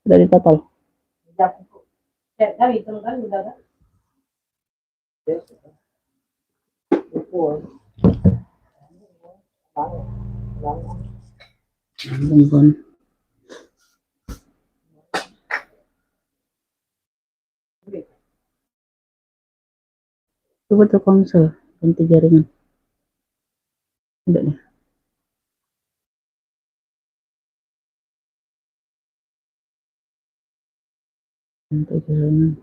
Udah di total. Ampun. Coba tuh konsel ganti jaringan. Udah nih. Ganti jaringan.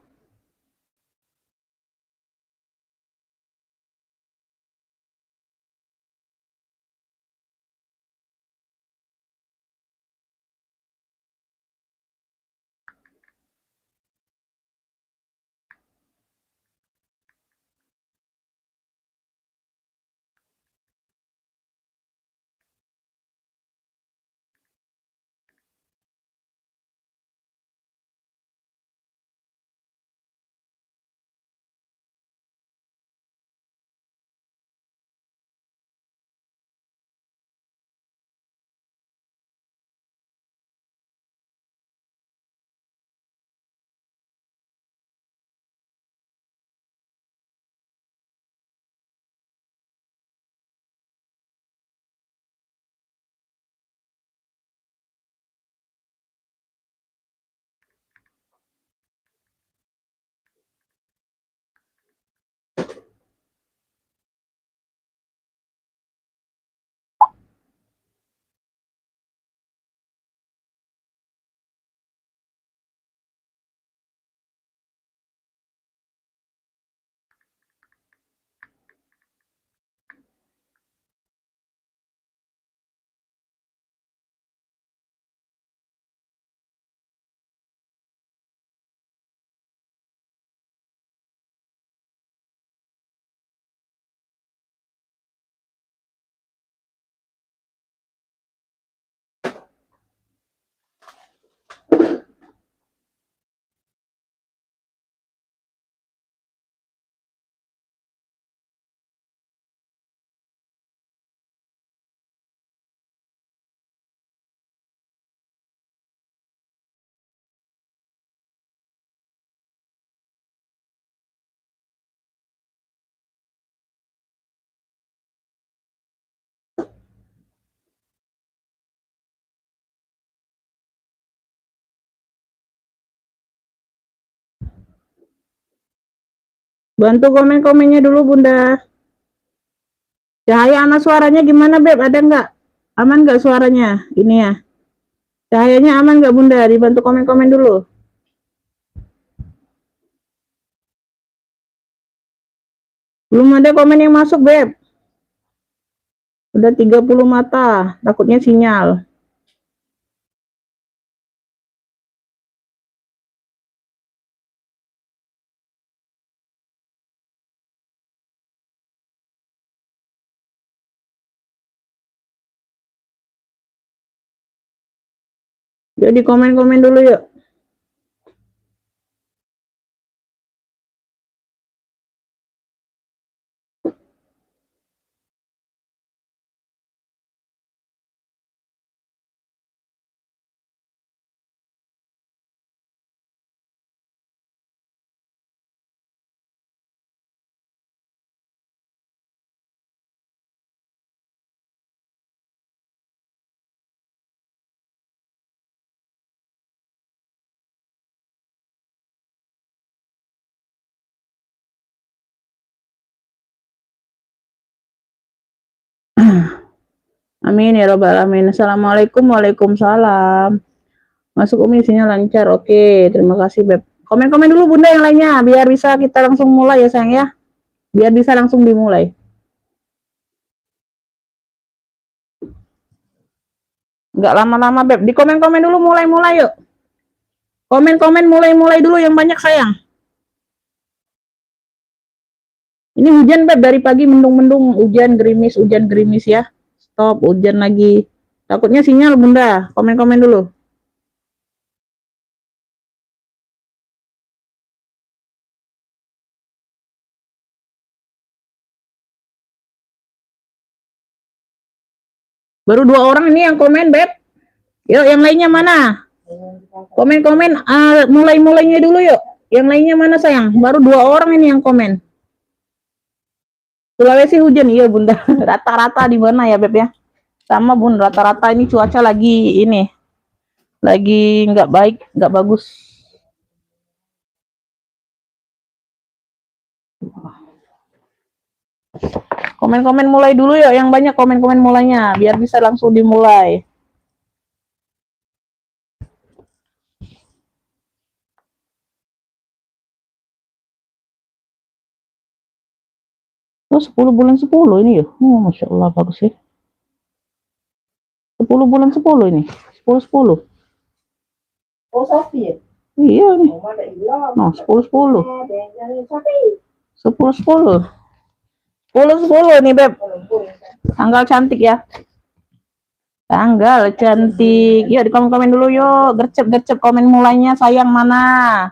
Bantu komen-komennya dulu Bunda. Cahaya sama suaranya gimana Beb? Ada nggak? Aman nggak suaranya? Ini ya. Cahayanya aman nggak Bunda? Dibantu komen-komen dulu. Belum ada komen yang masuk Beb. Udah 30 mata. Takutnya sinyal. Jadi komen-komen dulu yuk. Amin ya robbal alamin. Assalamualaikum, waalaikumsalam. Masuk Umi isinya lancar. Oke, terima kasih Beb. Komen-komen dulu Bunda yang lainnya biar bisa kita langsung mulai ya sayang ya. Biar bisa langsung dimulai. Nggak lama-lama Beb. Di komen-komen dulu mulai-mulai yuk. Komen-komen mulai-mulai dulu yang banyak sayang. Ini hujan Beb dari pagi mendung-mendung, hujan gerimis ya. Stop, hujan lagi. Takutnya sinyal Bunda. Komen-komen dulu. Baru 2 orang ini yang komen Beb. Yuk yang lainnya mana? Komen-komen mulai-mulainya dulu yuk. Yang lainnya mana sayang? Baru 2 orang ini yang komen. Sulawesi hujan, iya bunda. Rata-rata di mana ya beb ya? Sama bun, rata-rata ini cuaca lagi ini, lagi nggak baik, nggak bagus. Komen-komen mulai dulu ya, yang banyak komen-komen mulainya, biar bisa langsung dimulai. Oh, 10 bulan 10 ini ya. Oh, Masya Allah, bagus ya. 10 bulan 10 ini. 10-10. Oh, sapi ya? Iya nih. Nah, 10-10. 10-10. 10-10 nih, Beb. Tanggal cantik ya. Tanggal cantik. Yuk, di komen-komen dulu yuk. Gercep-gercep komen mulainya, sayang mana.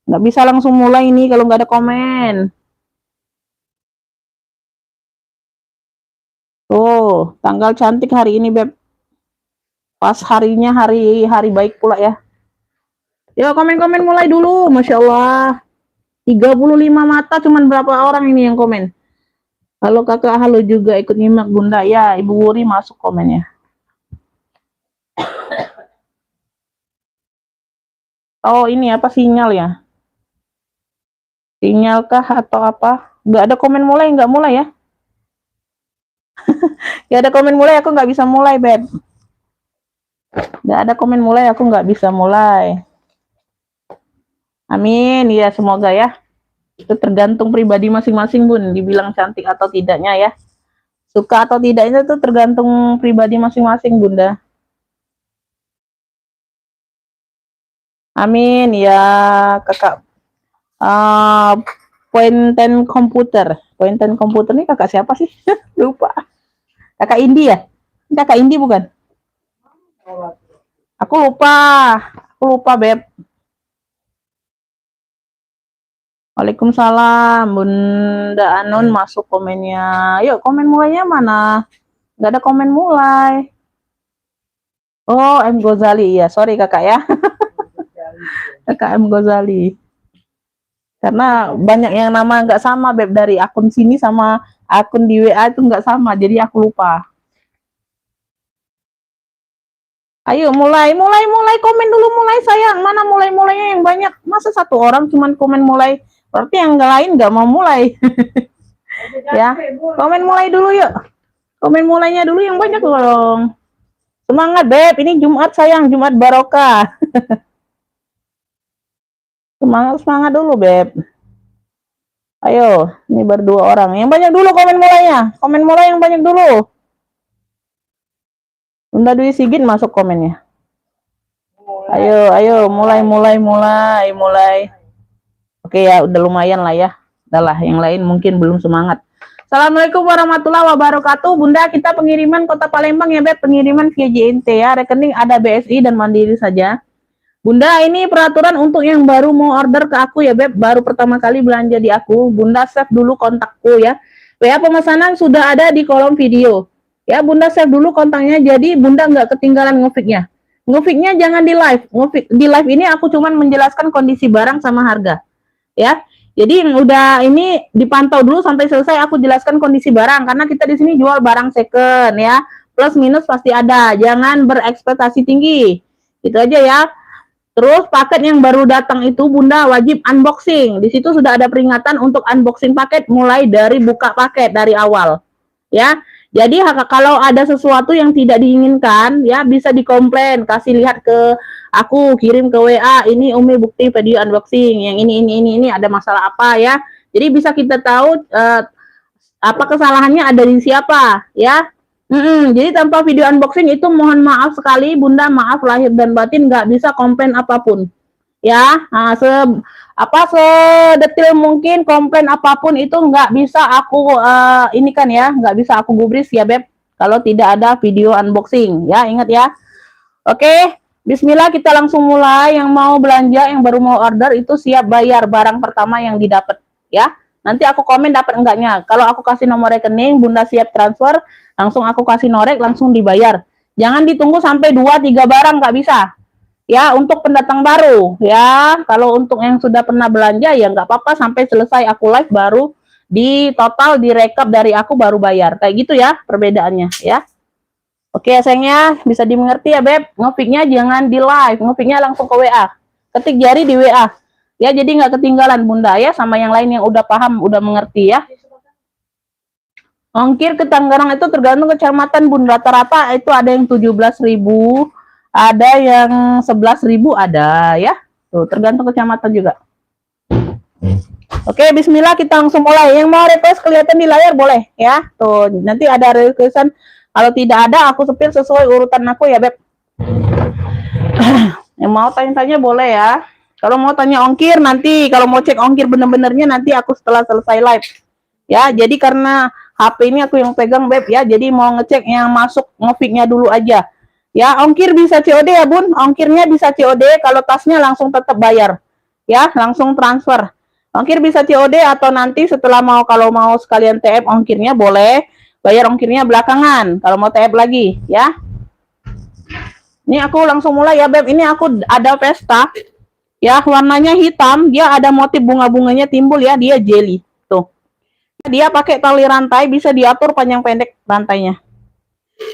Nggak bisa langsung mulai ini kalau nggak ada komen. Tuh, tanggal cantik hari ini, Beb. Pas harinya hari baik pula ya. Yuk, komen-komen mulai dulu. Masya Allah. 35 mata, cuman berapa orang ini yang komen? Halo kakak, halo juga ikut nyimak bunda. Ya, Ibu Wuri masuk komennya. Oh, ini apa sinyal ya? Sinyal kah atau apa? Nggak ada komen mulai, nggak mulai ya? Nggak ada komen mulai, aku nggak bisa mulai, Beb. Nggak ada komen mulai, aku nggak bisa mulai. Amin, ya semoga ya. Itu tergantung pribadi masing-masing bun, dibilang cantik atau tidaknya ya. Suka atau tidaknya itu tergantung pribadi masing-masing bunda. Amin ya kakak. Pointen komputer ini kakak siapa sih? Lupa. Kakak Indi ya? Kakak Indi bukan? Aku lupa Beb. Waalaikumsalam Bunda Anon masuk komennya. Yuk komen mulainya mana? Gak ada komen mulai. Oh, M Gozali ya. Sorry kakak ya. Kakak M Gozali. Karena banyak yang nama nggak sama Beb, dari akun sini sama akun di WA itu nggak sama, jadi aku lupa. Ayo mulai komen dulu mulai sayang. Mana mulainya yang banyak? Masa satu orang cuman komen mulai? Berarti yang lain nggak mau mulai. Ya, komen mulai dulu yuk. Komen mulainya dulu yang banyak dong. Semangat Beb, ini Jumat sayang, Jumat barokah. Semangat dulu Beb. Ayo, ini baru 2 orang. Yang banyak dulu komen mulainya. Komen mulai yang banyak dulu. Bunda Dwi Sigit masuk komennya. Ayo, mulai. Oke ya, udah lumayan lah ya. Udah lah, yang lain mungkin belum semangat. Assalamualaikum warahmatullahi wabarakatuh. Bunda, kita pengiriman Kota Palembang ya, Beb. Pengiriman via JNT ya. Rekening ada BSI dan Mandiri saja. Bunda, ini peraturan untuk yang baru mau order ke aku ya, Beb. Baru pertama kali belanja di aku. Bunda save dulu kontakku ya. WA pemesanan sudah ada di kolom video. Ya, Bunda save dulu kontaknya, jadi Bunda nggak ketinggalan ngofiknya. Ngofiknya jangan di live. Di live ini aku cuman menjelaskan kondisi barang sama harga. Ya. Jadi udah ini dipantau dulu sampai selesai, aku jelaskan kondisi barang karena kita di sini jual barang second ya. Plus minus pasti ada. Jangan berekspektasi tinggi. Itu aja ya. Terus paket yang baru datang itu Bunda wajib unboxing. Di situ sudah ada peringatan untuk unboxing paket mulai dari buka paket dari awal. Ya. Jadi kalau ada sesuatu yang tidak diinginkan ya bisa dikomplain, kasih lihat ke aku, kirim ke WA, ini Umi bukti video unboxing, yang ini ada masalah apa ya. Jadi bisa kita tahu apa kesalahannya ada di siapa ya. Jadi tanpa video unboxing itu mohon maaf sekali Bunda, maaf lahir dan batin, nggak bisa komplain apapun ya. Nah, sedetil mungkin komplain apapun itu nggak bisa aku ini kan ya, nggak bisa aku gubris ya Beb kalau tidak ada video unboxing ya, ingat ya. Oke, Bismillah kita langsung mulai. Yang mau belanja, yang baru mau order itu siap bayar barang pertama yang didapat ya. Nanti aku komen dapat enggaknya. Kalau aku kasih nomor rekening, Bunda siap transfer, langsung aku kasih norek, langsung dibayar. Jangan ditunggu sampai 2-3 barang, nggak bisa. Ya, untuk pendatang baru ya. Kalau untuk yang sudah pernah belanja ya nggak apa-apa sampai selesai aku live baru di total direkap dari aku baru bayar. Kayak gitu ya perbedaannya ya. Oke sayangnya bisa dimengerti ya Beb. Ngefiknya jangan di live, ngefiknya langsung ke WA. Ketik jari di WA. Ya jadi nggak ketinggalan Bunda ya sama yang lain yang udah paham, udah mengerti ya. Ongkir ke Tangerang itu tergantung kecamatan Bun. Rata-rata itu ada yang 17.000, ada yang 11.000 ada ya. Tuh tergantung kecamatan juga. Oke, bismillah kita langsung mulai. Yang mau request kelihatan di layar boleh ya. Tuh, nanti ada requestan. Kalau tidak ada aku sepil sesuai urutan aku ya, Beb. Yang mau tanya-tanya boleh ya. Kalau mau tanya ongkir nanti, kalau mau cek ongkir bener-benernya nanti aku setelah selesai live. Ya, jadi karena HP ini aku yang pegang Beb ya, jadi mau ngecek yang masuk ngefiknya dulu aja. Ya, ongkir bisa COD ya Bun, ongkirnya bisa COD, kalau tasnya langsung tetap bayar. Ya, langsung transfer. Ongkir bisa COD atau nanti setelah mau kalau mau sekalian TF ongkirnya boleh, bayar ongkirnya belakangan kalau mau TF lagi ya. Ini aku langsung mulai ya Beb, ini aku ada pesta. Ya, warnanya hitam, dia ada motif bunga-bunganya timbul ya, dia jelly. Tuh. Dia pakai tali rantai, bisa diatur panjang pendek rantainya.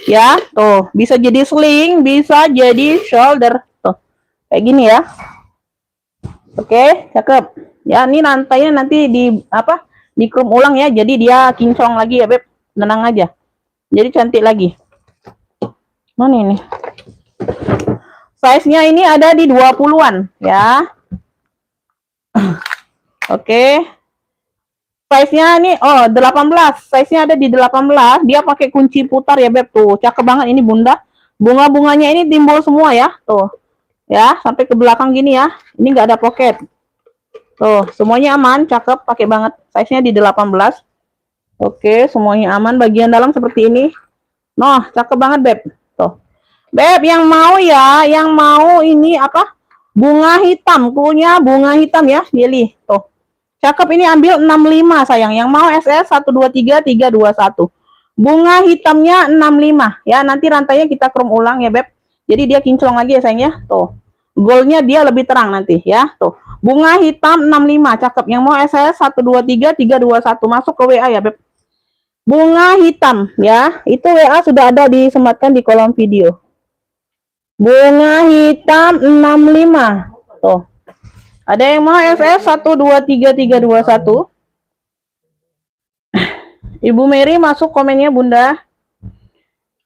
Ya, tuh, bisa jadi sling, bisa jadi shoulder. Tuh. Kayak gini ya. Oke, cakep. Ya, ini rantainya nanti di apa? Dikrum ulang ya, jadi dia kinclong lagi ya, Beb. Tenang aja. Jadi cantik lagi. Mana ini? Size-nya ini ada di 20-an, ya. Oke. Size-nya ini oh 18. Size-nya ada di 18. Dia pakai kunci putar ya, Beb. Tuh, cakep banget ini, Bunda. Bunga-bunganya ini timbul semua ya. Tuh. Ya, sampai ke belakang gini ya. Ini enggak ada pocket. Tuh, semuanya aman, cakep, pakai banget. Size-nya di 18. Oke, semuanya aman. Bagian dalam seperti ini. Noh, cakep banget, Beb. Tuh. Beb, yang mau ya, yang mau ini apa? Bunga hitam, punya bunga hitam ya, pilih. Tuh. Cakep ini ambil 65 sayang. Yang mau SS 123 321. Bunga hitamnya 65 ya. Nanti rantainya kita krum ulang ya, Beb. Jadi dia kinclong lagi ya sayang ya. Tuh. Goldnya dia lebih terang nanti ya. Tuh. Bunga hitam 65, cakep. Yang mau SS 123 321 masuk ke WA ya, Beb. Bunga hitam ya. Itu WA sudah ada disematkan di kolom video. Bunga hitam 65. Tuh. Ada yang mau SS 123 321? Ibu Mary masuk komennya Bunda.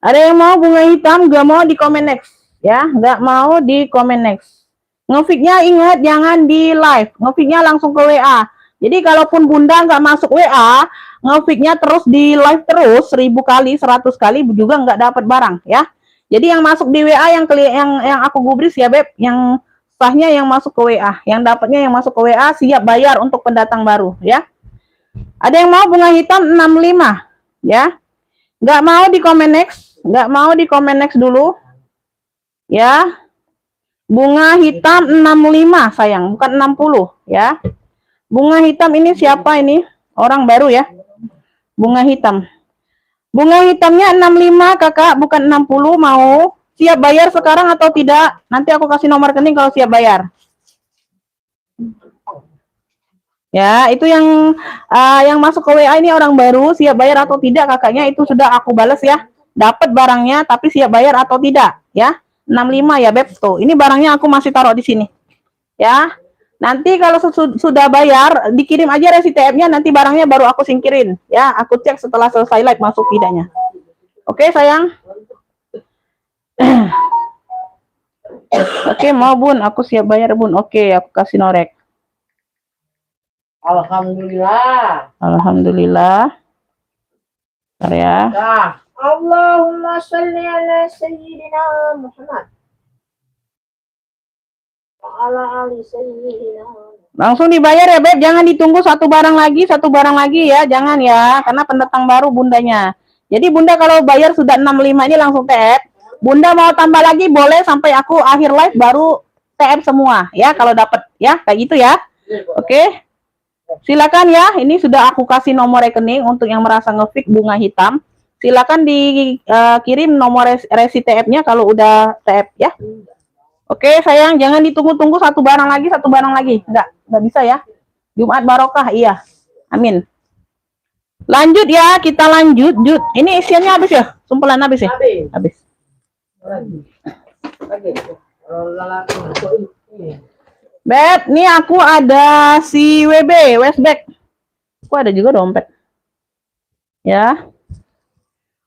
Ada yang mau bunga hitam, gak mau di komen next ya, gak mau di komen next. Ngefiknya ingat jangan di live, ngefiknya langsung ke WA. Jadi kalaupun Bunda nggak masuk WA, ngefiknya terus di live terus 1000 kali, 100 kali juga nggak dapat barang ya. Jadi yang masuk di WA yang aku gubris ya Beb, yang sahnya yang masuk ke WA, yang dapatnya yang masuk ke WA siap bayar untuk pendatang baru ya. Ada yang mau bunga hitam 65 ya. Nggak mau di komen next, nggak mau di komen next dulu ya. Bunga hitam 65 sayang, bukan 60 ya. Bunga hitam ini siapa ini? Orang baru ya. Bunga hitam. Bunga hitamnya 65 kakak, bukan 60. Mau siap bayar sekarang atau tidak? Nanti aku kasih nomor rekening kalau siap bayar. Ya, itu yang masuk ke WA ini orang baru, siap bayar atau tidak kakaknya itu sudah aku balas ya. Dapat barangnya tapi siap bayar atau tidak ya. 65 ya Beb. Tuh, ini barangnya aku masih taruh di sini. Ya. Nanti kalau sudah bayar, dikirim aja resi TF-nya, nanti barangnya baru aku singkirin. Ya, aku cek setelah selesai live masuk tidaknya. Oke, sayang. Oke, mau Bun, aku siap bayar Bun. Oke, aku kasih norek. Alhamdulillah. Alhamdulillah. Bentar ya. Nah, Allahumma sholli ala sayyidina Muhammad. Wa ala ali sayyidina. Langsung dibayar ya Beb, jangan ditunggu satu barang lagi ya, jangan ya, karena pendatang baru Bundanya. Jadi Bunda kalau bayar sudah 65 ini langsung TF. Bunda mau tambah lagi boleh sampai aku akhir live baru TF semua ya kalau dapat ya, kayak gitu ya. Oke. Silakan ya, ini sudah aku kasih nomor rekening untuk yang merasa ngefik bunga hitam. Silakan dikirim nomor resi TF-nya kalau udah TF ya. Oke, sayang, jangan ditunggu-tunggu satu barang lagi. Enggak bisa ya. Jumat barokah, iya. Amin. Lanjut ya, kita lanjut. Ini isiannya habis ya? Sumpelan habis ya? Habis. Beb, nih aku ada si WB, Westback. Aku ada juga dompet. Ya.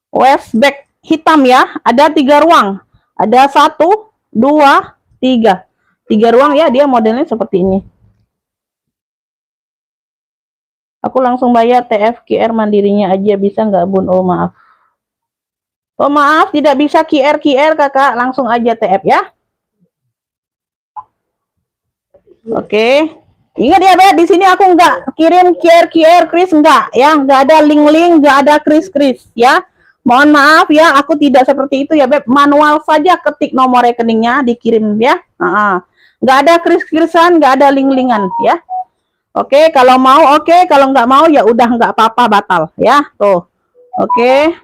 Westback hitam ya, ada 3 ruang. Ada 1, 2, 3. 3 ruang ya, dia modelnya seperti ini. Aku langsung bayar TF QR mandirinya aja, bisa nggak Bun? Oh maaf. Oh maaf, tidak bisa QR kakak, langsung aja TF ya. Oke. Ingat ya Beb, di sini aku nggak kirim QR Kris, nggak ya, nggak ada link, nggak ada Kris ya. Mohon maaf ya, aku tidak seperti itu ya Beb. Manual saja ketik nomor rekeningnya dikirim ya. Nggak ada Krisan, nggak ada link-linkan ya. Oke, kalau mau oke, kalau nggak mau ya udah nggak apa-apa, batal ya. Tuh. Oke.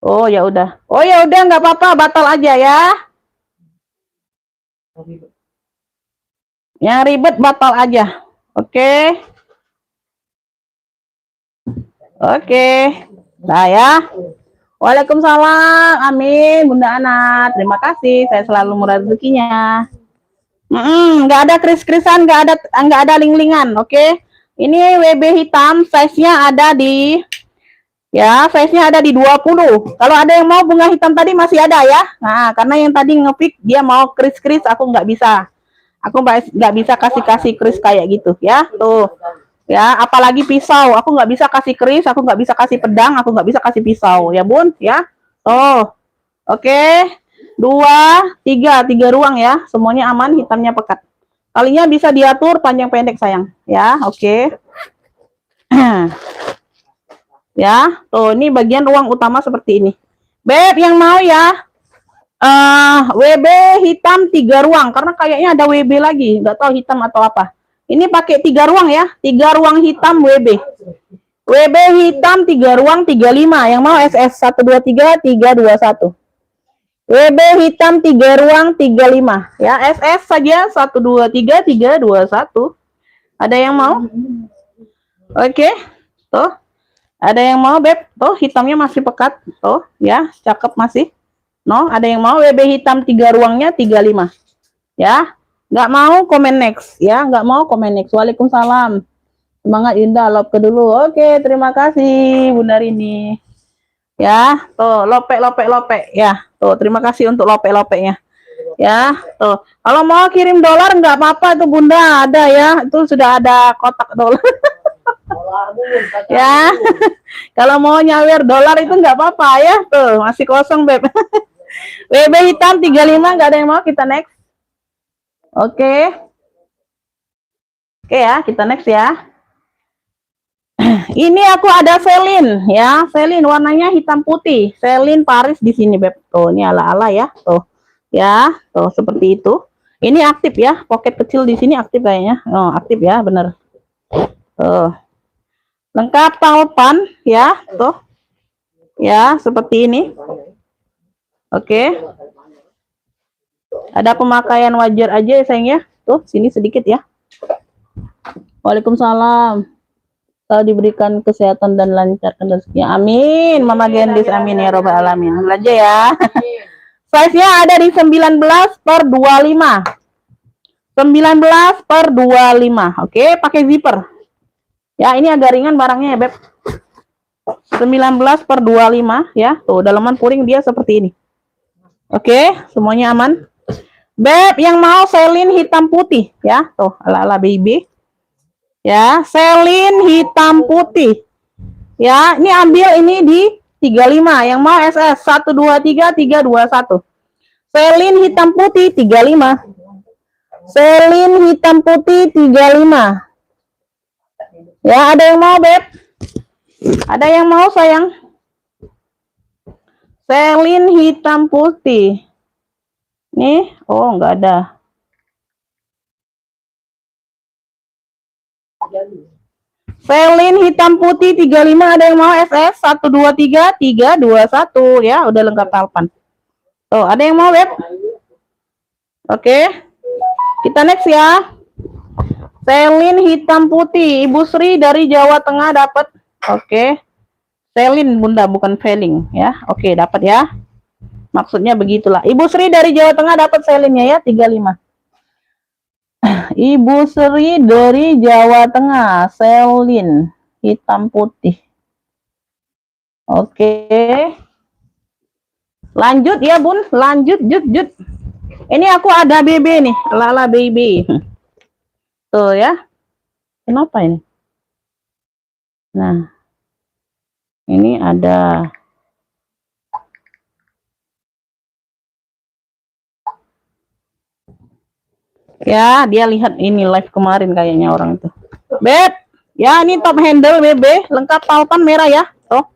Oh ya udah. Oh ya udah nggak apa-apa, batal aja ya. Yang ribet batal aja. Oke. Oke. Nah ya. Waalaikumsalam. Amin, Bunda Ana. Terima kasih. Saya selalu murah rezekinya. Nggak ada kris-krisan, nggak ada ling-lingan. Oke. Ini WB hitam, size-nya ada di ya, size-nya ada di 20. Kalau ada yang mau bunga hitam tadi masih ada ya. Nah, karena yang tadi ngepick dia mau kris-kris, aku nggak bisa. Aku nggak bisa kasih kris kayak gitu ya. Tuh. Ya, apalagi pisau. Aku nggak bisa kasih kris, aku nggak bisa kasih pedang, aku nggak bisa kasih pisau. Ya Bun, ya. Tuh. Oke. 2, 3 ruang ya. Semuanya aman, hitamnya pekat. Talinya bisa diatur panjang pendek sayang. Ya, oke. Ya, tuh ini bagian ruang utama seperti ini. Beb yang mau ya, WB hitam 3 ruang karena kayaknya ada WB lagi, nggak tahu hitam atau apa. Ini pakai 3 ruang ya, 3 ruang hitam WB. WB hitam 3 ruang 35. Yang mau SS 123 321. WB hitam 3 ruang 35 ya, SS saja 123 321. Ada yang mau? Oke. Tuh. Ada yang mau Beb? Tuh hitamnya masih pekat. Tuh ya, cakep masih. No, ada yang mau WB hitam 3 ruangnya 35. Ya. Nggak mau komen next ya, nggak mau komen next. Waalaikumsalam. Semangat Indah, love ke dulu. Oke, terima kasih Bunda Rini. Ya, tuh lope ya. Tuh, terima kasih untuk lope-lopenya. Ya, tuh. Kalau mau kirim dolar nggak apa-apa itu Bunda, ada ya. Itu sudah ada kotak dolar. Ya. Kalau mau nyawer dolar itu nggak apa-apa ya. Tuh, masih kosong Beb. WB hitam 35 nggak ada yang mau, kita next. Oke. Oke ya, kita next ya. Ini aku ada Celine ya, Celine warnanya hitam putih, Celine Paris di sini Beb. Tuh, ini ala-ala ya, tuh. Ya, tuh seperti itu. Ini aktif ya, pocket kecil di sini aktif kayaknya. Oh, aktif ya, bener. Tuh. Lengkap taupan ya, tuh. Ya, seperti ini. Oke. Ada pemakaian wajar aja ya sayang ya. Tuh, sini sedikit ya. Waalaikumsalam. Kalau diberikan kesehatan dan lancarkan rezekinya. Amin. Mama Gendis, amin ya robbal alamin. Belajar ya. Size-nya ada di 19/25. 19/25. Oke, pakai zipper. Ya, ini agak ringan barangnya ya, Beb. 19/25 ya. Tuh, dalaman puring dia seperti ini. Oke, semuanya aman. Beb, yang mau Celine hitam putih ya. Tuh, ala-ala baby. Ya, Celine hitam putih. Ya, ini ambil ini di 35. Yang mau SS 123 321. Celine hitam putih 35. Celine hitam putih 35. Ya, ada yang mau, Beb? Ada yang mau, sayang? Celine hitam putih. Nih, oh enggak ada. Selin hitam putih 35, ada yang mau SS? 123 321 ya, udah lengkap talpan. Tuh, ada yang mau, Beb? Oke. Kita next ya. Selin hitam putih, Ibu Sri dari Jawa Tengah dapat. Oke. Selin Bunda, bukan Feling ya. Oke, dapat ya. Maksudnya begitulah. Ibu Sri dari Jawa Tengah dapat selinnya ya, 35. Ibu Sri dari Jawa Tengah, selin hitam putih. Oke. Lanjut ya, Bun. Lanjut, jut. Ini aku ada BB nih, Lala baby. Tuh ya. Kenapa ini? Nah. Ini ada ya, dia lihat ini live kemarin kayaknya orang itu. Beb, ya ini top handle BB, lengkap talpan merah ya. Tuh.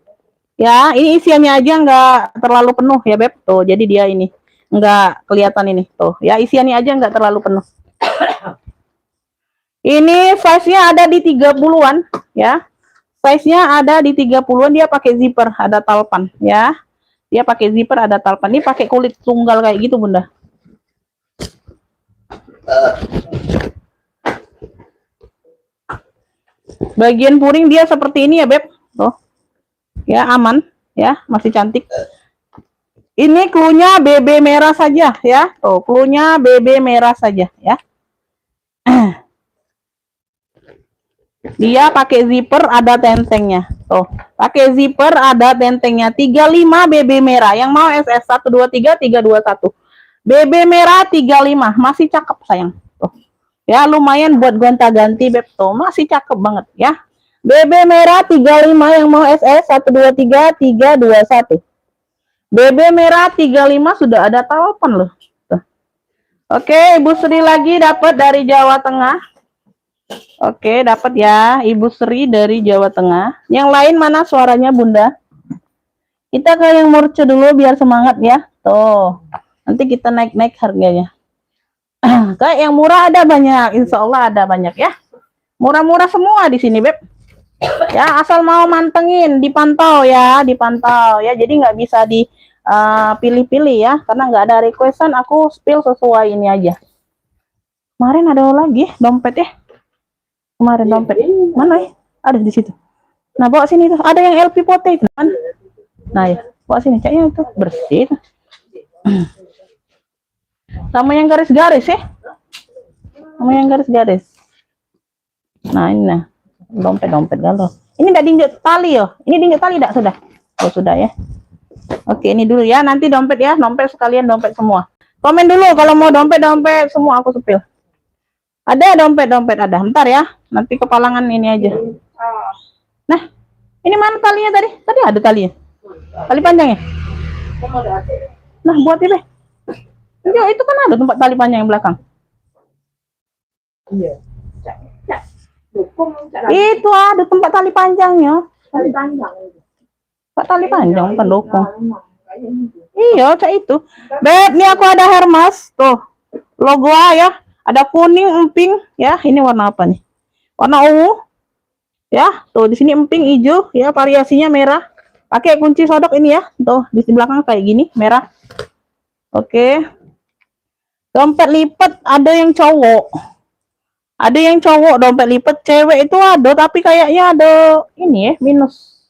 Ya, ini isiannya aja nggak terlalu penuh ya, Beb. Tuh, jadi dia ini nggak kelihatan ini. Tuh, ya isiannya aja nggak terlalu penuh. Ini size-nya ada di 30-an ya. Size-nya ada di 30-an, dia pakai zipper, ada talpan ya. Dia pakai zipper, ada talpan. Ini pakai kulit tunggal kayak gitu, Bunda. Bagian puring dia seperti ini ya, Beb. Tuh. Ya, aman ya, masih cantik. Ini cluenya BB merah saja ya. Tuh, cluenya BB merah saja ya. Dia pakai zipper, ada tentengnya. Tuh, pakai zipper, ada tentengnya. 35 BB merah. Yang mau SS 123 321. BB merah 35, masih cakep sayang. Tuh. Ya, lumayan buat gonta-ganti, Beb. Tuh, masih cakep banget ya. BB merah 35, yang mau SS 123 321. BB merah 35 sudah ada talpan loh. Tuh. Oke, Ibu Sri lagi dapat dari Jawa Tengah. Oke, dapat ya, Ibu Sri dari Jawa Tengah. Yang lain mana suaranya, Bunda? Kita ke yang murce dulu biar semangat ya. Tuh, nanti kita naik-naik harganya. Kayak yang murah ada banyak, insya Allah ada banyak ya. Murah-murah semua di sini, Beb. Ya, asal mau mantengin, dipantau ya, dipantau ya. Jadi nggak bisa dipilih-pilih ya, karena nggak ada requestan. Aku spill sesuai ini aja. Kemarin ada lagi dompet ya. Kemarin dompet mana ya? Ada di situ. Nah, bawa sini tuh. Ada yang LP potato kan? Nah ya, bawa sini. Kayaknya itu bersih. Sama yang garis-garis ya. Sama yang garis-garis. Nah, ini nah. Dompet galau. Ini enggak diinjek tali yo. Ini diinjek tali enggak sudah? Oh, sudah ya. Oke, ini dulu ya. Nanti dompet ya. Dompet sekalian dompet semua. Komen dulu kalau mau dompet semua aku sepil. Ada dompet ada. Bentar ya. Nanti kepalangan ini aja. Nah, ini mana talinya tadi? Tadi ada talinya. Tali panjang ya? Nah, buat ini. Enggak, itu kan ada tempat tali panjang yang belakang. Iya. Itu ada tempat tali panjangnya. Tali panjang. Pak tali panjang bukan dokong. Iya, cak itu. Beb, ini aku ada Hermes. Tuh. Logo A ya. Ada kuning, emping ya. Ini warna apa nih? Warna ungu. Ya, tuh di sini emping hijau ya, variasinya merah. Pakai kunci sodok ini ya. Tuh, di belakang kayak gini, merah. Oke. Dompet lipat ada yang cowok. Ada yang cowok dompet lipat, cewek itu ada tapi kayaknya ada ini ya, minus.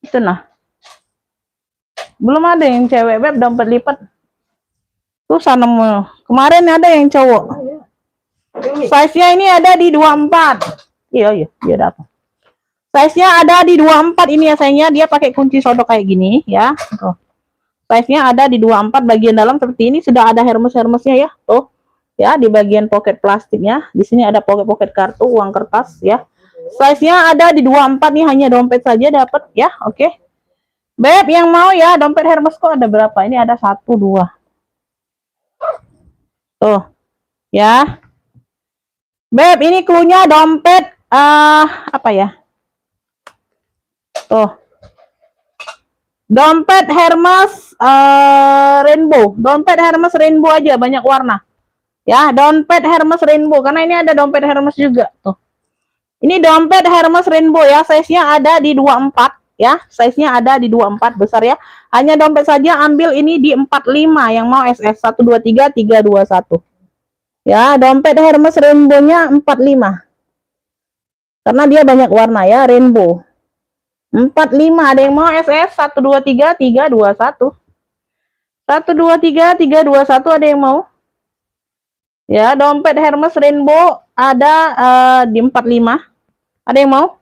Itu nah. Belum ada yang cewek, Beb, dompet lipat. Tuh sana mau. Kemarin ada yang cowok. Size-nya ini ada di 24. Iya, dia dapat. Size-nya ada di 24 ini ya sayangnya, dia pakai kunci sodok kayak gini ya. Tuh. Size-nya ada di 24, bagian dalam seperti ini, sudah ada hermes-hermesnya ya. Tuh. Ya, di bagian pocket plastiknya. Di sini ada pocket kartu, uang kertas ya. Size-nya ada di 24 nih, hanya dompet saja dapat ya. Oke. Beb, yang mau ya, dompet Hermes kok ada berapa? Ini ada 1 2. Tuh. Ya. Beb, ini cluenya dompet apa ya? Tuh. Dompet Hermes rainbow. Dompet Hermes rainbow aja, banyak warna. Ya, dompet Hermes rainbow karena ini ada dompet Hermes juga tuh. Ini dompet Hermes Rainbow ya, size-nya ada di 24 ya, size-nya ada di 24 besar ya. Hanya dompet saja ambil ini di 45 yang mau SS 123 321. Ya, dompet Hermes Rainbow-nya 45. Karena dia banyak warna ya, rainbow. 45 ada yang mau SS 123 321. 123 321 ada yang mau? Ya, dompet Hermes Rainbow ada di 45. Ada yang mau?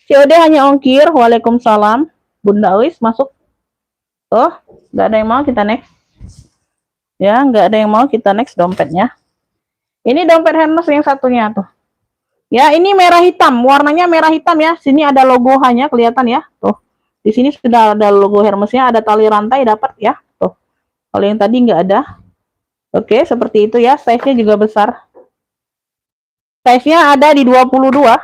COD hanya ongkir. Waalaikumsalam. Bunda Uis masuk. Oh, nggak ada yang mau, kita next. Ya, nggak ada yang mau, kita next dompetnya. Ini dompet Hermes yang satunya tuh. Ya, ini merah hitam, warnanya merah hitam ya. Sini ada logo hanya kelihatan ya. Tuh. Di sini sudah ada logo Hermesnya, ada tali rantai dapat ya. Tuh. Kalau yang tadi nggak ada. Oke, seperti itu ya. Size-nya juga besar. Size-nya ada di 22.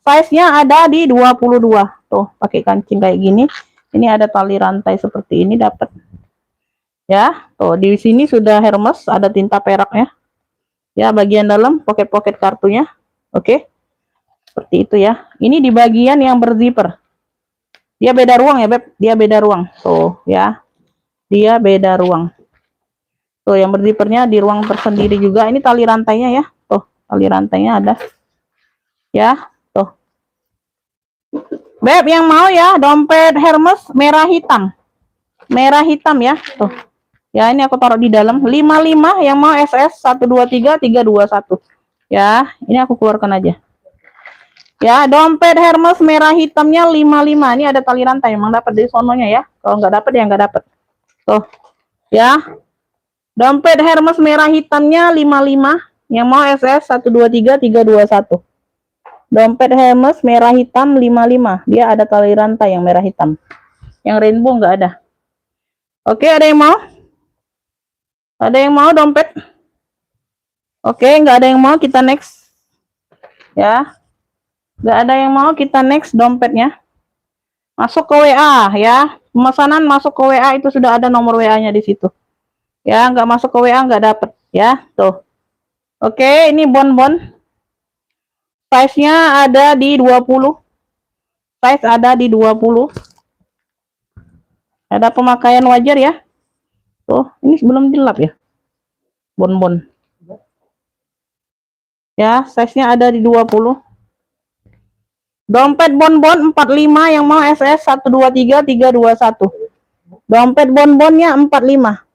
Size-nya ada di 22. Tuh, pakai kancing kayak gini. Ini ada tali rantai seperti ini dapat. Ya, tuh di sini sudah Hermes, ada tinta peraknya. Ya, bagian dalam pocket-pocket kartunya. Oke. Seperti itu ya. Ini di bagian yang berzipper. Dia beda ruang ya, Beb. Dia beda ruang. Tuh, ya. Dia beda ruang. Tuh, yang berzippernya di ruang tersendiri juga. Ini tali rantainya ya. Tuh, tali rantainya ada. Ya, tuh. Beb, yang mau ya, dompet Hermes merah hitam. Merah hitam ya. Tuh. Ya, ini aku taruh di dalam. 55 yang mau SS 123 321. Ya, ini aku keluarkan aja. Ya, dompet Hermes merah hitamnya 55. Ini ada tali rantai, emang dapat dari sononya ya. Kalau nggak dapat ya nggak dapat. Tuh. Ya. Dompet Hermes merah hitamnya 55. Yang mau SS 123 321. Dompet Hermes merah hitam 55. Dia ada tali rantai yang merah hitam. Yang rainbow nggak ada. Oke, ada yang mau? Ada yang mau dompet? Oke, nggak ada yang mau, kita next. Ya. Nggak ada yang mau, kita next dompetnya. Masuk ke WA ya. Pemesanan masuk ke WA itu sudah ada nomor WA-nya di situ. Ya, nggak masuk ke WA nggak dapet ya. Tuh. Oke, ini bonbon. Size-nya ada di 20. Size ada di 20. Ada pemakaian wajar ya. Tuh, ini sebelum gelap ya. Bonbon. Ya, size-nya ada di 20. Dompet bonbon 45 yang mau SS 123 321. Dompet bonbonnya 45.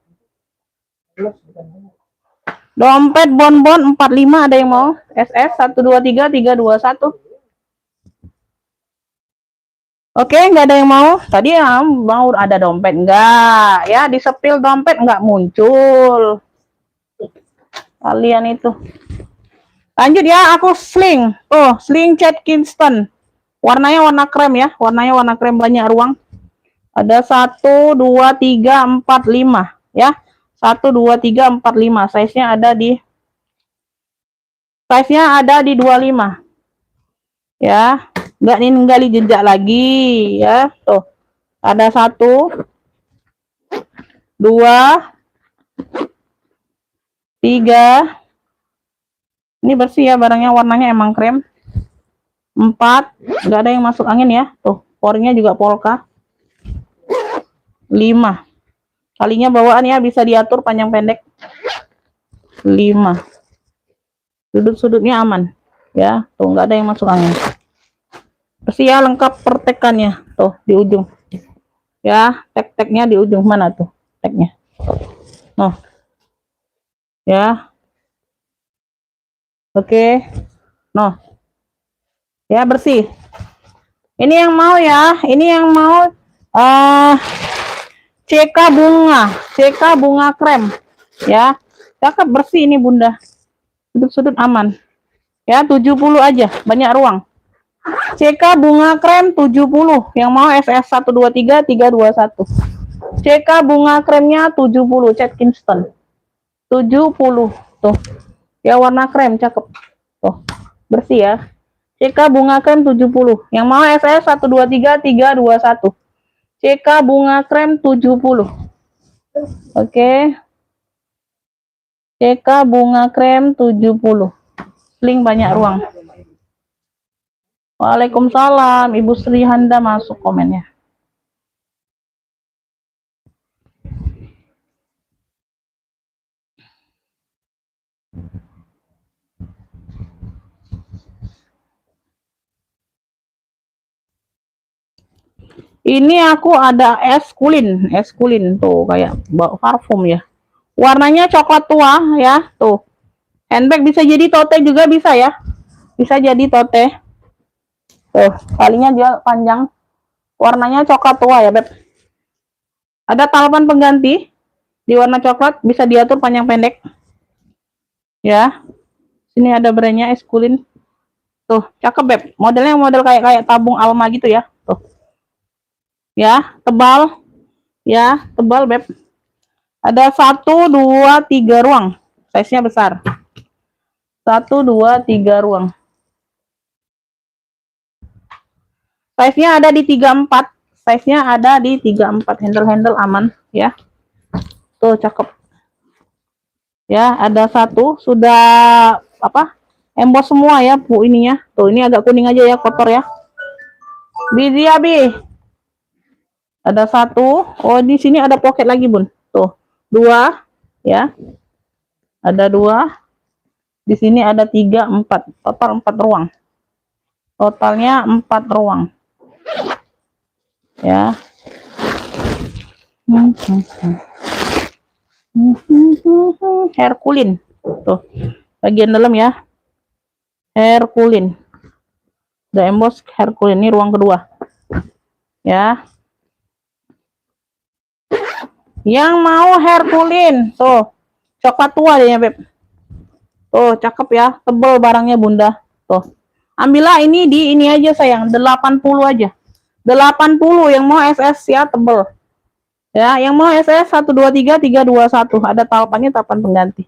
Dompet bonbon 45 ada yang mau? SS 123 321. Oke, nggak ada yang mau. Tadi ya mau ada dompet enggak? Ya, di sepil dompet enggak muncul. Kalian itu. Lanjut ya, aku sling. Oh, sling cat Kingston. Warnanya warna krem ya. Warnanya warna krem, banyak ruang. Ada 1 2 3 4 5 ya. 1 2 3 4 5. Size-nya ada di 25. Ya, nggak ninggali jejak lagi ya. Tuh. Ada 1 2 3. Ini bersih ya barangnya, warnanya emang krem. 4, nggak ada yang masuk angin ya. Tuh, pornya juga polka. 5. Kalinya bawaan ya, bisa diatur panjang pendek. 5. Sudut-sudutnya aman. Ya, tuh nggak ada yang masuk angin. Bersih ya, lengkap pertekannya. Tuh, di ujung. Ya, tek-teknya di ujung mana tuh? Teknya. Noh. Ya. Oke. Noh. Ya, bersih. Ini yang mau ya. Ini yang mau CK bunga krem. Ya. Cakep, bersih ini Bunda. Sudut-sudut aman. Ya, 70 aja, banyak ruang. CK bunga krem 70. Yang mau SS 123 321. CK bunga kremnya 70, cat Kingston. 70 tuh. Ya, warna krem cakep. Tuh. Bersih ya. CK bunga krem 70. Yang mau SS 123 321. CK bunga krem 70. Oke. CK bunga krem 70. Sling banyak ruang. Waalaikumsalam. Ibu Sri Handa masuk komennya. Ini aku ada es kulin tuh kayak parfum ya. Warnanya coklat tua ya, tuh. Handbag bisa jadi tote juga bisa ya. Bisa jadi tote. Tuh, talinya dia panjang. Warnanya coklat tua ya, Beb. Ada talepan pengganti di warna coklat, bisa diatur panjang pendek. Ya. Sini ada brandnya es kulin. Tuh, cakep, Beb. Modelnya model kayak tabung Alma gitu ya. Tuh. Ya, tebal. Ya, tebal, Beb. Ada 1, 2, 3 ruang. Size-nya besar. 1, 2, 3 ruang. Size-nya ada di 34. Size-nya ada di 34. Handle-handle aman ya. Tuh, cakep. Ya, ada 1 sudah apa? Emboss semua ya, Bu, ininya. Tuh, ini agak kuning aja ya, kotor ya. Bidi Abi. Ada 1. Oh, di sini ada pocket lagi, Bun. Tuh, 2 ya. Ada 2. Di sini ada 3, 4. Total 4 ruang. Totalnya 4 ruang. Ya. Herkulin. Tuh. Bagian dalam ya. Herkulin. Udah emboss Herkulin, ini ruang kedua. Ya. Yang mau Herkulin, tuh. Coklat tua deh ya, Beb. Tuh, cakep ya. Tebel barangnya, Bunda. Tuh. Ambillah ini di ini aja sayang, 80 aja. 80 yang mau SS ya, tebel. Ya, yang mau SS 123 321, ada talepannya, talepan pengganti.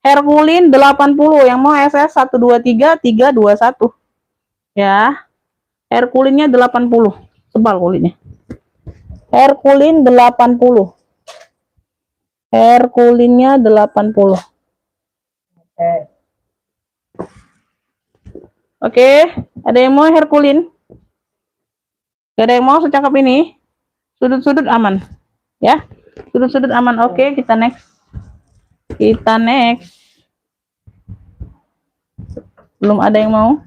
Herkulin 80 yang mau SS 123 321. Ya. Herkulinnya 80. Tebal kulitnya. Herkulin 80. Herkulinnya 80. Oke, ada yang mau Herkulin? Gak ada yang mau secakep ini? Sudut-sudut aman. Ya, sudut-sudut aman. Oke, kita next. Kita next. Belum ada yang mau?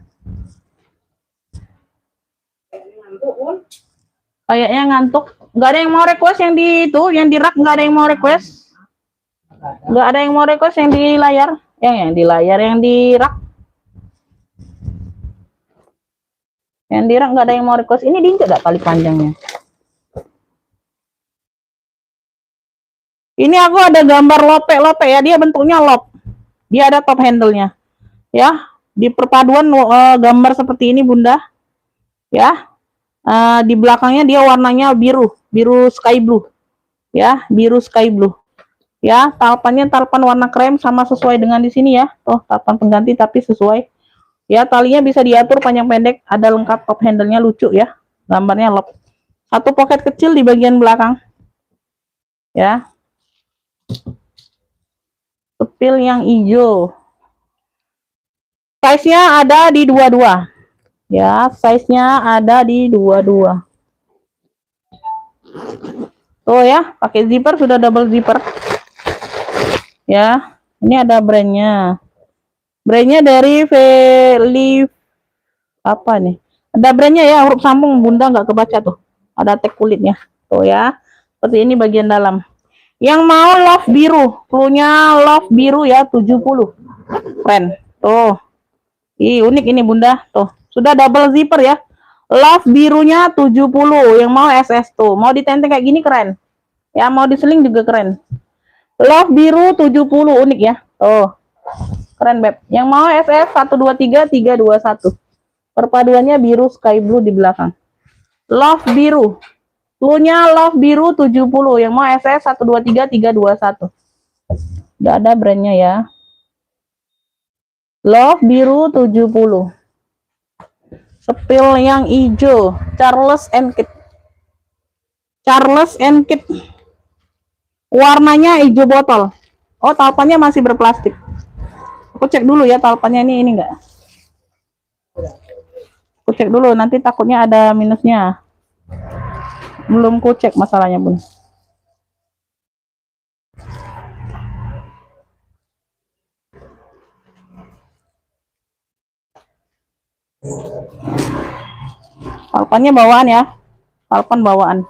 Kayaknya ngantuk. Gak ada yang mau request yang di itu, yang di rak, gak ada yang mau request. Gak ada yang mau request yang di layar. Yang di layar, yang di rak. Yang di rak gak ada yang mau request. Ini diinjak gak tali panjangnya? Ini aku ada gambar lope ya, dia bentuknya lop. Dia ada top handle-nya. Ya, di perpaduan gambar seperti ini, Bunda. Ya. Di belakangnya dia warnanya biru sky blue. Ya, biru sky blue. Ya, talepannya talepan warna krem sama sesuai dengan di sini ya. Oh, talepan pengganti tapi sesuai. Ya, talinya bisa diatur panjang pendek, ada lengkap top handle-nya, lucu ya. Gambarnya lop. 1 pocket kecil di bagian belakang. Ya. Sepil yang hijau. Size-nya ada di 22. Ya, size-nya ada di 22. Tuh ya, pakai zipper, sudah double zipper. Ya, ini ada brandnya. Brandnya dari Feli apa nih? Ada brandnya ya, huruf sambung, Bunda nggak kebaca tuh. Ada tag kulitnya. Tuh ya. Seperti ini bagian dalam. Yang mau love biru, cluenya love biru ya, 70. Keren. Tuh. Ih, unik ini, Bunda. Tuh. Sudah double zipper ya. Love birunya 70. Yang mau SS tuh. Mau ditenteng kayak gini keren. Ya, mau diseling juga keren. Love biru 70, unik ya. Tuh. Keren, Beb. Yang mau SS 123 321. Perpaduannya biru sky blue di belakang. Love biru. Cluenya love biru 70. Yang mau SS 123 321. Udah ada brandnya ya. Love biru 70. Sepil yang hijau, Charles and Kit. Charles and Kit. Warnanya hijau botol. Oh, talepannya masih berplastik. Aku cek dulu ya talepannya ini enggak. Ku cek dulu, nanti takutnya ada minusnya. Belum ku cek masalahnya, Bun. Palpannya bawaan ya. Palpan bawaan.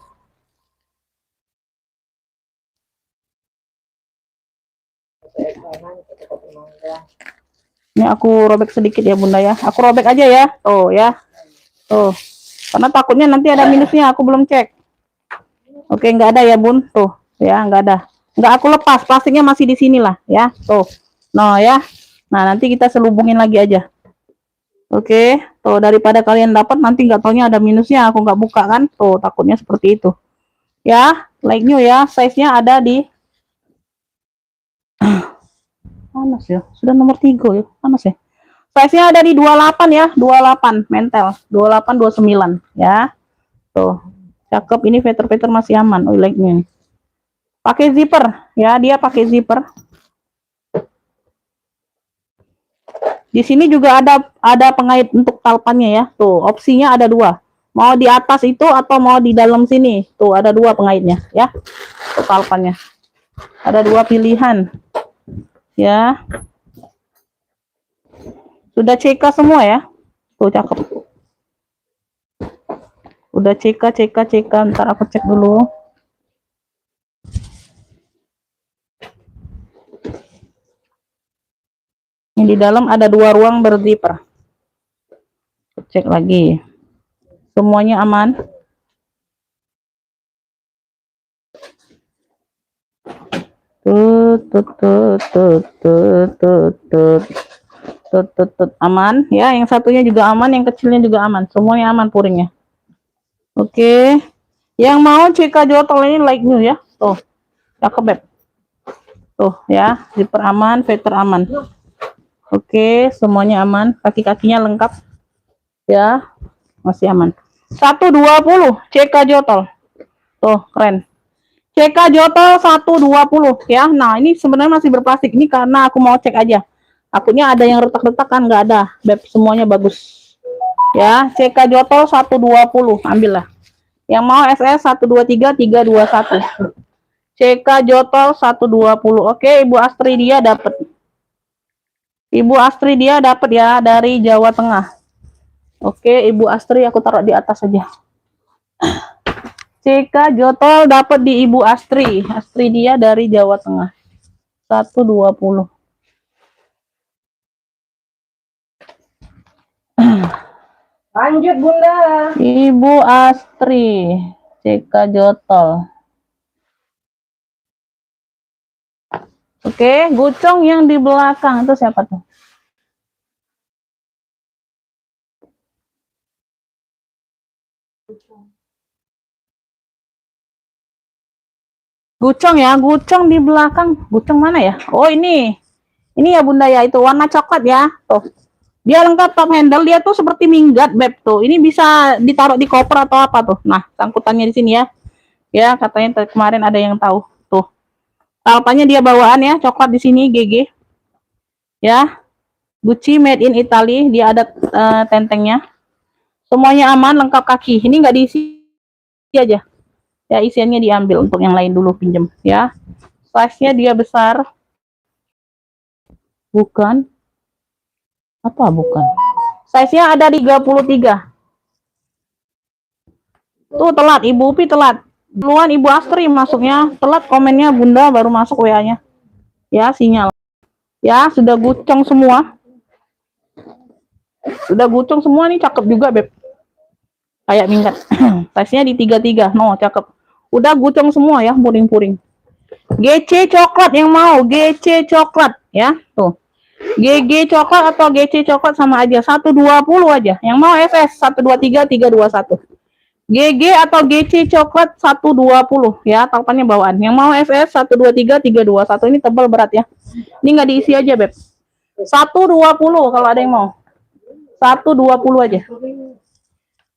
Ini aku robek sedikit ya Bunda ya. Aku robek aja ya. Tuh ya. Tuh. Karena takutnya nanti ada minusnya, aku belum cek. Oke, nggak ada ya Bun. Tuh, ya nggak ada. Nggak aku lepas, plastiknya masih di sini lah ya. Tuh. Nah ya. Nah, nanti kita selubungin lagi aja. Oke, tuh daripada kalian dapat nanti nggak taunya ada minusnya, aku nggak buka kan. Tuh, takutnya seperti itu. Ya, like new ya. Size-nya ada di panas ya. Sudah nomor 3 ya. Panas ya. Size-nya ada di 28 ya, 28 mentel, 28 29 ya. Tuh. Cakep, ini veter-veter masih aman. Oh, like-nya nih. Pakai zipper ya, dia pakai zipper. Di sini juga ada pengait untuk talpannya ya. Tuh, opsinya ada 2. Mau di atas itu atau mau di dalam sini. Tuh, ada 2 pengaitnya ya. Tuh talpannya. Ada 2 pilihan. Ya. Sudah CK semua ya. Tuh, cakep. Udah CK. Ntar aku cek dulu. Ini di dalam ada 2 ruang berzipper. Cek lagi. Semuanya aman. Aman ya, yang satunya juga aman, yang kecilnya juga aman, semuanya aman puringnya. Oke, yang mau CK jotol ini like new ya. Tuh, cakep beb. Tuh ya, zipper aman, veter aman. Oke, semuanya aman, kaki-kakinya lengkap ya, masih aman. 120 CK jotol. Tuh, keren. CK jotol 120 ya. Nah, ini sebenarnya masih berplastik. Ini karena aku mau cek aja. Takutnya ada yang retak-retak kan, nggak ada. Beb, semuanya bagus. Ya, CK jotol 120, ambillah. Yang mau SS 123 321. CK jotol 120. Oke, Ibu Astri dia dapat. Ibu Astri dia dapat ya dari Jawa Tengah. Oke, Ibu Astri aku taruh di atas saja. CK jotol dapat di Ibu Astri. Astri dia dari Jawa Tengah. 120. Lanjut Bunda. Ibu Astri, CK jotol. Oke, gucong yang di belakang itu siapa tuh? Gucong ya, gucong di belakang. Gucong mana ya? Oh, ini. Ini ya Bunda ya, itu warna coklat ya. Tuh. Dia lengkap top handle, dia tuh seperti minggat beb tuh. Ini bisa ditaruh di koper atau apa tuh. Nah, sangkutannya di sini ya. Ya, katanya kemarin ada yang tahu. Tuh. Talpannya dia bawaan ya, coklat di sini GG. Ya. Gucci made in Italy, dia ada tentengnya. Semuanya aman, lengkap kaki. Ini nggak diisi aja. Ya, isiannya diambil untuk yang lain dulu pinjem ya. Size-nya dia besar. Bukan. Apa bukan? Size-nya ada 33. Tuh telat, Ibu Upi telat. Duluan Ibu Astri masuknya, telat komennya Bunda baru masuk WA-nya. Ya, sinyal. Ya, sudah gucong semua. Sudah gucong semua nih, cakep juga, Beb. Kayak minggat. Size-nya di 33. No, cakep. Udah gucong semua ya, puring-puring. GC coklat yang mau, GC coklat ya. Tuh. GG coklat atau GC coklat sama aja, 120 aja. Yang mau SS 123 321. GG atau GC coklat 120 ya, talpannya bawaan. Yang mau SS 123 321, ini tebal berat ya. Ini nggak diisi aja, Beb. 120 kalau ada yang mau. 120 aja.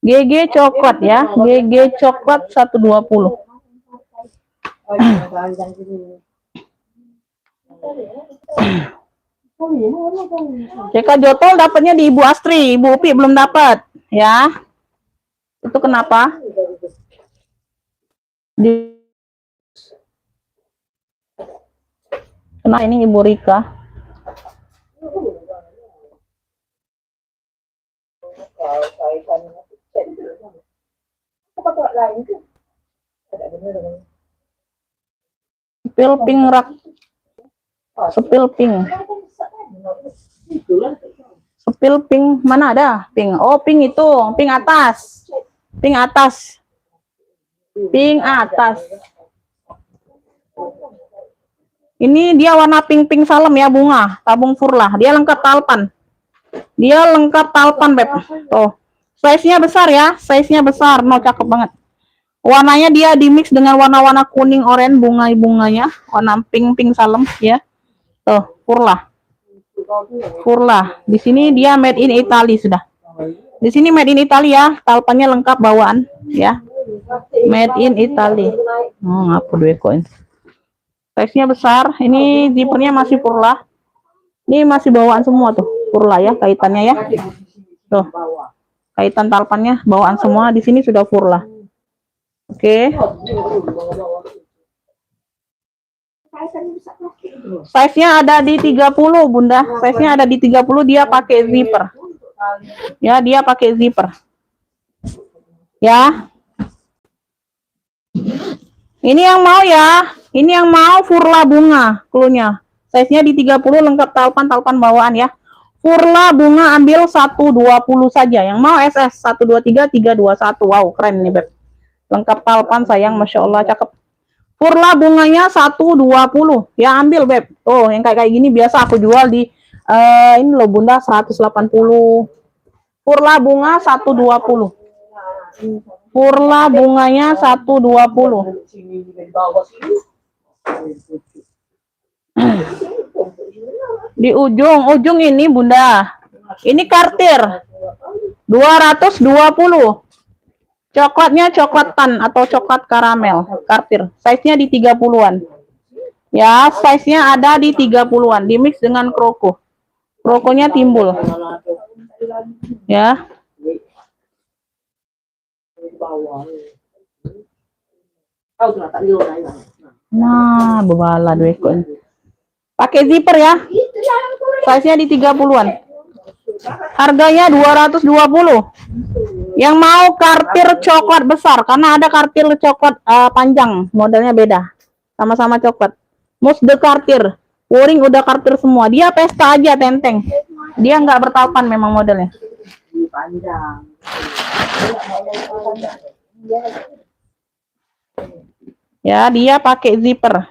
GG coklat ya, GG coklat 120. CK jotol dapatnya di Ibu Astri, Ibu Upi belum dapat Ya, itu kenapa? Kenapa ini Ibu Rika? Sepil pink rak. Sepil pink. Sepil pink mana ada? Pink. Oh, pink itu, pink atas. Pink atas. Pink atas. Ini dia warna pink salem ya, bunga, tabung furlah. Dia lengkap talpan. Dia lengkap talpan, Beb. Tuh. Size-nya besar ya, size-nya besar. No, cakep banget. Warnanya dia dimix dengan warna-warna kuning oranye bunganya, warna pink salem ya. Tuh, furlah. Furlah. Di sini dia made in Italy sudah. Di sini made in Italy ya, talpannya lengkap bawaan ya. Made in Italy. Apa dua koin? Size-nya besar. Ini zippernya masih furlah. Ini masih bawaan semua tuh, furlah ya kaitannya ya. Tuh. Kaitan talpannya bawaan semua. Di sini sudah furlah. Oke. Size-nya ada di 30, Bunda. Size-nya ada di 30, dia pakai zipper. Ya, dia pakai zipper. Ya. Ini yang mau ya. Ini yang mau furlah bunga klunya. Size-nya di 30, lengkap talpan bawaan ya. Furlah bunga ambil 120 saja. Yang mau SS 123 321. Wow, keren nih, Beb. Lengkap talpan sayang, Masya Allah, cakep. Furlah bunganya 120. Ya, ambil, Beb. Oh, yang kayak gini biasa aku jual di ini loh, Bunda, 180. Furlah bunga 120. Furlah bunganya 120. Di ujung ini, Bunda. Ini kartir. 220. Coklatnya coklat tan atau coklat karamel, kartir. Size-nya di 30-an. Ya, size-nya ada di 30-an. Dimix dengan kroko. Krokonya timbul. Ya. Nah, bebala dua ekor. Pakai zipper ya. Size-nya di 30-an. Harganya 220. Yang mau kartir coklat besar, karena ada kartir coklat panjang, modelnya beda. Sama-sama coklat. Musde kartir. Wuring udah kartir semua. Dia pesta aja tenteng. Dia nggak bertalpan memang modelnya. Ya, dia pakai zipper.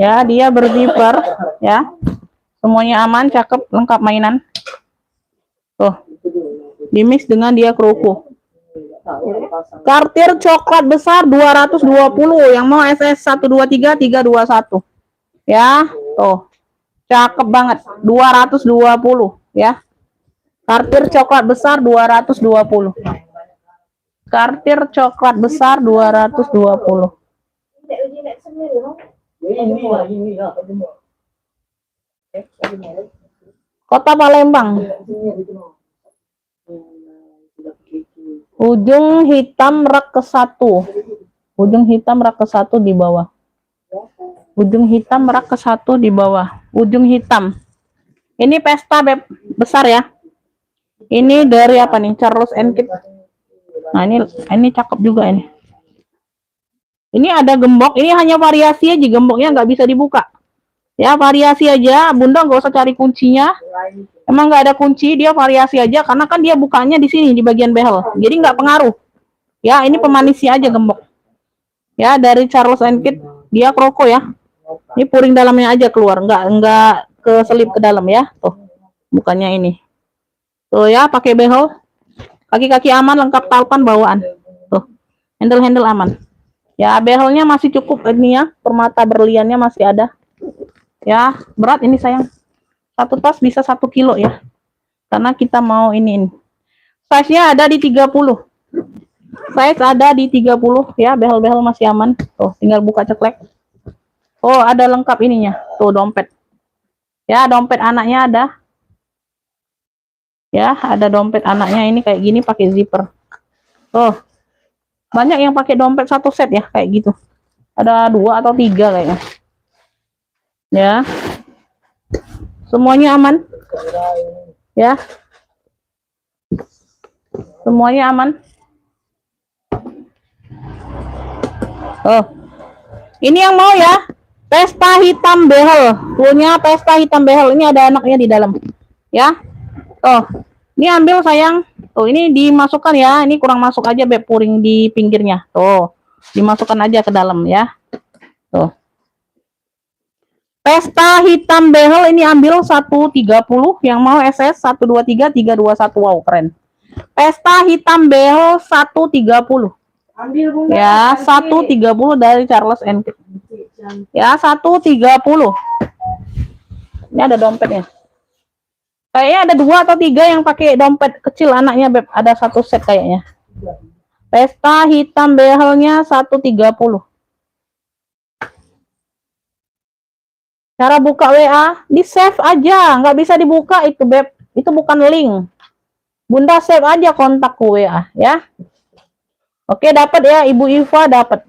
Ya, dia berzipper ya. Semuanya aman, cakep, lengkap mainan. Tuh. Dimix dengan dia kroko. Kartir coklat besar 220. Yang mau SS 123 321. Ya, tuh. Cakep banget. 220 ya. Kartir coklat besar 220. Kartir coklat besar 220. Kota Palembang. Ujung hitam rak ke-1. Ujung hitam rak ke-1 di bawah. Ujung hitam rak ke-1 di bawah. Ujung hitam. Ini pesta, Beb, besar ya. Ini dari apa nih? Charles & Keith. Nah, ini cakep juga ini. Ini ada gembok. Ini hanya variasi aja, gemboknya nggak bisa dibuka. Ya, variasi aja. Bunda nggak usah cari kuncinya. Emang nggak ada kunci, dia variasi aja. Karena kan dia bukanya di sini, di bagian behel. Jadi nggak pengaruh. Ya, ini pemanisnya aja gembok. Ya, dari Charles & Keith. Dia kroko ya. Ini puring dalamnya aja keluar. Nggak keselip ke dalam ya. Tuh, bukannya ini. Tuh ya, pakai behel. Kaki-kaki aman, lengkap talpan bawaan. Tuh, handle aman. Ya, behelnya masih cukup ini ya. Permata berliannya masih ada. Ya, berat ini sayang. Satu tas bisa 1 kilo ya. Karena kita mau ini. Size-nya ada di 30. Size ada di 30 ya. Behel-behel masih aman. Tuh, tinggal buka ceklek. Oh, ada lengkap ininya. Tuh, dompet. Ya, dompet anaknya ada. Ya, ada dompet anaknya ini kayak gini pakai zipper. Oh, banyak yang pakai dompet satu set ya kayak gitu. Ada 2 atau 3 kayaknya. Ya, semuanya aman. Ya, semuanya aman. Oh, ini yang mau ya. Pesta hitam behel. Punya pesta hitam behel. Ini ada anaknya di dalam. Ya. Oh, ini ambil sayang. Tuh, ini dimasukkan ya. Ini kurang masuk aja beb puring di pinggirnya. Tuh, dimasukkan aja ke dalam ya. Tuh. Pesta hitam behel ini ambil 130. Yang mau SS 123 321. Wow, keren. Pesta hitam behel 130. Ambil Bunda. Ya, 130 dari Charles and Kate. Ya, 130. Ini ada dompetnya. Kayaknya ada 2 atau 3 yang pakai dompet kecil anaknya, Beb. Ada 1 set kayaknya. Pesta hitam behelnya 130. Cara buka WA, di save aja, nggak bisa dibuka itu, Beb. Itu bukan link. Bunda save aja kontak WA, ya. Oke, dapat ya, Ibu Iva dapat.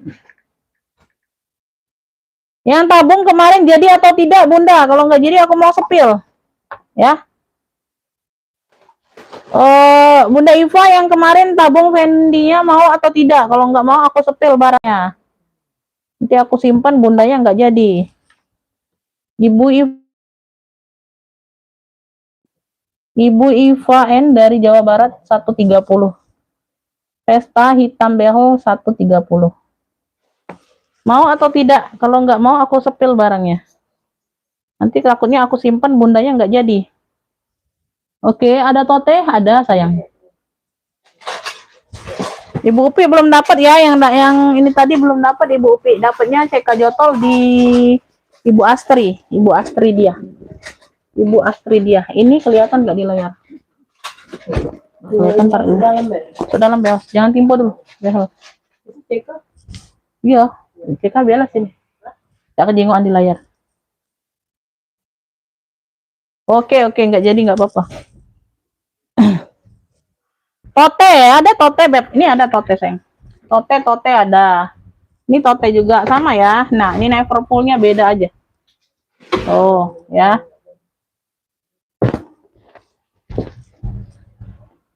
Yang tabung kemarin jadi atau tidak, Bunda? Kalau nggak jadi, aku mau sepil. Ya. Bunda Iva yang kemarin tabung vendinya mau atau tidak? Kalau nggak mau, aku sepil barangnya. Nanti aku simpan, bundanya nggak jadi. Ibu Iva N dari Jawa Barat 130. Pesta hitam behel 130. Mau atau tidak? Kalau nggak mau aku sepil barangnya. Nanti takutnya aku simpan bundanya nggak jadi. Oke, ada tote? Ada sayang. Ibu Upi belum dapat ya, yang ini tadi belum dapat Ibu Upi. Dapatnya CK Jotol di Ibu Astri. Ibu Astri dia. Ibu Astri dia. Ini kelihatan nggak di layar? Kelihatan tar dulu. Dalam bel. Jangan timpo dulu. Bel. Iya. CK belas ini. Tak kejenggokan di layar. Oke, nggak jadi nggak apa-apa. Tote, ada tote beb. Ini ada tote sayang. Tote ada. Ini tote juga sama ya. Nah, ini Neverpool-nya beda aja. Oh, ya.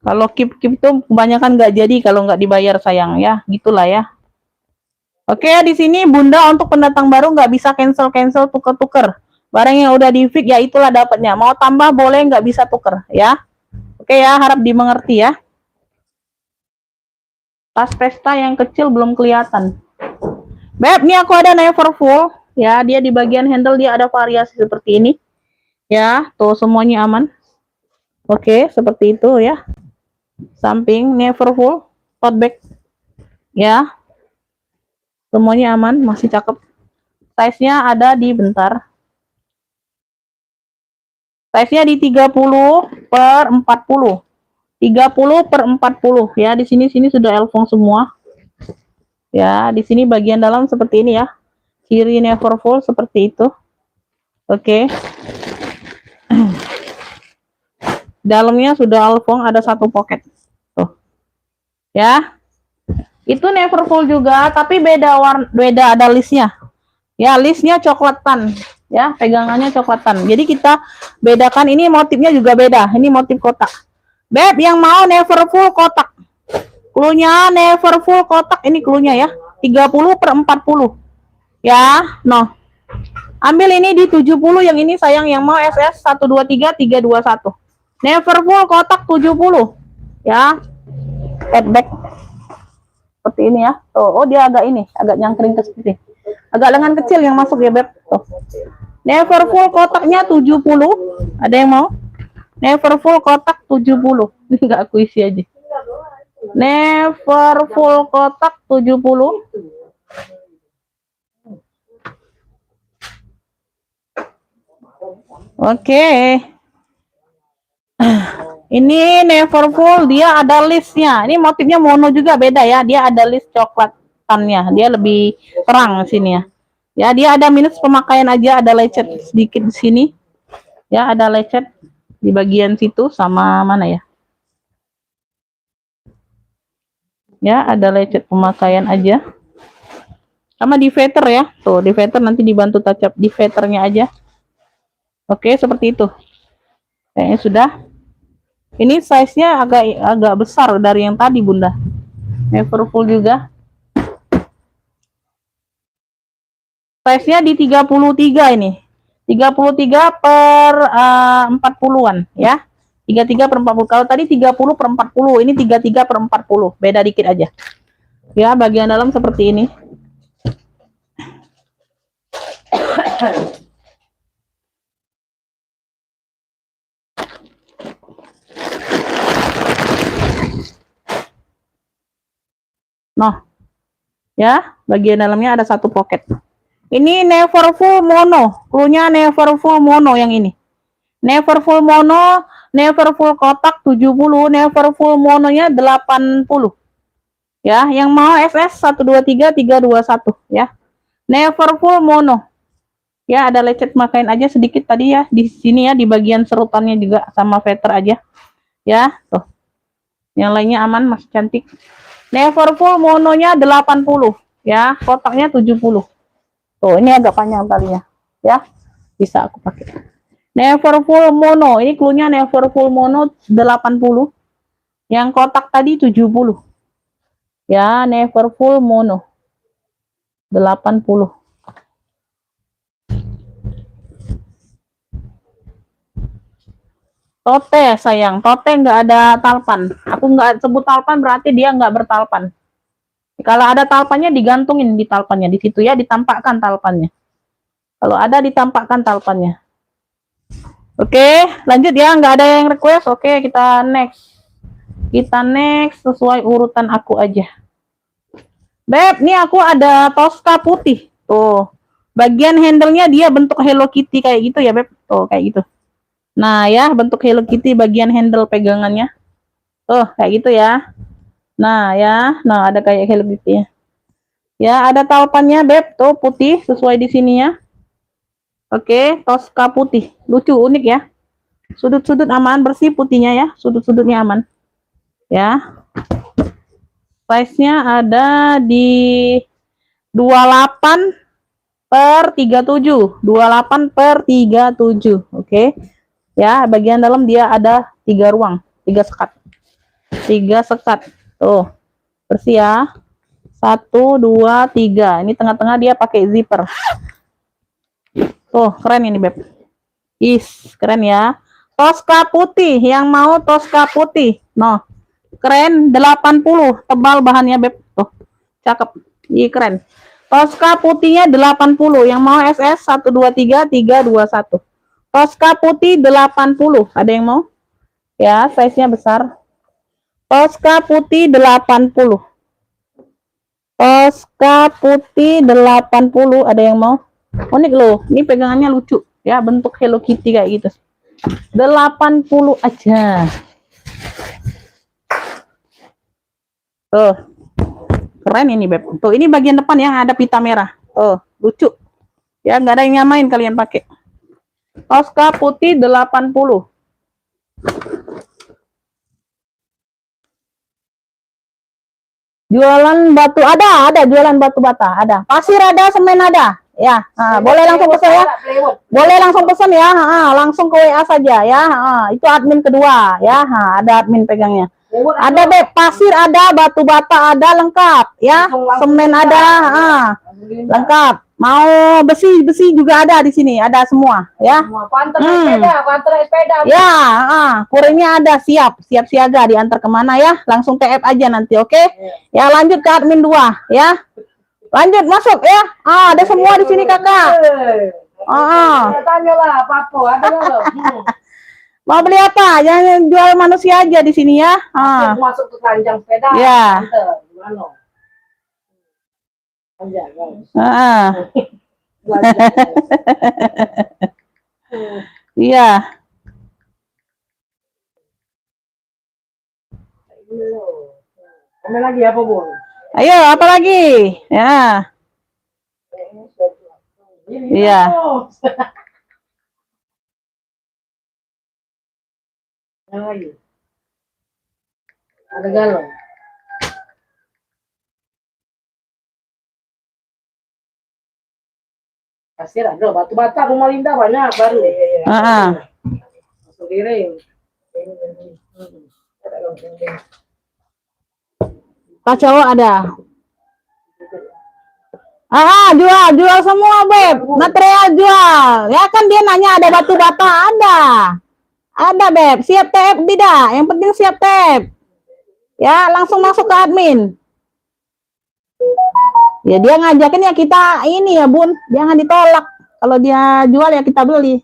Kalau keep tuh kebanyakan nggak jadi kalau nggak dibayar sayang ya. Gitulah ya. Oke, di sini Bunda untuk pendatang baru nggak bisa cancel tuker-tuker. Barang yang udah di fix ya itulah dapatnya. Mau tambah boleh, nggak bisa tuker ya. Oke ya, harap dimengerti ya. Tas pesta yang kecil belum kelihatan. Beb, ini aku ada Neverfull ya. Dia di bagian handle dia ada variasi seperti ini. Ya, tuh semuanya aman. Oke, seperti itu ya. Samping Neverfull, tote bag. Ya. Semuanya aman, masih cakep. Size-nya ada di bentar. Size-nya di 30/40. 30/40 ya. Di sini sudah elfong semua. Ya, di sini bagian dalam seperti ini ya. Kiri Neverfull seperti itu. Oke. Dalamnya sudah elfong, ada 1 pocket. Tuh. Ya. Itu Neverfull juga, tapi beda ada listnya. Ya, listnya coklatan. Ya, pegangannya coklatan. Jadi kita bedakan, ini motifnya juga beda. Ini motif kotak. Beb, yang mau Neverfull kotak. Cluenya Neverfull kotak, ini cluenya ya. 30/40. Ya, no. Ambil ini di 70, yang ini sayang, yang mau SS 123 321. Neverfull kotak 70. Ya. Headback. Seperti ini ya. Tuh, oh dia agak ini, agak nyangkring ke sini. Agak lengan kecil yang masuk ya, Beb. Tuh. Neverfull kotaknya 70. Ada yang mau? Neverfull kotak 70. Ini enggak aku isi aja. Neverfull kotak 70. Oke. Ini Neverfull, dia ada listnya. Ini motifnya mono juga beda ya. Dia ada list coklatannya. Dia lebih terang sini ya. Ya, dia ada minus pemakaian aja, ada lecet sedikit di sini. Ya, ada lecet di bagian situ sama mana ya? Ya, ada lecet pemakaian aja. Sama diveter ya. Tuh, diveter nanti dibantu touch up diveternya aja. Oke, seperti itu. Kayaknya sudah. Ini size-nya agak besar dari yang tadi, Bunda. Never full juga. Size-nya di 33 ini. 33 per 40-an ya. 33 per 40. Kalau tadi 30 per 40, ini 33 per 40. Beda dikit aja. Ya, bagian dalam seperti ini. Nah, ya, bagian dalamnya ada satu pocket. Ini never full mono. Cluenya never full mono yang ini. Never full mono, never full kotak 70, never full mononya 80. Ya, yang mau SS 123 321 ya. Never full mono. Ya, ada lecet makain aja sedikit tadi ya di sini ya, di bagian serutannya juga sama veter aja. Ya, tuh. Yang lainnya aman, masih cantik. Never full mononya 80 ya, kotaknya 70. Tuh, ini agak panjang talinya. Ya. Bisa aku pakai. Never full mono, ini cluenya never full mono 80. Yang kotak tadi 70. Ya, never full mono 80. Tote sayang, tote nggak ada talpan. Aku nggak sebut talpan berarti dia nggak bertalpan. Kalau ada talpannya digantungin di talpannya di situ ya, ditampakkan talpannya. Kalau ada ditampakkan talpannya. Oke, lanjut ya, nggak ada yang request. Oke, kita next. Kita next sesuai urutan aku aja. Beb, nih aku ada Tosca putih. Tuh. Bagian handle-nya dia bentuk Hello Kitty kayak gitu ya, Beb. Tuh, kayak gitu. Nah, ya, bentuk Hello Kitty bagian handle pegangannya. Tuh, kayak gitu ya. Nah, ya. Nah, ada kayak Hello Kitty ya. Ya, ada talpannya, Beb. Tuh, putih sesuai di sini ya. Oke, Tosca putih. Lucu, unik ya. Sudut-sudut aman, bersih putihnya ya. Sudut-sudutnya aman. Ya. Size-nya ada di 28 per 37. 28 per 37. Oke. Ya, bagian dalam dia ada 3 ruang, 3 sekat. 3 sekat. Tuh. Bersih ya. 1 2 3. Ini tengah-tengah dia pakai zipper. Tuh, keren ini, Beb. Keren ya. Tosca putih, yang mau Tosca putih. Noh. Keren, 80, tebal bahannya, Beb. Tuh, cakep. Ih, keren. Tosca putihnya 80, yang mau SS 123 321. Tosca putih 80, ada yang mau? Ya, size-nya besar. Tosca putih 80. Tosca putih 80, ada yang mau? Unik loh, ini pegangannya lucu. Ya, bentuk Hello Kitty kayak gitu. 80 aja. Tuh. Keren ini, Beb. Tuh, ini bagian depan yang ada pita merah. Tuh, lucu. Ya, nggak ada yang nyamain kalian pakai. Tosca putih 80. Jualan batu ada jualan batu bata, ada. Pasir ada, semen ada. Ya, boleh langsung pesan ya. Boleh langsung pesan ya. Langsung ke WA saja ya. Itu admin kedua ya. Ada admin pegangnya. Ada, Beb, pasir ada, batu bata ada, lengkap ya. Semen ada, lengkap. Mau besi juga ada di sini, ada semua ya. Sepeda. Ya, kurirnya ada, siap siaga diantar kemana ya. Langsung TF aja nanti, oke? Ya, lanjut ke admin 2 ya. Lanjut masuk ya. Ada semua di sini, Kakak. Tanyalah, Papo, ada loh. Mau beli apa? Jangan jual manusia aja di sini ya. Masuk ke keranjang sepeda. Ya. Iya. Komen lagi apa, Bun? Ayo, apa lagi? Ya. Iya. Yang lagi. Ada galon. Kasir ada batu bata rumah Linda banyak baru. Masuk kirim. Kacau ada. Jual semua, Beb. Material jual. Ya kan dia nanya ada batu bata, ada. Ada, Beb. Siap tap tidak? Yang penting siap tap. Ya, langsung masuk ke admin. Ya dia ngajakin ya kita ini ya, Bun. Jangan ditolak. Kalau dia jual ya kita beli.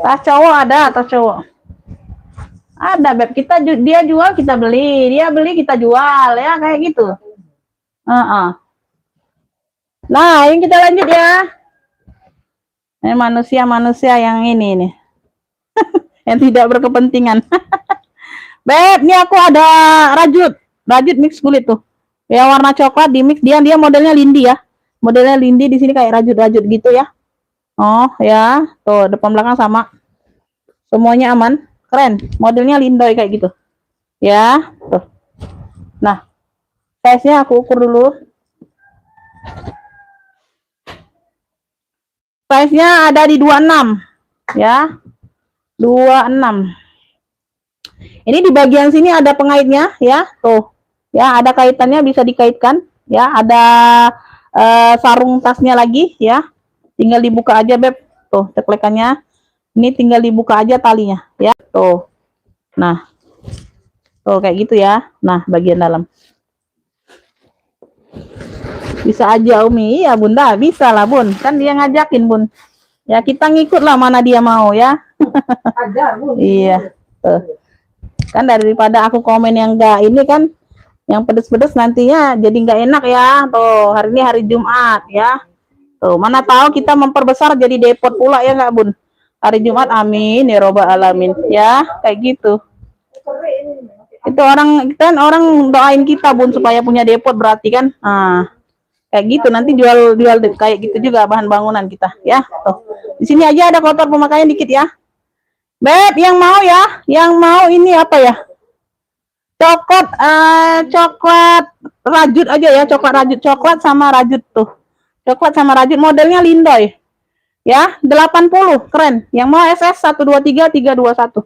Tas cowok ada, tas cowok. Ada, Beb. Dia jual, kita beli. Dia beli, kita jual. Ya, kayak gitu. Nah, yang kita lanjut ya. Ini manusia-manusia yang ini nih. Yang tidak berkepentingan. Beb, ini aku ada rajut mix kulit tuh. Ya warna coklat di mix, dia modelnya Lindy ya. Modelnya Lindy di sini kayak rajut gitu ya. Oh, ya. Tuh, depan belakang sama. Semuanya aman. Keren. Modelnya Lindoy kayak gitu. Ya, tuh. Nah, size-nya aku ukur dulu. Size-nya ada di 26. Ya. 26. Ini di bagian sini ada pengaitnya ya, tuh. Ya, ada kaitannya bisa dikaitkan, ya, ada sarung tasnya lagi ya. Tinggal dibuka aja, Beb. Tuh, teklekannya. Ini tinggal dibuka aja talinya, ya. Tuh. Nah. Tuh kayak gitu ya. Nah, bagian dalam. Bisa aja Umi, ya Bunda, bisa lah Bun. Kan dia ngajakin Bun. Ya kita ngikut lah mana dia mau ya. Ada, Bun. Iya. Tuh. Kan daripada aku komen yang enggak ini kan, yang pedes-pedes nantinya jadi nggak enak ya. Tuh, hari ini hari Jumat ya. Tuh, mana tahu kita memperbesar jadi depot pula ya nggak Bun? Hari Jumat, amin ya robbal alamin. Ya, kayak gitu. Itu orang doain kita Bun supaya punya depot berarti kan. Nah, kayak gitu nanti jual kayak gitu juga bahan bangunan kita ya. Tuh. Di sini aja ada kotor pemakaian dikit ya. Beb, yang mau ya, yang mau ini apa ya? Coklat rajut aja ya, coklat sama rajut tuh. Coklat sama rajut modelnya Lindoy. Ya, 80, keren. Yang mau SS 123 321.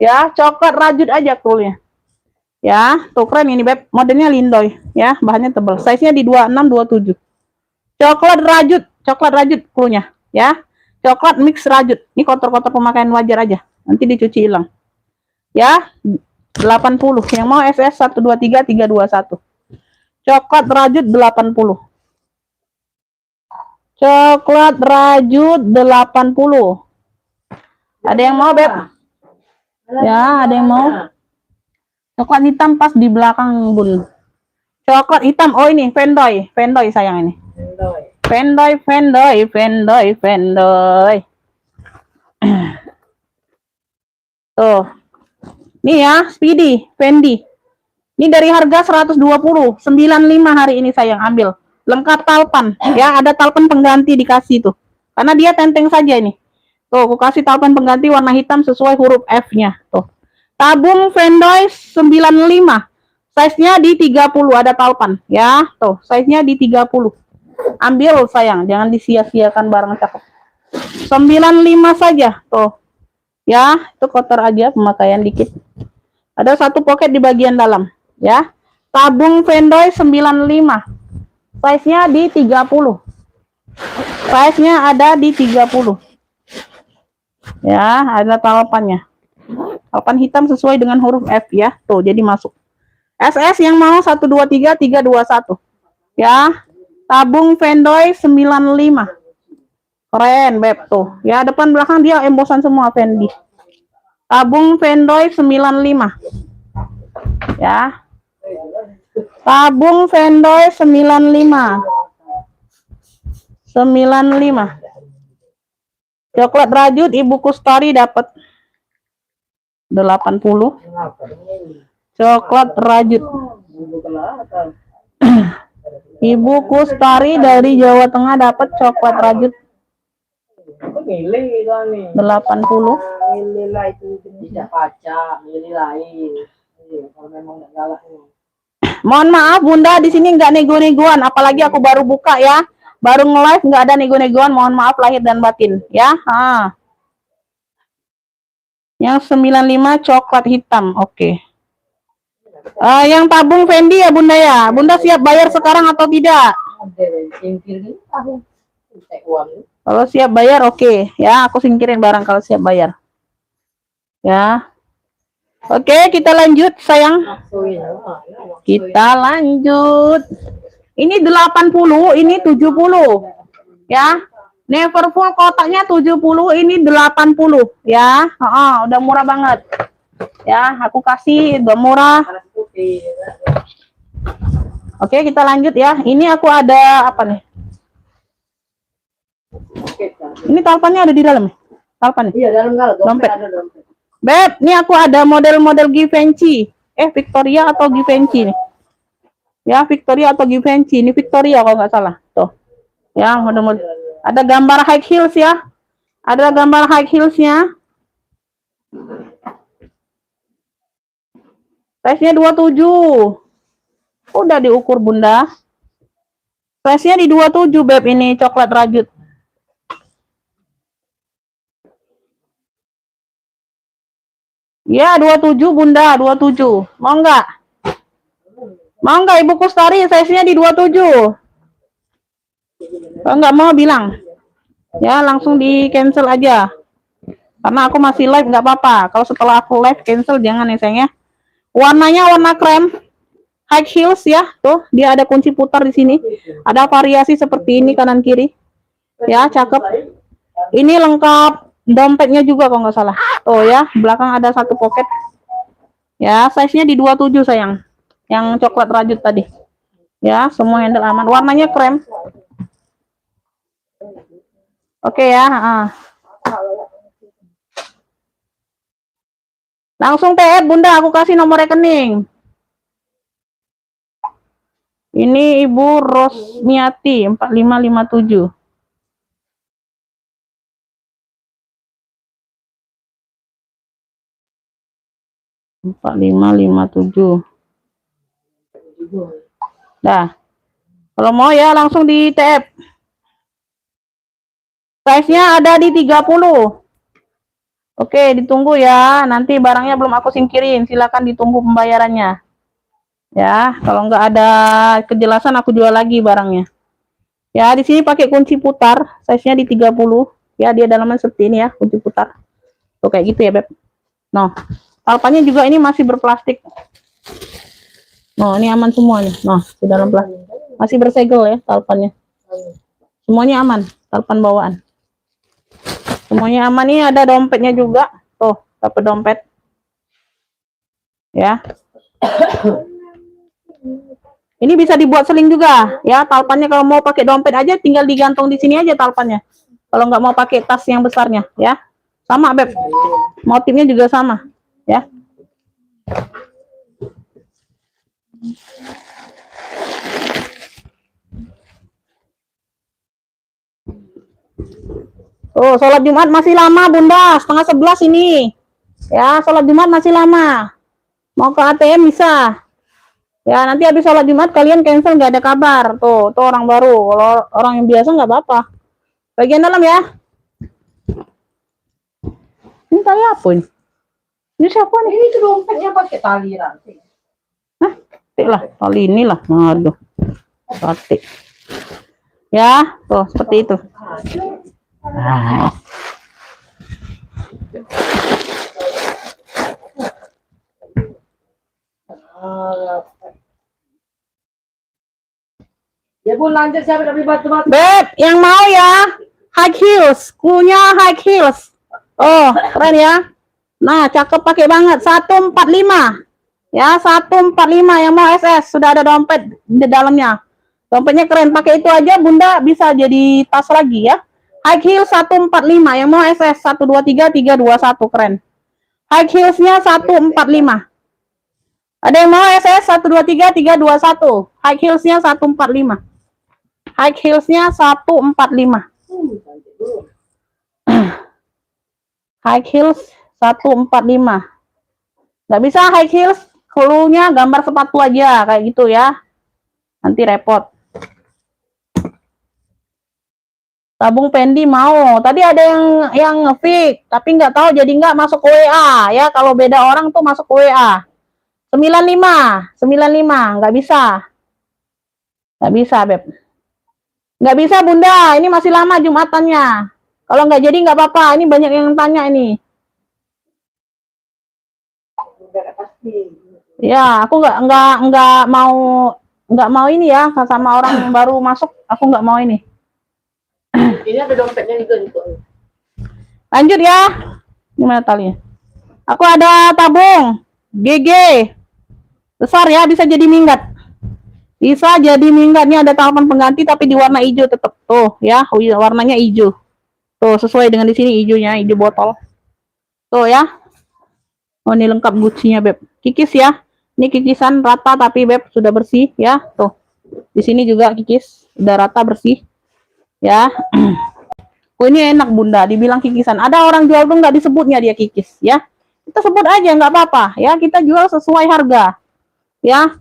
Ya, coklat rajut aja kulnya. Ya, tuh keren ini Beb, modelnya Lindoy ya, bahannya tebal. Size-nya di 26 27. Coklat rajut kulnya ya. Coklat mix rajut. Ini kotor-kotor pemakaian wajar aja. Nanti dicuci hilang. Ya, 80. Yang mau SS 123 321. Coklat rajut 80. Coklat rajut 80. Ada yang mau, Beb? Ya, ada yang mau. Coklat hitam pas di belakang, Bun. Coklat hitam. Oh, ini Vendoy sayang ini. Vendoy. Tuh. Nih ya, Speedy, Fendi. Ini dari harga 120, 95 hari ini sayang ambil. Lengkap talpan. Ya, ada talpan pengganti dikasih tuh. Karena dia tenteng saja ini. Tuh, aku kasih talpan pengganti warna hitam sesuai huruf F-nya. Tuh. Tabung Vendoy 95. Size-nya di 30 ada talpan. Ya, tuh, size-nya di 30. Ambil sayang, jangan disia-siakan barang cakep. 95 saja, tuh. Ya, itu kotor aja pemakaian dikit. Ada satu pocket di bagian dalam, ya. Tabung Vendoy 95. Size-nya di 30. Size-nya ada di 30. Ya, ada talpannya. Talpan hitam sesuai dengan huruf F ya. Tuh, jadi masuk. SS yang mau 123 321. Ya. Tabung Vendoy 95. Keren, Beb tuh. Ya, depan belakang dia embosan semua Fendi. Tabung Vendoy 95. Ya. Tabung Vendoy 95. 95. Coklat rajut Ibu Kustari dapat 80. Coklat rajut. Bukan lah. Ibu Kustari dari Jawa Tengah dapat coklat rajut Aku milih kan nih. 80. Milih lah itu tidak baca, milih lain. Iya, kalau memang nggak galak nih. Mohon maaf Bunda, di sini nggak nego-negoan, apalagi aku baru buka ya. Baru nge-live nggak ada nego-negoan, mohon maaf lahir dan batin ya. Yang 95 coklat hitam. Oke. Yang tabung Fendi ya Bunda ya. Bunda siap bayar sekarang atau tidak? Kalau siap bayar oke. Ya, aku singkirin barang kalau siap bayar. Ya. Oke, kita lanjut sayang. Kita lanjut. Ini 80, ini 70. Ya. Neverfull kotaknya 70, ini 80 ya. Udah murah banget. Ya, aku kasih udah murah. Oke, kita lanjut ya. Ini aku ada apa nih? Ini talpannya ada di dalam. Talpan. Iya, dalam kalau dompet ada dompet. Beb, ini aku ada model-model Givenchy. Victoria atau Givenchy nih. Ya, Victoria atau Givenchy. Ini Victoria kalau nggak salah. Tuh. Ya, model-model. Ada gambar high heels ya. Ada gambar high heelsnya. Size-nya 27. Udah diukur Bunda. Size-nya di 27 Beb, ini coklat rajut. Ya, 27 Bunda, 27. Mau enggak? Mau enggak Ibu Kustari, size-nya di 27. Kalau enggak mau bilang. Ya, langsung di cancel aja. Karena aku masih live enggak apa-apa. Kalau setelah aku live cancel jangan ya sayang ya. Warnanya warna krem. High heels ya. Tuh, dia ada kunci putar di sini. Ada variasi seperti ini kanan kiri. Ya, cakep. Ini lengkap dompetnya juga kalau nggak salah. Oh ya, belakang ada satu pocket. Ya, size-nya di 27 sayang. Yang coklat rajut tadi. Ya, semua handle aman. Warnanya krem. Oke ya. Langsung TF Bunda, aku kasih nomor rekening. Ini Ibu Rosmiati 4557. Empat lima tujuh. Dah. Kalau mau ya langsung di TF. Size-nya ada di 30. Oke, ditunggu ya. Nanti barangnya belum aku singkirin. Silakan ditunggu pembayarannya. Ya, kalau nggak ada kejelasan aku jual lagi barangnya. Ya, di sini pakai kunci putar. Size-nya di 30. Ya, dia dalaman seperti ini ya, kunci putar. Tuh kayak gitu ya, Beb. Noh. Talpannya juga ini masih berplastik. Nah, ini aman semua nih. Nah, di dalam plastik. Masih bersegel ya talpannya. Semuanya aman, talpan bawaan. Semuanya aman nih, ada dompetnya juga. Tuh, dapat dompet. Ya. Ini bisa dibuat seling juga, ya. Talpannya kalau mau pakai dompet aja tinggal digantung di sini aja talpannya. Kalau nggak mau pakai tas yang besarnya, ya. Sama, Beb. Motifnya juga sama. Ya. Oh, sholat Jumat masih lama Bunda, setengah 11 ini. Ya, sholat Jumat masih lama. Mau ke ATM bisa. Ya, nanti habis sholat Jumat kalian cancel nggak ada kabar. Tuh orang baru. Kalau orang yang biasa nggak apa-apa. Bagian dalam ya. Ini tali apa ini? Ini siapa nih? Ini tuh dompetnya pakai tali rantai. Hah? Lah, tali inilah. Aduh. Batik. Ya, tuh seperti itu. Nah. Ya Bun, lanjut siapa tapi batu-batu. Beb, yang mau ya high heels, punya high heels. Oh, keren ya. Nah, cakep pakai banget. 145. Ya, 145 yang mau SS, sudah ada dompet di dalamnya. Dompetnya keren, pakai itu aja Bunda bisa jadi tas lagi ya. High heel 145, yang mau SS 123 321 keren. High heelsnya 145. Ada yang mau SS 123 321. High heelsnya 145. High heelsnya 145. High heels 145. Nggak bisa high heels, cluenya gambar sepatu aja kayak gitu ya. Nanti repot. Tabung Pendi mau. Tadi ada yang nge-fix, tapi nggak tahu jadi nggak masuk ke WA ya. Kalau beda orang tuh masuk ke WA. 95, nggak bisa. Nggak bisa, Beb. Nggak bisa, Bunda. Ini masih lama Jumatannya. Kalau nggak jadi nggak apa-apa. Ini banyak yang tanya ini. Ya, aku nggak mau ini ya sama orang yang baru masuk. Aku nggak mau ini. Ini ada dompetnya juga nih. Lanjut ya. Gimana talinya? Aku ada tabung GG besar ya, bisa jadi minggat. Bisa jadi minggat. Ini ada talapan pengganti tapi di warna hijau tetap tuh ya, warnanya hijau. Tuh sesuai dengan di sini hijaunya, hijau botol. Tuh ya. Oh ini lengkap gucinya, Beb. Kikis ya. Ini kikisan rata tapi Beb sudah bersih ya. Tuh. Di sini juga kikis, udah rata bersih. Ya. Oh ini enak Bunda, dibilang kikisan. Ada orang jual tuh nggak disebutnya dia kikis ya. Kita sebut aja nggak apa-apa ya. Kita jual sesuai harga. Ya.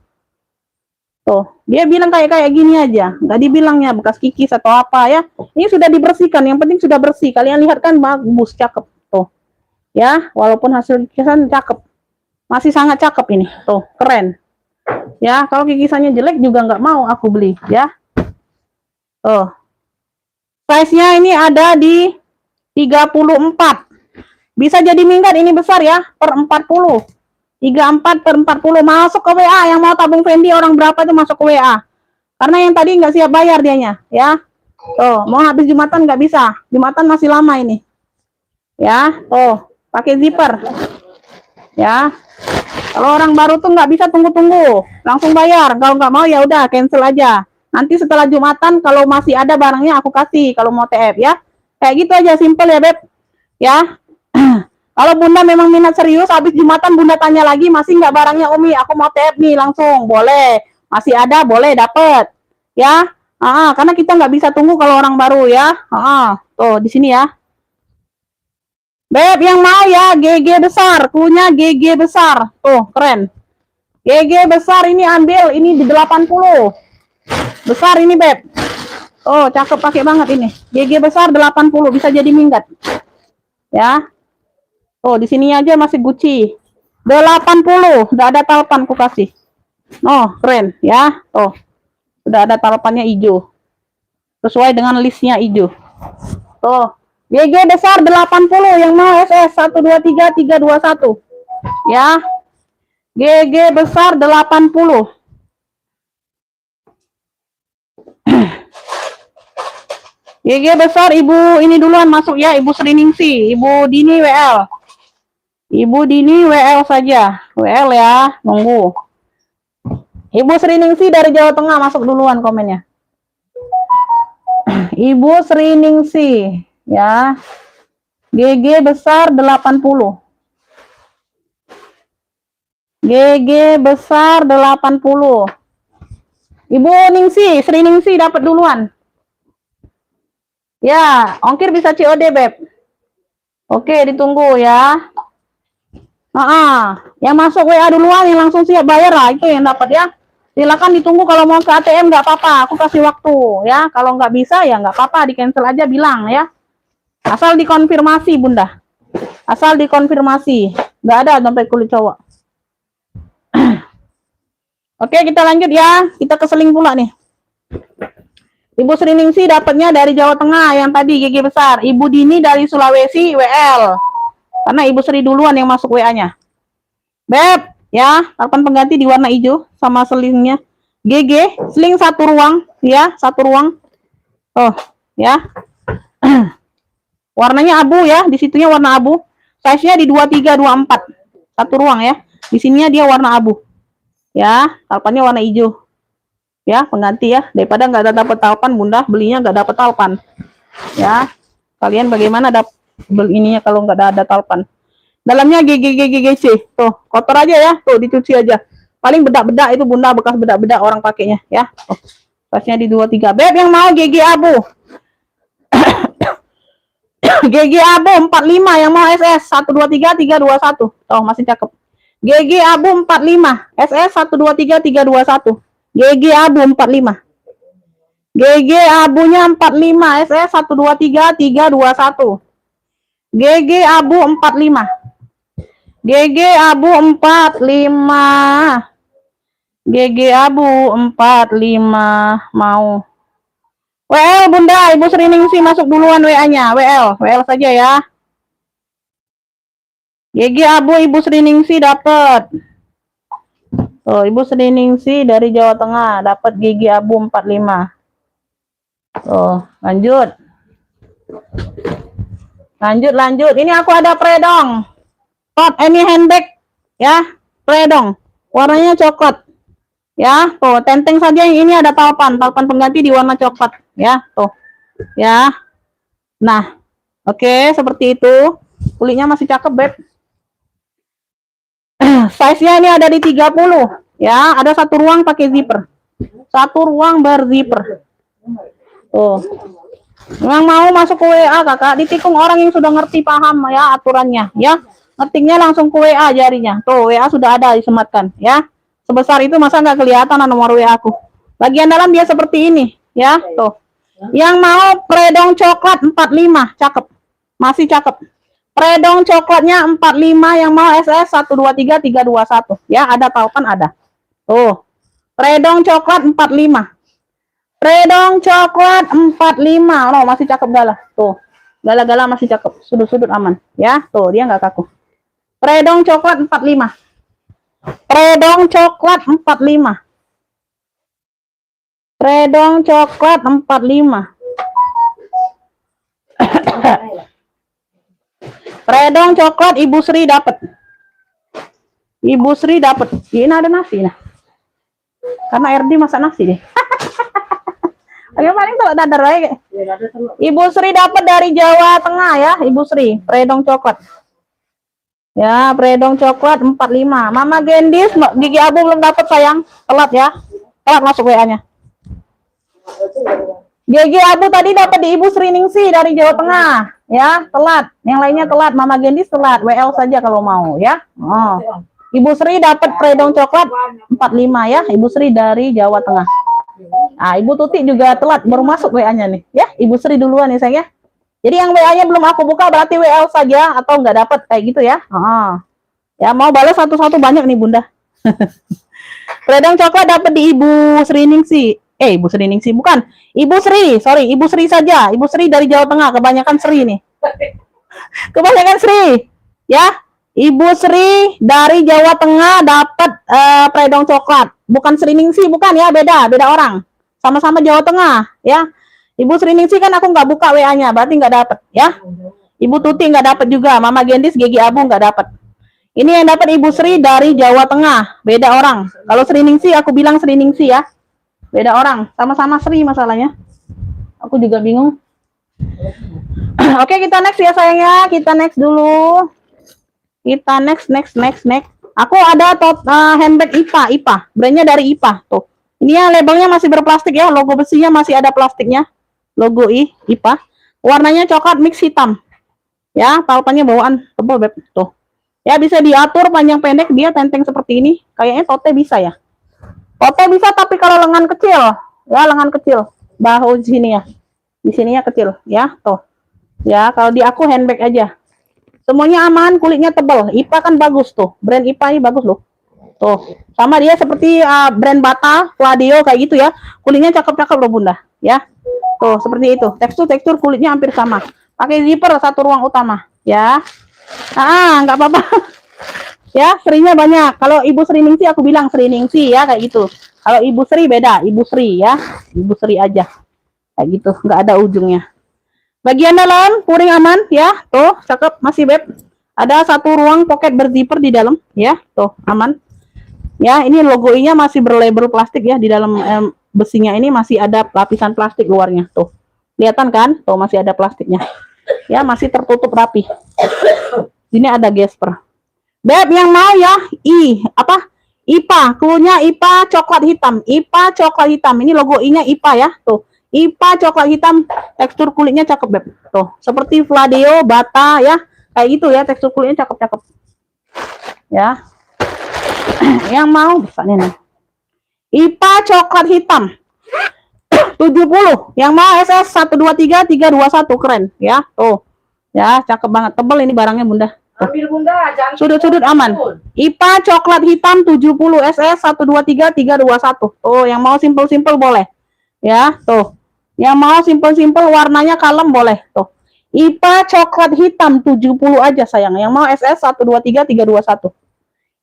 Tuh, dia bilang kayak gini aja, nggak dibilangnya bekas kikis atau apa ya. Ini sudah dibersihkan, yang penting sudah bersih. Kalian lihat kan bagus, cakep tuh. Ya, walaupun hasil kikisan cakep, masih sangat cakep ini, tuh keren. Ya, kalau kikisannya jelek juga nggak mau aku beli, ya. Tuh, size-nya ini ada di 34. Bisa jadi minggat ini besar ya, per 40. 34 per 40 masuk ke WA yang mau tabung Fendi orang berapa itu masuk ke WA karena yang tadi nggak siap bayar dianya ya. Tuh mau habis Jumatan nggak bisa, Jumatan masih lama ini ya. Tuh pakai zipper ya. Kalau orang baru tuh nggak bisa tunggu-tunggu, langsung bayar. Kalau nggak mau ya udah cancel aja. Nanti setelah Jumatan kalau masih ada barangnya aku kasih kalau mau TF ya. Kayak gitu aja, simple ya Beb ya. Kalau Bunda memang minat serius, habis Jumatan Bunda tanya lagi, masih nggak barangnya Umi? Aku mau TF nih langsung, boleh. Masih ada, boleh dapet. Ya, karena kita nggak bisa tunggu kalau orang baru ya. Tuh di sini ya. Beb yang mau ya, GG besar, punya GG besar. Tuh keren. GG besar ini ambil, ini di 80. Besar ini Beb. Oh cakep, pakai banget ini. GG besar 80, bisa jadi minggat. Ya. Oh, di sini aja masih Gucci. 80, udah ada talepan ku kasih. Oh, keren ya. Oh, udah ada talepannya hijau. Sesuai dengan listnya hijau. Tuh, GG besar 80 yang mau SS 123 321. Ya. GG besar 80. GG besar Ibu ini duluan masuk ya, Ibu Sriningsi, Ibu Dini WL. Ibu Dini WL saja. WL ya, nunggu. Ibu Sriningsi dari Jawa Tengah masuk duluan komennya. Ibu Sriningsi ya. GG besar 80. GG besar 80. Ibu Ningsi, Sriningsi dapat duluan. Ya, ongkir bisa COD, Beb. Oke, ditunggu ya. Yang masuk WA duluan yang langsung siap bayar lah itu yang dapat ya. Silakan ditunggu kalau mau ke ATM nggak apa-apa, aku kasih waktu ya. Kalau nggak bisa ya nggak apa-apa, di cancel aja bilang ya. Asal dikonfirmasi Bunda. Asal dikonfirmasi. Nggak ada dompet kulit cowok. Oke kita lanjut ya. Kita keseling pula nih. Ibu Sriningsi dapatnya dari Jawa Tengah yang tadi GG besar. Ibu Dini dari Sulawesi WL. Karena Ibu Sri duluan yang masuk WA-nya. Beb, ya, talepan pengganti di warna hijau sama selingnya. GG, seling satu ruang, ya, satu ruang. Oh, ya. Warnanya abu ya, di situnya warna abu. Size-nya di 23 24. Satu ruang ya. Di sininya dia warna abu. Ya, talepannya warna hijau. Ya, pengganti ya. Daripada nggak ada dapat talepan, Bunda belinya nggak dapat talepan. Ya. Kalian bagaimana dapat ininya kalau nggak ada talepan? Dalamnya GGGGC. Tuh, kotor aja ya. Tuh, dicuci aja. Paling bedak-bedak itu bunda, bekas bedak-bedak orang pakainya ya. Size-nya di 23. Beb yang mau GG abu. GG abu 45 yang mau SS 123 321. Oh, masih cakep. GG abu 45, SS 123 321. GG abu 45. GG abunya 45, SS 123 321. GG abu 45. GG abu 45. GG abu 45 mau. WL bunda, Ibu Sri Ningsi masuk duluan WA-nya. WL saja ya. GG abu Ibu Sri Ningsi dapat. Oh, Ibu Sri Ningsi dari Jawa Tengah dapat GG abu 45. Oh, lanjut. Lanjut. Ini aku ada predong. Tot ini handbag ya, predong. Warnanya coklat. Ya, tuh tenteng saja yang ini ada talpan pengganti di warna coklat ya, tuh. Ya. Nah, oke, seperti itu. Kulitnya masih cakep, Beb. Size-nya ini ada di 30 ya, ada satu ruang pakai zipper. Satu ruang berzipper. Tuh. Yang mau masuk ke WA kakak, ditikung orang yang sudah ngerti paham ya aturannya ya. Ngetiknya langsung ke WA jarinya. Tuh, WA sudah ada disematkan ya. Sebesar itu masa nggak kelihatan nomor WA aku. Bagian dalam dia seperti ini ya, tuh. Yang mau predong coklat 45, cakep. Masih cakep. Predong coklatnya 45 yang mau SS 123 321 ya, ada talpan ada. Tuh. Predong coklat 45. Predong coklat 45. Oh, masih cakep gala. Tuh. Gala-gala masih cakep. Sudut-sudut aman ya. Tuh, dia nggak kaku. Predong coklat 45. Predong coklat 45. Predong coklat 45. Predong coklat Ibu Sri dapat. Ibu Sri dapat. Ini ada nasi nah. Karena RD masak nasi deh. Yang paling kalau dadar aja. Ibu Sri dapat dari Jawa Tengah ya, Ibu Sri. Predong coklat. Ya, predong coklat 45. Mama Gendis, gigi abu belum dapat sayang. Telat ya. Telat masuk WA-nya. Gigi abu tadi dapat di Ibu Sri Ningsi dari Jawa Tengah. Ya, telat. Yang lainnya telat. Mama Gendis telat. WL saja kalau mau ya. Oh. Ibu Sri dapat predong coklat 45 ya. Ibu Sri dari Jawa Tengah. Ah, Ibu Tuti juga telat baru masuk WA-nya nih. Ya, Ibu Sri duluan nih sayang ya. Jadi yang WA-nya belum aku buka berarti WL saja atau nggak dapat kayak gitu ya. Ya mau balas satu-satu banyak nih bunda. Predong coklat dapat di Ibu Sri Ningsi. Ibu Sri Ningsi bukan. Ibu Sri, sorry Ibu Sri saja. Ibu Sri dari Jawa Tengah, kebanyakan Sri nih. Kebanyakan Sri. Ya, Ibu Sri dari Jawa Tengah dapat predong coklat. Bukan Sri Ningsi, bukan ya, beda orang. Sama-sama Jawa Tengah ya. Ibu Sri Ningsi kan aku nggak buka WA-nya, berarti nggak dapat ya. Ibu Tuti nggak dapat juga, Mama Gendis, Gigi Abu nggak dapat. Ini yang dapat Ibu Sri dari Jawa Tengah, beda orang. Kalau Sri Ningsi aku bilang Sri Ningsi ya, beda orang. Sama-sama Sri masalahnya. Aku juga bingung. Oke, kita next ya sayangnya, kita next dulu. Kita next. Aku ada handbag IPA, brandnya dari IPA tuh. Ini yang labelnya masih berplastik ya, logo besinya masih ada plastiknya. Logo IPA, warnanya coklat mix hitam ya, talpannya bawaan tebal Beb tuh ya, bisa diatur panjang pendek, dia tenteng seperti ini, kayaknya tote bisa ya, tote bisa, tapi kalau lengan kecil ya, lengan kecil, bahu sini ya, di sininya kecil ya, tuh ya. Kalau di aku handbag aja, semuanya aman, kulitnya tebal. IPA kan bagus tuh, brand IPA ini bagus loh tuh, sama dia seperti brand Bata, Claudio kayak gitu ya, kulitnya cakep-cakep loh bunda ya. Tuh, seperti itu. Tekstur kulitnya hampir sama. Pakai zipper satu ruang utama, ya. Nggak apa-apa. Ya, Srinya banyak. Kalau Ibu Sri Ningsi aku bilang Sri Ningsi ya, kayak gitu. Kalau Ibu Sri beda, Ibu Sri ya. Ibu Sri aja. Kayak gitu, nggak ada ujungnya. Bagian dalam puring aman ya. Tuh, cakep masih Beb. Ada satu ruang pocket berzipper di dalam ya. Tuh, aman. Ya, ini logonya masih berlabel plastik ya, di dalam besinya ini masih ada lapisan plastik luarnya tuh, kelihatan kan tuh, masih ada plastiknya ya, masih tertutup rapi. Ini ada gesper Beb yang mau ya IPA, cluenya IPA coklat hitam. IPA coklat hitam. Ini logo I-nya IPA ya. Tuh. IPA coklat hitam, tekstur kulitnya cakep, Beb. Tuh, seperti Fladeo, Bata ya. Kayak gitu ya, tekstur kulitnya cakep-cakep. Ya. Yang mau bisa nih. IPA coklat hitam. 70. Yang mau SS 123 321 keren ya. Tuh. Ya, cakep banget. Tebel ini barangnya, Bunda. Ambil Bunda, jangan Sudut-sudut aman. IPA coklat hitam 70 SS 123 321. Oh, yang mau simple-simple boleh. Ya, tuh. Yang mau simple-simple warnanya kalem boleh. Tuh. IPA coklat hitam 70 aja sayang. Yang mau SS 123 321.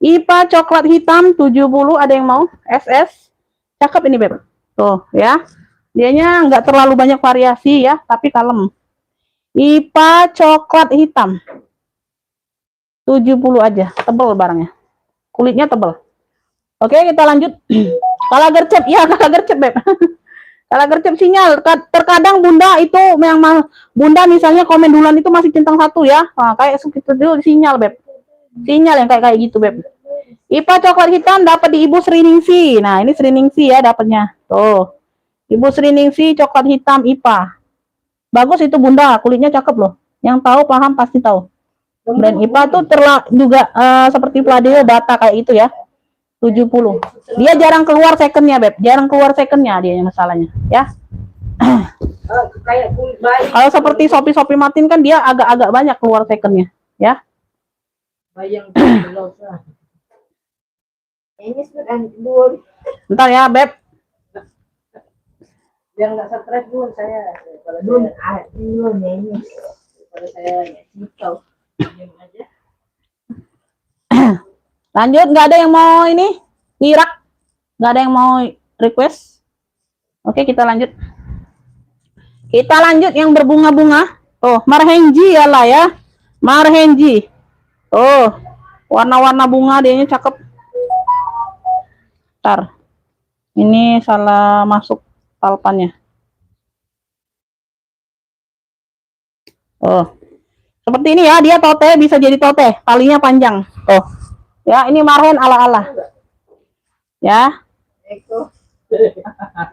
IPA coklat hitam 70 ada yang mau? SS. Cakep ini, Beb. Tuh, ya. Dianya nggak terlalu banyak variasi ya, tapi kalem. IPA coklat hitam 70 aja, tebel barangnya. Kulitnya tebel. Oke, kita lanjut. Kalau gercep, ya kalau gercep, Beb. Kalau gercep sinyal, terkadang Bunda itu yang Bunda misalnya komen duluan itu masih centang satu ya. Nah, kayak segitu dulu sinyal, Beb. Sinyal yang kayak gitu, Beb. IPA coklat hitam dapat di Ibu Sriningsi. Nah, ini Sriningsi ya dapatnya. Tuh. Ibu Sriningsi coklat hitam IPA. Bagus itu Bunda, kulitnya cakep loh. Yang tahu paham pasti tahu. Brand IPA tuh juga seperti Fladeo, Bata kayak itu ya. 70. Dia jarang keluar secondnya, Beb. Jarang keluar secondnya dia yang masalahnya, ya. Kayak kulit bayi. Kalau seperti Shopee Martin kan dia agak-agak banyak keluar secondnya, ya. Bayang dosa. Ini sudah dulu. Bentar ya, Beb. Biar nggak stres dulu saya. Belum ini. Kalau saya tahu. Diam aja. Lanjut, nggak ada yang mau ini? Ngirak? Nggak ada yang mau request? Oke, kita lanjut. Kita lanjut yang berbunga-bunga. Oh, Marhenji ya lah ya. Marhenji. Oh, warna-warna bunga dianya cakep. Ntar. Ini salah masuk palpannya. Oh. Seperti ini ya, dia tote, bisa jadi tote. Talinya panjang. Oh. Ya, ini marhen ala-ala. Ya.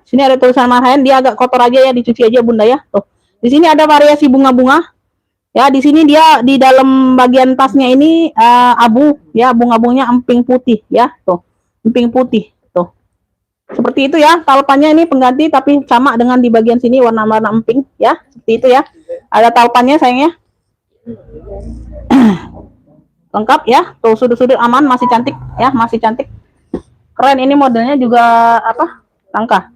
Sini ada tulisan marhen, dia agak kotor aja ya, dicuci aja Bunda ya. Tuh. Di sini ada variasi bunga-bunga. Ya, di sini dia di dalam bagian tasnya ini abu ya, bunga-bunganya emping putih ya. Tuh. Emping putih. Tuh. Seperti itu ya, talpannya ini pengganti tapi sama dengan di bagian sini warna-warna emping ya. Seperti itu ya. Ada talpannya sayangnya. Lengkap ya. Tuh sudut-sudut aman, masih cantik ya, masih cantik. Keren ini modelnya juga apa? Langka.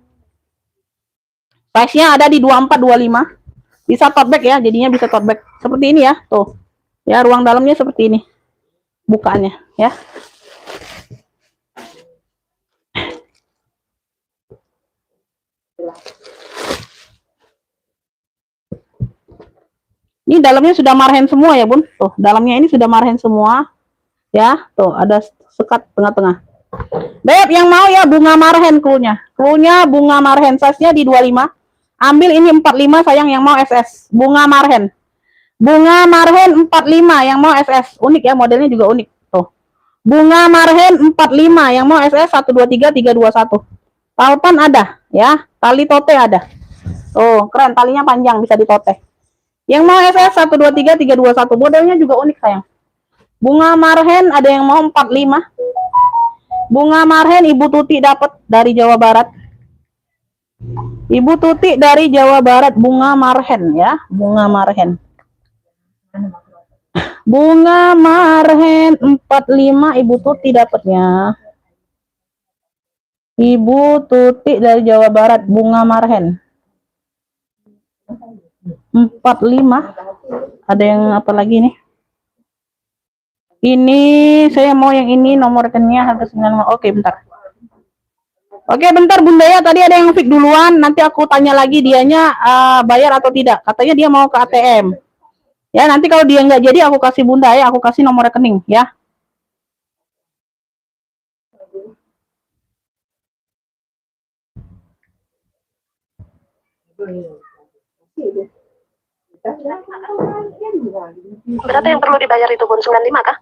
Size-nya ada di 24 25. Bisa tote bag ya, jadinya bisa tote bag. Seperti ini ya, tuh. Ya, ruang dalamnya seperti ini. Bukaannya ya. Ini dalamnya sudah marhen semua ya, Bun. Tuh, dalamnya ini sudah marhen semua. Ya, tuh ada sekat tengah-tengah. Beb, yang mau ya bunga marhen cluenya. Cluenya bunga marhen, size-nya di 25. Ambil ini 45 sayang, yang mau SS. Bunga marhen. Bunga marhen 45 yang mau SS. Unik ya, modelnya juga unik. Tuh. Bunga marhen 45 yang mau SS 123 321. Talpan ada ya, tali tote ada. Tuh, keren, talinya panjang bisa ditote. Yang mau SS 123 321, modelnya juga unik sayang. Bunga marhen ada yang mau 45. Bunga marhen Ibu Tuti dapat dari Jawa Barat. Ibu Tuti dari Jawa Barat, bunga marhen ya, bunga marhen. Bunga marhen 45 Ibu Tuti dapatnya. Ibu Tuti dari Jawa Barat, bunga marhen. 45. Ada yang apa lagi nih? Ini saya mau yang ini, nomor rekeningnya harga 95. Oke, bentar. Oke, bentar Bunda ya. Tadi ada yang fix duluan, nanti aku tanya lagi dianya bayar atau tidak. Katanya dia mau ke ATM. Ya, nanti kalau dia nggak jadi aku kasih Bunda ya, aku kasih nomor rekening ya. Berapa yang perlu dibayar itu, Bun? 95 kah?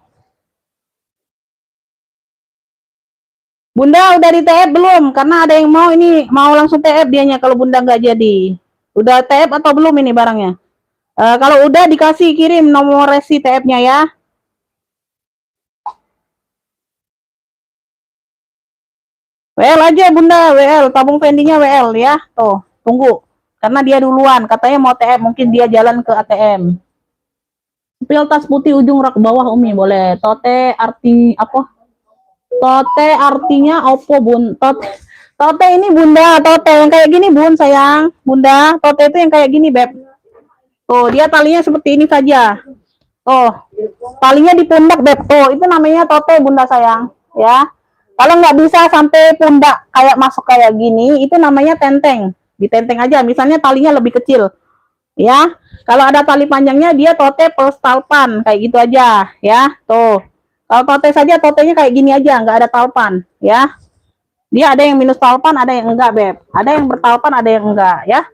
Bunda udah di TF belum? Karena ada yang mau ini, mau langsung TF dianya kalau Bunda nggak jadi. Udah TF atau belum ini barangnya? Kalau udah dikasih kirim nomor resi TF-nya ya. WL aja Bunda, WL, tabung vendinya WL ya. Tuh, tunggu. Karena dia duluan, katanya mau TF, mungkin dia jalan ke ATM. Pil tas putih ujung rak bawah Umi, boleh. Tote arti apa? Tote artinya opo Bun? Tote ini Bunda, tote yang kayak gini Bun, sayang. Bunda, tote itu yang kayak gini, Beb. Tuh, dia talinya seperti ini saja. Tuh, talinya di pundak, Beb. Tuh, itu namanya tote Bunda sayang, ya. Kalau nggak bisa sampai pundak kayak masuk kayak gini, itu namanya tenteng. Ditenteng aja, misalnya talinya lebih kecil, ya. Kalau ada tali panjangnya, dia tote plus talpan, kayak gitu aja, ya. Tuh, kalau tote saja, totenya kayak gini aja, nggak ada talpan, ya. Dia ada yang minus talpan, ada yang enggak, Beb. Ada yang bertalpan, ada yang enggak, ya.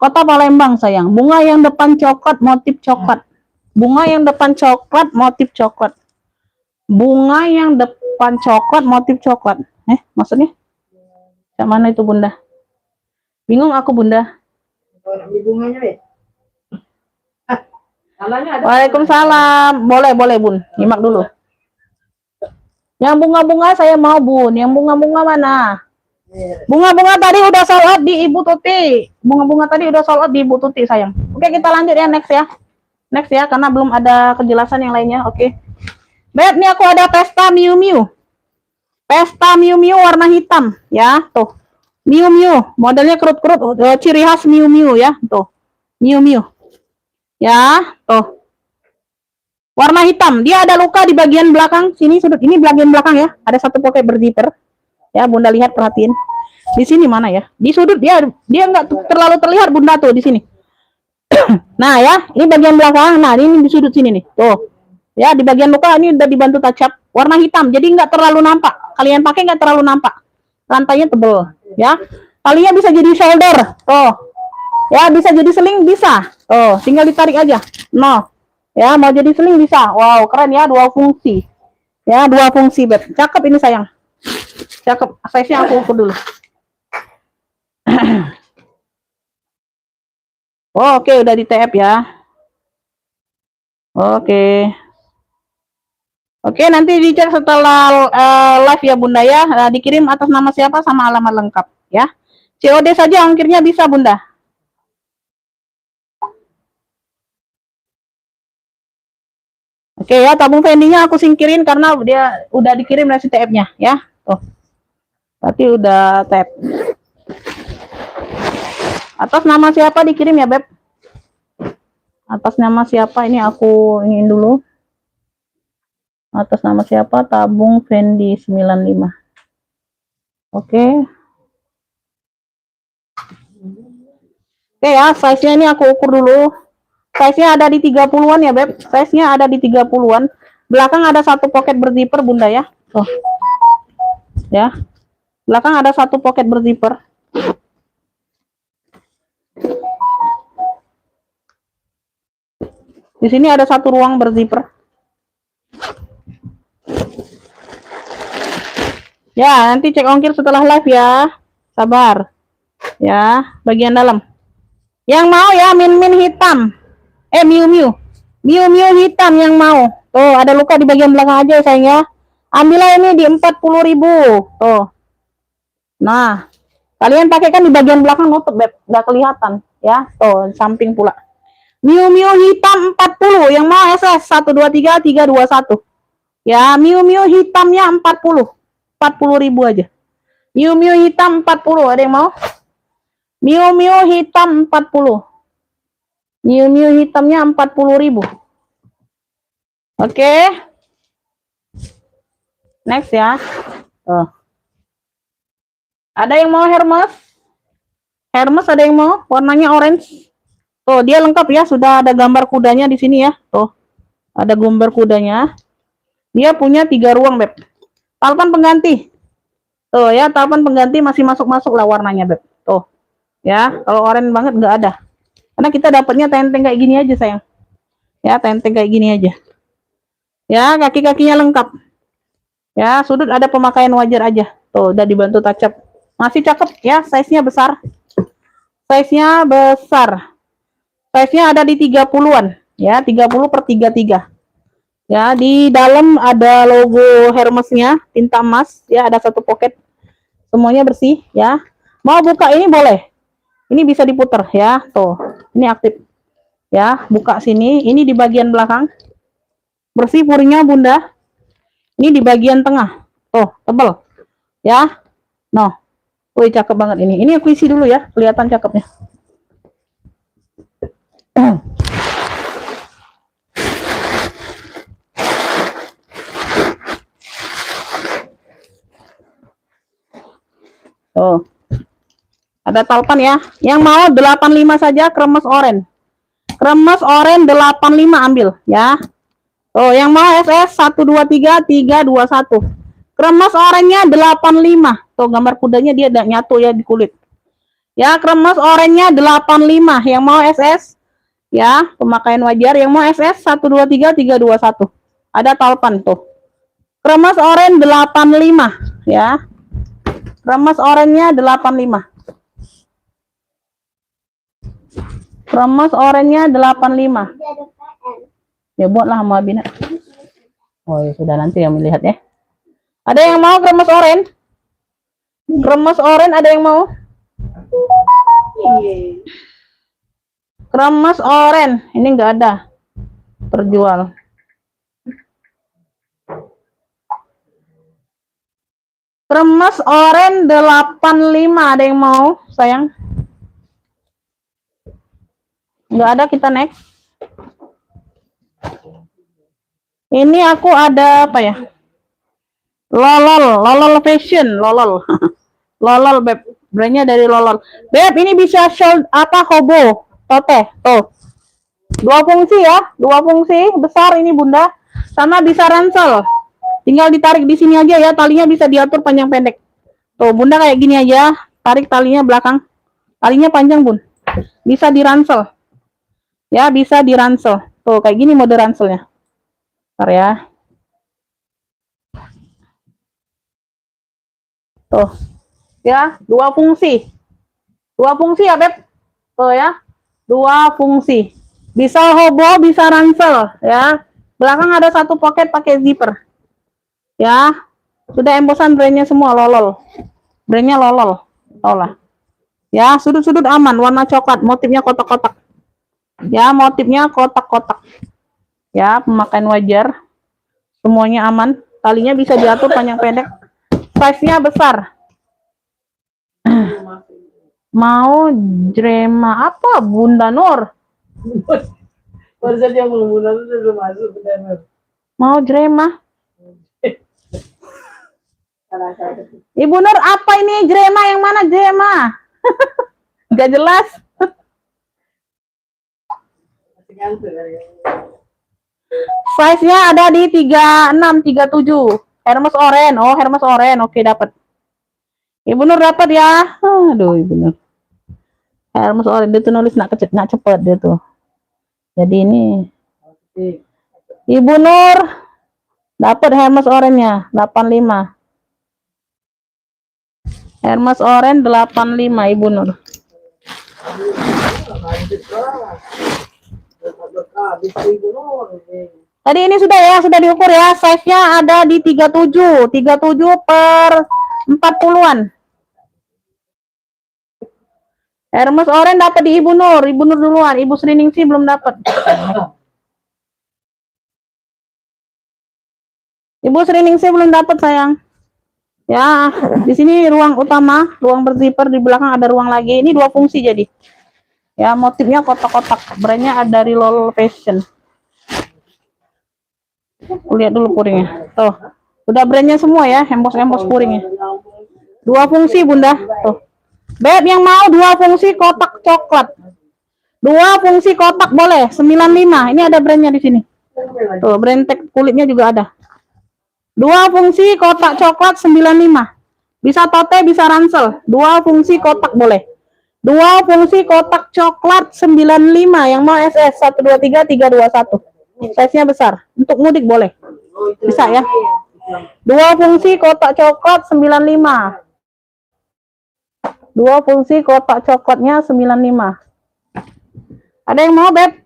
Kota Palembang, sayang. Bunga yang depan coklat, motif coklat. Bunga yang depan coklat, motif coklat. Bunga yang depan coklat, motif coklat. Maksudnya? Yang mana itu, Bunda? Bingung aku, Bunda. Bunganya, deh. Waalaikumsalam. Boleh, boleh, Bun. Nyimak dulu. Yang bunga-bunga saya mau, Bun. Yang bunga-bunga mana? Bunga-bunga tadi udah sold out di Ibu Tuti. Bunga-bunga tadi udah sold out di Ibu Tuti, sayang. Oke, kita lanjut ya, next ya. Next ya, karena belum ada kejelasan yang lainnya. Oke. Beb, nih aku ada Pesta Miu Miu. Pesta Miu Miu warna hitam, ya. Tuh. Miu Miu, modelnya kerut-kerut, ciri khas Miu Miu ya. Tuh. Miu Miu. Ya, tuh. Warna hitam. Dia ada luka di bagian belakang sini, sudut ini bagian belakang ya. Ada satu pocket berzipper. Ya, Bunda lihat, perhatiin. Di sini mana ya? Di sudut dia nggak terlalu terlihat Bunda tuh di sini. Nah ya, ini bagian belakang. Nah, ini di sudut sini nih. Tuh. Ya, di bagian luka ini udah dibantu touch up. Warna hitam, jadi nggak terlalu nampak. Kalian pakai nggak terlalu nampak. Rantainya tebel. Ya, talinya bisa jadi shoulder. Tuh. Ya, bisa jadi seling bisa. Tuh, tinggal ditarik aja. No. Ya, mau jadi seling bisa. Wow, keren ya, dua fungsi. Ya, dua fungsi, Beb. Cakep ini sayang. Cakep. Size-nya aku ukur dulu. Oke, udah di TF ya. Oke. Oke, nanti dicek setelah live ya Bunda ya. Dikirim atas nama siapa sama alamat lengkap ya. COD saja ongkirnya bisa Bunda. Oke ya, tabung vendinya aku singkirin karena dia udah dikirim nasi TF-nya ya. Tuh. Berarti udah TF. Atas nama siapa dikirim ya, Beb? Atas nama siapa ini aku ingin dulu. Atas nama siapa? Tabung Fendi 95. Oke. Oke ya, size-nya ini aku ukur dulu. Size-nya ada di 30-an ya, Beb. Size-nya ada di 30-an. Belakang ada satu pocket berzipper, Bunda ya. Tuh. Ya. Belakang ada satu pocket berzipper. Di sini ada satu ruang berzipper. Ya, nanti cek ongkir setelah live ya. Sabar. Ya, bagian dalam. Yang mau ya, min-min hitam. Miu Miu. Miu Miu hitam yang mau. Tuh, ada luka di bagian belakang aja sayang ya. Ambillah ini di 40.000. Tuh. Nah, kalian pakai kan di bagian belakang nutup, Beb. Nggak kelihatan ya. Tuh, samping pula. Miu Miu hitam 40. Yang mau SS 123 321. Ya, Miu Miu hitamnya 40. 40.000 aja. Miu Miu hitam 40. Ada yang mau? Miu Miu hitam 40. Miu Miu hitamnya 40.000. Oke. Next ya. Tuh. Ada yang mau Hermes? Hermes ada yang mau? Warnanya orange. Tuh, dia lengkap ya. Sudah ada gambar kudanya di sini ya. Tuh. Ada gambar kudanya. Dia punya 3 ruang, Beb. Talpan pengganti. Tuh ya, talpan pengganti masih masuk-masuk lah warnanya, Beb. Tuh. Ya, kalau orange banget nggak ada. Karena kita dapatnya tenteng kayak gini aja, sayang. Ya, tenteng kayak gini aja. Ya, kaki-kakinya lengkap. Ya, sudut ada pemakaian wajar aja. Tuh, udah dibantu touch up. Masih cakep ya, size-nya besar. Size-nya besar. Size-nya ada di 30-an. Ya, 30 per 33. Ya, di dalam ada logo Hermes-nya, tinta emas. Ya, ada satu pocket. Semuanya bersih ya. Mau buka ini boleh. Ini bisa diputar ya. Tuh, ini aktif. Ya, buka sini. Ini di bagian belakang. Bersih puringnya Bunda. Ini di bagian tengah. Tuh, tebel. Ya. Noh. Wih, cakep banget ini. Ini aku isi dulu ya, kelihatan cakepnya. Oh. Ada talpan ya. Yang mau 85 saja kremes oren. Kremes oren 85 ambil ya. Oh, yang mau SS 123 321. Kremes orennya 85. Tuh gambar kudanya dia ada nyatu ya di kulit. Ya, kremes orennya 85. Yang mau SS ya, pemakaian wajar. Yang mau SS 123 321. Ada talpan tuh. Kremes oren 85 ya. Kremes orennya 85. Kremes orennya 85. Ya buatlah sama Bina. Oh ya sudah, nanti yang melihat ya. Ada yang mau kremes oren? Kremes oren ada yang mau? Kremes oren ini enggak ada terjual. Kremes oren 85 ada yang mau sayang? Enggak ada, kita next. Ini aku ada apa ya? Lolol fashion, lolol. Lolol beb, brandnya dari lolol. Beb, ini bisa shoulder apa hobo, tote, tuh. Dua fungsi ya, dua fungsi besar ini Bunda. Sama bisa ransel. Tinggal ditarik di sini aja ya, talinya bisa diatur panjang pendek. Tuh Bunda kayak gini aja, tarik talinya belakang. Talinya panjang Bun. Bisa diransel. Ya, bisa diransel. Tuh kayak gini mode ranselnya. Bentar ya. Tuh. Ya, dua fungsi. Dua fungsi ya, Beb. Tuh ya. Dua fungsi. Bisa hobo, bisa ransel ya. Belakang ada satu pocket pakai zipper. Ya. Sudah embosan brandnya semua lolol. Brandnya lolol. Tau lah. Ya, sudut-sudut aman, warna coklat, motifnya kotak-kotak. Ya, motifnya kotak-kotak. Ya, pemakaian wajar. Semuanya aman. Talinya bisa diatur panjang pendek. Size-nya besar. Mau drema apa Bunda Nur? Barusan yang Bunda Nur sudah masuk Bunda Nur. Mau drema? Ibu Nur, apa ini drema? Yang mana drema? Gak jelas. Size-nya ada di 36, 37. Hermes oren. Oh, Hermes oren. Oke, dapat. Ibu Nur dapat ya. Aduh, Ibu Nur. Hermes oren dia tuh nulis nak cepet dia tuh. Jadi ini Ibu Nur dapat Hermes orennya 85. Hermes oren 85 Ibu Nur. Tadi ini sudah ya, sudah diukur ya. Size-nya ada di 37, 37 per 40-an. Hermes oren dapat di Ibu Nur duluan. Ibu Sriningsih belum dapat. Ibu Sriningsih belum dapat sayang. Ya, di sini ruang utama, ruang berzipper, di belakang ada ruang lagi. Ini dua fungsi jadi. Ya, motifnya kotak-kotak. Brandnya ada dari lolol fashion. Lihat dulu puringnya. Tuh, udah brandnya semua ya, embos-embos puringnya. Dua fungsi Bunda. Tuh. Beb yang mau dua fungsi kotak coklat. Dua fungsi kotak boleh, 95. Ini ada brandnya di sini. Tuh, brand tag kulitnya juga ada. Dua fungsi kotak coklat 95. Bisa tote, bisa ransel. Dua fungsi kotak boleh. Dua fungsi kotak coklat 95. Yang mau SS 123 321. Size-nya besar. Untuk mudik boleh. Bisa ya? Dua fungsi kotak coklat 95. Dua fungsi kotak coklatnya 95. Ada yang mau, Beb?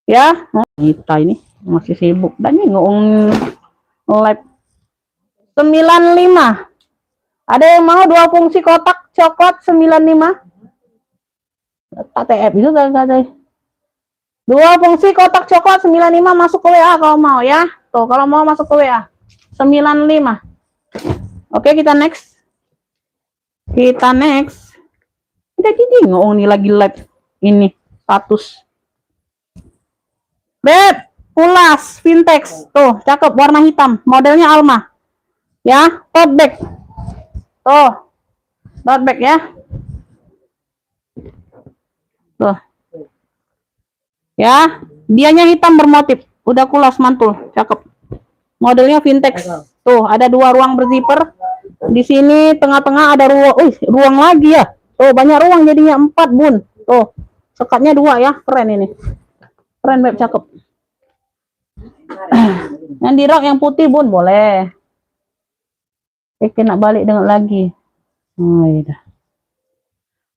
Ya, kita ini masih sibuk. Dan ini live 95. Ada yang mau dua fungsi kotak coklat 95? TF itu tadi. Dua fungsi kotak coklat 95 masuk ke WA kalau mau ya. Tuh, kalau mau masuk ke WA. 95. Oke, kita next. Kita next. Kita gini nih lagi live ini status. Beb, Pulas Vintex. Tuh, cakep warna hitam. Modelnya Alma. Ya, tote bag. Tuh. Tote bag ya. Tuh. Ya, dianya hitam bermotif. Udah kulas mantul, cakep. Modelnya Vintex. Tuh, ada dua ruang berzipper. Di sini tengah-tengah ada ruang lagi ya. Tuh, banyak ruang jadinya 4, Bun. Tuh, sekatnya 2 ya. Keren ini. Keren, Beb, cakep. Yang di rak yang putih, Bun, boleh. Oke, nak balik dengan lagi. Oh, iya.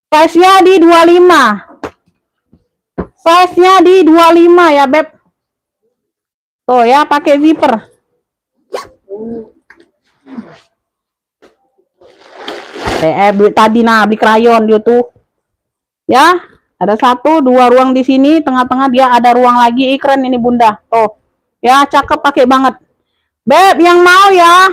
Size-nya di 25. Size-nya di 25 ya, Beb. Tuh ya, pakai zipper. Tadi beli krayon dia tuh. Ya, ada 1, 2 ruang di sini, tengah-tengah dia ada ruang lagi. Keren ini Bunda. Tuh. Ya, cakep pakai banget. Beb, yang mau ya.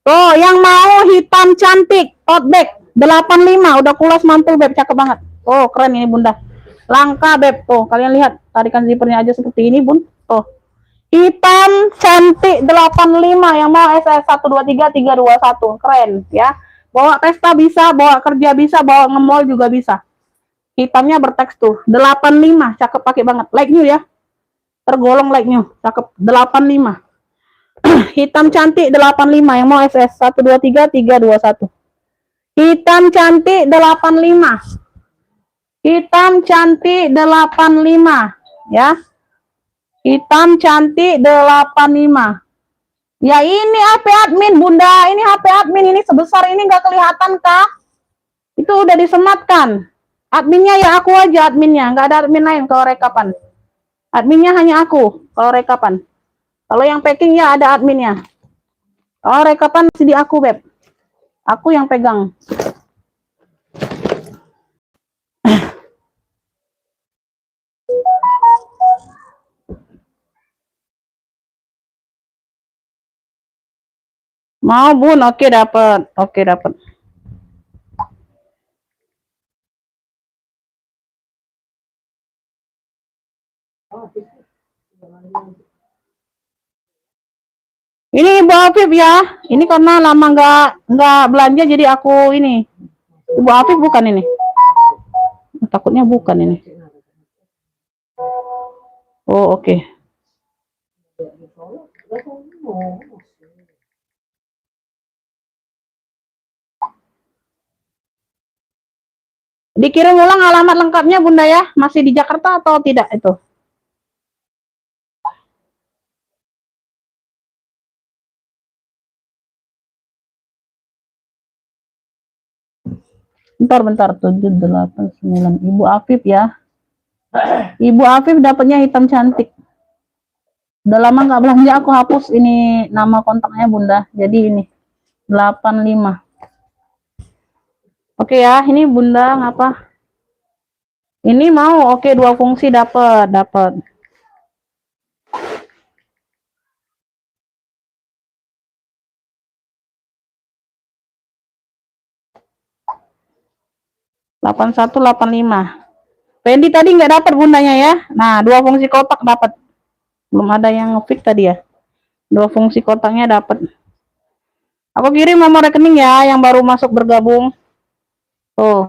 Tuh, yang mau hitam cantik, tote bag 85, udah kulas mantul Beb, cakep banget. Oh, keren ini Bunda. Langka Beb. Tuh, kalian lihat, tarikan zippernya aja seperti ini, Bun. Tuh. Hitam cantik 85, yang mau SS 123 321. Keren ya. Bawa pesta bisa, bawa kerja bisa, bawa nge-mall juga bisa. Hitamnya bertekstur 85, cakep pakai banget. Like new ya. Tergolong like new, cakep 85. Hitam cantik 85, yang mau SS 123 321. Hitam cantik 85. Hitam cantik 85 ya. Hitam cantik 85. Ya ini HP admin Bunda, ini HP admin, ini sebesar ini nggak kelihatan kah? Itu udah disematkan. Adminnya ya aku aja adminnya, nggak ada admin lain kalau rekapan. Adminnya hanya aku kalau rekapan. Kalau yang packing ya ada adminnya. Kalau rekapan masih di aku Beb. Aku yang pegang. Mau Bun? Oke dapat. Oke dapat. Ini Ibu Afif ya. Ini karena lama nggak belanja jadi aku ini. Ibu Afif bukan ini. Takutnya bukan ini. Oh oke. Dikirim ulang alamat lengkapnya Bunda ya. Masih di Jakarta atau tidak itu? Bentar 789. Ibu Afif ya. Ibu Afif dapatnya hitam cantik. Udah lama nggak belanja, aku hapus ini nama kontaknya Bunda. Jadi ini 85. Oke ya, ini Bunda ngapa? Ini mau oke, 2 fungsi dapat. Delapan 8185. Pendi tadi nggak dapat Bundanya ya. Nah, 2 fungsi kotak dapat. Belum ada yang ngefit tadi ya. 2 fungsi kotaknya dapat. Aku kirim nomor rekening ya yang baru masuk bergabung. Tuh.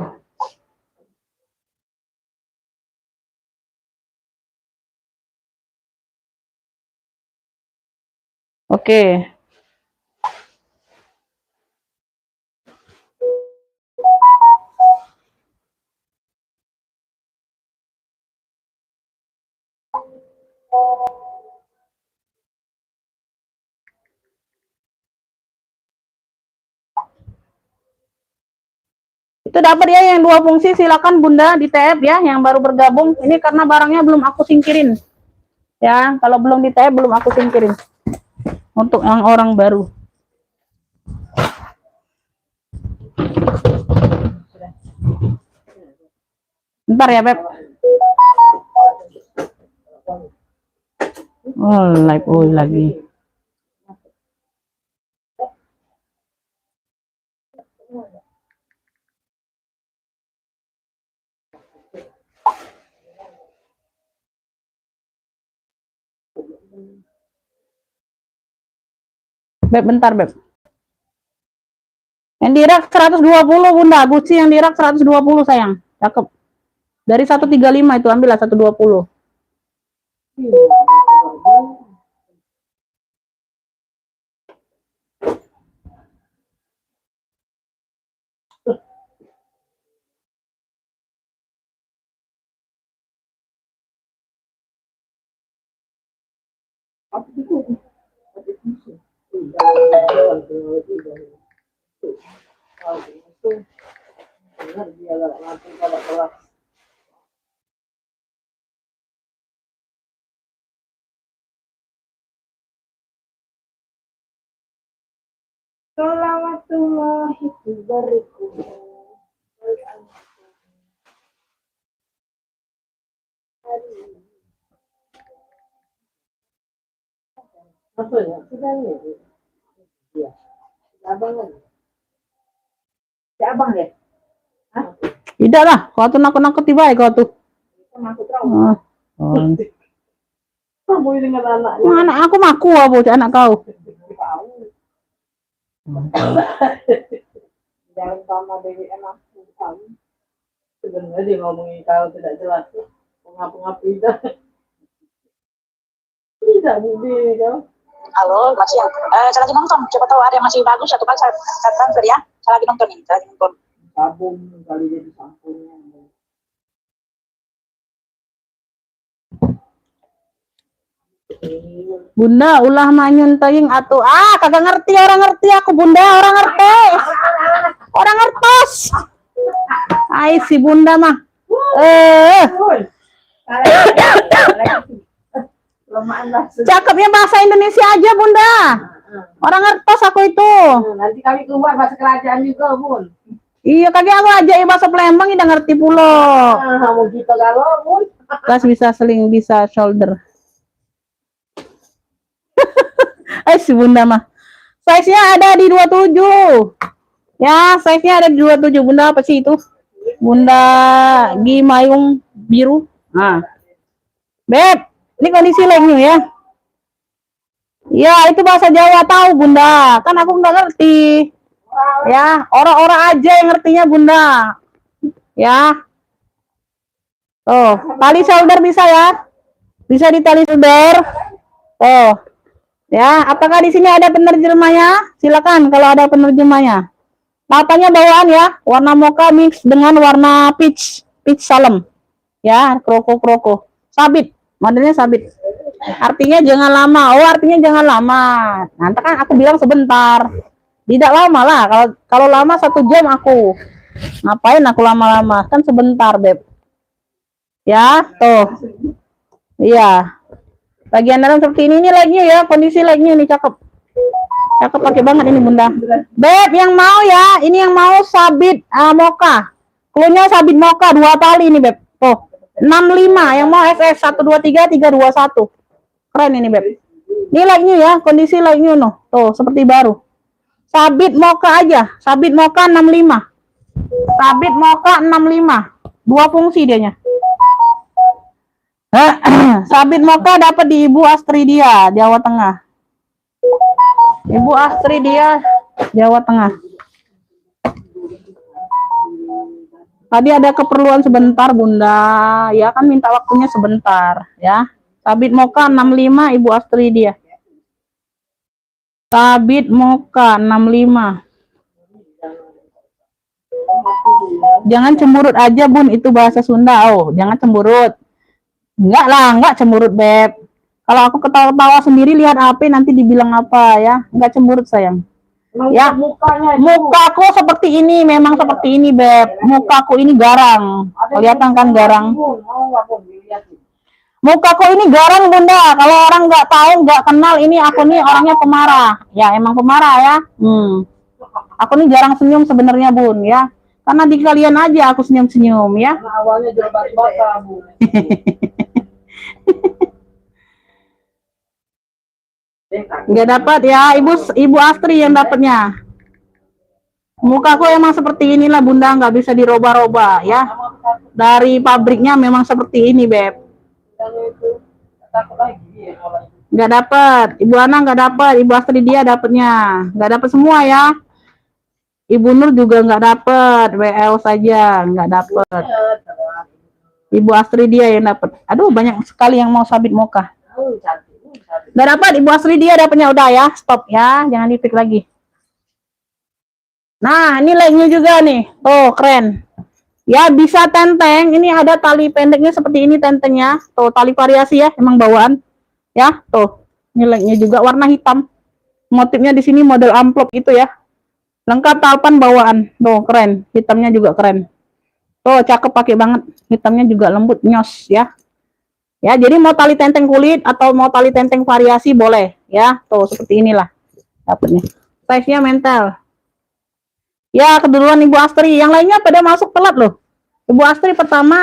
Oke. Itu dapat ya yang 2 fungsi, silakan Bunda di tab ya yang baru bergabung. Ini karena barangnya belum aku singkirin. Ya, kalau belum di tab belum aku singkirin. Untuk yang orang baru. Bentar ya, Beb. Oh, live lagi. Beb, bentar, Beb. Yang di rak 120 Bunda, Gucci yang di rak 120 sayang. Cakep. Dari 135 itu ambillah 120. Sholawatullahi wabarakatuh. Apa ya? Sudah ya? Iya. Abang kan? Si abang ya? Hah? Tidak lah, kau tuh nakut-nakut tiba ya kau tuh. Aku tahu. Kamu ini dengan anaknya. Anak aku maku apa anak kau? Jangan sama BBM aku tahu. Sebenarnya dia ngomongin kau tidak jelas. Ngapa-ngapain dah. Tidak budi kau. Halo, masih yang saya lagi nonton. Coba tahu ada yang masih bagus atau kan saya transfer ya. Saya lagi nonton ini, saya lagi nonton. Sabun kali jadi sampurnya. Bunda ulah manyun teuing atuh. Ah, kagak ngerti orang ngerti aku Bunda, orang ngerti. Orang ngertos. Ai si Bunda mah. Cakepnya bahasa Indonesia aja Bunda. Orang ngertos aku itu. Nanti kami keluar bahasa kerajaan juga, Bun. Iya, kagak aku aja bahasa Palembang udah ngerti pulo. Mau kita kalau, Bun. Kas bisa sling, bisa shoulder. Si Bunda mah. Size-nya ada di 27. Ya, size-nya ada di 27. Bunda apa sih itu? Bunda Gimayung biru. Nah. Beb, ini kondisi lainnya ya. Ya, itu bahasa Jawa tahu Bunda. Kan aku nggak ngerti. Ya, orang-orang aja yang ngertinya Bunda. Ya. Oh, tali shoulder bisa ya? Bisa di tali shoulder. Oh. Ya, apakah di sini ada penerjemahnya? Silakan kalau ada penerjemahnya. Matanya bawaan ya, warna mocha mix dengan warna peach salem. Ya, kroko. Sabit, modelnya sabit. Artinya jangan lama. Oh, artinya jangan lama. Nanti kan aku bilang sebentar. Tidak lama lah. Kalau lama 1 jam aku. Ngapain aku lama-lama? Kan sebentar, Beb. Ya, tuh. Iya. Bagian dalam seperti ini lagi ya, kondisi lagi nih cakep. Cakep pakai banget ini Bunda. Beb yang mau ya, ini yang mau sabit mocha. Klunya sabit mocha 2 tali ini Beb. Tuh, 65 yang mau SS 123 321. Keren ini Beb. Ini lagi ya, kondisi lagi no. Tuh, seperti baru. Sabit mocha aja, sabit mocha 65. Sabit mocha 65. 2 fungsi dianya. Sabit mocha dapat di Ibu Astridia, Jawa Tengah. Ibu Astridia, Jawa Tengah. Tadi ada keperluan sebentar, Bunda. Ya kan minta waktunya sebentar, ya. Sabit mocha 65 Ibu Astridia. Sabit mocha 65. Jangan cemburut aja, Bun. Itu bahasa Sunda. Oh, jangan cemburut. Enggak lah, enggak cemburut, Beb. Kalau aku ketawa-tawa sendiri lihat HP nanti dibilang apa ya? Enggak cemburut, sayang. Ya, Mukanya mukaku seperti ini, memang seperti ini, Beb. Mukaku ini garang. Kelihatan kan garang? Mau nggak Bun dilihatin? Mukaku ini garang, Bunda. Kalau orang nggak tahu, nggak kenal, ini aku nih orangnya pemarah. Ya, emang pemarah ya. Aku nih jarang senyum sebenarnya, Bun, ya. Karena di kalian aja aku senyum-senyum, ya. Karena awalnya jual batu bata Bun. Nggak dapat ya, Ibu Astri yang dapatnya. Mukaku emang seperti inilah, Bunda, nggak bisa dirubah-rubah, ya. Dari pabriknya memang seperti ini, Beb. Takut lagi ya kalau Nggak dapat, Ibu Ana nggak dapat, Ibu Astri dia dapatnya, nggak dapat semua ya. Ibu Nur juga nggak dapat, WL saja nggak dapat. Ibu Astri dia yang dapat. Aduh, banyak sekali yang mau sabit muka. cantik. Nggak dapat, Ibu Astri dia dapatnya udah ya, stop ya, jangan dipik lagi. Nah, ini like-nya juga nih, oh keren. Ya bisa tenteng, ini ada tali pendeknya seperti ini tentengnya, tuh tali variasi ya, emang bawaan. Ya, tuh. Ini like-nya juga warna hitam. Motifnya di sini model amplop itu ya. Lengkap talpan bawaan. Tuh, keren. Hitamnya juga keren. Tuh, cakep pakai banget. Hitamnya juga lembut, nyos ya. Ya, jadi mau tali tenteng kulit atau mau tali tenteng variasi boleh ya. Tuh, seperti inilah dapatnya. Size-nya mental. Ya, keduluan Ibu Astri. Yang lainnya pada masuk telat loh. Ibu Astri pertama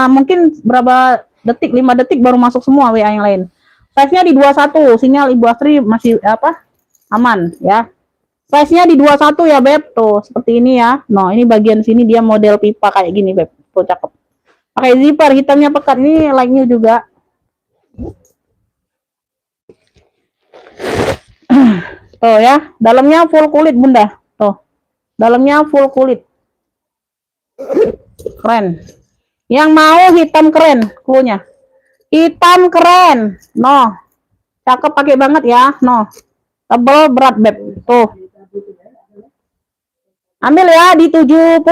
mungkin berapa detik, 5 detik baru masuk semua WA yang lain. Size-nya di 21, sinyal Ibu Astri masih aman ya. Size-nya di 21 ya, Beb. Tuh, seperti ini ya. Nah, ini bagian sini dia model pipa kayak gini, Beb. Tuh, cakep. Pakai zipper, hitamnya pekat. Ini like-nya juga. Tuh ya, dalamnya full kulit, Bunda. Tuh. Dalamnya full kulit. Keren. Yang mau hitam keren, cluenya. Hitam keren. No. Cakep pakai banget ya. No. Tebel berat, Beb. Tuh. Ambil ya di 70.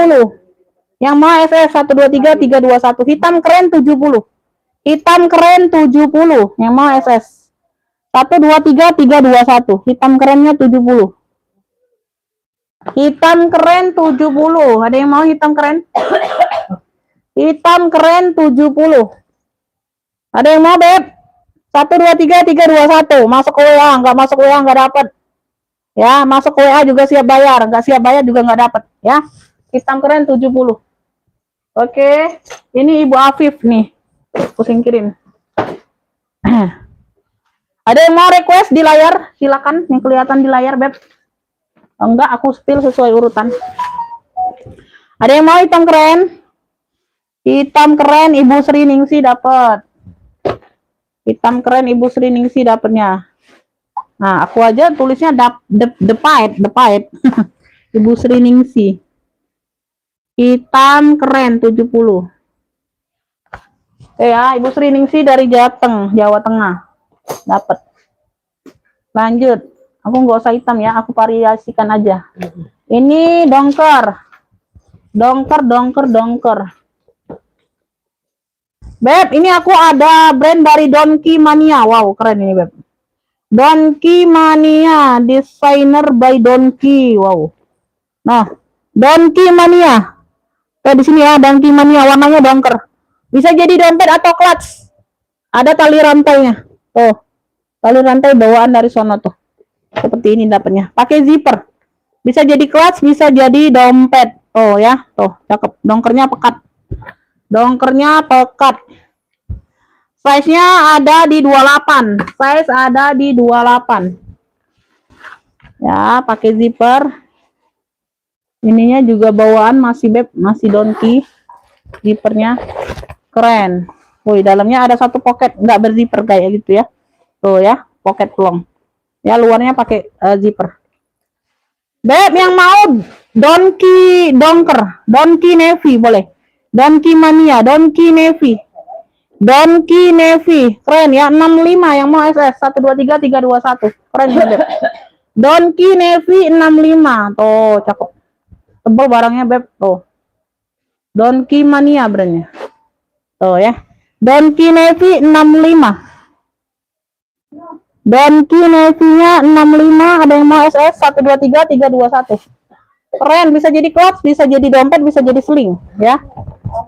Yang mau SS 123 321. Hitam keren 70. Hitam keren 70. Yang mau SS 123 321. Hitam kerennya 70. Hitam keren 70. Ada yang mau hitam keren? Hitam keren 70. Ada yang mau, Beb? 123 321. Masuk ke WA, nggak masuk WA nggak dapat. Ya, masuk ke WA juga siap bayar, nggak siap bayar juga nggak dapat ya. Hitam keren 70. Oke, ini Ibu Afif nih. Aku singkirin. Ada yang mau request di layar? Silakan, yang kelihatan di layar, Beb. Enggak, aku spill sesuai urutan. Ada yang mau hitam keren? Hitam keren Ibu Sri Ningsi dapat. Hitam keren Ibu Sri Ningsi dapatnya. Nah, aku aja tulisnya the pipe. Ibu Sri Ningsi. Hitam keren 70. Ya, Ibu Sri Ningsi dari Jateng, Jawa Tengah. Dapat. Lanjut. Aku nggak usah hitam ya, aku variasikan aja. Ini dongker. Dongker. Beb, ini aku ada brand dari Donkey Mania. Wow, keren ini, Beb. Donkey Mania, designer by Donkey. Wow. Nah, Donkey Mania. Di sini ya, Donkey Mania warnanya dongker. Bisa jadi dompet atau clutch. Ada tali rantainya. Tuh. Tali rantai bawaan dari sono tuh. Seperti ini dapatnya. Pakai zipper. Bisa jadi clutch, bisa jadi dompet. Oh ya, tuh, cakep. Dongkernya pekat. Dongkernya pekat. Size-nya ada di 28. Size ada di 28. Ya, pakai zipper. Ininya juga bawaan masih, Beb, masih Donkey. Zippernya keren. Woi, dalamnya ada satu pocket, nggak berzipper kayak gitu ya. Tuh ya, pocket long. Ya, luarnya pakai zipper. Beb, yang mau Donkey dongker, Donkey Navy boleh. Donkey Mania, Donkey Navy. Donkey Navy, keren ya, 65 yang mau SS 123 321. Keren ya, Beb. Donkey Navy 65. Tuh, cakep. Tebal barangnya, Beb. Tuh. Donkey Mania brandnya. Tuh ya. Donkey Navy 65. Donki Navy-nya 65, ada yang mau SS 123 321. Keren, bisa jadi clutch, bisa jadi dompet, bisa jadi sling ya.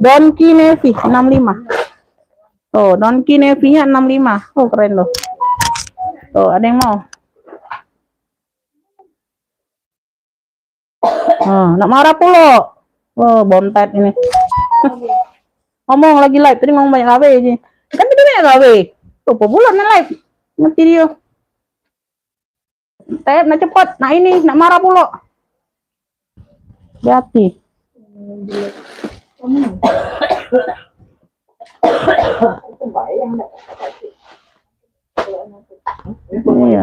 Donki Navy 65. Tuh, Donki Navy-nya 65. Oh, keren loh. Tuh, ada yang mau. Oh, nak marah pula. Oh, bontet ini. Ngomong lagi live, tadi ngomong banyak KW aja. Kan tadi banyak KW. Tuh, bulan live. Ngerti dia. Tep, nak cepet. Nah ini, nak marah pula. Hati. Iya.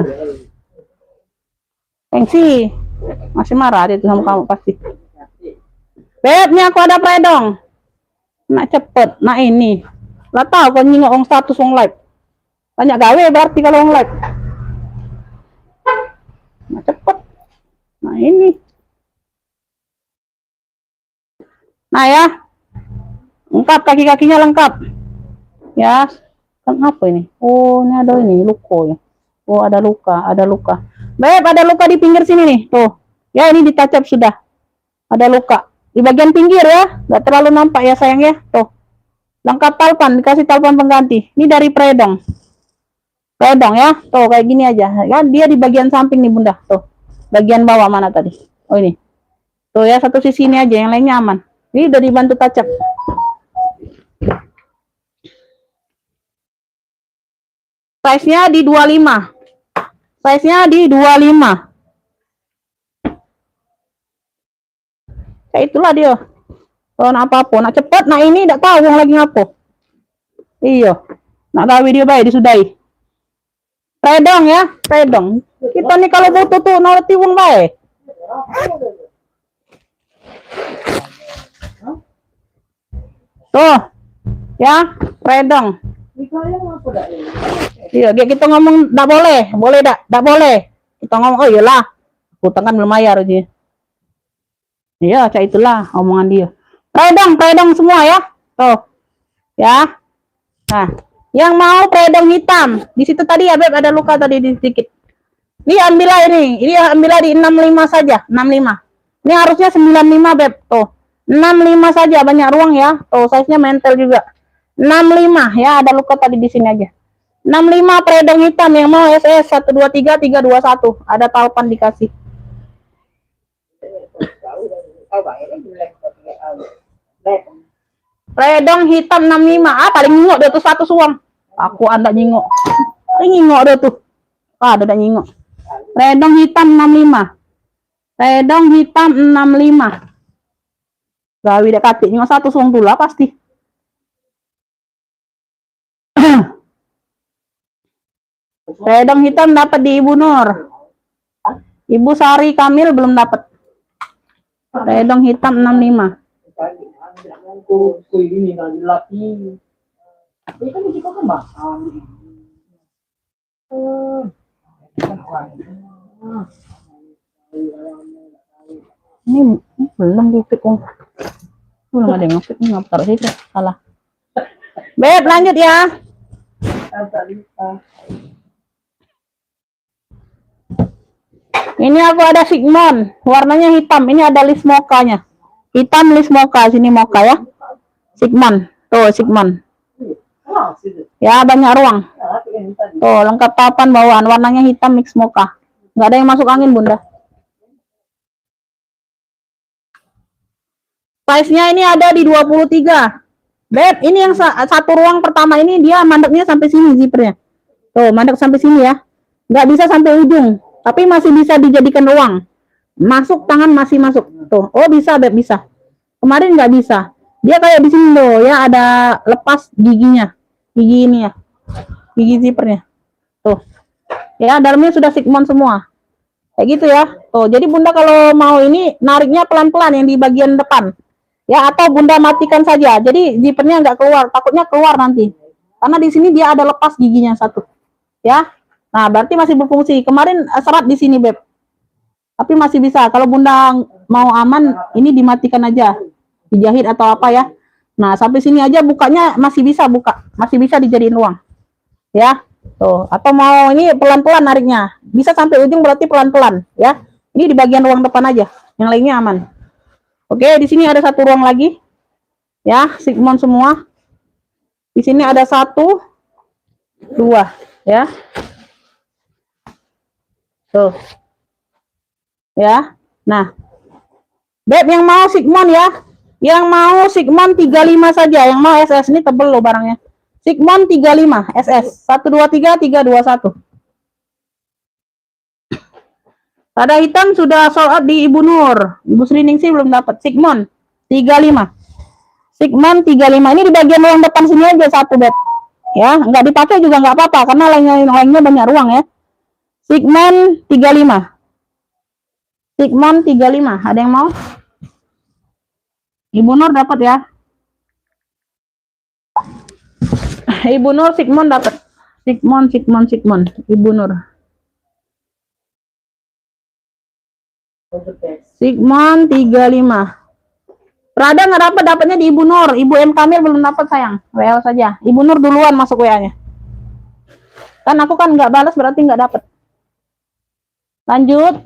Gengsi. Masih marah dia tuh sama kamu pasti. Beb, nih aku ada predong. Nak cepet, nah ini. Lah tahu kau nyingok orang status orang live. Banyak gawe berarti kalau orang live. Nah cepet. Nah ini. Nah ya. Lengkap, kaki-kakinya lengkap. Ya. Kan apa ini? Oh, ini ada ini, luka ya. Oh, ada luka, ada luka. Beb, ada luka di pinggir sini nih. Tuh. Ya, ini ditacap sudah. Ada luka. Di bagian pinggir ya. Nggak terlalu nampak ya sayang ya. Tuh. Lengkap talpan, dikasih talpan pengganti. Ini dari predong. Predong ya. Tuh, kayak gini aja. Ya, dia di bagian samping nih bunda. Tuh. Bagian bawah mana tadi? Oh, ini. Tuh ya, satu sisi ini aja. Yang lainnya aman. Ini udah dibantu tacap. Size-nya di 25. Size-nya di 25. Kayak itulah dia. Kalau nak apa-apa, nak cepet, nak ini tidak tahu yang lagi ngapo. Iya. Nak tahu video baik disudahi. Predong ya, predong. Kita nih kalau butuh tuh ngerti wong baik. Tuh. Ya, predong. Iya, kita ngomong enggak boleh, boleh enggak boleh. Kita ngomong, oh iyalah, hutang kan belum bayar aja. Iya, kayak itulah omongan dia. Predong semua ya. Tuh. Ya. Nah, yang mau predong hitam. Di situ tadi ya, Beb, ada luka tadi di sedikit. Ini ambillah ini. Ini ambillah di 65 saja, 65. Ini harusnya 95, Beb. Tuh. 65 saja, banyak ruang ya. Tuh, size-nya mentel juga. 65 ya, ada luka tadi di sini aja. 65 predong hitam yang mau SS 123 321. Ada talpan dikasih. Predong hitam 65. Ah, paling nyingok dia tuh 100 uang. Aku anda nyingok. Paling nyingok dia tuh. Ah, ada nyingok. Predong hitam 65. Predong hitam 65. Gawi dek katik nyingok 100 uang tuh lah pasti. Predong hitam dapat di Ibu Nur. Ibu Sari Kamil belum dapat. Predong hitam 65. Ini belum dikit om. Belum ada yang ngepit nih, ngapa taruh situ? Salah. Beb, lanjut ya. Ini aku ada Sigmund, warnanya hitam. Ini ada list mokanya. Hitam list moka, sini moka ya. Sigmund, tuh Sigmund. Ya, banyak ruang. Tuh, lengkap papan bawaan, warnanya hitam mix moka. Nggak ada yang masuk angin, Bunda. Size-nya ini ada di 23. Beb, ini yang satu ruang pertama ini dia mandeknya sampai sini zippernya. Tuh, mandek sampai sini ya. Nggak bisa sampai ujung, tapi masih bisa dijadikan ruang. Masuk tangan masih masuk. Tuh, oh bisa Beb, bisa. Kemarin nggak bisa. Dia kayak di sini loh ya, ada lepas giginya. Gigi ini ya. Gigi zippernya. Tuh. Ya, dalamnya sudah Sigmund semua. Kayak gitu ya. Tuh, jadi Bunda kalau mau ini nariknya pelan-pelan yang di bagian depan. Ya, atau Bunda matikan saja. Jadi zippernya nggak keluar, takutnya keluar nanti. Karena di sini dia ada lepas giginya satu. Ya. Nah, berarti masih berfungsi. Kemarin serat di sini, Beb. Tapi masih bisa. Kalau Bunda mau aman, ini dimatikan aja. Dijahit atau apa ya. Nah, sampai sini aja bukanya masih bisa buka. Masih bisa dijadiin ruang. Ya. Tuh, atau mau ini pelan-pelan nariknya. Bisa sampai ujung berarti pelan-pelan ya. Ini di bagian ruang depan aja. Yang lainnya aman. Oke, di sini ada satu ruang lagi. Ya, Sigmund semua. Di sini ada 1 2 ya. Tuh. Ya. Nah, Beb yang mau Sigmund ya. Yang mau Sigmund 35 saja. Yang mau SS ini tebel loh barangnya. Sigmund 35 SS 123 321. Pada hitam sudah sold out di Ibu Nur. Ibu Sri Ningsih belum dapat. Sigmund 35. Sigmund 35. Ini di bagian ruang depan sini aja satu, Beb. Ya, nggak dipakai juga nggak apa-apa karena lainnya banyak ruang ya. Sigmund 35. Sigmund 35. Ada yang mau? Ibu Nur dapat ya. Ibu Nur Sigmund dapat. Sigmund. Ibu Nur. Sigmund 35. Prada nggak dapat, dapatnya di Ibu Nur. Ibu M Kamil belum dapat sayang. WL saja. Ibu Nur duluan masuk WA-nya. Kan aku kan nggak balas berarti nggak dapat. Lanjut.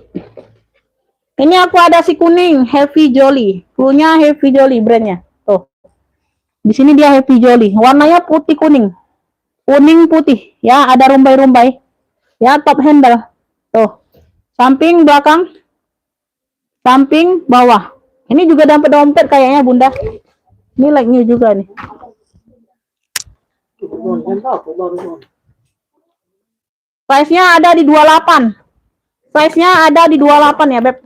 Ini aku ada si kuning Happy Jolly. Punya Happy Jolly brandnya. Tuh. Di sini dia Happy Jolly. Warnanya putih kuning. Kuning putih. Ya, ada rumbai-rumbai. Ya, top handle. Tuh. Samping belakang. Samping bawah. Ini juga dapat dompet kayaknya Bunda. Ini like new juga nih. Size-nya ada di 28. Size-nya ada di 28 ya, Beb.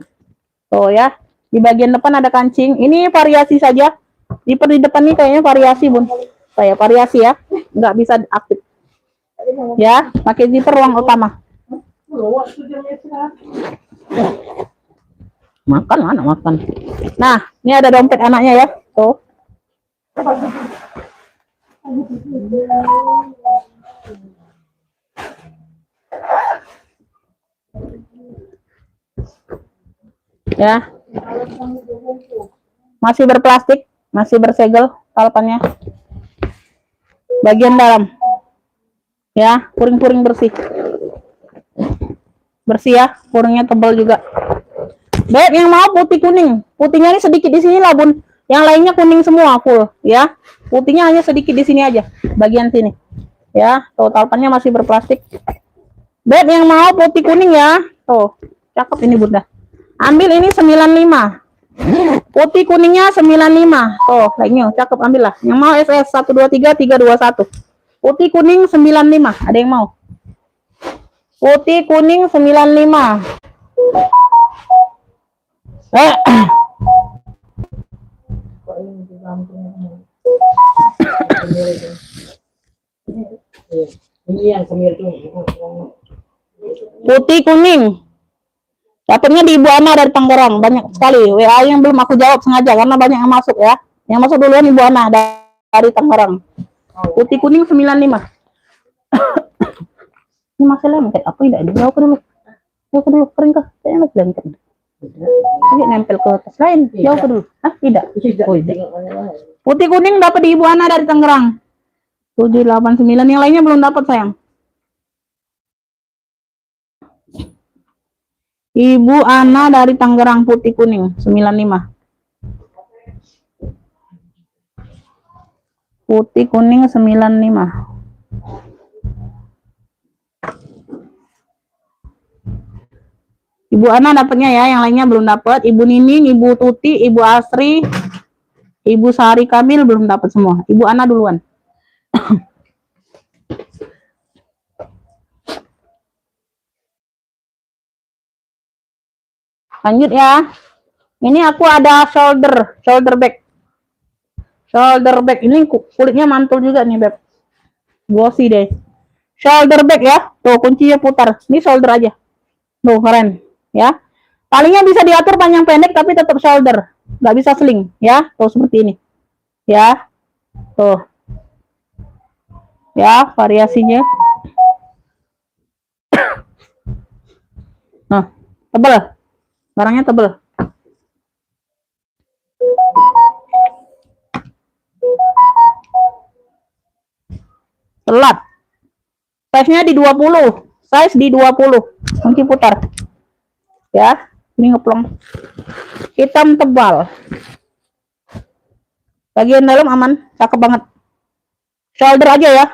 Tuh ya. Di bagian depan ada kancing. Ini variasi saja. Di depan ini kayaknya variasi, Bun. Saya variasi ya. Nggak bisa aktif. Ya, pakai zipper ruang utama. Makan anak makan. Nah, ini ada dompet anaknya ya. Tuh. Ya. Masih berplastik, masih bersegel talepannya. Bagian dalam. Ya, puring-puring bersih. Bersih ya, puringnya tebal juga. Baik, yang mau putih kuning. Putihnya ini sedikit di sini lah, Bun. Yang lainnya kuning semua full, ya. Putihnya hanya sedikit di sini aja, bagian sini. Ya, tuh talepannya masih berplastik. Baik, yang mau putih kuning ya. Tuh, cakep ini, Bunda. Ambil ini 95. Putih kuningnya 95. Tuh, lainnya cakep, ambil lah. Yang mau SS 123 321. Putih kuning 95. Ada yang mau? Putih kuning 95. Ini yang semir tuh. Putih kuning. Dapatnya di Ibu Ana dari Tangerang. Banyak sekali. WA yang belum aku jawab sengaja karena banyak yang masuk ya. Yang masuk duluan Ibu Ana dari Tangerang. Putih kuning 95. Ini masih lengket. Apa tidak? Jauh ke dulu. Jauh ke dulu. Kering kah? Kayaknya masih lengket. Ini nempel ke atas lain. Jauh ke dulu. Ah, tidak. Oh, tidak. Putih kuning dapat di Ibu Ana dari Tangerang. 789. Yang lainnya belum dapat sayang. Ibu Ana dari Tangerang putih kuning 95. Putih kuning 95. Ibu Ana dapatnya ya, yang lainnya belum dapat. Ibu Nining, Ibu Tuti, Ibu Asri, Ibu Sari Kamil belum dapat semua. Ibu Ana duluan. Lanjut ya. Ini aku ada shoulder bag. Shoulder bag ini kulitnya mantul juga nih, Beb. Glossy deh. Shoulder bag ya. Tuh kuncinya putar. Ini shoulder aja. Tuh keren ya. Palingnya bisa diatur panjang pendek tapi tetap shoulder. Nggak bisa sling ya. Tuh seperti ini. Ya. Tuh. Ya, variasinya. Nah, tebel. Barangnya tebel. Telat. Size-nya di 20. Size di 20. Kunci putar. Ya, ini ngeplong. Hitam tebal. Bagian dalam aman, cakep banget. Shoulder aja ya.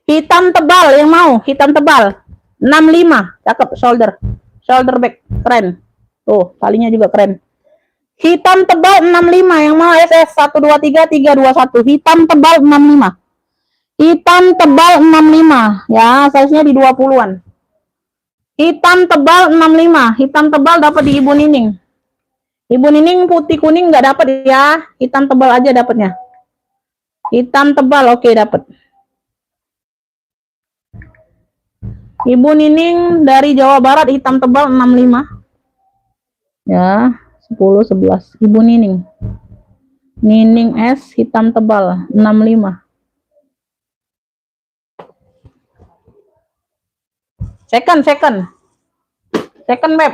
Hitam tebal yang mau, hitam tebal. 65, cakep shoulder. Shoulder back, keren. Tuh, talinya juga keren. Hitam tebal 65 yang mau SS 123 321. Hitam tebal 65. Hitam tebal 65. Ya, size-nya di 20-an. Hitam tebal 65. Hitam tebal dapat di Ibu Nining. Ibu Nining putih kuning nggak dapat ya. Hitam tebal aja dapatnya. Hitam tebal oke dapat. Ibu Nining dari Jawa Barat hitam tebal 65. Ya, 10 11. Ibu Nining. Nining S hitam tebal 65. Second Beb.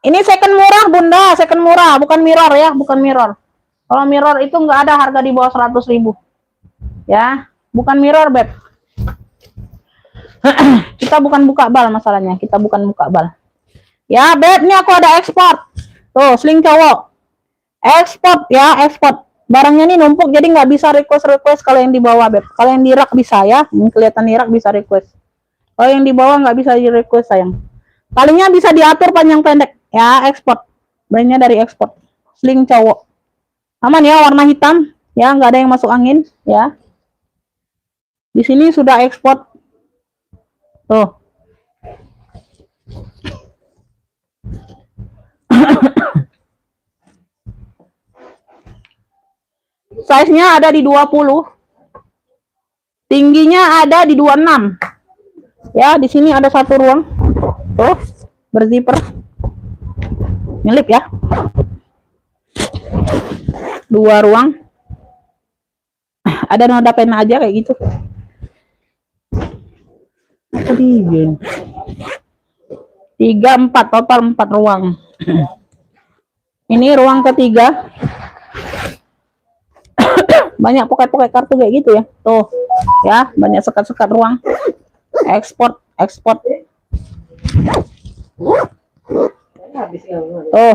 Ini second murah Bunda, second murah, bukan mirror ya, bukan mirror. Kalau mirror itu nggak ada harga di bawah 100.000. Ya, bukan mirror Beb. Kita bukan buka bal masalahnya, kita bukan buka bal. Ya Beb, ini aku ada ekspor. Tuh, sling cowok. Ekspor ya, ekspor. Barangnya ini numpuk jadi nggak bisa request kalau yang di bawah Beb. Kalau yang di rak bisa ya, ini kelihatan di rak bisa request. Kalau yang di bawah nggak bisa di request sayang. Palingnya bisa diatur panjang pendek ya, ekspor. Brandnya dari ekspor. Sling cowok. Aman ya, warna hitam ya, nggak ada yang masuk angin ya. Di sini sudah ekspor. Tuh. Size-nya ada di 20. Tingginya ada di 26. Ya, di sini ada satu ruang. Tuh, berzipper. Nyelip ya. 2 ruang. Ada noda pena aja kayak gitu. Sedih. 3 4 total 4 ruang. Ini ruang ketiga. Banyak poket-poket kartu kayak gitu ya. Tuh. Ya, banyak sekat-sekat ruang. Ekspor. Tuh,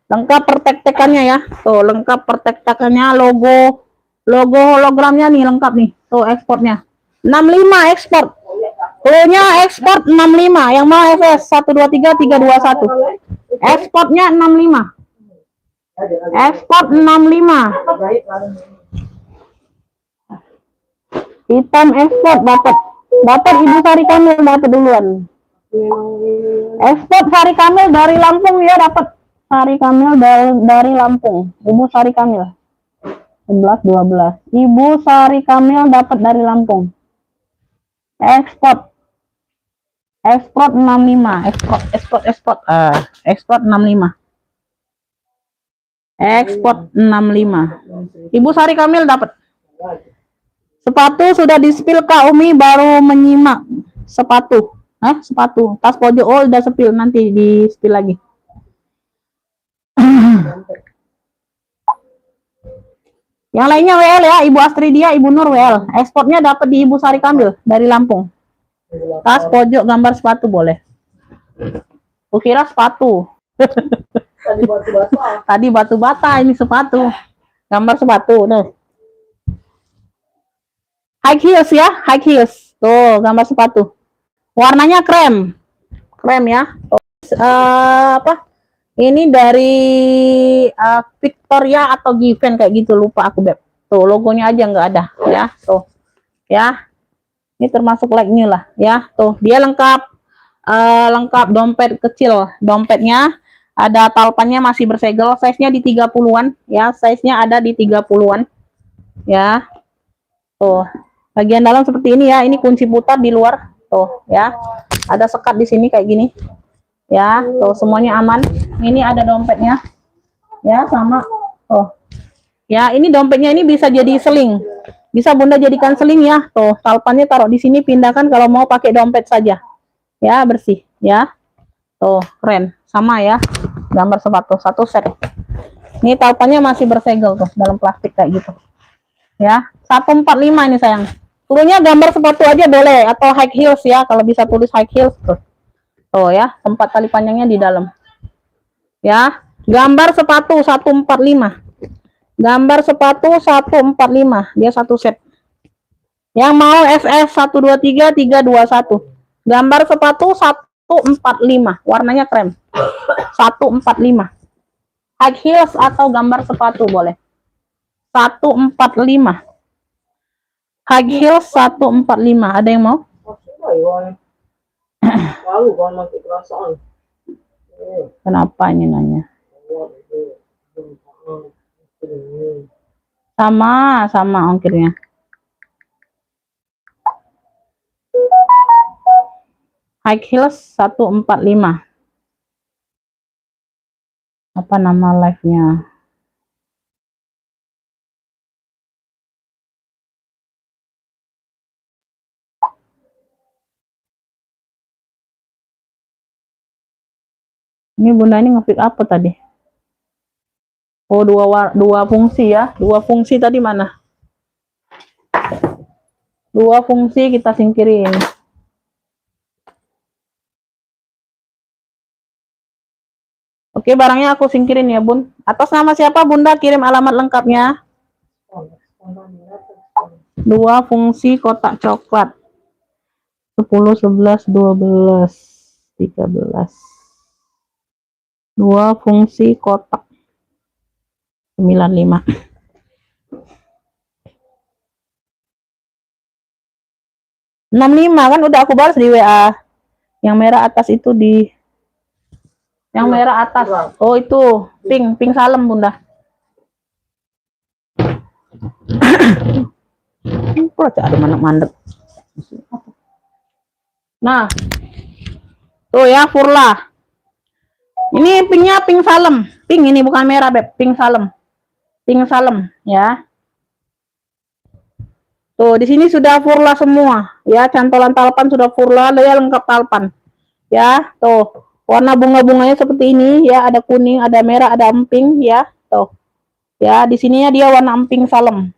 lengkap pertek-tekannya ya. Tuh, lengkap pertek-tekannya, logo hologramnya nih lengkap nih. Tuh, ekspornya. 65 ekspor. Tuhnya ekspor 65. Yang mau FS 123 321. Ekspornya 65. Ekspor 65. Hitam ekspor dapat Ibu Sari Kamil dapat duluan. Ekspor Sari Kamil dari Lampung ya, dapat Sari Kamil dari Lampung. Ibu Sari Kamil 11 12. Ibu Sari Kamil dapat dari Lampung. Ekspor 65. Ekspor 65. Ekspor 65. Ibu Sari Kamil dapat. Sepatu sudah di-spill Kak Umi, baru menyimak. Sepatu. Sepatu. Tas pojok udah spill, nanti di-spill lagi. Yang lainnya WL ya, Ibu Astridia, Ibu Nur WL. Ekspornya dapat di Ibu Sari Kamil dari Lampung. Tas pojok gambar sepatu boleh. Kukira sepatu. Tadi batu bata, ini sepatu. Gambar sepatu, nih. High heels ya, high heels. Tuh, gambar sepatu. Warnanya krem. Krem ya. Ini dari Victoria atau Given kayak gitu, lupa aku Beb. Tuh, logonya aja nggak ada ya. Tuh. Ya. Ini termasuk like new lah ya. Tuh, dia lengkap dompet kecil. Dompetnya ada talpannya masih bersegel, size-nya di 30-an ya. Size-nya ada di 30-an. Ya. Tuh. Bagian dalam seperti ini ya. Ini kunci putar di luar. Tuh, ya. Ada sekat di sini kayak gini. Ya, tuh semuanya aman. Ini ada dompetnya. Ya, sama. Tuh. Ya, ini dompetnya ini bisa jadi seling. Bisa Bunda jadikan seling ya. Tuh, talpannya taruh di sini, pindahkan kalau mau pakai dompet saja. Ya, bersih, ya. Tuh, keren. Sama ya. Gambar sepatu, satu set. Ini talpannya masih bersegel tuh dalam plastik kayak gitu. Ya, 145 ini sayang. Turunnya gambar sepatu aja boleh, atau high heels ya, kalau bisa tulis high heels tuh. Tuh ya, tempat tali panjangnya di dalam. Ya, gambar sepatu 145. Gambar sepatu 145, dia satu set. Yang mau SS 123 321. Gambar sepatu 145, warnanya krem. 145. High heels atau gambar sepatu boleh. 145. High heels 145. Ada yang mau? Kenapa ini nanya? Sama ongkirnya. High heels 145. Apa nama live-nya? Ini bunda ini ngepick apa tadi? Oh, dua fungsi ya. Dua fungsi tadi mana? Dua fungsi kita singkirin. Oke, barangnya aku singkirin ya, Bun. Atas nama siapa, Bunda? Kirim alamat lengkapnya. Dua fungsi kotak coklat. 10, 11, 12, 13. Dua fungsi kotak. 95. Kan udah aku balas di WA. Yang merah atas itu yang merah atas. Oh, itu pink salem, Bunda. Ada mandek. Nah, tuh ya, Furla. Ini pinknya pink salem. Pink ini bukan merah, Beb. Pink salem. Pink salem, ya. Tuh, di sini sudah Furla semua. Ya, cantolan talpan sudah Furla, dia lengkap talpan. Ya, tuh. Warna bunga-bunganya seperti ini, ya. Ada kuning, ada merah, ada emping, ya. Tuh. Ya, di sininya dia warna emping salem.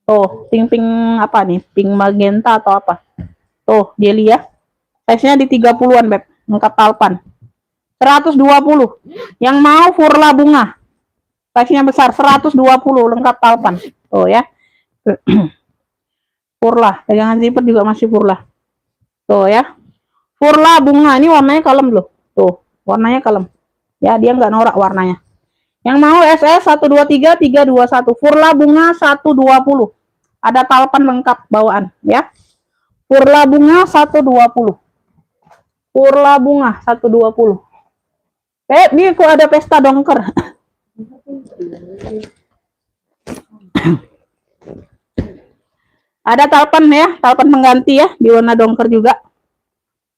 Tuh, pink apa nih? Pink magenta atau apa? Tuh, dia lihat. Size-nya di 30-an, Beb. Lengkap talpan. 120. Yang mau Furla bunga. Size-nya besar, 120 lengkap talpan. Tuh ya. Furla, pegangan zipper juga masih Furla. Tuh ya. Furla bunga, ini warnanya kalem loh. Tuh, warnanya kalem. Ya, dia nggak norak warnanya. Yang mau SS 123 321. Furla bunga 120. Ada talpan lengkap bawaan, ya. Furla bunga 120. Furla bunga 120. Ini kok ada pesta dongker. Ada talpan ya, talpan pengganti ya, di warna dongker juga.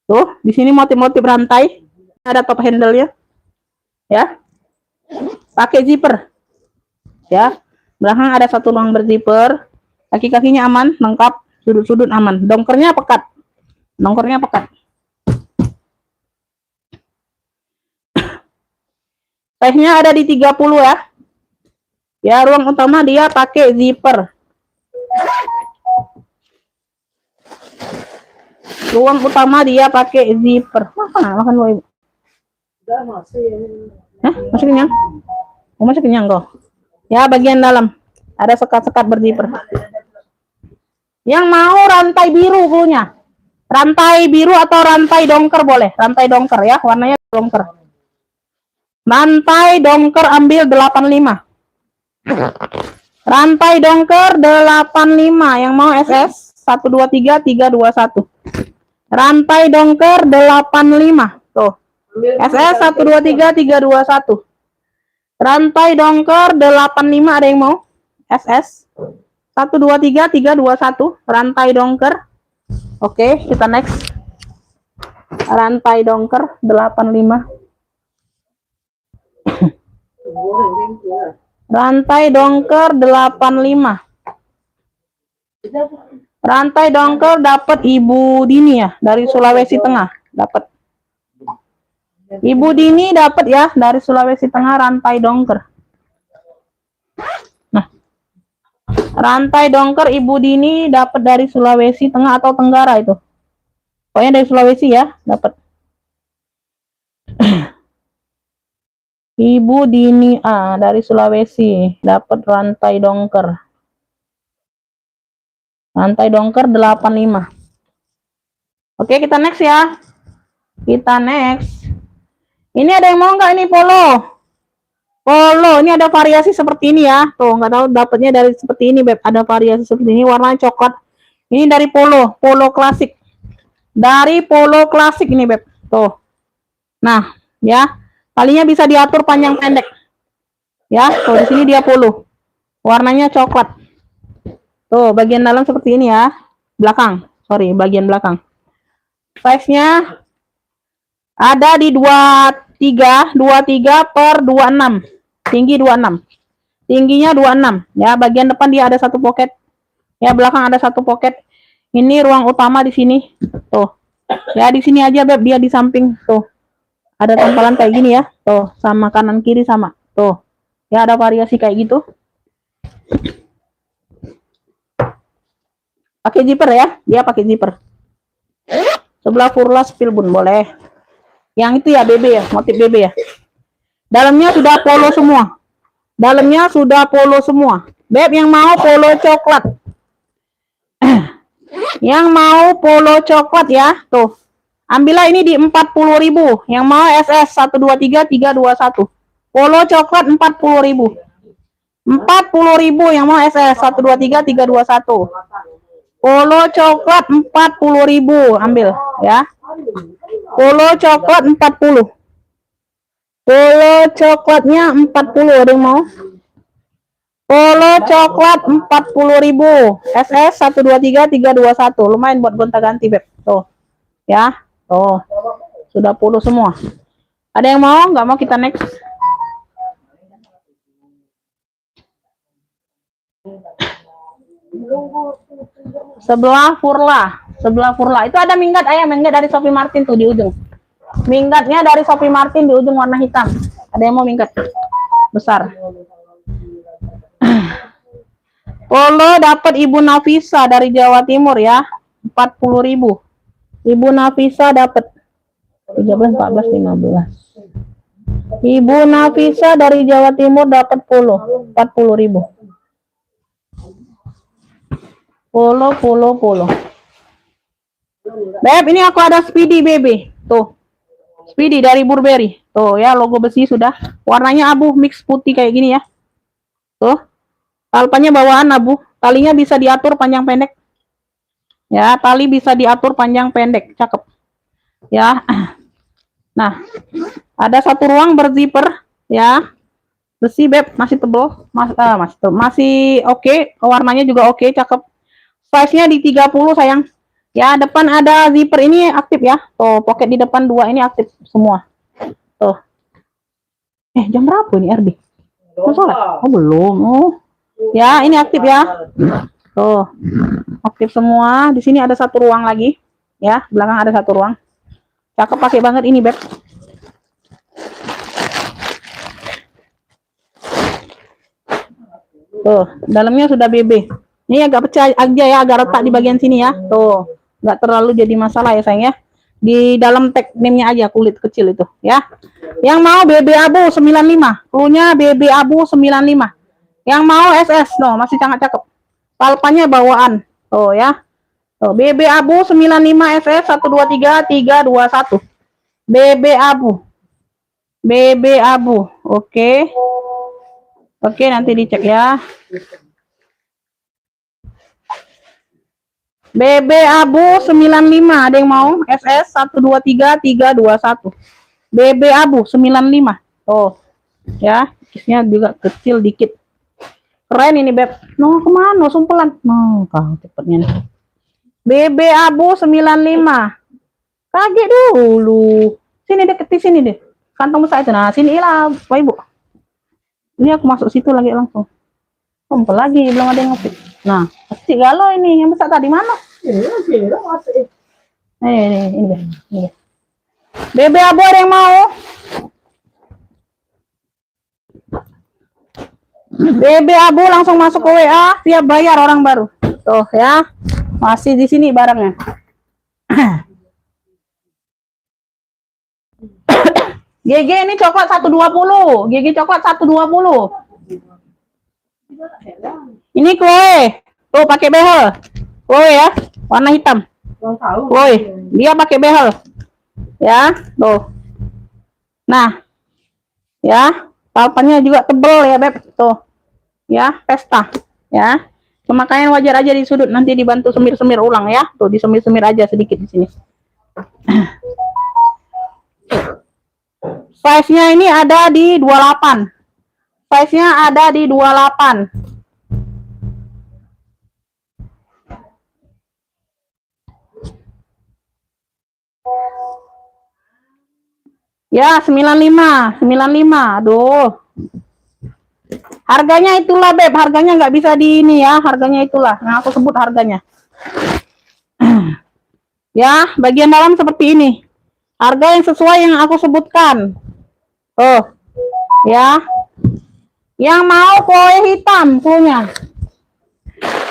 Tuh, di sini motif-motif rantai. Ada top handle-nya. Ya. Pakai zipper. Ya. Belakang ada satu ruang berzipper. Kaki-kakinya aman, lengkap, sudut-sudut aman. Dongkernya pekat. Dongkernya pekat. Size-nya ada di 30 ya. Ya, ruang utama dia pakai zipper. Ruang utama dia pakai zipper. Makan lo ibu. Hah? Masih kenyang? Oh, masih kenyang kok. Ya, bagian dalam ada sekat-sekat berzipper. Yang mau rantai biru punya. Rantai biru atau rantai dongker boleh. Rantai dongker ya, warnanya dongker. Rantai dongker ambil 85. Rantai dongker 85. Yang mau SS 123 321. Rantai dongker 85. Tuh. SS 123 321. Rantai dongker 85, ada yang mau? SS 123 321. Rantai dongker. Oke, kita next. Rantai dongker 85. Rantai dongker 85. Rantai dongker dapat Ibu Dini ya, dari Sulawesi Tengah. Dapat. Ibu Dini dapat ya, dari Sulawesi Tengah rantai dongker. Nah. Rantai dongker Ibu Dini dapat dari Sulawesi Tengah atau Tenggara itu. Pokoknya dari Sulawesi ya, dapat. Ibu Dini dari Sulawesi dapat rantai dongker. Rantai dongker 85. Oke, kita next ya. Kita next. Ini ada yang mau nggak ini polo? Polo, ini ada variasi seperti ini ya. Tuh, nggak tahu dapatnya dari seperti ini, Beb. Ada variasi seperti ini, warna coklat. Ini dari polo, polo klasik. Dari polo klasik ini, Beb. Tuh. Nah, ya. Talinya bisa diatur panjang pendek. Ya, tuh di sini dia polo. Warnanya coklat. Tuh, bagian dalam seperti ini ya. Belakang. Sorry, bagian belakang. Size-nya ada di 23 per 26. Tinggi 26. Tingginya 26. Ya, bagian depan dia ada satu pocket. Ya, belakang ada satu pocket. Ini ruang utama di sini. Tuh. Ya, di sini aja, Beb, dia di samping. Tuh. Ada tempalan kayak gini ya. Tuh, sama kanan kiri sama. Tuh. Ya, ada variasi kayak gitu. Pakai zipper ya. Dia pakai zipper. Sebelah Furla Spilbun boleh. Yang itu ya BB ya, motif BB ya. Dalamnya sudah polo semua. Dalamnya sudah polo semua. Beb yang mau polo coklat. Yang mau polo coklat ya, tuh. Ambillah ini di 40.000. Yang mau SS 123 321. Polo coklat 40.000. 40.000 yang mau SS 123 321. Polo coklat 40.000, ambil ya. Polo coklat 40. Polo coklatnya 40, ada yang mau? Polo coklat 40.000. SS 123 321. Lumayan buat gonta-ganti, Beb. Tuh. Ya. Tuh. Sudah polo semua. Ada yang mau? Nggak mau, kita next. Sebelah Furla itu ada minggat ayam, minggat dari Sophie Martin tuh di ujung. Minggatnya dari Sophie Martin di ujung warna hitam. Ada yang mau minggat besar. Polo dapat Ibu Nafisa dari Jawa Timur ya, 40.000. Ibu Nafisa dapat 13 14 15. Ibu Nafisa dari Jawa Timur dapat polo 40.000. Polo. Beb, ini aku ada Speedy BB. Tuh. Speedy dari Burberry. Tuh ya, logo besi sudah. Warnanya abu mix putih kayak gini ya. Tuh. Talpanya bawaan abu. Talinya bisa diatur panjang pendek. Ya, tali bisa diatur panjang pendek. Cakep. Ya. Nah, ada satu ruang berzipper ya. Besi, Beb, masih tebal. Masih oke. Warnanya juga oke, cakep. Size-nya di 30 sayang. Ya, depan ada zipper ini aktif ya. Tuh, pocket di depan 2 ini aktif semua. Tuh. Jam berapa ini RD? Sholat? Oh, belum. Oh. Ya, ini aktif ya. Tuh. Aktif semua. Di sini ada satu ruang lagi. Ya, belakang ada satu ruang. Cakep, pakai banget ini, Beb. Tuh, dalamnya sudah BB. Ini agak pecah aja ya, agak retak di bagian sini ya. Tuh, nggak terlalu jadi masalah ya sayang ya. Di dalam tag name-nya aja, kulit kecil itu ya. Yang mau BB abu 95, cluenya BB abu 95. Yang mau SS, no, masih sangat cakep. Palpanya bawaan, tuh ya. Tuh, BB abu 95 SS 123 321. BB abu. Oke. Oke, nanti dicek ya. BB abu 95, ada yang mau? SS 123 321. BB abu 95. Oh. Ya, kisnya juga kecil dikit. Keren ini, Beb. No, kemana? Sumpelan. No, kau cepetnya nih. BB abu 95. Kaget dulu. Sini deket di sini deh. Kantong besar itu. Nah, sini lah, Pak Ibu. Ini aku masuk situ lagi langsung. Kumpul lagi, belum ada yang ngetik. Nah, kecil galau ini. Yang besar tadi mana? Ini. BB abu ada yang mau? BB Abu langsung masuk ke WA, siap bayar orang baru. Tuh ya. Masih di sini barangnya. GG ini coklat 120. GG coklat 120. Ini Chloe. Tuh pakai behel. Chloe ya, warna hitam. Chloe, dia pakai behel. Ya, tuh. Nah. Ya, palpannya juga tebel ya, Beb. Tuh. Ya, pesta. Ya. Pemakaian wajar aja di sudut, nanti dibantu semir-semir ulang ya. Tuh, disemir-semir aja sedikit di sini. Size-nya ini ada di 28. Size-nya ada di 28. Ya, 95. 95. Aduh. Harganya itulah, Beb. Harganya nggak bisa di ini ya. Harganya itulah. Nah, aku sebut harganya. Ya, bagian dalam seperti ini. Harga yang sesuai yang aku sebutkan. Oh, ya. Yang mau Chloe hitam punya.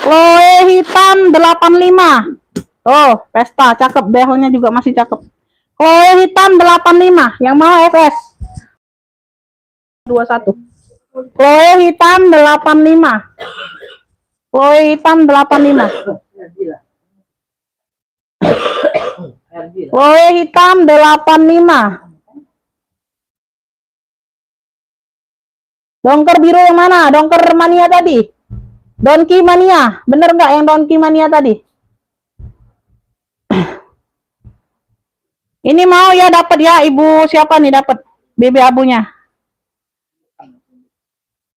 Chloe hitam 85. Oh, pesta cakep, beholnya juga masih cakep. Chloe hitam 85. Yang mau FS 21. Chloe hitam 85. Chloe hitam 85. Chloe hitam 85. Dongker biru yang mana? Dongker mania tadi. Donki mania. Bener nggak yang Donki mania tadi? Ini mau ya dapat ya, Ibu siapa nih dapat BB Abunya?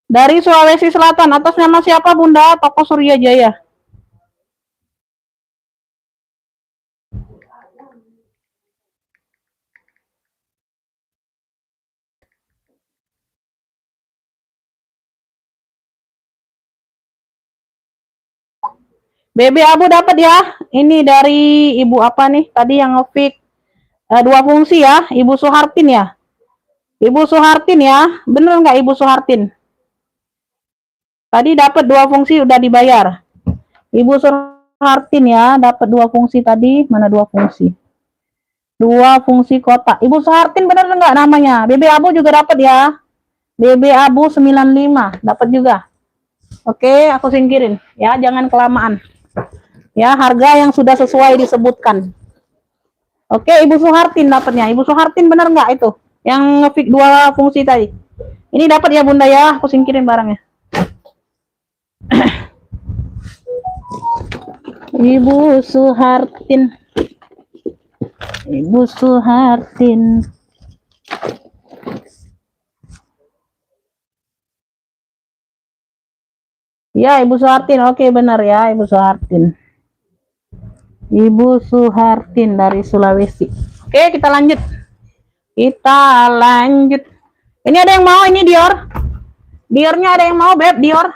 Dari Sulawesi Selatan. Atas nama siapa, Bunda? Toko Surya Jaya. BB Abu dapat ya. Ini dari Ibu apa nih? Tadi yang nge-fix 2 fungsi ya, Ibu Suhartin ya. Ibu Suhartin ya. Bener nggak Ibu Suhartin? Tadi dapat 2 fungsi udah dibayar. Ibu Suhartin ya, dapat 2 fungsi tadi. Mana 2 fungsi? 2 fungsi kotak. Ibu Suhartin bener nggak namanya? BB Abu juga dapat ya. BB Abu 95 dapat juga. Oke, aku singkirin ya, jangan kelamaan. Ya, harga yang sudah sesuai disebutkan. Oke, Ibu Suhartin dapatnya. Ibu Suhartin bener nggak itu? Yang nge-fix 2 fungsi tadi. Ini dapat ya, Bunda ya. Aku singkirin barangnya. Ibu Suhartin. Ibu Suhartin. Ya, Ibu Suhartin. Oke, benar ya, Ibu Suhartin. Ibu Suhartin dari Sulawesi. Oke, kita lanjut. Kita lanjut. Ini ada yang mau, ini Dior. Diornya ada yang mau, Beb, Dior.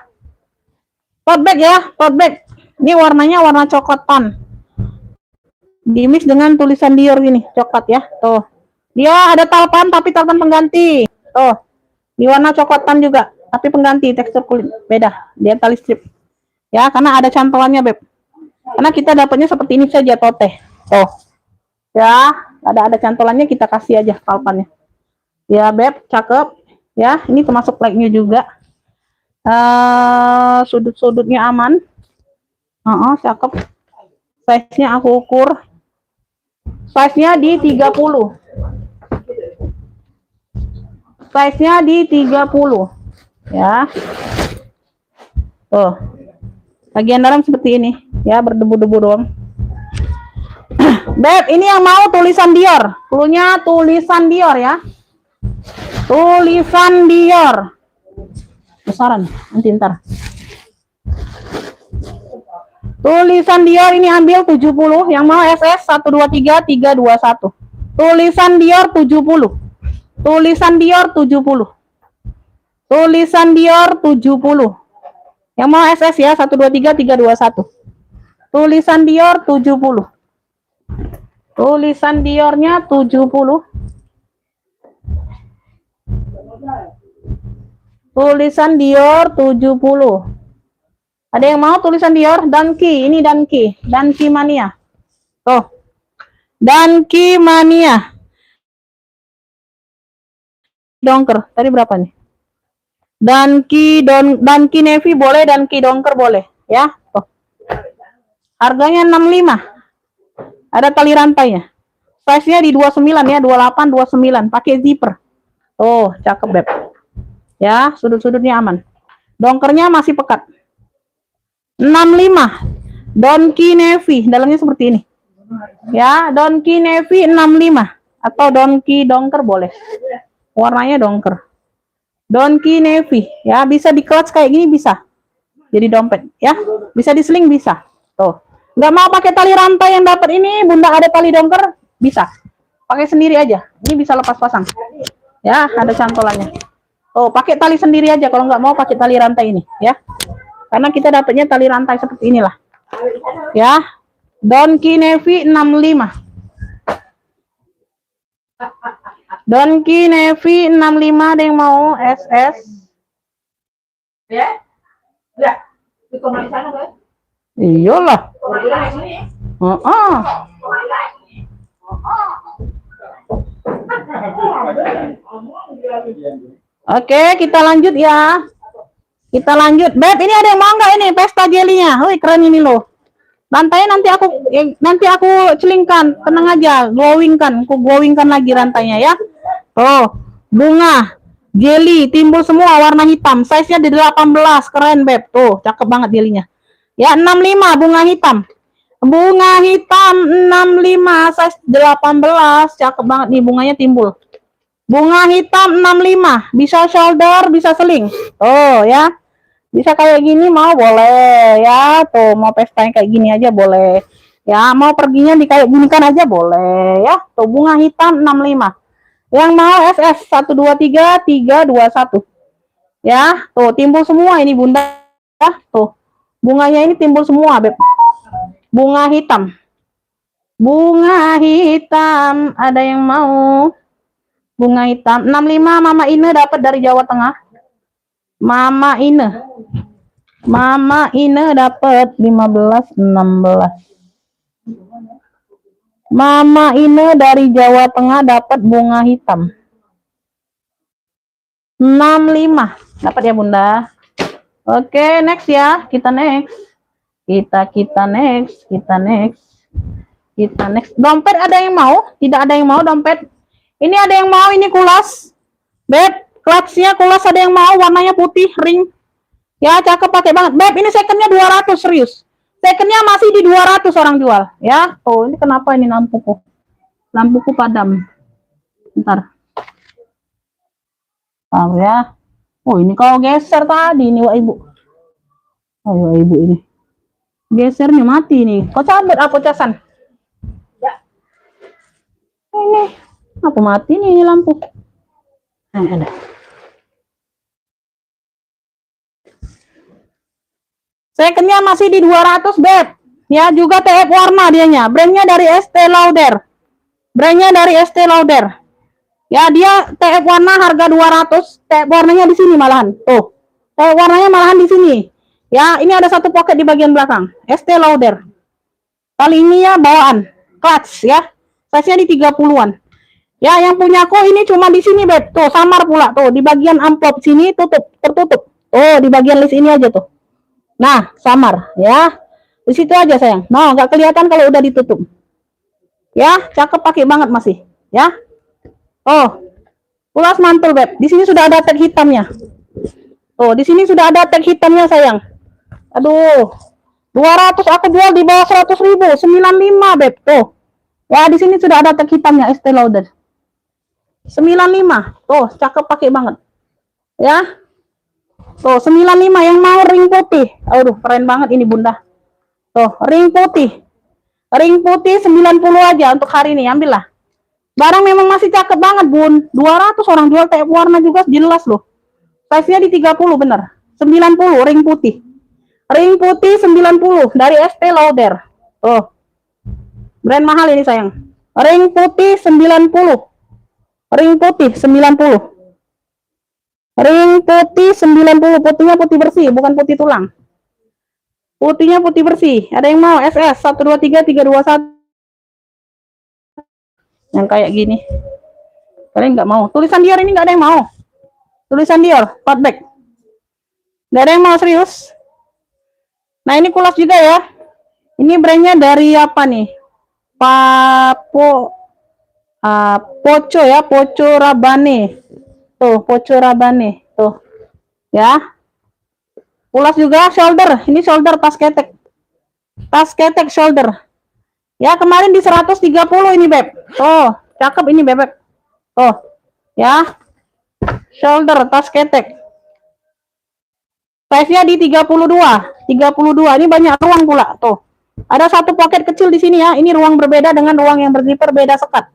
Tote bag ya, tote bag. Ini warnanya warna coklatan. Dimix dengan tulisan Dior gini, coklat ya. Tuh. Dia ada talpan tapi talpan pengganti. Tuh. Di warna coklatan juga, tapi pengganti tekstur kulit. Beda. Dia tali strip. Ya, karena ada cantolannya, Beb. Karena kita dapatnya seperti ini saja tote. Tuh. Ya, ada cantolannya, kita kasih aja talpannya. Ya, Beb, cakep. Ya, ini termasuk like-nya juga. Sudut-sudutnya aman. Cakep. Size-nya aku ukur. Size-nya di 30. Size-nya di 30. Ya. Tuh. Bagian dalam seperti ini. Ya, berdebu-debu doang. Beb, ini yang mau tulisan Dior. Cluenya tulisan Dior ya. Tulisan Dior. Besaran, nanti ntar. Tulisan Dior ini ambil 70. Yang mau SS 123 321. Tulisan Dior 70. Tulisan Dior 70. Tulisan Dior 70. Yang mau SS ya 123 321. Tulisan Dior 70. Tulisan Diornya 70. Tulisan Dior 70. Ada yang mau tulisan Dior? Danki, ini Danki. Danki Mania. Tuh. Danki Mania. Donker. Tadi berapa nih? Danki Navy boleh, Danki Donker boleh, ya. Tuh. Harganya 65. Ada tali rantainya. Size-nya di 29 ya, 28, 29. Pakai zipper. Oh, cakep, Beb. Ya, sudut-sudutnya aman. Donkernya masih pekat. 65. Donki Navy, dalamnya seperti ini. Ya, Donki Navy 65 atau Donki Donker boleh. Warnanya donker. Donki Navy, ya bisa di clutch kayak gini bisa. Jadi dompet, ya. Bisa di sling bisa. Tuh. Nggak mau pakai tali rantai yang dapat ini, Bunda ada tali donker, bisa. Pakai sendiri aja. Ini bisa lepas pasang. Ya, ada cantolannya. Oh, pakai tali sendiri aja kalau nggak mau pakai tali rantai ini, ya. Karena kita dapatnya tali rantai seperti inilah. Ya. Donki Navy 65. Donki Navy 65 ada yang mau SS? Ya? Enggak. Di kamar di sana kan? Iyalah. Oke, kita lanjut ya. Kita lanjut. Beb, ini ada yang mau nggak ini pesta jelinya? Wih, keren ini loh. Rantainya nanti aku celingkan, tenang aja, glowingkan lagi rantainya ya. Oh, bunga, jelly, timbul semua warna hitam, size-nya di 18, keren Beb, tuh, cakep banget jelinya. Ya, 65 bunga hitam. Bunga hitam 65, size 18, cakep banget nih bunganya timbul. Bunga hitam 65, bisa shoulder, bisa seling. Oh, ya. Bisa kayak gini mau boleh ya, tuh mau pesta kayak gini aja boleh ya, mau perginya di kayak gini kan aja boleh ya. Tuh bunga hitam 65 yang mau SS 123 321 ya. Tuh timbul semua ini Bunda ya. Tuh bunganya ini timbul semua Beb. Bunga hitam ada yang mau bunga hitam 65. Mama Ine dapat dari Jawa Tengah. Mama Ine dapat 15 16. Mama Ine dari Jawa Tengah dapat bunga hitam 65. Dapat ya Bunda. Oke, next ya. Kita next. Dompet ada yang mau? Tidak ada yang mau dompet. Ini ada yang mau, ini kulas. Beb, clutch-nya kulas ada yang mau, warnanya putih, ring. Ya, cakep pakai banget. Beb, ini second-nya 200, serius. Second-nya masih di 200 orang jual. Ya, oh ini kenapa ini lampuku? Lampuku padam. Bentar. Oh ya. Oh, ini kalau geser tadi ini, Wak Ibu. Oh, Ibu ini. Gesernya mati nih. Kok cabut aku casan? Ya. Ini. Aku mati nih lampu. Ada. Secondnya masih di 200 Beb. Ya, juga TF warna dianya. Brandnya dari ST Lauder. Ya, dia TF warna harga 200. TF warnanya di sini malahan. Tuh. TF warnanya malahan di sini. Ya, ini ada satu pocket di bagian belakang. ST Lauder. Kali ini ya bawaan. Clutch ya. Size-nya di 30-an. Ya, yang punya aku ini cuma di sini Beb. Tuh, samar pula. Tuh, di bagian amplop sini tertutup. Oh, di bagian list ini aja tuh. Nah, samar ya. Di situ aja sayang. Nah, nggak kelihatan kalau udah ditutup. Ya, cakep pakai banget masih. Ya. Oh, pulas mantul Beb. Di sini sudah ada tag hitamnya. Oh, di sini sudah ada tag hitamnya sayang. Aduh. 200 aku jual di bawah 100.000. 95 Beb. Tuh. Ya, di sini sudah ada tag hitamnya ST Lauder. 95. Tuh, cakep pakai banget. Ya. Tuh, 95 yang mau ring putih. Aduh, keren banget ini Bunda. Tuh, ring putih. Ring putih 90 aja untuk hari ini, ambillah. Barang memang masih cakep banget, Bun. 200 orang jual TF warna juga jelas loh. Size-nya di 30 bener. 90 ring putih. Ring putih 90 dari ST Lauder. Tuh. Brand mahal ini sayang. Ring putih 90. Ring putih 90. Ring putih 90, putihnya putih bersih, bukan putih tulang. Putihnya putih bersih. Ada yang mau SS 123 321 yang kayak gini. Kalian nggak mau. Tulisan Dior ini nggak ada yang mau. Tulisan Dior, tote bag. Nggak ada yang mau serius. Nah ini kulas juga ya. Ini brandnya dari apa nih? Poco ya, Poco Rabanne. Tuh, Poco Rabanne. Tuh. Ya. Kulas juga shoulder. Ini shoulder tas ketek. Tas ketek shoulder. Ya, kemarin di 130 ini, Beb. Tuh, cakep ini, Bebek. Tuh. Ya. Shoulder tas ketek. Size-nya di 32. 32. Ini banyak ruang pula, tuh. Ada satu pocket kecil di sini ya. Ini ruang berbeda dengan ruang yang berzipper, beda sekat.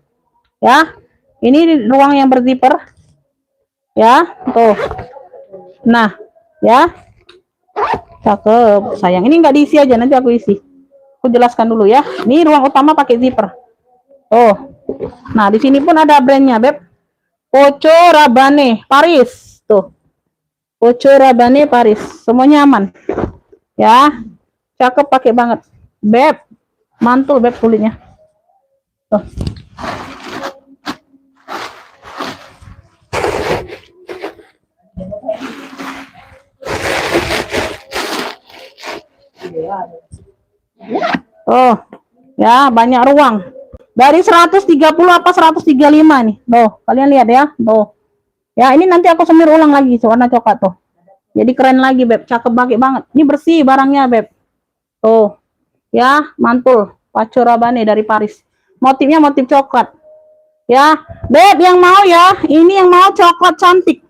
Ya. Ini ruang yang berzipper. Ya, tuh. Nah, ya. Cakep, sayang. Ini nggak diisi aja, nanti aku isi. Aku jelaskan dulu ya. Ini ruang utama pakai zipper. Oh. Nah, di sini pun ada brandnya, Beb. Poco Rabanne Paris. Tuh. Poco Rabanne Paris. Semuanya aman. Ya. Cakep, pakai banget. Beb. Mantul, Beb, kulitnya. Tuh. Oh, ya banyak ruang. Dari 130 apa 135 nih. Tuh, kalian lihat ya. Tuh. Ya, ini nanti aku semir ulang lagi warna coklat tuh. Jadi keren lagi, Beb. Cakep banget. Ini bersih barangnya, Beb. Tuh. Ya, mantul. Poco Rabanne dari Paris. Motifnya motif coklat. Ya, Beb yang mau ya. Ini yang mau coklat cantik.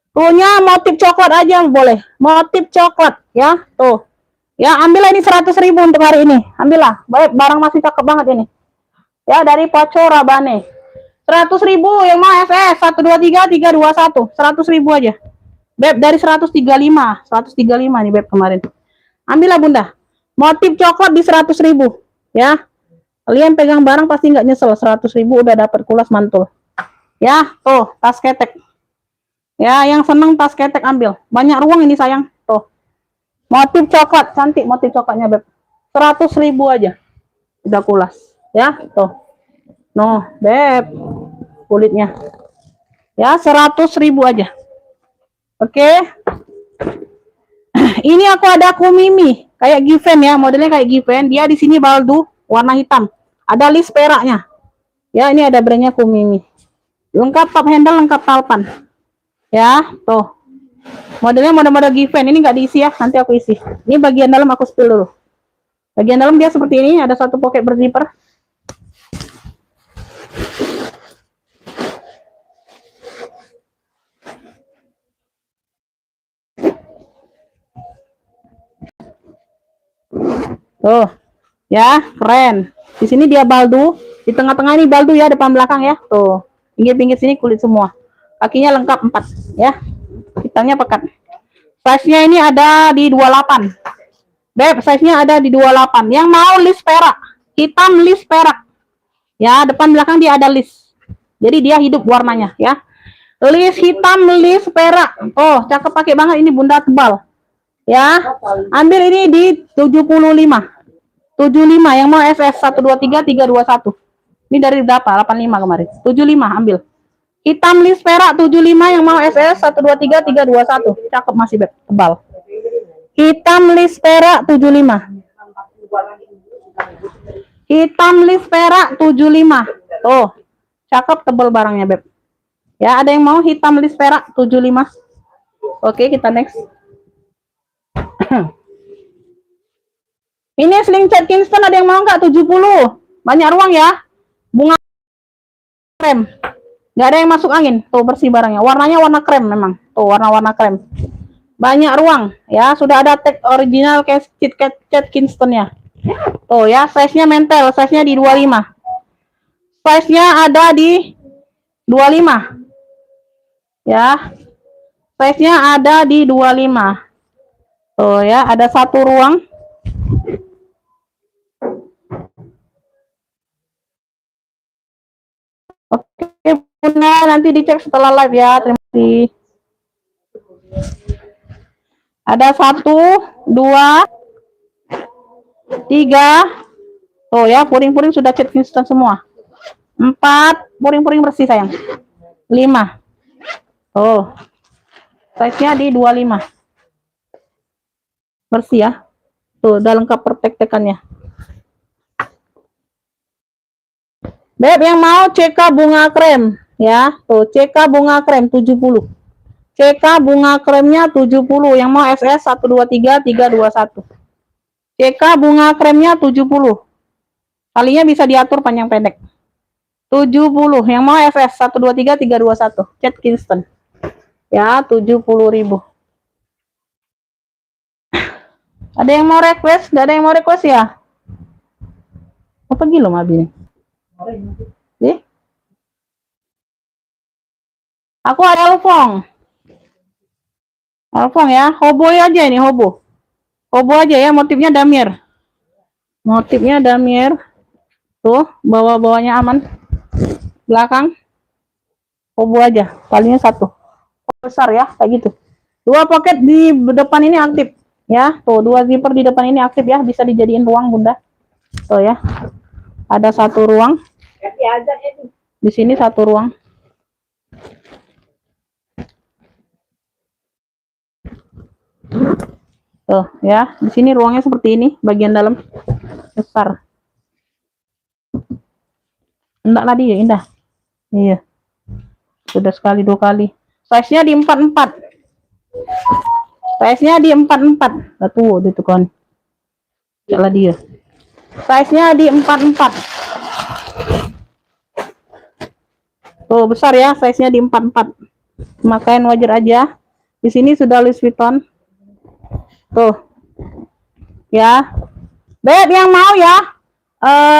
Punya motif coklat aja boleh. Motif coklat ya. Tuh. Ya, ambillah ini 100.000 untuk hari ini. Ambillah. Baik, barang masih cakep banget ini. Ya, dari Poco Rabanne. 100.000 yang mau FS 123 321. 100.000 aja. Beb dari 135. 135 nih Beb kemarin. Ambillah Bunda. Motif coklat di 100.000. Ya. Kalian pegang barang pasti nggak nyesel. 100.000 udah dapat kulas mantul. Ya, tuh, tas ketek. Ya, yang seneng tas ketek ambil. Banyak ruang ini sayang. Tuh. Motif coklat, cantik motif coklatnya, Beb. 100.000 aja. Udah kulas. Ya, tuh. No, Beb. Kulitnya. Ya, 100.000 aja. Oke. Ini aku ada Kumimi. Kayak Given ya, modelnya kayak Given. Dia di sini baldu, warna hitam. Ada list peraknya. Ya, ini ada brandnya Kumimi. Lengkap top handle, lengkap talpan. Ya, tuh. Modelnya model-model Given. Ini nggak diisi ya, nanti aku isi. Ini bagian dalam aku spill dulu. Bagian dalam dia seperti ini, ada satu pocket berzipper. Tuh. Ya, keren. Di sini dia baldu, di tengah-tengah ini baldu ya, depan belakang ya. Tuh. Pinggir-pinggir sini kulit semua. Kakinya lengkap 4 ya. Hitamnya pekat. Size-nya ini ada di 28. Beb, size-nya ada di 28. Yang mau list perak, hitam list perak. Ya, depan belakang dia ada list. Jadi dia hidup warnanya ya. List hitam, list perak. Oh, cakep pakai banget ini Bunda tebal. Ya. Ambil ini di 75. 75 yang mau SS 123 321. Ini dari berapa? 85 kemarin. 75 ambil. Hitam list perak 75 yang mau SS 123 321. Cakep masih Beb, tebal. Hitam list perak 75. Hitam list perak 75. Tuh. Cakep tebal barangnya, Beb. Ya, ada yang mau hitam list perak 75. Oke, kita next. Ini sling cat Kingston ada yang mau nggak? 70. Banyak ruang ya. Bunga krem. Nggak ada yang masuk angin. Tuh bersih barangnya. Warnanya warna krem memang. Tuh warna-warna krem. Banyak ruang ya. Sudah ada tag original cat Kingston ya. Tuh ya, size-nya mentel, size-nya di 25. Size-nya ada di 25. Ya. Size-nya ada di 25. Tuh ya, ada satu ruang. Oke, Bunda, nanti dicek setelah live ya. Terima kasih. Ada 1, 2, 3. Tuh ya, puring-puring sudah cat instan semua. 4, puring-puring bersih sayang. 5. Oh, size-nya di 25. Bersih ya. Tuh, udah lengkap pertek-tekannya. Beb yang mau CK bunga krem ya. Tuh, CK bunga krem 70. CK bunga kremnya 70. Yang mau SS 123 321. CK bunga kremnya 70. Talinya bisa diatur panjang pendek. 70. Yang mau FS 123 321. Cat Kingston. Ya, 70.000. Ada yang mau request? Gak ada yang mau request ya? Apa gila Mabi nih? Aku ada Elfong. Elfong ya. Hobo aja ini, hobo. Hobo aja ya, motifnya damir. Motifnya damir. Tuh, bawa-bawanya aman. Belakang. Hobo aja. Talinya 1. Besar ya, kayak gitu. 2 pocket di depan ini aktif. Ya, tuh 2 zipper di depan ini aktif ya, bisa dijadiin ruang bunda. Tuh ya, ada 1 ruang. Di sini 1 ruang. Tuh ya, di sini ruangnya seperti ini, bagian dalam besar. Enggak lah dia indah. Iya, sudah sekali 2 kali. Size-nya di 44. Size-nya di 44. Tuh, itu kan. Salah dia. Size-nya di 44. Tuh, besar ya, size-nya di 44. Makain wajar aja. Di sini sudah Louis Vuitton. Tuh. Ya. Beb yang mau ya.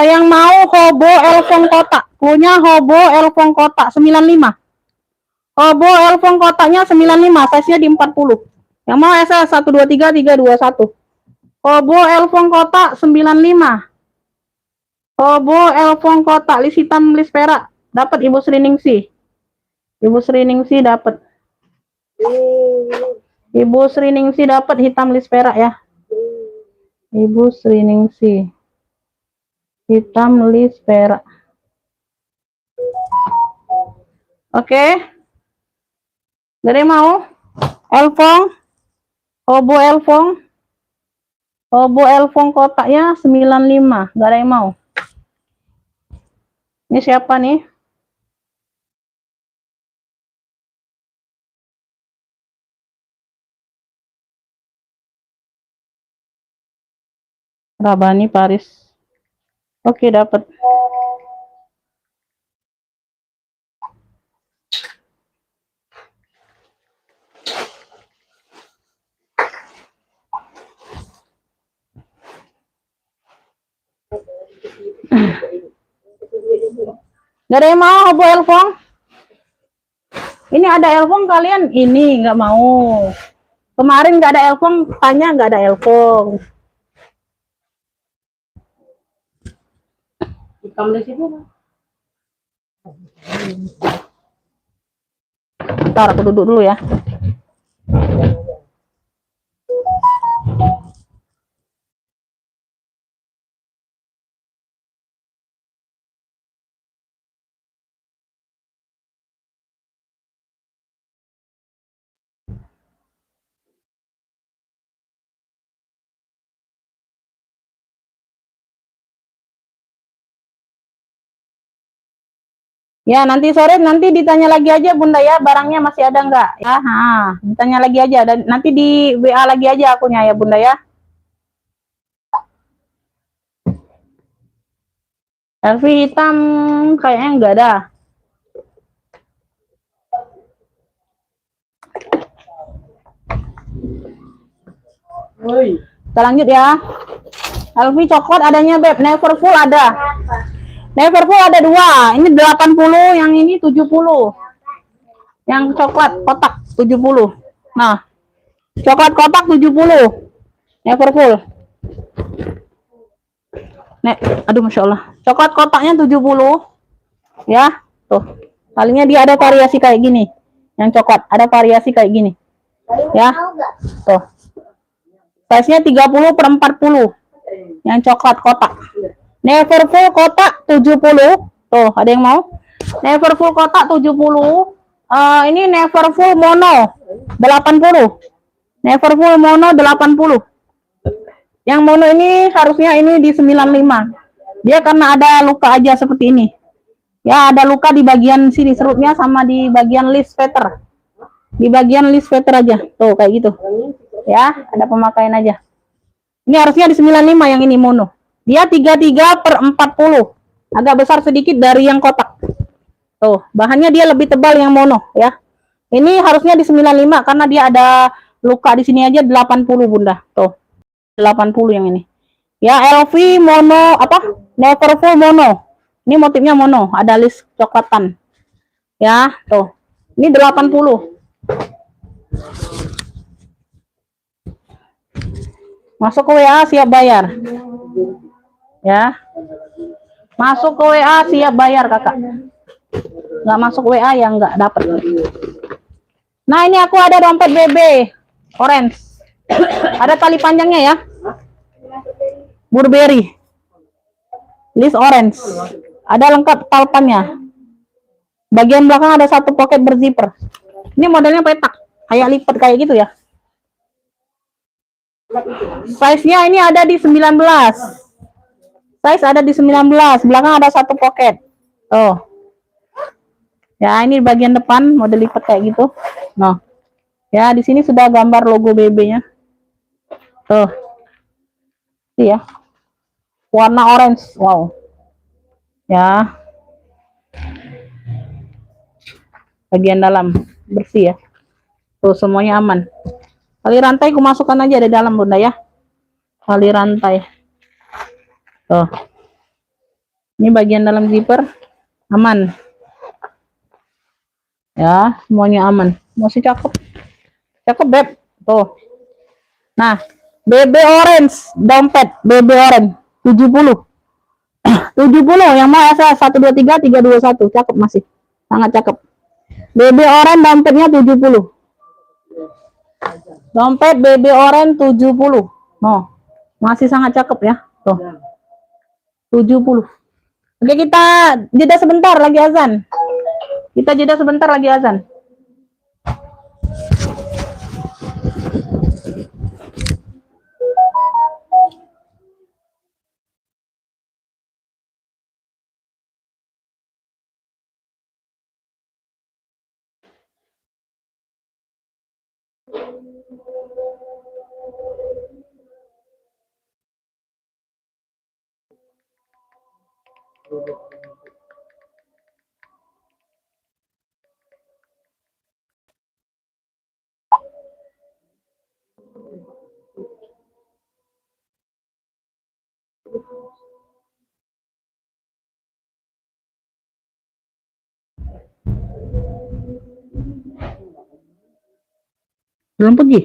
Yang mau hobo Elfong kotak. Punya hobo Elfong kotak 95. Hobo Elfong kotaknya 95, size-nya di 40. Yang mau SS 123 321. Hobo Elfong kotak 95. Hobo Elfong kotak lis hitam lis perak. Dapat Ibu Sriningsih. Ibu Sriningsih dapat. Ibu Sriningsih dapat hitam lis perak ya. Ibu Sriningsih. Hitam lis perak. Oke. Jadi mau Elfong. Hobo Elfong. Hobo Elfong kotaknya 95. Gak ada yang mau. Ini siapa nih? Rabani Paris. Oke, dapat. Gak ada yang mau hobo Elfong? Ini ada Elfong kalian? Ini nggak mau. Kemarin nggak ada Elfong, tanya nggak ada Elfong. Ntar aku duduk dulu ya. Ya, nanti sore nanti ditanya lagi aja Bunda ya, barangnya masih ada nggak? Ya, ditanya lagi aja, dan nanti di WA lagi aja akunya ya Bunda ya. LV hitam kayaknya nggak ada. Kita lanjut ya. LV coklat adanya Beb, Neverfull ada. Neverfull ada 2. Ini 80, yang ini 70. Yang coklat kotak 70. Nah, coklat kotak 70. Neverfull. Aduh Masya Allah. Coklat kotaknya 70. Ya, tuh. Talinya dia ada variasi kayak gini. Yang coklat ada variasi kayak gini. Ya, tuh. Size-nya 30/40. Yang coklat kotak. Neverfull kotak 70. Tuh, ada yang mau? Neverfull kotak 70. Ini Neverfull mono 80. Neverfull mono 80. Yang mono ini harusnya ini di 95. Dia karena ada luka aja seperti ini. Ya, ada luka di bagian sini serutnya sama di bagian list feather. Di bagian list feather aja. Tuh, kayak gitu. Ya, ada pemakaian aja. Ini harusnya di 95 yang ini mono. Dia 33/40. Agak besar sedikit dari yang kotak. Tuh, bahannya dia lebih tebal yang mono ya. Ini harusnya di 95 karena dia ada luka di sini aja 80, Bunda. Tuh. 80 yang ini. Ya, LV mono apa? Neverfull mono. Ini motifnya mono, ada list coklatan. Ya, tuh. Ini 80. Masuk ke WA siap bayar. Ya. Masuk ke WA siap bayar, Kakak. Nggak masuk WA yang nggak dapat. Nah, ini aku ada dompet BB orange. Ada tali panjangnya ya. Burberry. List orange. Ada lengkap talpannya. Bagian belakang ada satu pocket berzipper. Ini modelnya petak, kayak lipat kayak gitu ya. Size-nya ini ada di 19. Size ada di 19. Belakang ada satu pocket. Tuh. Ya, ini bagian depan model lipat kayak gitu. Nah. Ya, di sini sudah gambar logo BB-nya. Tuh. Iya. Warna orange. Wow. Ya. Bagian dalam bersih ya. Tuh, semuanya aman. Tali rantai aku masukkan aja di dalam, Bunda ya. Tali rantai. Tuh. Ini bagian dalam zipper aman. Ya, semuanya aman. Masih cakep. Cakep, Beb. Tuh. Nah, BB orange, dompet BB orange 70. 70 yang mau SA 123 321. Cakep masih. Sangat cakep. BB orange dompetnya 70. Dompet BB orange 70. Oh, masih sangat cakep ya. Tuh. 70. Oke, kita jeda sebentar lagi azan. Kita jeda sebentar lagi azan. Belum pergi?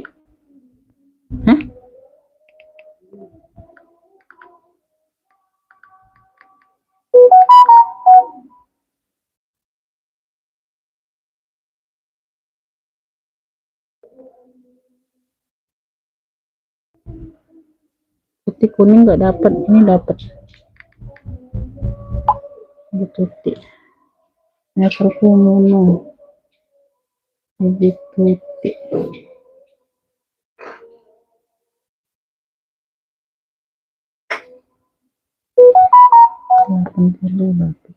Hah? Putih kuning nggak dapat, ini dapat. Putih. Neverfull mono. Lebih putih. 80 dapat.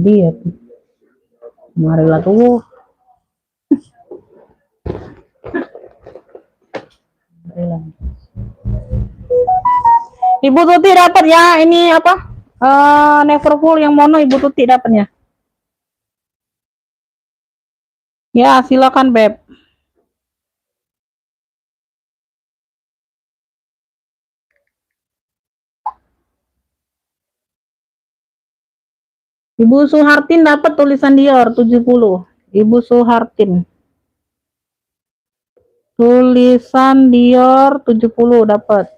Dia tuh. Marilah tuh. Marilah. Ibu Tuti dapat ya ini apa? Neverfull yang mono Ibu Tuti dapatnya. Ya, silakan Beb. Ibu Suhartin dapat tulisan Dior 70. Ibu Suhartin. Tulisan Dior 70 dapat.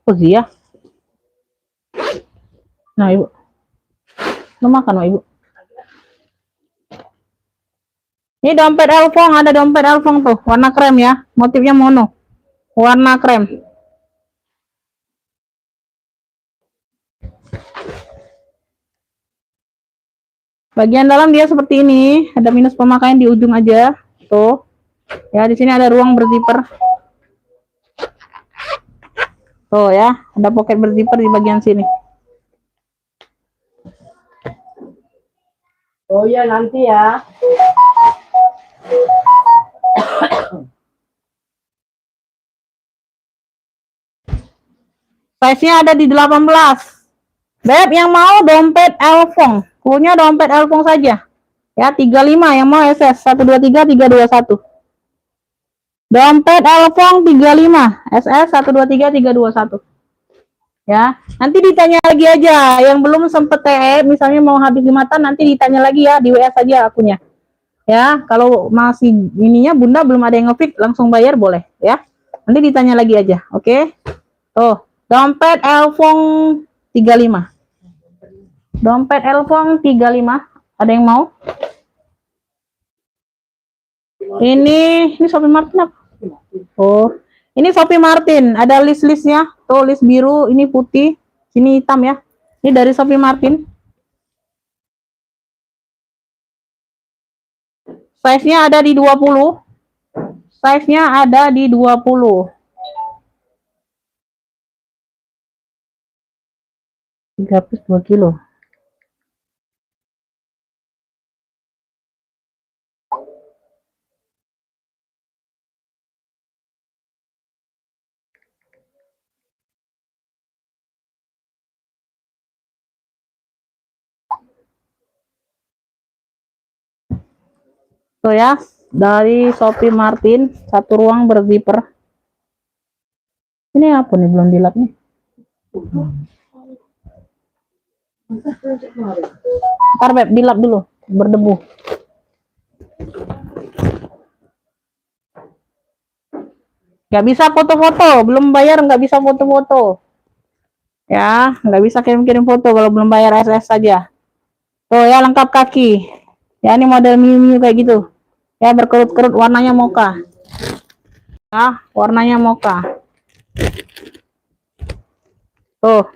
Oh iya. Nah, Ibu. Lu makan, Ibu. Ini dompet Elfong, ada dompet Elfong tuh, warna krem ya. Motifnya mono. Warna krem. Bagian dalam dia seperti ini, ada minus pemakaian di ujung aja. Tuh. Ya, di sini ada ruang berzipper. Tuh ya, ada pocket berzipper di bagian sini. Oh iya nanti ya. Size-nya ada di 18. Beb, yang mau dompet Elfong. Punya dompet Elfong saja. Ya, 35 yang mau SS 123 321. Dompet Elfong 35, SS 123 321. Ya, nanti ditanya lagi aja. Yang belum sempet TE, misalnya mau habis Jumatan, nanti ditanya lagi ya di WA saja akunnya. Ya, kalau masih ininya Bunda belum ada yang ngefit, langsung bayar boleh ya. Nanti ditanya lagi aja, oke? Tuh, dompet Elfong 35. Dompet Elfong 35. Ada yang mau? Ini Shopee Martin apa? Oh, ini Shopee Martin. Ada list-listnya. Tuh, list biru, ini putih, sini hitam ya. Ini dari Shopee Martin. Size-nya ada di 20. Size-nya ada di 20. 3 piece 2 kilo. Tuh ya, dari Shopee Martin, satu ruang berzipper. Ini apa nih belum dilap nih? Ntar Beb, dilap dulu, berdebu. Nggak bisa foto-foto, belum bayar nggak bisa foto-foto. Ya, nggak bisa kirim-kirim foto kalau belum bayar SS saja. Tuh ya, lengkap kaki. Ya, ini model Miu kayak gitu. Ya, berkerut-kerut, warnanya mocha. Ya, warnanya mocha. Tuh.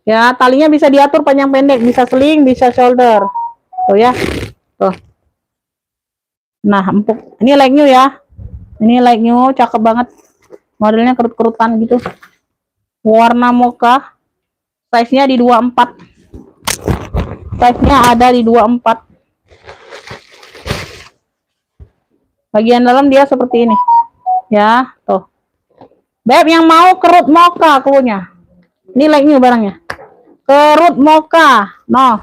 Ya, talinya bisa diatur panjang pendek, bisa sling, bisa shoulder. Tuh ya. Tuh. Nah, empuk. Ini like new ya. Ini like new, cakep banget. Modelnya kerut-kerutan gitu. Warna mocha. Size-nya di 24. Size-nya ada di 24. Bagian dalam dia seperti ini. Ya, tuh. Beb yang mau kerut mocha klunya. Ini like new barangnya. Kerut mocha. No.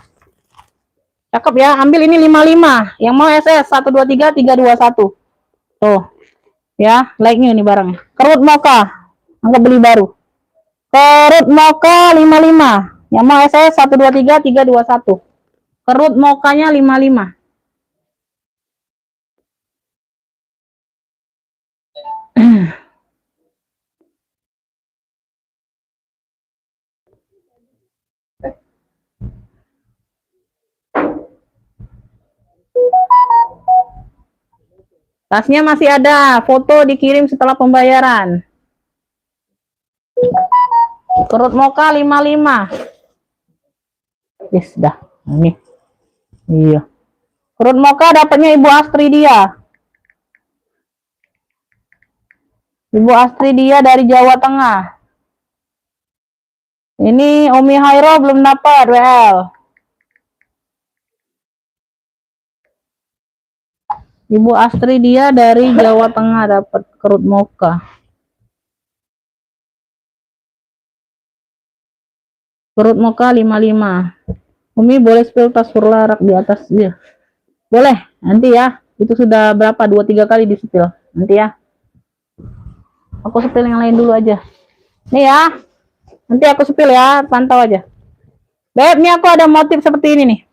Cakep ya. Ambil ini 55. Yang mau SS 123 321. Tuh. Ya, like new nih barangnya. Kerut mocha. Anggap beli baru. Kerut mocha 55. Yang mau SS 123 321. Kerut mokanya 55. Tasnya masih ada, foto dikirim setelah pembayaran. Kerut mocha 55. Yes, dah. Ini. Iya. Kerut mocha dapatnya Ibu Astridia. Ibu Astridia dari Jawa Tengah. Ini Umi Hairo belum dapat WL. Ibu Astridia dari Jawa Tengah dapat kerut mocha. Kerut mocha 55. Umi boleh spill tas larak di atas dia. Boleh, nanti ya. Itu sudah berapa? 2-3 kali di spill. Nanti ya. Aku spill yang lain dulu aja. Nih ya. Nanti aku spill ya, pantau aja. Beb, ini aku ada motif seperti ini nih.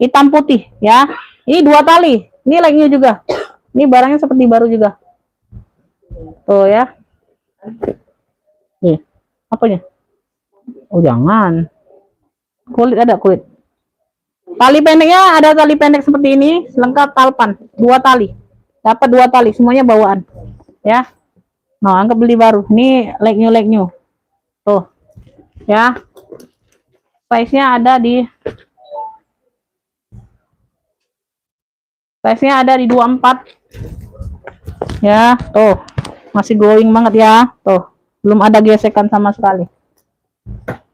Hitam putih ya. Ini 2 tali. Ini like-nya juga. Ini barangnya seperti baru juga. Tuh ya. Nih. Apanya? Oh, jangan. Kulit ada kulit. Tali pendeknya ada tali pendek seperti ini, lengkap talpan. 2 tali. Dapat 2 tali, semuanya bawaan. Ya. Nah, anggap beli baru. Ini like new. Tuh. Ya. Size-nya ada di 24. Ya, tuh. Masih glowing banget ya. Tuh. Belum ada gesekan sama sekali.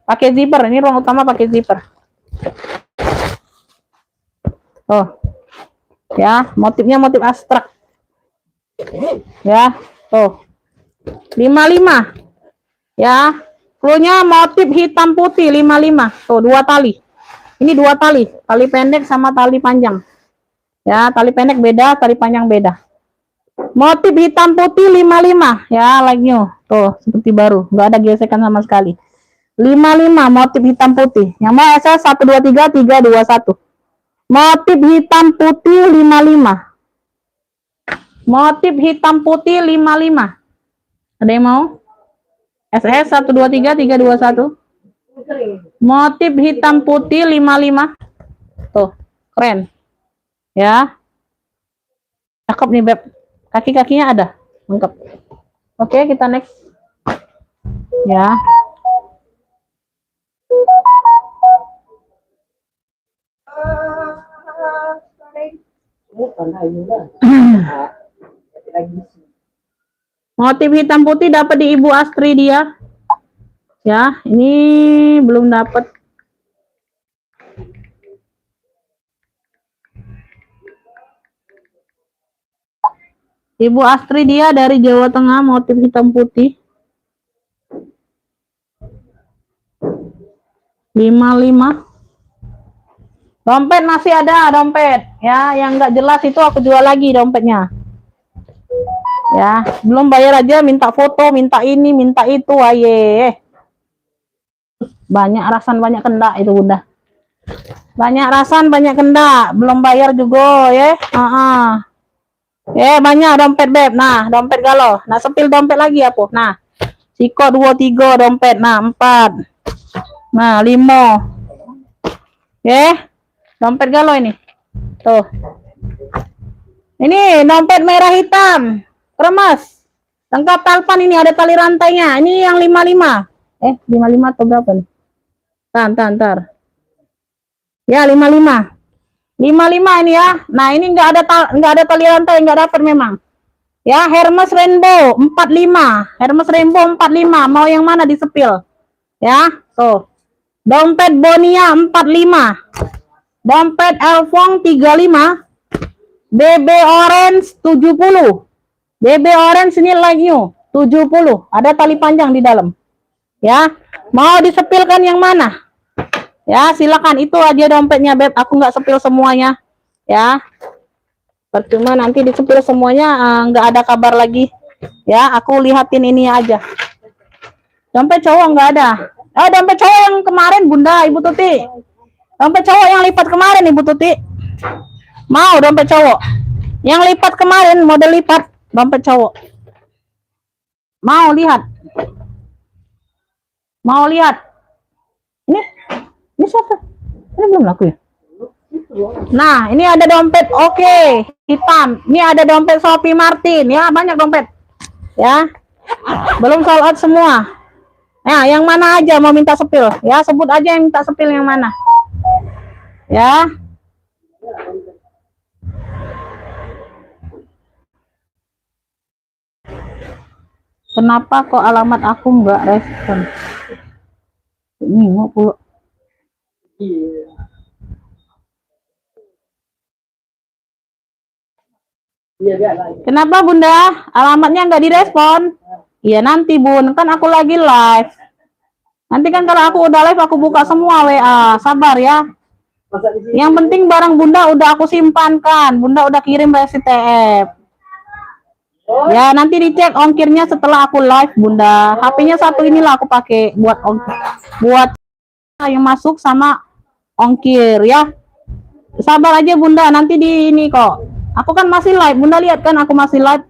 Pakai zipper, ini ruang utama pakai zipper. Tuh. Ya, motifnya motif abstrak. Ya, tuh. 55. Ya. Cluenya motif hitam putih 55. Tuh, 2 tali. Ini 2 tali, tali pendek sama tali panjang. Ya, tali pendek beda, tali panjang beda. Motif hitam putih 55. Ya, like new. Tuh, seperti baru, nggak ada gesekan sama sekali. 55 motif hitam putih. Yang mau SS 123 321. Motif hitam putih 55. Motif hitam putih 55. Ada yang mau? SS 123 321. Motif hitam putih 55. Tuh, keren. Ya. Cakep nih, Beb. Kaki-kakinya ada. Lengkap. Oke, kita next. Ya. Motif hitam putih dapat di Ibu Astridia. Ya, ini belum dapat. Ibu Astridia dari Jawa Tengah, motif hitam putih. 55. Dompet masih ada, dompet. Ya, yang nggak jelas itu aku jual lagi dompetnya. Ya, belum bayar aja minta foto, minta ini, minta itu, aye. Banyak rasan, banyak kendak itu bunda. Banyak rasan, banyak kendak. Belum bayar juga ya. Banyak dompet beb. Nah, dompet galau. Nah, sepil dompet lagi apa? Nah, siko 2, 3 dompet. Nah, 4. Nah, 5. Dompet galau ini. Tuh. Ini dompet merah hitam. Kremes. Lengkap talpan ini ada tali rantainya. Ini yang 55. 55 atau berapa nih? Ntar. Ya, 55. 55 ini ya. Nah, ini enggak ada tali rantai, enggak dapat memang. Ya, Hermes Rainbow 45. Hermes Rainbow 45. Mau yang mana disepil? Ya, tuh. Dompet Bonia 45. Dompet Elfong 35. BB Orange 70. BB Orange ini like new 70. Ada tali panjang di dalam. Ya, mau disepilkan yang mana? Ya, silakan, itu aja dompetnya beb. Aku nggak sepil semuanya. Ya. Percuma nanti disepil semuanya nggak ada kabar lagi. Ya, aku lihatin ini aja. Dompet cowok nggak ada. Dompet cowok yang kemarin bunda Ibu Tuti. Dompet cowok yang lipat kemarin Ibu Tuti. Mau dompet cowok yang lipat kemarin, model lipat dompet cowok. Mau lihat? Mau lihat? Ini siapa? Ini belum laku ya? Nah, ini ada dompet hitam. Ini ada dompet Sophie Martin ya, banyak dompet. Ya. Belum sold out semua. Nah, yang mana aja mau minta sepil? Ya, sebut aja yang minta sepil yang mana. Ya. Kenapa kok alamat aku nggak respon? Ini mau pula. Kenapa bunda? Alamatnya nggak direspon? Iya nanti bun, kan aku lagi live. Nanti kan kalau aku udah live aku buka semua WA. Sabar ya. Yang penting barang bunda udah aku simpankan. Bunda udah kirim resi TF. Ya nanti dicek ongkirnya setelah aku live bunda. HP-nya satu inilah aku pakai buat yang masuk sama ongkir ya. Sabar aja bunda, nanti di ini kok. Aku kan masih live, bunda lihat kan aku masih live.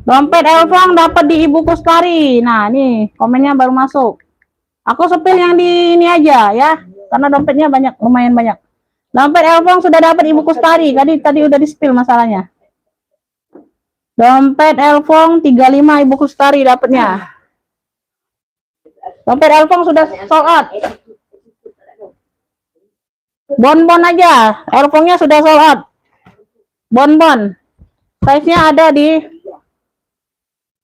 Dompet Elfang dapat di Ibu Kustari. Nah nih komennya baru masuk. Aku sepil yang di ini aja ya, karena dompetnya banyak, lumayan banyak. Dompet Elfang sudah dapat Ibu Kustari. Tadi udah di spill masalahnya. Dompet Elfong 35 Ibu Kustari dapatnya. Dompet Elfong sudah sold out. Bonbon aja, Elfongnya sudah sold out. Bonbon. Size-nya ada di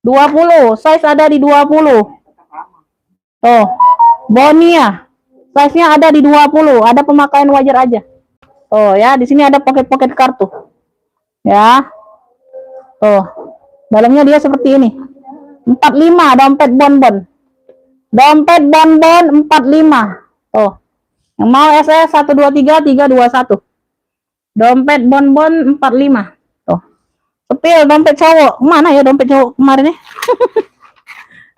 20, size ada di 20. Oh, Bonia. Size-nya ada di 20, ada pemakaian wajar aja. Oh ya, di sini ada pocket kartu. Ya. Oh, dalamnya dia seperti ini. 45 dompet bonbon. Dompet bonbon 45. Oh. Yang mau SS 123 321. Dompet bonbon 45. Tuh. Sepil dompet cowok. Mana ya dompet cowok kemarin ya?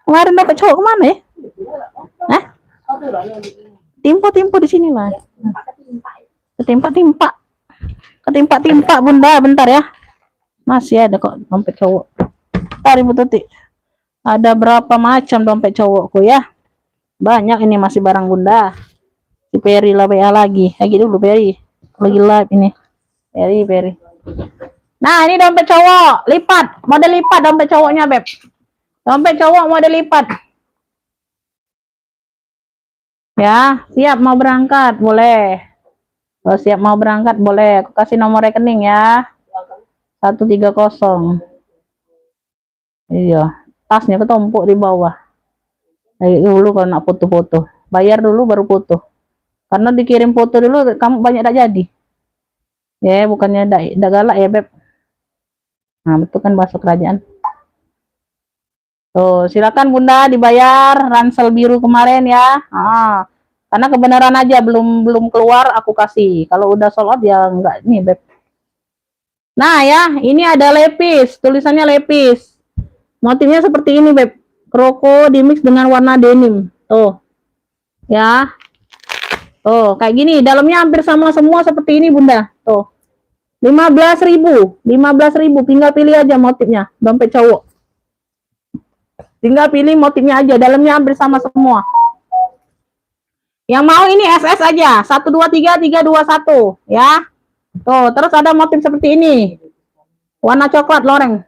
Kemarin dompet cowok kemana ya? Hah? Timpa di sini lah. Ketimpa bunda, bentar ya. Masih ada kok dompet cowok. Ntar Ibu Tuti. Ada berapa macam dompet cowokku ya? Banyak ini masih barang bunda. Si Peri lah WA lagi. Lagi dulu Peri. Lagi live ini. Peri. Nah, ini dompet cowok, lipat, model lipat dompet cowoknya, Beb. Dompet cowok model lipat. Ya, siap mau berangkat, boleh. Kalau siap mau berangkat, boleh. Aku kasih nomor rekening ya. 130. Iya, tasnya ketumpuk di bawah. Lagi dulu kalau nak foto-foto. Bayar dulu baru foto. Karena dikirim foto dulu, kamu banyak tak jadi. Ya, bukannya dak galak ya, Beb. Nah, betul kan bahasa kerajaan. Tuh, silakan bunda dibayar ransel biru kemarin ya. Karena kebenaran aja belum keluar aku kasih. Kalau udah sold out ya enggak nih, Beb. Nah ya, ini ada lepis, tulisannya lepis. Motifnya seperti ini, Beb. Kroko dimix dengan warna denim. Tuh. Ya. Tuh, kayak gini. Dalamnya hampir sama semua seperti ini, Bunda. Tuh. 15.000. 15.000. Tinggal pilih aja motifnya. Dompet cowok. Tinggal pilih motifnya aja. Dalamnya hampir sama semua. Yang mau ini SS aja. 123 321, ya. Tuh, terus ada motif seperti ini. Warna coklat loreng.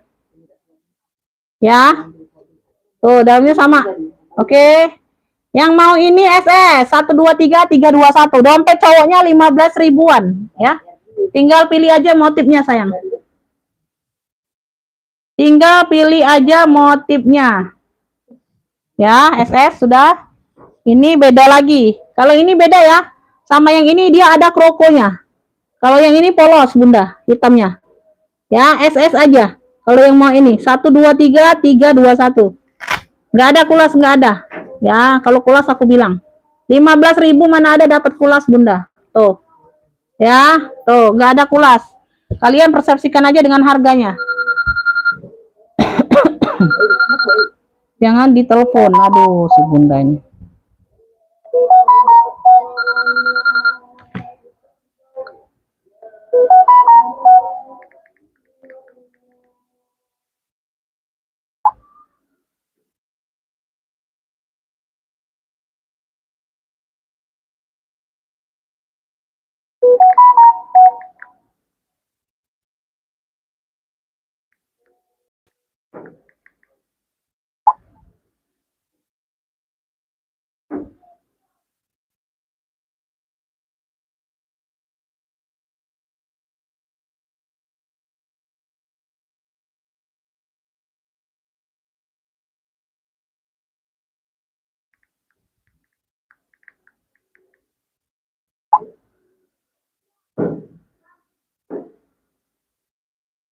Ya. Tuh, dalamnya sama. Oke. Yang mau ini SS 123 321. Dompet cowoknya 15 ribuan, ya. Tinggal pilih aja motifnya, sayang. Tinggal pilih aja motifnya. Ya, SS sudah. Ini beda lagi. Kalau ini beda ya. Sama yang ini dia ada krokonya. Kalau yang ini polos, Bunda, hitamnya. Ya, SS aja. Kalau yang mau ini 123 321. Nggak ada kulas, nggak ada. Ya, kalau kulas aku bilang 15.000 mana ada dapat kulas, Bunda. Tuh. Ya, tuh, nggak ada kulas. Kalian persepsikan aja dengan harganya. Jangan ditelepon. Aduh, si Bunda ini.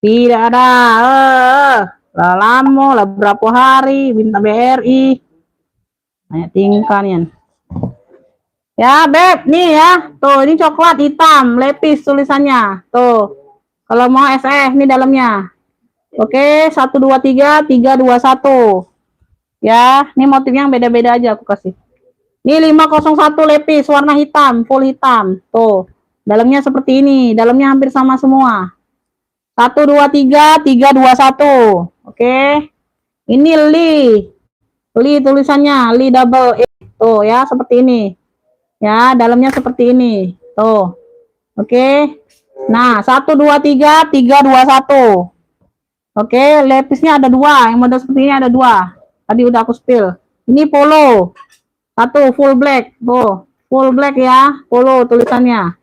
Tidak ada. Lah lama, lah berapa hari minta BRI. Banyak tingkah nih. Ya, Beb, nih ya. Tuh, ini coklat hitam, lepis tulisannya. Tuh. Kalau mau SS ini dalamnya. Oke, 123 321. Ya, ini motifnya yang beda-beda aja aku kasih. Ini 501 lepis warna hitam, full hitam. Tuh. Dalamnya seperti ini, dalamnya hampir sama semua. 123 321. Oke. Ini Li tulisannya, Li double E. Tuh ya, seperti ini. Ya, dalamnya seperti ini. Tuh. Oke. Nah, 123 321. Oke, lepisnya ada dua. Yang model seperti ini ada dua. Tadi udah aku spill. Ini polo. Satu full black. Tuh. Full black ya. Polo tulisannya.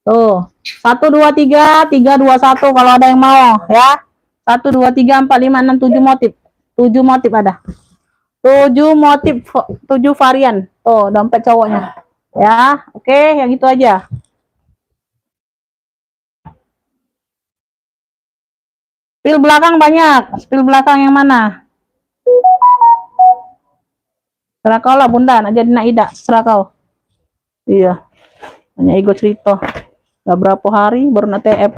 Tuh. 123 321 kalau ada yang mau ya. 123 4 5 6 7 motif. 7 motif ada. 7 motif, 7 varian. Tuh, dompet cowoknya. Ya, oke, yang itu aja. Spill belakang banyak. Spill belakang yang mana? Serah kau lah, Bunda. Nak jadi nak Ida. Serah kau. Iya. Hanya ego cerita. Gak berapa hari baru nak TF.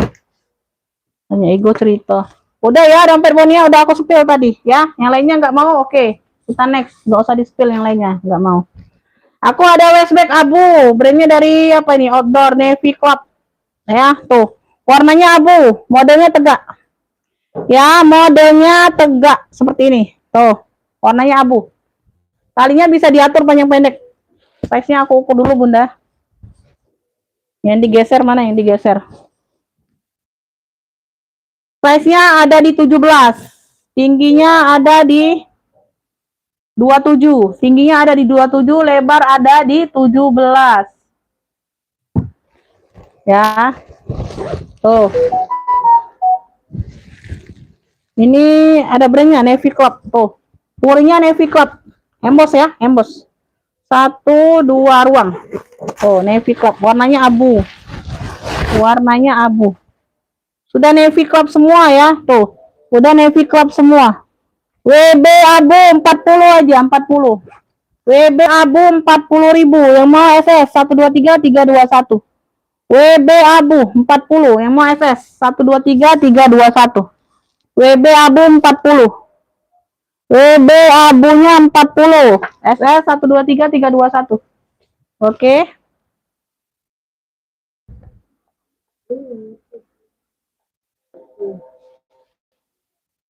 Hanya ego cerita. Udah ya, dompet Bonia udah aku spill tadi. Ya, yang lainnya nggak mau, oke. Kita next. Nggak usah di spill yang lainnya. Nggak mau. Aku ada westback abu. Brandnya dari apa ini? Outdoor Navy Club. Ya, tuh. Warnanya abu. Modelnya tegak. Ya, modelnya tegak. Seperti ini. Tuh. Warnanya abu. Talinya bisa diatur panjang pendek. Size-nya aku ukur dulu, Bunda. Yang digeser mana yang digeser? Size-nya ada di 17. Tingginya ada di 27. Tingginya ada di 27, lebar ada di 17. Ya. Tuh. Ini ada brandnya Navy Club. Tuh. Purinya Navy Club. Emboss ya, emboss. 1 2 ruang. Oh, Navy Club. Warnanya abu. Warnanya abu. Sudah Navy Club semua ya. Tuh. Udah Navy Club semua. WB abu 40 aja, 40. WB abu 40.000. Yang mau SS 123 321. WB abu 40. Yang mau SS 123 321. WB abu 40. WB abunya 40. SS 123 321. Oke.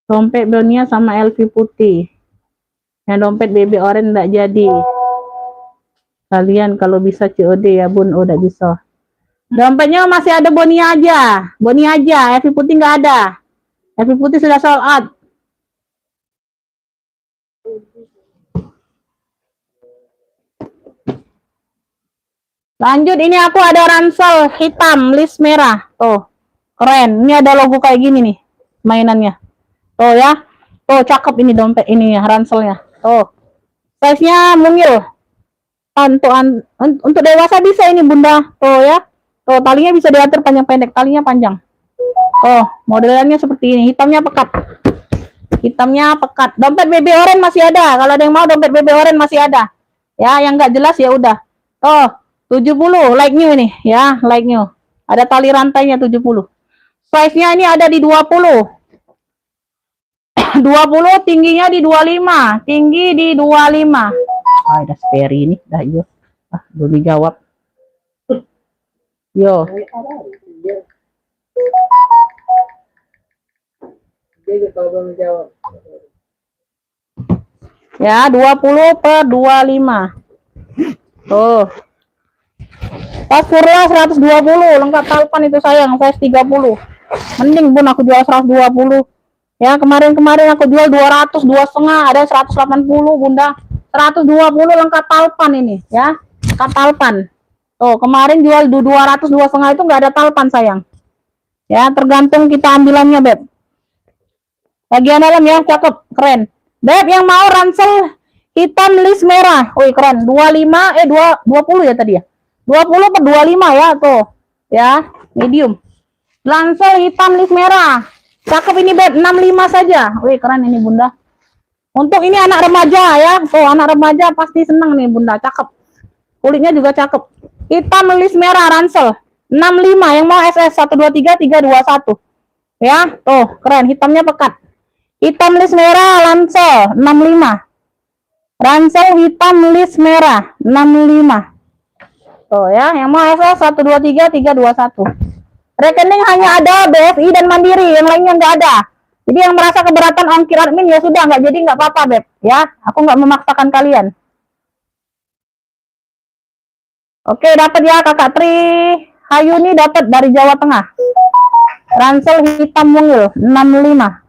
Dompet Bonia sama LV putih. Yang dompet BB orange enggak jadi. Kalian kalau bisa COD ya bun, udah bisa. Dompetnya masih ada Bonia aja. Bonia aja, LV putih nggak ada. LV putih sudah sold out. Lanjut, ini aku ada ransel hitam list merah. Tuh, keren. Ini ada logo kayak gini nih mainannya. Tuh ya. Tuh cakep ini dompet ini ya, ranselnya. Tuh. Size-nya mungil. Untuk dewasa bisa ini bunda. Tuh ya. Tuh talinya bisa diatur panjang pendek, talinya panjang. Tuh, modelannya seperti ini. Hitamnya pekat. Hitamnya pekat. Dompet BB orange masih ada. Kalau ada yang mau dompet BB orange masih ada. Ya, yang nggak jelas ya udah. Tuh, 70 like new ini ya, like new. Ada tali rantainya 70. Size-nya ini ada di 20. 20, tingginya di 25. Tinggi di 25. Ah, ada spare ini, dah yo. Ah, belum dijawab. Yo. Ya, 20 per 25. Tuh. Pas Furla 120, lengkap talpan itu sayang, size 30. Mending bun aku jual 120. Ya, kemarin aku jual 200, 2,5, ada 180 bunda. 120 lengkap talpan ini, ya. Lengkap talpan. Tuh, kemarin jual 200, 2,5 itu nggak ada talpan sayang. Ya, tergantung kita ambilannya, Beb. Bagian dalam ya, cakep, keren. Beb, yang mau ransel hitam list merah. Wih, keren. 20 ya tadi ya. 20 per 25 ya, tuh. Ya, medium. Ransel hitam list merah. Cakep ini, Beb. 65 saja. Wih, keren ini, Bunda. Untuk ini anak remaja ya. Tuh, anak remaja pasti seneng nih, Bunda. Cakep. Kulitnya juga cakep. Hitam list merah ransel. 65 yang mau SS 123 321. Ya, tuh, keren. Hitamnya pekat. Hitam list merah ransel 65. Ransel hitam list merah 65. Tuh ya, yang mau SS 123 321. Rekening hanya ada BFI dan Mandiri, yang lainnya nggak ada. Jadi yang merasa keberatan ongkir admin ya sudah, nggak jadi nggak apa-apa, Beb. Ya, aku nggak memaksakan kalian. Oke, dapat ya Kakak Tri Hayuni, dapat dari Jawa Tengah. Ransel hitam mungil 65.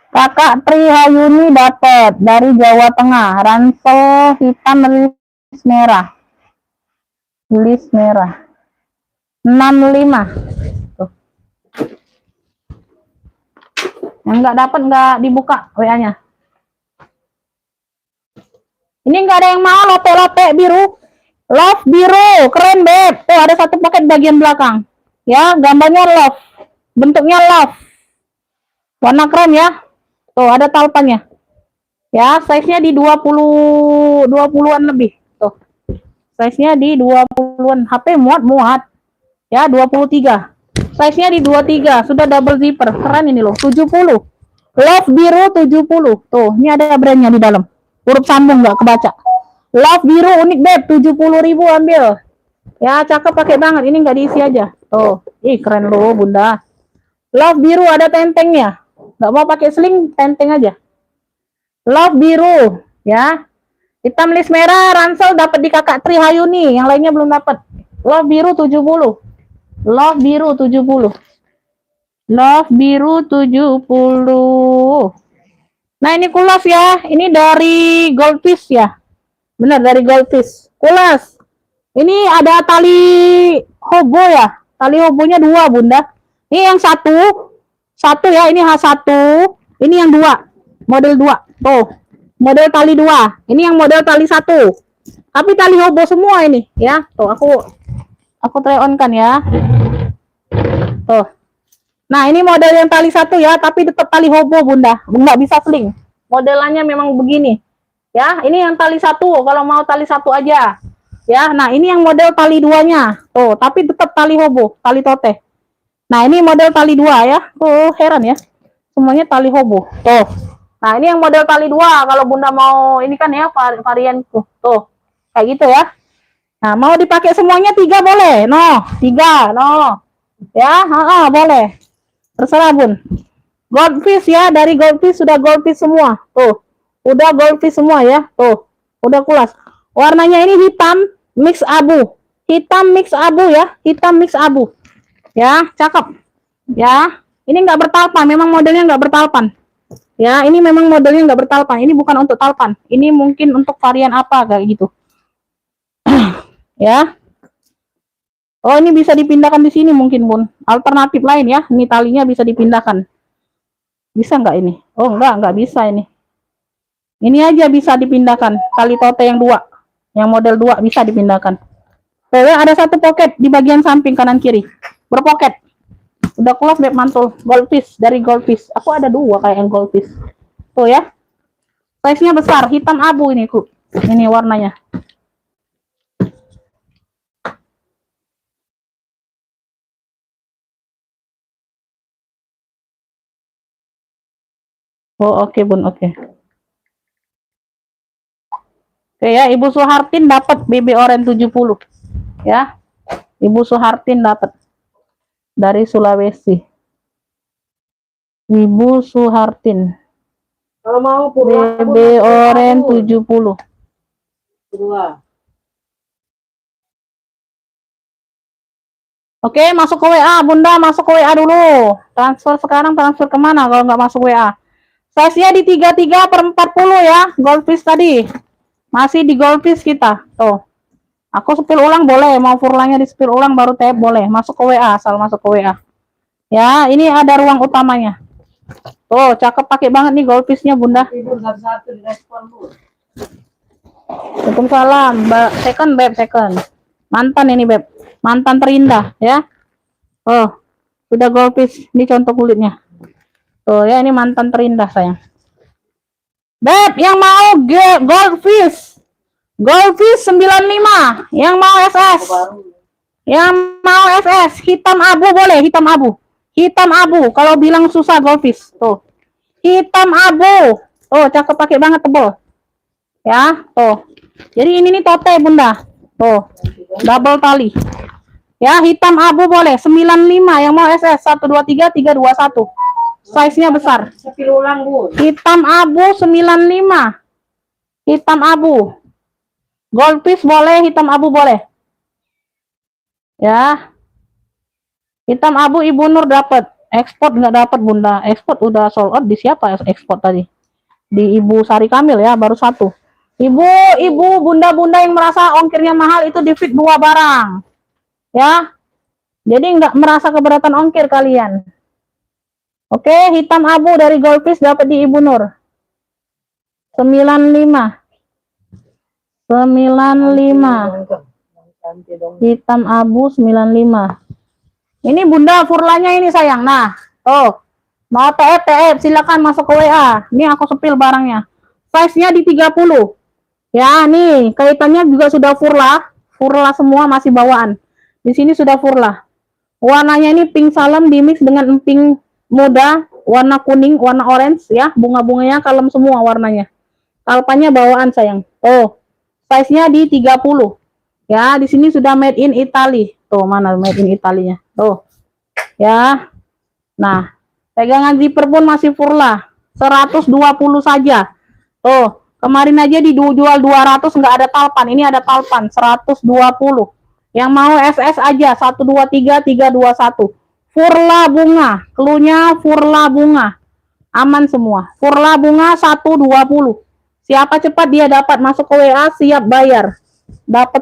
Kakak Tri Hayuni dapat dari Jawa Tengah. Ransel hitam list merah. List merah 65. Tuh. Yang nggak dapat nggak dibuka WA-nya. Ini nggak ada yang mau lope-lope biru. Love biru, keren Beb. Tuh ada satu paket bagian belakang. Ya, gambarnya love. Bentuknya love. Warna krem ya. Tuh ada talpannya. Ya, size-nya di 20-an lebih. Tuh. Size-nya di 20-an. HP muat. Ya, 23. Size-nya di 23. Sudah double zipper. Keren ini loh. 70. Love biru 70. Tuh, ini ada brandnya di dalam. Huruf sambung nggak kebaca. Love biru unik Beb. 70.000 ambil. Ya, cakep pakai banget. Ini nggak diisi aja. Tuh. Ih, keren loh, Bunda. Love biru ada tentengnya. Nggak mau pakai sling, tenteng aja. Love biru. Ya. Hitam list merah, ransel dapat di Kakak Tri Hayuni. Yang lainnya belum dapat. Love biru 70. Love biru 70. Love biru 70. Nah, ini kulas ya. Ini dari Goldfish ya. Benar, dari Goldfish. Kulas. Ini ada tali hobo ya. Tali hobonya 2, Bunda. Ini yang satu ya. Ini H1. Ini yang 2. Model 2. Tuh. Model tali 2. Ini yang model tali 1. Tapi tali hobo semua ini ya. Tuh, aku try on kan ya. Tuh. Nah, ini model yang tali 1 ya, tapi tetap tali hobo, Bunda. Nggak bisa sling. Modelannya memang begini. Ya, ini yang tali 1. Kalau mau tali 1 aja. Ya, nah ini yang model tali duanya. Tuh, tapi tetap tali hobo, tali tote. Nah, ini model tali dua ya. Tuh, heran ya. Semuanya tali hobo. Tuh. Nah, ini yang model tali dua. Kalau Bunda mau ini kan ya varian tuh. Kayak gitu ya. Nah, mau dipakai semuanya 3 boleh. No, 3. No. Ya, boleh. Terserah, Bun. Goldfish ya, dari goldfish sudah goldfish semua. Tuh. Udah goldfish semua ya. Tuh. Udah kulas. Warnanya ini hitam mix abu. Hitam mix abu ya. Hitam mix abu. Ya, cakep. Ya. Ini enggak bertalpan, memang modelnya enggak bertalpan. Ya, ini memang modelnya enggak bertalpan. Ini bukan untuk talpan. Ini mungkin untuk varian apa kayak gitu. Ya. Oh, ini bisa dipindahkan di sini mungkin, Bun. Alternatif lain ya. Ini talinya bisa dipindahkan. Bisa enggak ini? Oh, enggak bisa ini. Ini aja bisa dipindahkan. Tali tote yang 2. Yang model 2 bisa dipindahkan. Tuh ya, ada satu pocket di bagian samping kanan kiri. Berpoket. Udah kelas beb mantul. Goldfish, dari goldfish. Aku ada 2 kayak yang goldfish. Tuh ya. Size-nya besar, hitam abu ini, Ku. Ini warnanya. Oh, oke, Bun, oke. Oke ya, Ibu Suhartin dapat BB Oren 70. Ya. Ibu Suhartin dapat dari Sulawesi. Ibu Suhartin. Kalau mau BB Oren 70. Purwa. Oke, masuk ke WA, Bunda, masuk ke WA dulu. Transfer sekarang, transfer kemana kalau nggak masuk WA? Size-nya di 33/40 ya, goldfish tadi. Masih di goldfish kita. Tuh. Aku spill ulang boleh, mau furlanya di spill ulang baru tab boleh. Masuk ke WA, asal masuk ke WA. Ya, ini ada ruang utamanya. Tuh, cakep pakai banget nih goldfish-nya, Bunda. Tidur satu-satu di respon, Bu. Waalaikumsalam, Mbak. Second, Beb, second. Mantan ini, Beb. Mantan terindah, ya. Oh, sudah goldfish. Ini contoh kulitnya. Tuh, ya, ini mantan terindah, sayang. Beb, yang mau goldfish. Goldfish 95. Yang mau SS. Yang mau SS. Hitam abu boleh, hitam abu. Hitam abu. Kalau bilang susah goldfish. Tuh. Hitam abu. Tuh, cakep pakai banget tebel. Ya, tuh. Jadi ini nih tote, Bunda. Tuh. Double tali. Ya, hitam abu boleh. 95. Yang mau SS. 123 321. Size-nya besar. Spill ulang, Bu. Hitam abu 95. Hitam abu. Goldfish boleh, hitam abu boleh. Ya. Hitam abu Ibu Nur dapat. Ekspor nggak dapat, Bunda. Ekspor udah sold out. Di siapa ekspor tadi? Di Ibu Sari Kamil ya, baru 1. Ibu, bunda-bunda yang merasa ongkirnya mahal itu di fit 2 barang. Ya. Jadi nggak merasa keberatan ongkir kalian. Oke, hitam abu dari Goldfish dapat di Ibu Nur. 95. 95. Hitam abu 95. Ini Bunda furlanya ini sayang. Nah, oh. Mau TF silakan masuk ke WA. Ini aku sepil barangnya. Size-nya di 30. Ya, nih, kaitannya juga sudah furla. Furla semua masih bawaan. Di sini sudah furla. Warnanya ini pink salem di mix dengan pink muda, warna kuning, warna orange ya. Bunga-bunganya kalem semua warnanya. Talpannya bawaan sayang. Oh. Size-nya di 30. Ya, di sini sudah made in Italy. Tuh, mana made in Italy-nya? Tuh. Ya. Nah, pegangan zipper pun masih furla. 120 saja. Tuh, kemarin aja dijual 200 nggak ada talpan. Ini ada talpan 120. Yang mau SS aja 123 321. Furla bunga. Cluenya furla bunga. Aman semua. Furla bunga 120. Siapa cepat dia dapat masuk ke WA, siap bayar. Dapat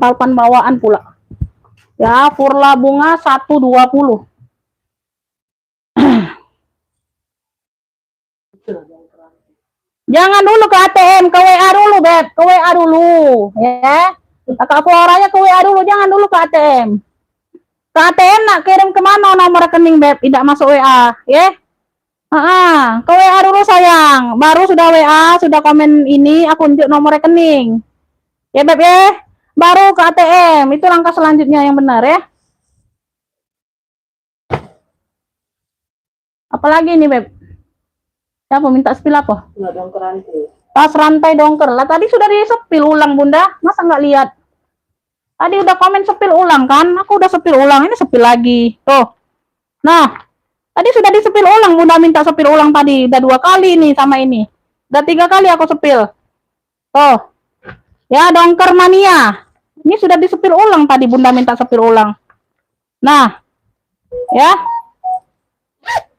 talpan bawaan pula. Ya, furla bunga 120. Jangan dulu ke ATM, ke WA dulu, Beb. Ke WA dulu, ya. Kakak Floranya ke WA dulu, jangan dulu ke ATM. Ke ATM nak kirim kemana nomor rekening, Beb? Tidak masuk WA, ya. Ke WA dulu sayang. Baru sudah WA, sudah komen ini, aku tunjuk nomor rekening. Ya, Beb ya. baru ke ATM. Itu langkah selanjutnya yang benar ya. Apalagi nih, Beb? Siapa minta spill apa? Nggak dong keranti. Tas rantai dongker. Lah tadi sudah disepil ulang, Bunda. Masa nggak lihat? Tadi udah komen sepil ulang kan? Aku udah sepil ulang, ini sepil lagi. Tuh. Nah, tadi sudah disepil ulang, Bunda minta sepil ulang tadi. Udah 2 kali nih sama ini. Udah 3 kali aku sepil. Tuh. Ya, dongker mania. Ini sudah disepil ulang tadi, Bunda minta sepil ulang. Nah. Ya.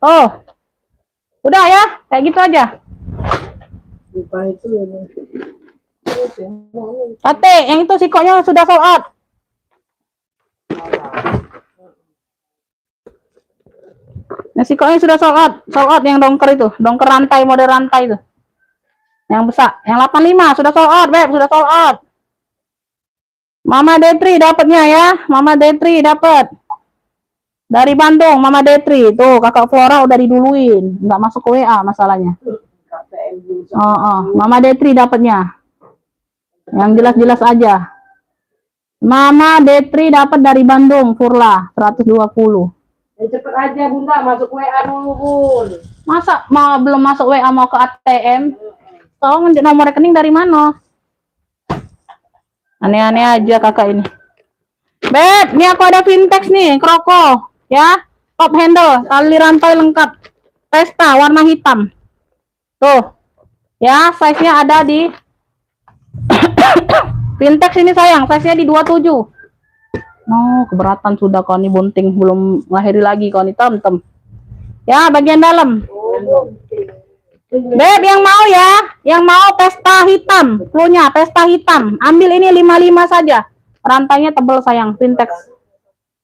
Oh. Udah ya, kayak gitu aja. Lupa itu ya. Ate, yang itu sikoknya sudah sold out. Nah, sikoknya sudah sold out yang dongker itu, dongker rantai, model rantai itu. Yang besar, yang 85 sudah sold out, Beb, sudah sold out. Mama Detri dapatnya ya, Mama Detri dapat. Dari Bandung, Mama Detri. Tuh, Kakak Flora udah diduluin, nggak masuk ke WA masalahnya. Mama Detri dapatnya. Yang jelas-jelas aja. Mama Detri dapat dari Bandung, Furla 120. Cepet aja Bunda, masuk WA dulu Bun. Masa belum masuk WA mau ke ATM? Tolong nomor rekening dari mana? Aneh-aneh aja kakak ini. Beb, ini aku ada Vintex nih, Kroko. Ya, top handle, tali rantai lengkap. Pesta, warna hitam. Tuh. Ya, size-nya ada di Vintex ini sayang, size-nya di 27. No, keberatan sudah kau nih bunting, belum lahiri lagi kau nih tem-tem. Ya, bagian dalam. Beb, yang mau ya, yang mau pesta hitam, cluenya pesta hitam. Ambil ini 55 saja. Rantainya tebal sayang, Vintex.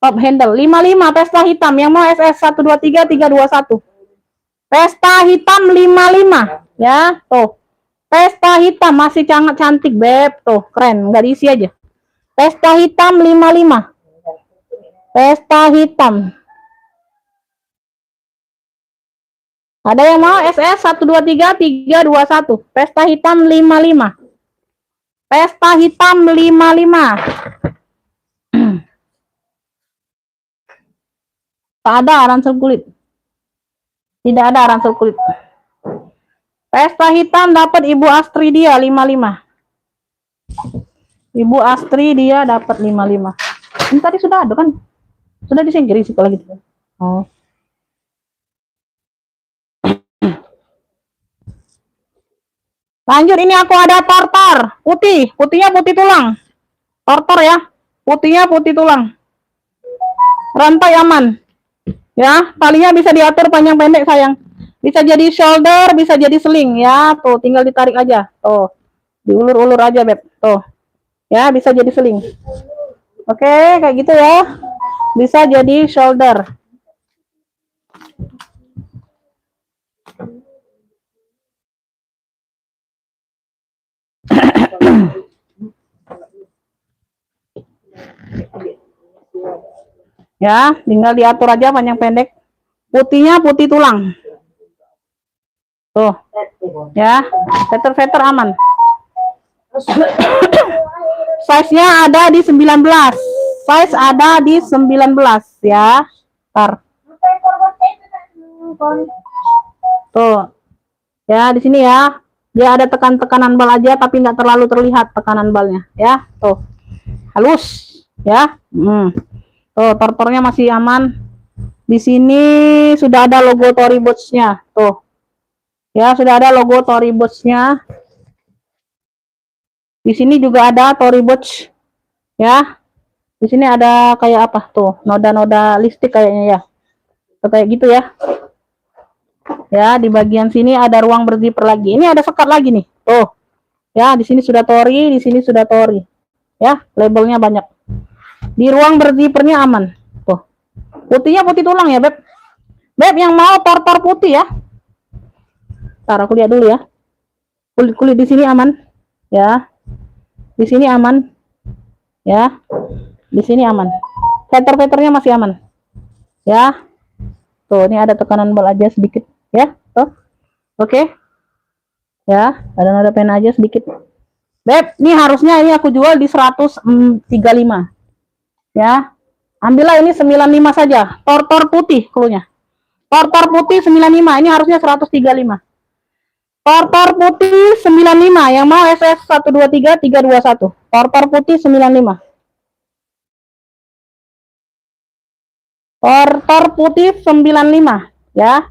Top handle 55 pesta hitam. Yang mau SS 123 321. Pesta hitam 55 ya, tuh. Pesta hitam masih sangat cantik, Beb. Tuh, keren, nggak diisi aja. Pesta hitam 55. Pesta hitam. Ada yang mau SS 123 321. Pesta hitam 55. Pesta hitam 55. Tak ada ransel kulit. Tidak ada ransel kulit. Pesta hitam dapat Ibu Astri dia 55. Ibu Astri dia dapat 55. Ini tadi sudah ada kan? Sudah disingkiri sih kalau gitu. Oh. Lanjut, ini aku ada tortor putih, putihnya putih tulang. Tortor ya, putihnya putih tulang. Rantai aman. Ya, talinya bisa diatur panjang pendek sayang. Bisa jadi shoulder, bisa jadi sling ya. Tuh, tinggal ditarik aja. Tuh. Diulur-ulur aja, Beb. Tuh. Ya, bisa jadi sling. Oke, kayak gitu ya. Bisa jadi shoulder. Ya, tinggal diatur aja panjang pendek. Putihnya putih tulang. Tuh. Ya, veter-veter aman. Size-nya ada di 19. Size ada di 19 ya. Ntar. Tuh. Ya, di sini ya. Dia ada tekanan bal aja tapi nggak terlalu terlihat tekanan balnya ya. Tuh. Halus ya. Tuh, tortornya masih aman. Di sini sudah ada logo Tory Bots-nya. Tuh. Ya, sudah ada logo Tory Bots-nya. Di sini juga ada Tory Bots. Ya. Di sini ada kayak apa? Tuh, noda-noda listrik kayaknya ya. Tuh, kayak gitu ya. Ya, di bagian sini ada ruang berzipper lagi. Ini ada sekat lagi nih. Tuh. Ya, di sini sudah Tory, di sini sudah Tory. Ya, labelnya banyak. Di ruang berzippernya aman. Tuh. Putihnya putih tulang ya, Beb. Beb, yang mau tortor putih ya. Ntar aku lihat dulu ya. Kulit-kulit di sini aman. Ya. Di sini aman. Ya. Di sini aman. Veter-veternya masih aman. Ya. Tuh, ini ada tekanan bal aja sedikit. Ya. Tuh. Oke. Ya. Ada nada pena aja sedikit. Beb, ini harusnya ini aku jual di 135. Ya. Ambillah ini 95 saja. Tortor putih klunya. Tortor putih 95. Ini harusnya 135. Tortor putih 95. Yang mau SS 123 321. Tortor putih 95. Tortor putih 95 ya.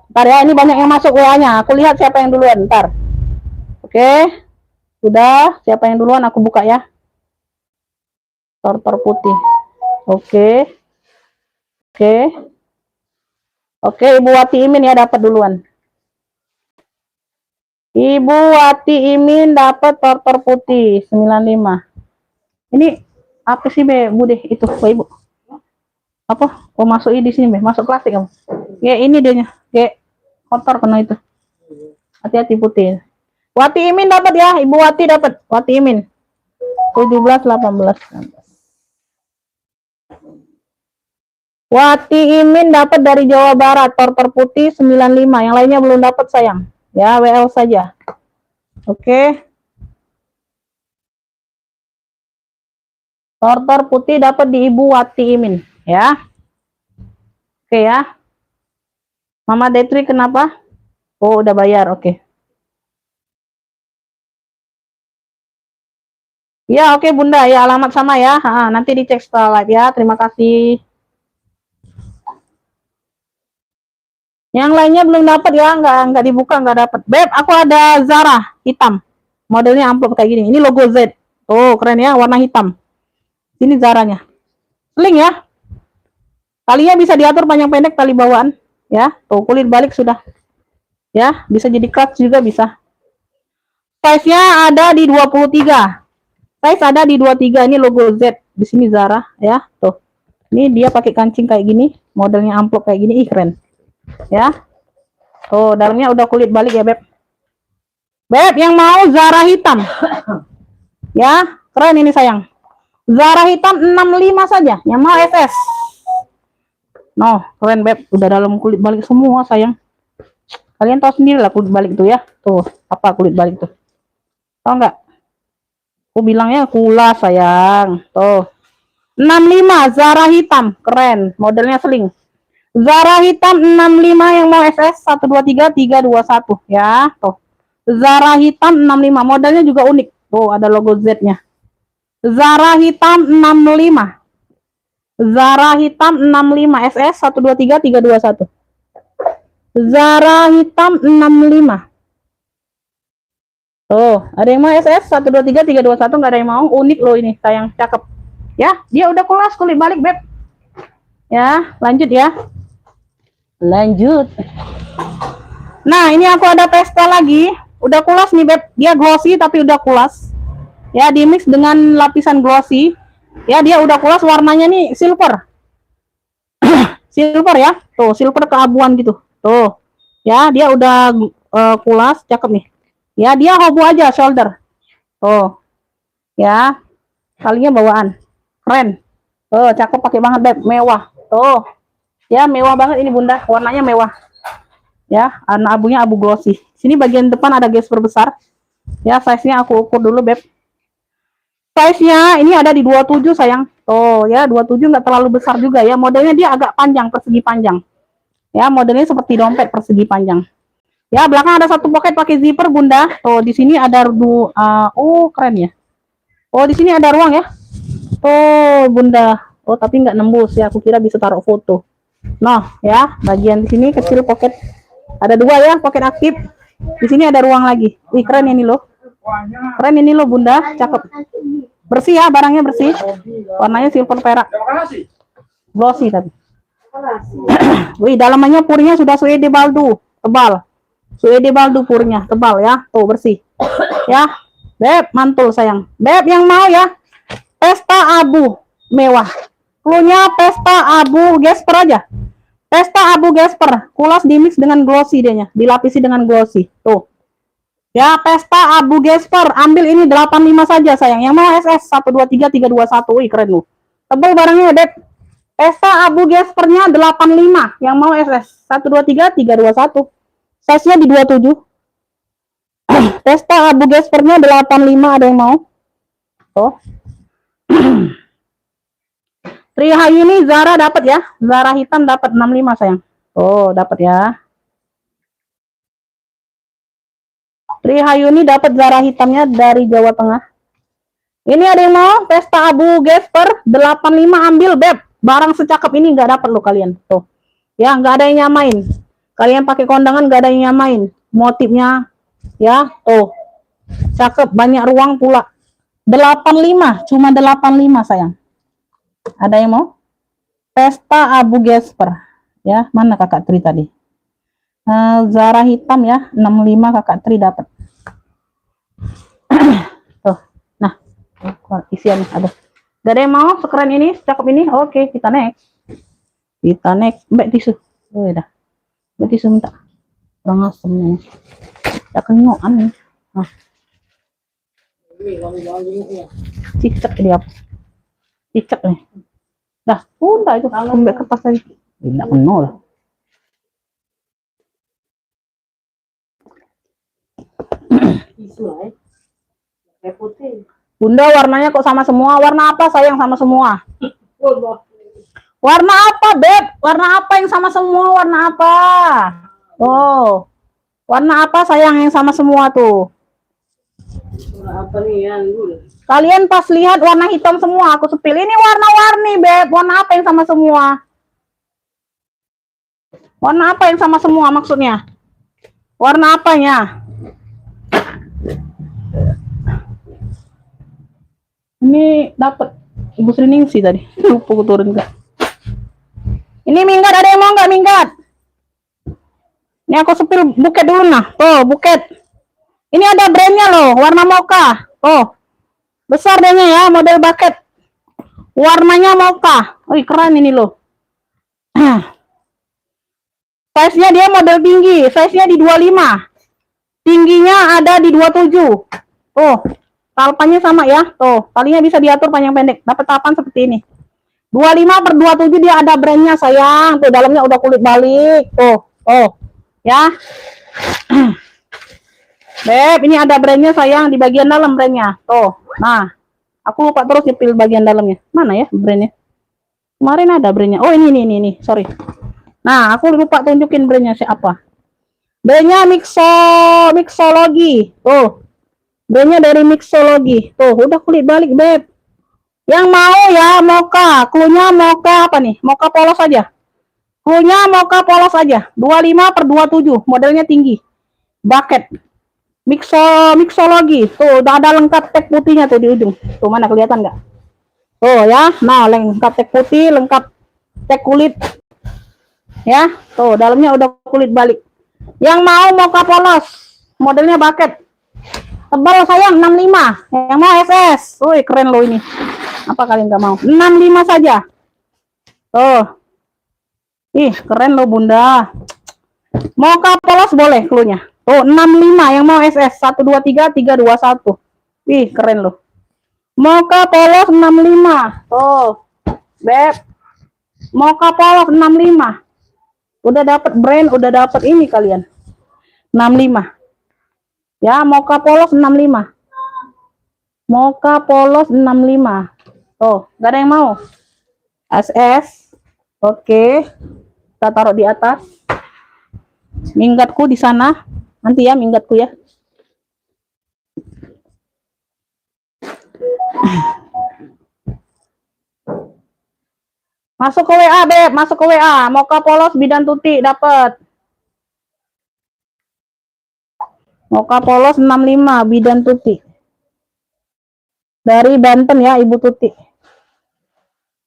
Ntar ya, ini banyak yang masuk WA-nya. Aku lihat siapa yang duluan, ntar. Oke. Sudah, siapa yang duluan aku buka ya. Tortor putih. Oke. Oke. Oke, Ibu Wati Imin ya dapat duluan. Ibu Wati Imin dapat tortor putih 95. Ini apa sih Be, Bu deh itu, Ibu? Apa? Oh, masuk di sini Be, masuk klasik kamu. Ya ini dia nya. Kayak kotor kena itu. Hati-hati putih. Wati Imin dapat ya, Ibu Wati dapat. Wati Imin. 17 18 19. Wati Imin dapat dari Jawa Barat, tortor putih 95. Yang lainnya belum dapat sayang. Ya, WL saja. Oke. Tortor putih dapat di Ibu Wati Imin, ya. Oke ya. Mama Detri kenapa? Oh, udah bayar, oke. Ya, oke Bunda, ya alamat sama ya. Nanti dicek setelah live ya. Terima kasih. Yang lainnya belum dapat ya, nggak dibuka, nggak dapat. Beb, aku ada Zara hitam. Modelnya amplop kayak gini. Ini logo Z. Oh, keren ya, warna hitam. Ini Zaranya. Sling ya. Talinya bisa diatur panjang pendek tali bawaan, ya. Tuh, kulit balik sudah. Ya, bisa jadi clutch juga bisa. Size-nya ada di 23. Size ada di 23. Ini logo Z. Di sini Zara, ya. Tuh. Ini dia pakai kancing kayak gini, modelnya amplop kayak gini, ih keren. Ya. Oh, dalamnya udah kulit balik ya, Beb. Beb, yang mau Zara hitam. Ya, keren ini sayang. Zara hitam 65 saja, yang mau SS. No, keren Beb, udah dalam kulit balik semua sayang. Kalian tahu sendiri lah kulit balik tuh ya. Tuh, apa kulit balik tuh? Tahu nggak? Aku bilangnya kulas sayang. Tuh. 65 Zara hitam, keren, modelnya sling. Zara hitam 65 yang mau SS 123 321 ya, tuh. Zara hitam 65, modelnya juga unik. Tuh, ada logo Z-nya. Zara hitam 65. Zara hitam 65 SS 123 321. Zara hitam 65. Tuh, ada yang mau SS 123 321, nggak ada yang mau. Unik loh ini, sayang, cakep. Ya, dia udah kelas kulit balik, Beb. Ya, lanjut ya. Lanjut. Nah, ini aku ada pesta lagi. Udah kulas nih, Beb. Dia glossy tapi udah kulas. Ya, di mix dengan lapisan glossy. Ya, dia udah kulas, warnanya nih silver. Silver ya. Tuh, silver keabuan gitu. Tuh. Ya, dia udah kulas, cakep nih. Ya, dia hobo aja shoulder. Tuh. Ya. Talinya bawaan. Keren. Tuh, cakep, pakai banget, Beb. Mewah. Tuh. Ya, mewah banget ini Bunda, warnanya mewah. Ya, warna abunya abu glossy. Sini bagian depan ada gesper besar. Ya, size-nya aku ukur dulu, Beb. Size-nya ini ada di 27 sayang. Tuh, ya, 27 nggak terlalu besar juga ya. Modelnya dia agak panjang, persegi panjang. Ya, modelnya seperti dompet persegi panjang. Ya, belakang ada satu pocket pakai zipper Bunda. Tuh, di sini ada oh, keren ya. Oh, di sini ada ruang ya. Tuh, Bunda. Oh, tapi nggak nembus ya. Aku kira bisa taruh foto. Nah, ya, bagian di sini kecil pocket. Ada dua ya, pocket aktif. Di sini ada ruang lagi. Wih, keren ini loh. Keren ini loh, Bunda. Cakep. Bersih ya, barangnya bersih. Warnanya silver perak. Glossy tapi. Wih, dalamannya purnya sudah suede baldu, tebal. Suede baldu purnya, tebal ya. Tuh, bersih. Ya. Beb, mantul sayang. Beb, yang mau ya. Pesta abu mewah. Cluenya pesta abu gesper aja. Pesta abu gesper, kulas dimix dengan glossy dia, dilapisi dengan glossy. Tuh. Ya, pesta abu gesper, ambil ini 85 saja sayang. Yang mau SS 123 321. Wih, keren lu. Tebel barangnya, Beb. Pesta abu gespernya 85, yang mau SS 123 321. Size-nya di 27. Pesta abu gespernya 85, ada yang mau? Oh. Trihayuni Zara dapat ya. Zara hitam dapat 65 sayang. Oh, dapat ya. Trihayuni dapat Zara hitamnya dari Jawa Tengah. Ini ada yang mau? Pesta abu gesper 85, ambil beb. Barang secakep ini nggak dapat lo kalian. Tuh. Ya, nggak ada yang nyamain. Kalian pakai kondangan nggak ada yang nyamain. Motifnya ya, tuh. Cakep, banyak ruang pula. 85, cuma 85 sayang. Ada yang mau? Pesta abu gesper. Ya, mana kakak Tri tadi? Zara hitam ya, 65 kakak Tri dapat. Tuh. Nah, isian ada. Gak ada yang mau sekeren ini, cakep ini. Oke, kita next. Kita next. Mbak tisu. Oh, udah. Mbak tisu minta. Kurang asemnya. Tak kenyokan nih. Nah. Cicak dia apa? Cicak nih. Dah, udah itu. Mbak kertas tadi. Tidak penuh lah. Bunda, warnanya kok sama semua? Warna apa sayang sama semua? Warna apa, Beb? Warna apa yang sama semua? Warna apa? Oh. Warna apa sayang yang sama semua tuh? Warna apa nih yang kalian pas lihat warna hitam semua, aku sepil. Ini warna-warni, Beb. Warna apa yang sama semua? Warna apa yang sama semua maksudnya? Warna apanya? Ini dapat Ibu Sriningsih tadi. Lupa aku turun ke. Ini minggat, ada yang mau nggak minggat? Ini aku sepil buket dulu nah. Tuh, buket. Ini ada brandnya loh, warna mocha. Oh, besar dehnya ya, model bucket. Warnanya mocha. Wih, keren ini loh. Size-nya dia model tinggi, size-nya di 25. Tingginya ada di 27. Oh, talpannya sama ya. Tuh, talinya bisa diatur panjang pendek. Dapat talpan seperti ini. 25/27 dia ada brandnya sayang. Tuh, dalamnya udah kulit balik. Tuh, oh, ya. Beb, ini ada brandnya sayang di bagian dalam brandnya. Tuh, nah, aku lupa terus nyepil bagian dalamnya. Mana ya brandnya? Kemarin ada brandnya. Oh, ini, sorry. Nah, aku lupa tunjukin brandnya siapa. Brandnya Mixology. Tuh, brandnya dari Mixology. Tuh, udah kulit balik, Beb. Yang mau ya, mocha. Cluenya mocha apa nih? Mocha polos aja. Cluenya mocha polos aja. 25/27. Modelnya tinggi. Bucket. Mixology. Tuh, udah ada lengkap tag putihnya tuh di ujung. Tuh, mana kelihatan nggak? Tuh ya. Nah, lengkap tag putih, lengkap tag kulit. Ya, tuh dalamnya udah kulit balik. Yang mau mocha polos. Modelnya bucket. Tebal sayang 65. Yang mau SS. Wih, keren loh ini. Apa kalian nggak mau? 65 saja. Tuh. Ih, keren loh Bunda. Mocha polos boleh cluenya. Tuh, 65 yang mau SS. 123 321. Ih, keren loh. Mocha polos 65. Tuh. Beb. Mocha polos 65. Udah dapat brand, udah dapat ini kalian. 65. Ya, mocha polos 65. Mocha polos 65. Oh, gak ada yang mau. SS. Oke. Kita taruh di atas. Minggatku di sana. Nanti ya minggatku ya. Masuk ke WA, Beb. Masuk ke WA. Mocha polos bidan tuti dapat. Mocha polos 65 bidan tuti. Dari Banten ya, Ibu Tuti.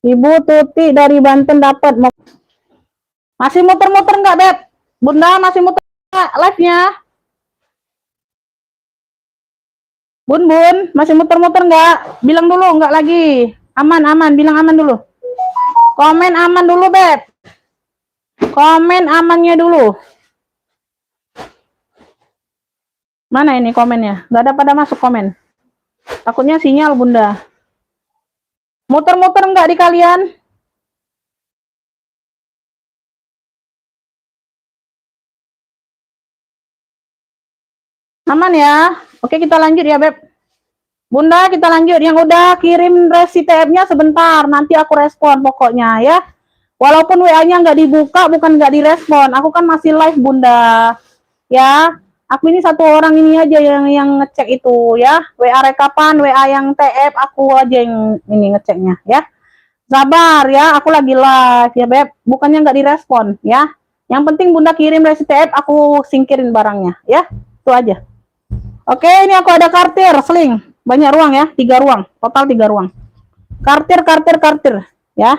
Ibu Tuti dari Banten dapat. Masih muter-muter enggak, Beb? Bunda masih muter enggak live-nya? Bun, masih muter-muter enggak? Bilang dulu enggak lagi. Aman, bilang aman dulu. Komen aman dulu, Beb. Komen amannya dulu. Mana ini komennya? Enggak ada pada masuk komen. Takutnya sinyal, Bunda. Muter-muter enggak di kalian? Aman ya. Oke, kita lanjut ya, Beb. Bunda, kita lanjut. Yang udah kirim resi TF-nya sebentar. Nanti aku respon pokoknya ya. Walaupun WA-nya nggak dibuka, bukan nggak direspon. Aku kan masih live, Bunda. Ya, aku ini satu orang ini aja yang ngecek itu ya. WA rekapan, WA yang TF, aku aja yang ini ngeceknya ya. Sabar ya, aku lagi live ya, Beb. Bukannya nggak direspon ya. Yang penting Bunda kirim resi TF, aku singkirin barangnya ya. Itu aja. Oke, ini aku ada kartir, seling. Banyak ruang ya, 3 ruang. Total 3 ruang. Kartir ya.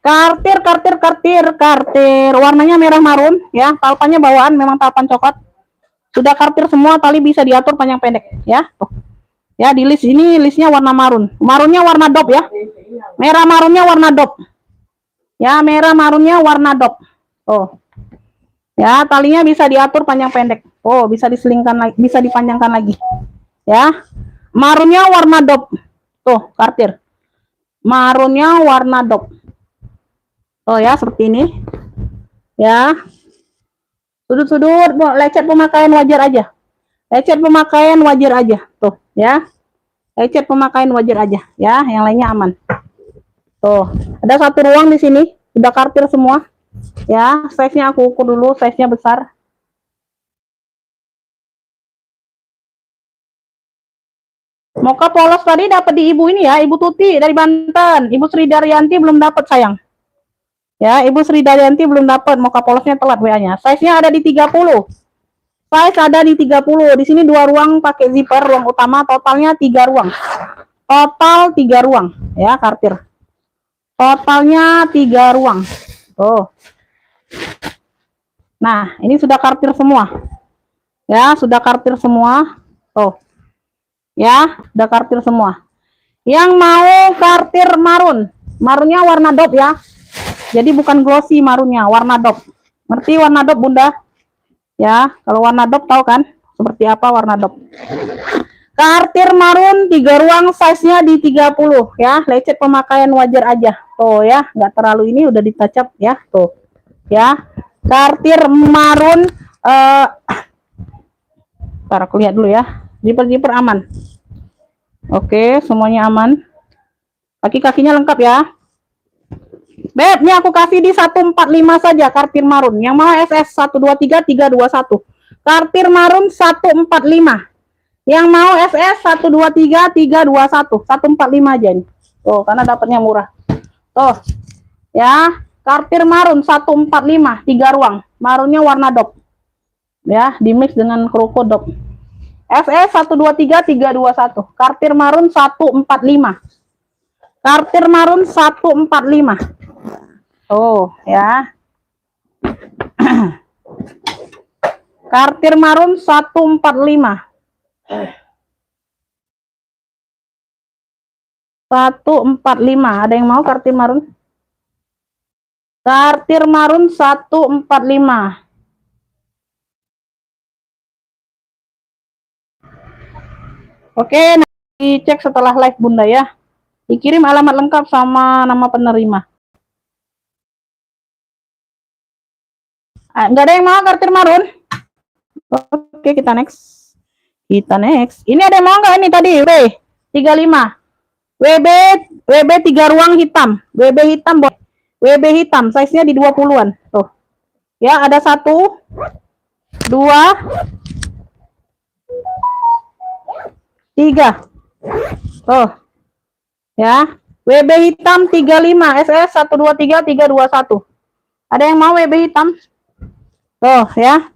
Kartir. Warnanya merah marun ya. Talpannya bawaan, memang talpan coklat. Sudah kartir semua, tali bisa diatur panjang pendek ya. Tuh. Ya, di list ini listnya warna marun. Marunnya warna dop ya. Merah marunnya warna dop. Ya, merah marunnya warna dop. Oh. Ya, talinya bisa diatur panjang pendek. Oh, bisa diselingkan lagi, bisa dipanjangkan lagi. Ya. Marunnya warna dop. Tuh, kartir. Marunnya warna dop. Oh ya, seperti ini. Ya. Sudut-sudut lecet pemakaian wajar aja. Lecet pemakaian wajar aja. Tuh, ya. Lecet pemakaian wajar aja, ya. Yang lainnya aman. Tuh, ada satu ruang di sini, udah kartir semua. Ya, size-nya aku ukur dulu, size-nya besar. Mocha polos tadi dapat di ibu ini ya, Ibu Tuti dari Banten. Ibu Sri Daryanti belum dapat sayang. Ya, Ibu Sri Daryanti belum dapat, mocha polosnya telat WA-nya. Size-nya ada di 30. Size ada di 30. Di sini 2 ruang pakai zipper, ruang utama, totalnya 3 ruang. Total 3 ruang, ya, kartir. Totalnya 3 ruang. Oh. Nah, ini sudah kartir semua. Ya, sudah kartir semua. Oh. Ya, udah kartir semua. Yang mau kartir marun. Marunnya warna dop ya. Jadi bukan glossy marunnya, warna dop. Ngerti warna dop, Bunda? Ya, kalau warna dop tahu kan seperti apa warna dop. Kartir marun 3 ruang, size-nya di 30 ya. Lecet pemakaian wajar aja. Tuh ya, nggak terlalu ini udah ditacap ya, tuh. Ya. Kartir marun ntar aku lihat dulu ya. Zipper aman. Oke, semuanya aman. Kaki-kakinya lengkap ya. Beb, ini aku kasih di 145 saja kartir marun. Yang mau SS 123 321. Kartir marun 145. Yang mau SS 123 321. 145 aja nih. Tuh, karena dapatnya murah. Tuh. Ya, kartir marun 145, 3 ruang. Marunnya warna dop. Ya, dimix dengan krokodop. SS 123 321. Kartir marun 145. Kartir marun 145. Oh, ya. Kartir marun 145. 145. Ada yang mau kartir marun? Kartir marun 145. Oke, nanti cek setelah live Bunda ya. Dikirim alamat lengkap sama nama penerima. Nggak ada yang mau kartir marun? Oke, kita next. Ini ada yang mau nggak ini tadi? W35. WB 3 ruang hitam. WB hitam, Boy. WB hitam, size-nya di 20-an. Tuh. Ya, ada 1 2 3. Tuh. Ya. WB hitam 35, SS 123 321. Ada yang mau WB hitam? Tuh, ya.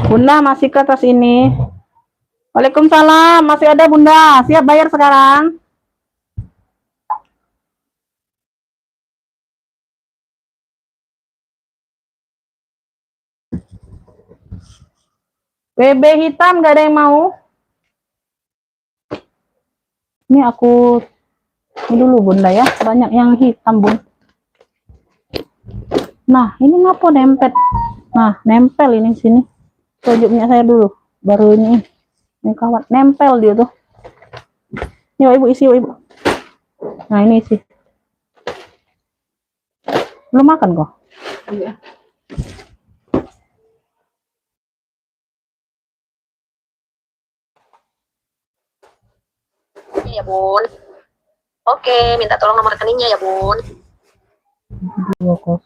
Bunda masih ke atas ini. Waalaikumsalam, masih ada Bunda. Siap bayar sekarang? WB hitam gak ada yang mau? Ini aku ini dulu Bunda ya, banyak yang hitam Bun. Nah, ini ngapa nempel? Nah, nempel ini sini. Ujungnya saya dulu, baru ini kawat nempel dia tuh. Yuk Ibu isi, Ibu. Nah, ini isi. Belum makan kok? Iya. rekeningnya ya Bun. Oke, minta tolong nomor rekeningnya ya Bun. 20.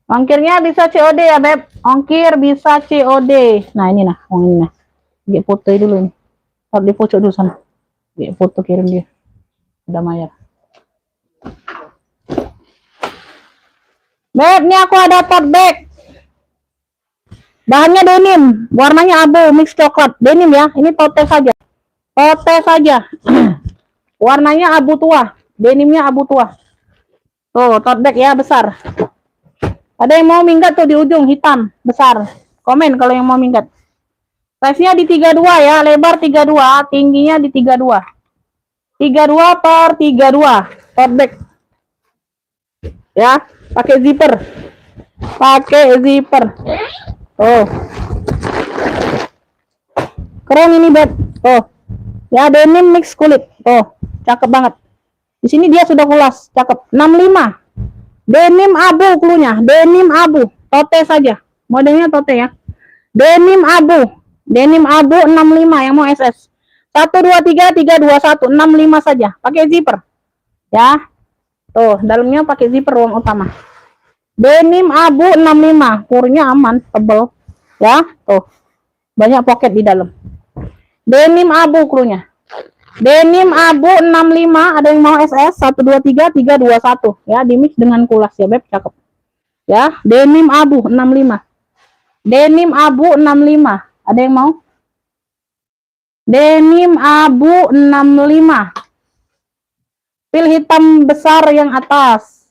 Ongkirnya bisa COD ya Beb, ongkir bisa COD. Nah ini nah, ini nah, dia foto dulu nih, taruh di pojok dulu sana, dia foto kirim dia, udah bayar. Beb, ini aku ada tote bag, bahannya denim, warnanya abu, mix coklat, denim ya, ini tote saja, warnanya abu tua, denimnya abu tua, tuh tote bag ya besar. Ada yang mau minggat tuh di ujung hitam besar. Komen kalau yang mau minggat. Size-nya di 32 ya, lebar 32, tingginya di 32. 32 per 32. Tote bag. Ya, pakai zipper. Pakai zipper. Oh. Keren ini, Beb. Oh. Ya, denim mix kulit. Oh, cakep banget. Di sini dia sudah ulas, cakep. 65. Denim abu klunya, denim abu, tote saja. Modelnya tote ya. Denim abu 65 yang mau SS. 123 321 65 saja. Pakai zipper. Ya. Tuh, dalamnya pakai zipper ruang utama. Denim abu 65, kurnya aman, tebel. Ya, tuh. Banyak pocket di dalam. Denim abu klunya. Denim abu 65, ada yang mau SS 123 321 ya, dimix dengan kulas ya Beb, cakep. Ya, denim abu 65. Denim abu 65. Ada yang mau? Denim abu 65. Pil hitam besar yang atas.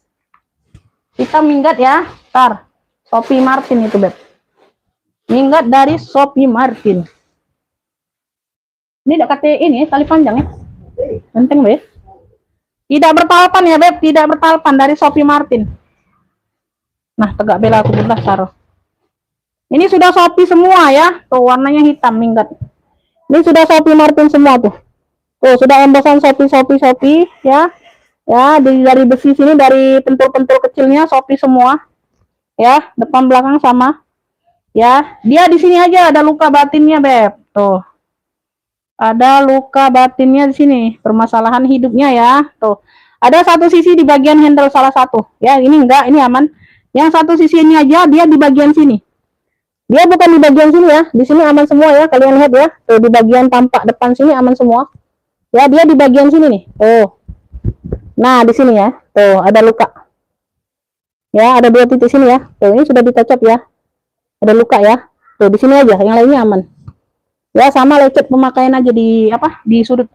Kita minggat ya. Ntar. Shopee Martin itu Beb. Minggat dari Shopee Martin. Ini udah kata ini tali panjang ya. Penting Beb. Tidak bertalpan ya Beb, tidak bertalpan dari Shopee Martin. Nah, tegak bela aku belah taruh. Ini sudah Shopee semua ya. Tuh warnanya hitam minggat. Ini sudah Shopee Martin semua tuh. Tuh sudah embosan Shopee ya. Ya, dari besi sini, dari pentul-pentul kecilnya Shopee semua. Ya, depan belakang sama. Ya, dia di sini aja ada luka batinnya Beb. Tuh. Ada luka batinnya di sini, permasalahan hidupnya ya. Tuh. Ada satu sisi di bagian handle salah satu. Ya, ini enggak, ini aman. Yang satu sisi ini aja dia di bagian sini. Dia bukan di bagian sini ya. Di sini aman semua ya, kalian lihat ya. Tuh di bagian tampak depan sini aman semua. Ya, dia di bagian sini nih. Tuh. Nah, di sini ya. Tuh, ada luka. Ya, ada 2 titik sini ya. Tuh, ini sudah ditacap ya. Ada luka ya. Tuh, di sini aja, yang lainnya aman. Ya, sama lecet pemakaian aja di apa? Di sudut.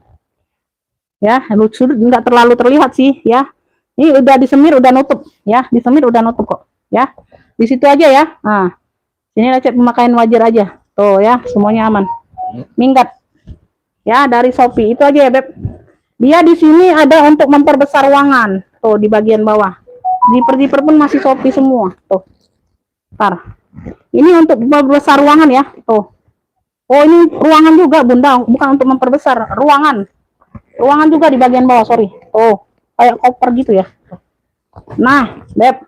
Ya, sudut enggak terlalu terlihat sih ya. Ini udah disemir, udah nutup ya. Disemir udah nutup kok ya. Di situ aja ya. Nah, ini lecet pemakaian wajar aja. Tuh ya, semuanya aman. Minggat. Ya, dari Shopee. Itu aja ya, Beb. Dia di sini ada untuk memperbesar ruangan. Tuh di bagian bawah. Zipper pun masih Shopee semua. Tuh. Ntar. Ini untuk memperbesar ruangan ya. Tuh. Oh, ini ruangan juga, Bunda. Bukan untuk memperbesar. Ruangan. Ruangan juga di bagian bawah, sorry. Oh, kayak koper gitu ya. Nah, Beb.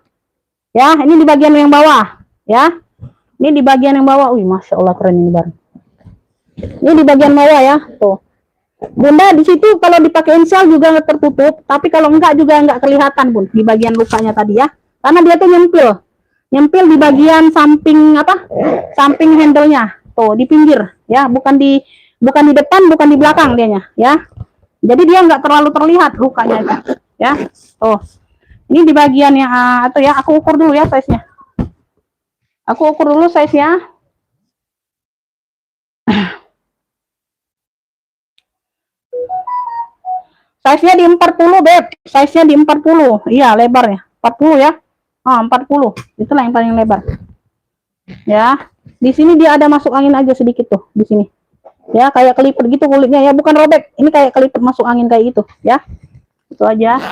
Ya, ini di bagian yang bawah. Ya. Ini di bagian yang bawah. Wih, Masya Allah keren ini barang. Ini di bagian bawah ya. Tuh. Bunda, di situ kalau dipakai insel juga tertutup. Tapi kalau enggak juga enggak kelihatan, Bun. Di bagian lukanya tadi ya. Karena dia tuh nyempil. Nyempil di bagian samping apa? Samping handle-nya. Tuh, di pinggir ya, bukan di depan, bukan di belakang dianya ya. Jadi dia nggak terlalu terlihat lukanya ya. Tuh. Ini di bagian yang atau ya, aku ukur dulu ya size-nya. Aku ukur dulu size-nya. Size-nya di 40, Beb. Size-nya di 40. Iya, lebarnya. 40 ya. 40. Itulah yang paling lebar. Ya. Di sini dia ada masuk angin aja sedikit tuh di sini. Ya, kayak kelipet gitu kulitnya ya, bukan robek. Ini kayak kelipet masuk angin kayak gitu, ya. Itu aja.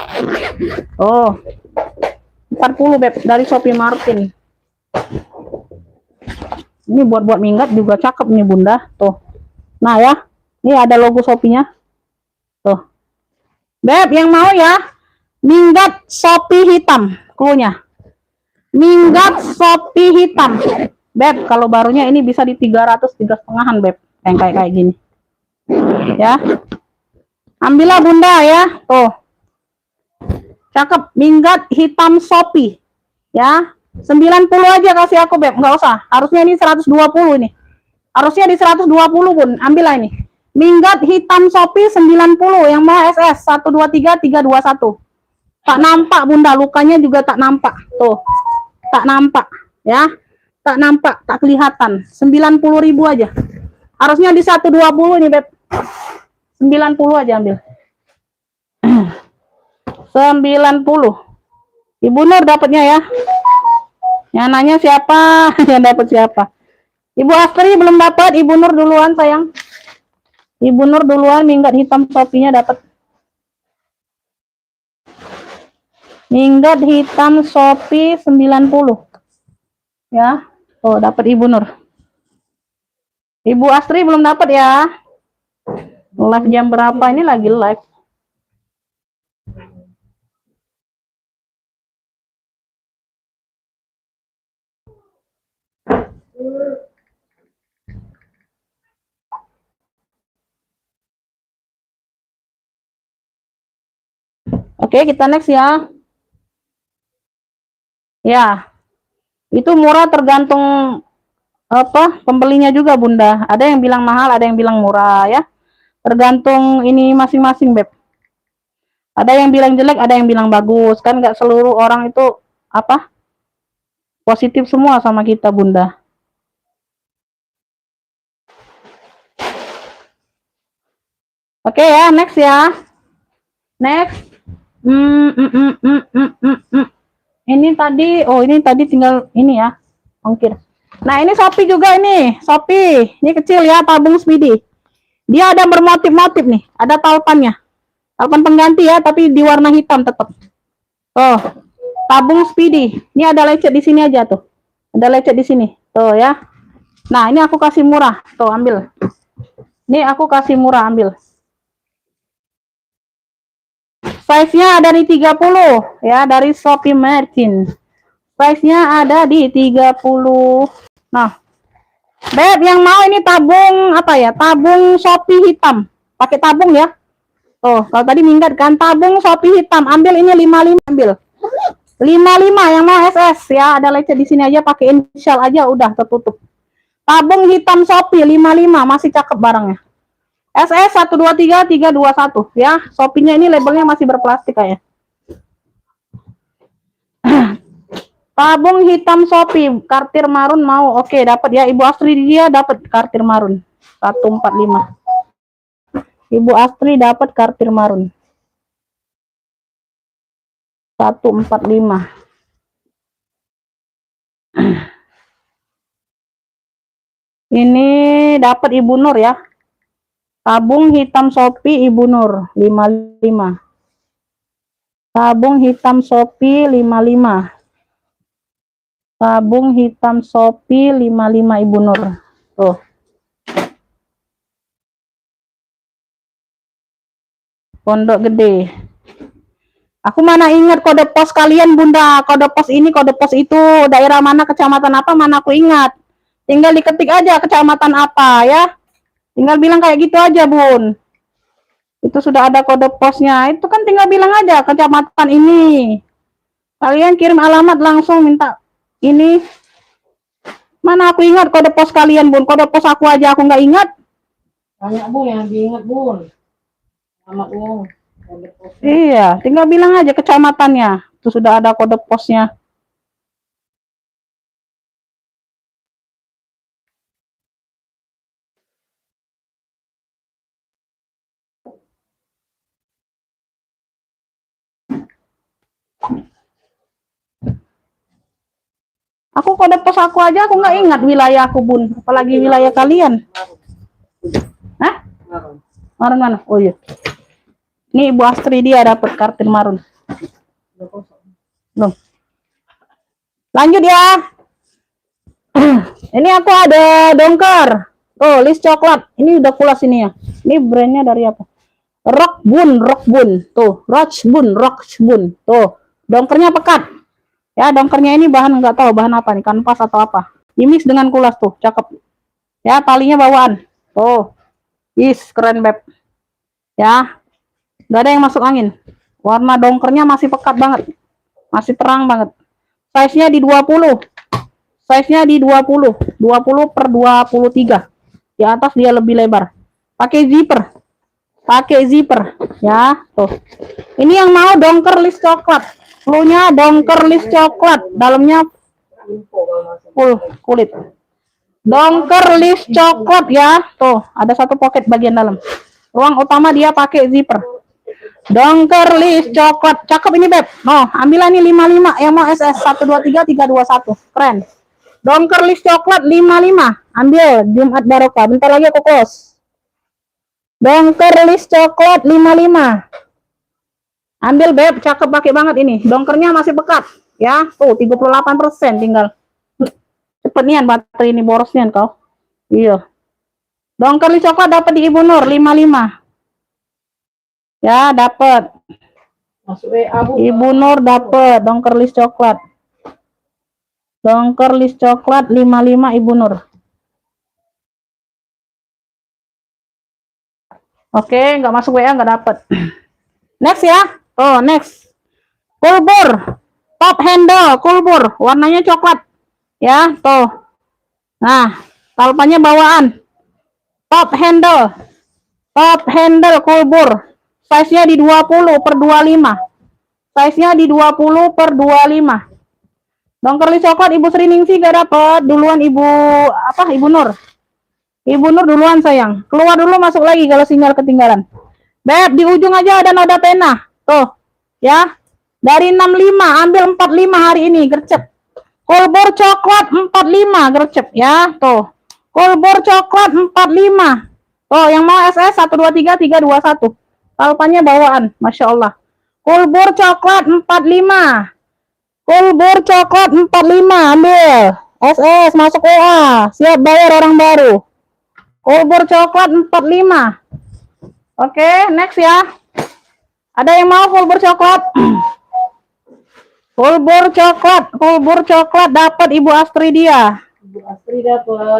Oh. 40 Beb dari Shopee Martin. Ini buat minggat juga cakep nih Bunda. Tuh. Nah ya. Ini ada logo Shopee-nya. Tuh. Beb, yang mau ya, minggat Shopee hitam. Cluenya. Minggat Shopee hitam. Beb, kalau barunya ini bisa di 300, 3,5-an, Beb. Yang kayak gini. Ya. Ambillah Bunda ya. Tuh. Cakep. Minggat hitam Shopee. Ya. 90 aja kasih aku, Beb. Nggak usah. Harusnya ini 120 ini. Harusnya di 120, Bun. Ambillah ini. Minggat hitam Shopee 90. Yang mau SS 123 321. Tak nampak, Bunda. Lukanya juga tak nampak. Tuh. Tak nampak. Ya. Tak nampak. Tak kelihatan. 90.000 aja. Harusnya di 120 nih, Beb. 90 aja ambil. 90. Ibu Nur dapatnya ya. Yang nanya siapa? Yang dapat siapa? Ibu Astri belum dapat. Ibu Nur duluan sayang. Ibu Nur duluan. Minggat hitam Shopee-nya dapat. Minggat hitam Shopee 90. Ya. Oh, dapat Ibu Nur. Ibu Astri belum dapat ya. Live jam berapa ini lagi live? Oke, kita next ya. Ya. Itu murah tergantung apa pembelinya juga, Bunda. Ada yang bilang mahal, ada yang bilang murah ya. Tergantung ini masing-masing, Beb. Ada yang bilang jelek, ada yang bilang bagus. Kan nggak seluruh orang itu apa positif semua sama kita, Bunda. Oke ya, next ya. Next. Ini tadi, oh ini tadi tinggal ini ya, ongkir. Nah ini Shopee juga ini, Shopee. Ini kecil ya, tabung Speedy. Dia ada bermotif-motif nih, ada tautannya. Tautan pengganti ya, tapi di warna hitam tetap. Oh, tabung Speedy. Ini ada lecet di sini aja tuh. Ada lecet di sini, tuh ya. Nah ini aku kasih murah, tuh ambil. Ini aku kasih murah, ambil. Size-nya ada di 30 ya, dari Shopee Merchant. Size-nya ada di 30. Nah, Beb yang mau ini tabung apa ya? Tabung Shopee hitam. Pakai tabung ya. Oh, kalau tadi minggat kan tabung Shopee hitam. Ambil ini 55 ambil. 55 yang mau SS ya, ada lecet di sini aja, pakai inisial aja udah tertutup. Tabung hitam Shopee 55 masih cakep barangnya. SS 123 321 ya. Shopee-nya ini labelnya masih berplastik kayak. Tabung hitam Shopee, kartir marun mau. Oke, dapat ya. Ibu Astri dia dapat kartir marun. 145. Ibu Astri dapat kartir marun. 145. Ini dapat Ibu Nur ya. Tabung hitam Shopee Ibu Nur 55. Tabung hitam Shopee 55. Tabung hitam Shopee 55 Ibu Nur. Tuh. Pondok Gede. Aku mana ingat kode pos kalian, Bunda. Kode pos ini, kode pos itu, daerah mana, kecamatan apa, mana aku ingat. Tinggal diketik aja kecamatan apa ya. Tinggal bilang kayak gitu aja, Bun. Itu sudah ada kode posnya. Itu kan tinggal bilang aja kecamatan ini. Kalian kirim alamat langsung minta ini. Mana aku ingat kode pos kalian, Bun. Kode pos aku aja aku nggak ingat. Banyak, Bun, yang diingat, Bun. Alamat Bun. Iya, tinggal bilang aja kecamatannya. Itu sudah ada kode posnya. Aku kode pos aku aja aku nggak ingat wilayah aku, Bun. Apalagi wilayah kalian. Hah? Marun mana? Oh iya. Ini Ibu Astri dia dapat kartir marun. Belum. Lanjut ya. Ini aku ada dongker. Oh, list coklat. Ini udah pulas ini ya. Ini brandnya dari apa? Rockbun. Tuh, Rockbun. Tuh, dongkernya pekat. Ya, dongkernya ini bahan nggak tahu bahan apa nih, kanvas atau apa. Dimix dengan kulas tuh, cakep. Ya, talinya bawaan. Tuh. Keren, Beb. Ya. Nggak ada yang masuk angin. Warna dongkernya masih pekat banget. Masih terang banget. Size-nya di 20. Size-nya di 20 per 23. Di atas dia lebih lebar. Pakai zipper. Ya, tuh. Ini yang mau dongker list coklat. Flu-nya dongker list coklat. Dalamnya full kulit. Dongker list coklat ya. Tuh, ada satu pocket bagian dalam. Ruang utama dia pakai zipper. Dongker list coklat. Cakep ini, Beb. Oh, ambil ini 55 yang mau SS 123 321. Keren. Dongker list coklat 55. Ambil Jumat Barokah. Bentar lagi aku close. Dongker list coklat 55. Ambil, Beb. Cakep pakai banget ini. Dongkernya masih pekat. Ya, tuh 38% tinggal. Cepet nian baterai ini boros nian kau. Iya. Dongker list coklat dapat di Ibu Nur 55. Ya, dapat. Ibu Nur dapat dongker list coklat. Dongker list coklat 55 Ibu Nur. Oke, nggak masuk WA, nggak dapat. Next ya. Oh, next. Kulbur. Top handle kulbur. Warnanya coklat. Ya, tuh. Nah, talpannya bawaan. Top handle kulbur. Size-nya di 20 per 25. Size-nya di 20 per 25. Dongker list coklat Ibu Sri Ningsi gak dapet. Duluan Ibu Nur. Ibu Nur duluan sayang. Keluar dulu, masuk lagi kalau sinyal ketinggalan. Beb, di ujung aja ada noda pena. Tuh. Ya. Dari 65 ambil 45 hari ini gercep. Kulbur coklat 45 gercep ya. Tuh. Kulbur coklat 45. Tuh, yang mau SS 123 321. Talpannya bawaan, Masya Allah. Kulbur coklat 45. Kulbur coklat 45, ambil. SS, masuk WA. Siap bayar orang baru. Kulbur coklat 45. Oke, next ya. Ada yang mau kulbur coklat? Kulbur coklat dapat Ibu Astridia.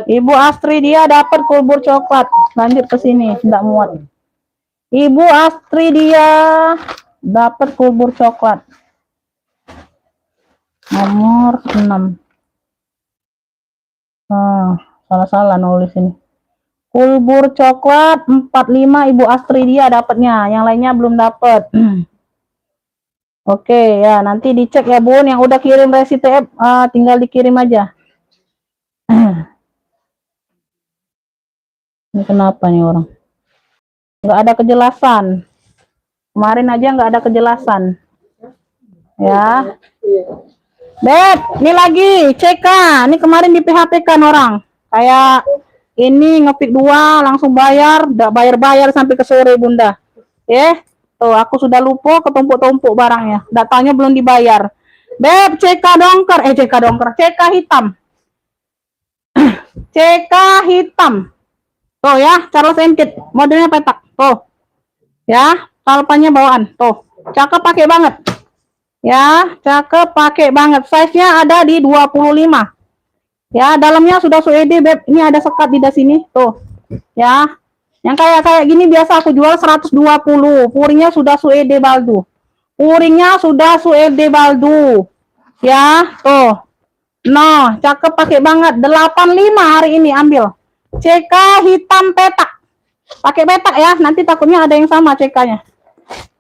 Ibu Astridia dapat kulbur coklat. Lanjut ke sini, tidak muat. Ibu Astridia dapat kulbur coklat. Nomor 6. Salah nulis ini. Kulbur coklat 45 Ibu Astridia dapatnya. Yang lainnya belum dapat. Oke, ya nanti dicek ya, Bun. Yang udah kirim resi TF tinggal dikirim aja. Ini kenapa nih orang? Nggak ada kejelasan. Kemarin aja nggak ada kejelasan. Ya. Beb, ini lagi CK. Ini kemarin di PHP kan orang. Kayak ini ngepick 2 langsung bayar, udah bayar sampai ke sore Bunda. Tuh aku sudah lupa ketumpuk-tumpuk barangnya. Datanya belum dibayar. Beb, CK dongker, CK hitam. CK hitam. Tuh ya, Charles & Kit, modelnya petak. Tuh. Ya, talpannya bawaan. Tuh. Cakep pakai banget. Ya, cakep pakai banget. Size-nya ada di 25. Ya, dalamnya sudah SUED, Beb. Ini ada sekat di sini. Tuh. Ya. Yang kayak gini biasa aku jual 120. Puringnya sudah SUED baldu. Ya, tuh. Nah, cakep pakai banget. 85 hari ini ambil. CK hitam petak. Pakai petak ya. Nanti takutnya ada yang sama CK-nya.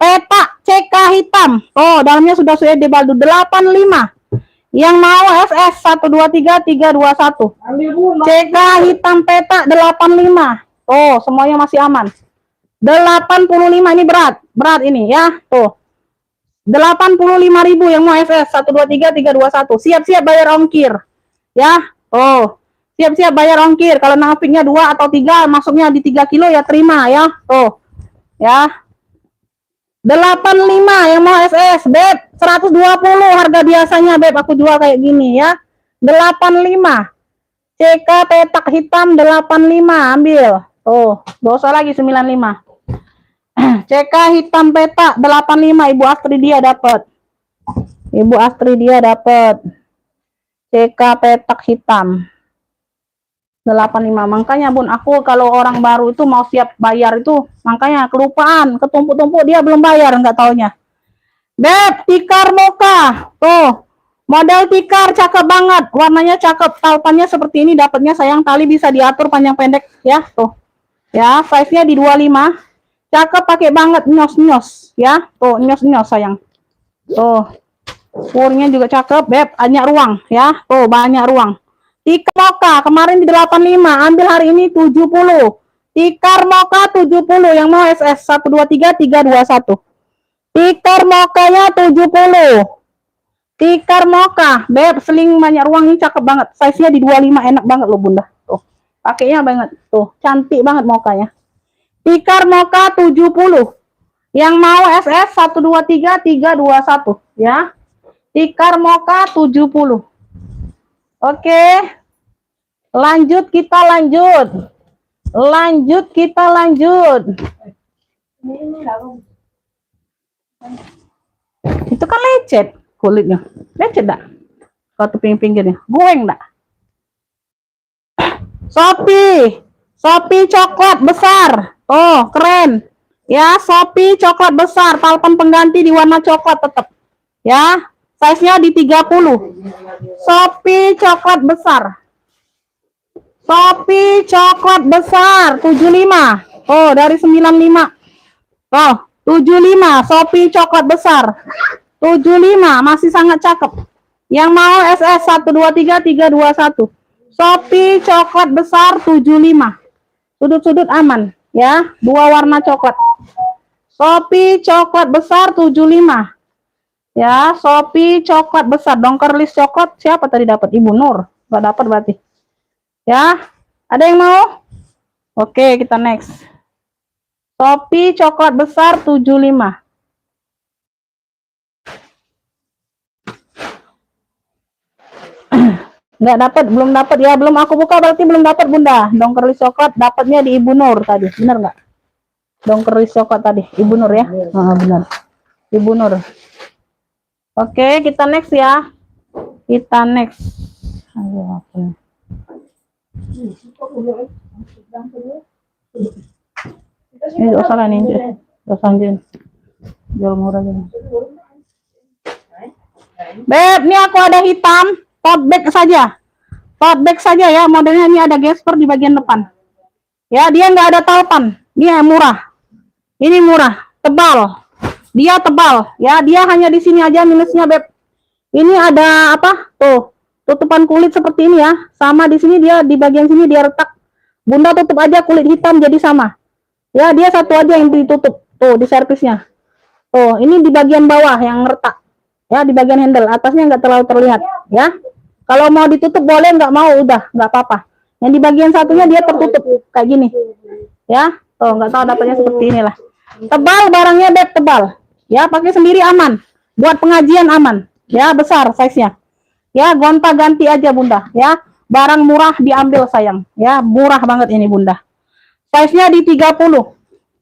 Petak CK hitam. Oh, dalamnya sudah SUED baldu 85. Yang mau SS 123 321. CK hitam petak 85. Oh, semuanya masih aman. 85 ini berat ini ya. Tuh. 85.000 yang mau SS 123 321. Siap-siap bayar ongkir. Ya. Oh. Siap-siap bayar ongkir. Kalau nafingnya 2 atau 3, masuknya di 3 kilo ya terima ya. Tuh. Ya. 85 yang mau SS, Beb. 120 harga biasanya, Beb. Aku jual kayak gini ya. 85. CK petak hitam 85, ambil. Oh, dosa lagi 95. CK hitam petak 85, Ibu Astridia dapat. Ibu Astridia dapat. CK petak hitam 85. Makanya Bun, aku kalau orang baru itu mau siap bayar itu, makanya kelupaan, ketumpuk-tumpuk dia belum bayar, nggak taunya. Beb, tikar mocha. Tuh. Model tikar cakep banget, warnanya cakep, tautannya seperti ini, dapatnya sayang, tali bisa diatur panjang pendek ya, tuh. Ya, size-nya di 25. Cakep, pakai banget, nyos-nyos ya. Tuh, nyos-nyos sayang. Tuh. Purnya juga cakep, Beb, banyak ruang ya. Tuh, banyak ruang. Tikar mocha kemarin di 85, ambil hari ini 70. Tikar mocha 70, yang mau SS 123 321. Tikar mochanya 70. Tikar mocha, Beb, seling banyak ruang, ini cakep banget. Size-nya di 25, enak banget loh Bunda. Tuh. Pakainya banget. Tuh, cantik banget mochanya. Tikar mocha 70. Yang mau SS 123 321 ya. Tikar mocha 70. Oke. Lanjut kita lanjut. Lanjut kita lanjut. Itu kan lecet kulitnya. Lecet enggak? Kalau pinggir-pinggirnya. Goeng enggak? Shopee coklat besar. Oh, keren. Ya, Shopee coklat besar, talpen pengganti di warna coklat tetap. Ya, size-nya di 30. Shopee coklat besar. Shopee coklat besar 75. Oh, dari 95. Oh, 75 Shopee coklat besar. 75 masih sangat cakep. Yang mau SS 123 321. Shopee coklat besar 75. Sudut-sudut aman ya, dua warna coklat. Shopee coklat besar 75. Ya, Shopee coklat besar, dongker list coklat. Siapa tadi dapat? Ibu Nur. Enggak dapat berarti. Ya, ada yang mau? Oke, kita next. Shopee coklat besar 75. Nggak dapat, belum dapat ya, belum aku buka berarti belum dapat Bunda. Dongker list coklat dapatnya di Ibu Nur tadi, benar nggak? Dongker list coklat tadi, Ibu Nur ya? Benar. Ibu Nur. Oke, kita next ya. Kita next. Ayo, apa? Ini dosa nih, dosa anjir. Jual murah aja. Beb, ini aku ada hitam, tote bag saja. Tote bag saja ya, modelnya ini ada gesper di bagian depan. Ya, dia nggak ada talpan. Ini murah. Ini murah, tebal. Dia tebal, ya. Dia hanya di sini aja minusnya, Beb. Ini ada apa? Tuh, tutupan kulit seperti ini ya. Sama di sini dia di bagian sini dia retak. Bunda tutup aja kulit hitam jadi sama. Ya, dia satu aja yang ditutup. Tuh, di servisnya. Tuh, ini di bagian bawah yang retak. Ya, di bagian handle. Atasnya nggak terlalu terlihat. Ya. Kalau mau ditutup boleh, nggak mau udah, nggak apa-apa. Yang di bagian satunya dia tertutup kayak gini. Ya, tuh nggak tahu dapatnya seperti inilah. Tebal barangnya, Beb, tebal. Ya, pakai sendiri aman. Buat pengajian aman. Ya, besar size-nya. Ya, gonta-ganti aja Bunda. Ya, barang murah diambil sayang. Ya, murah banget ini Bunda. Size-nya di 30.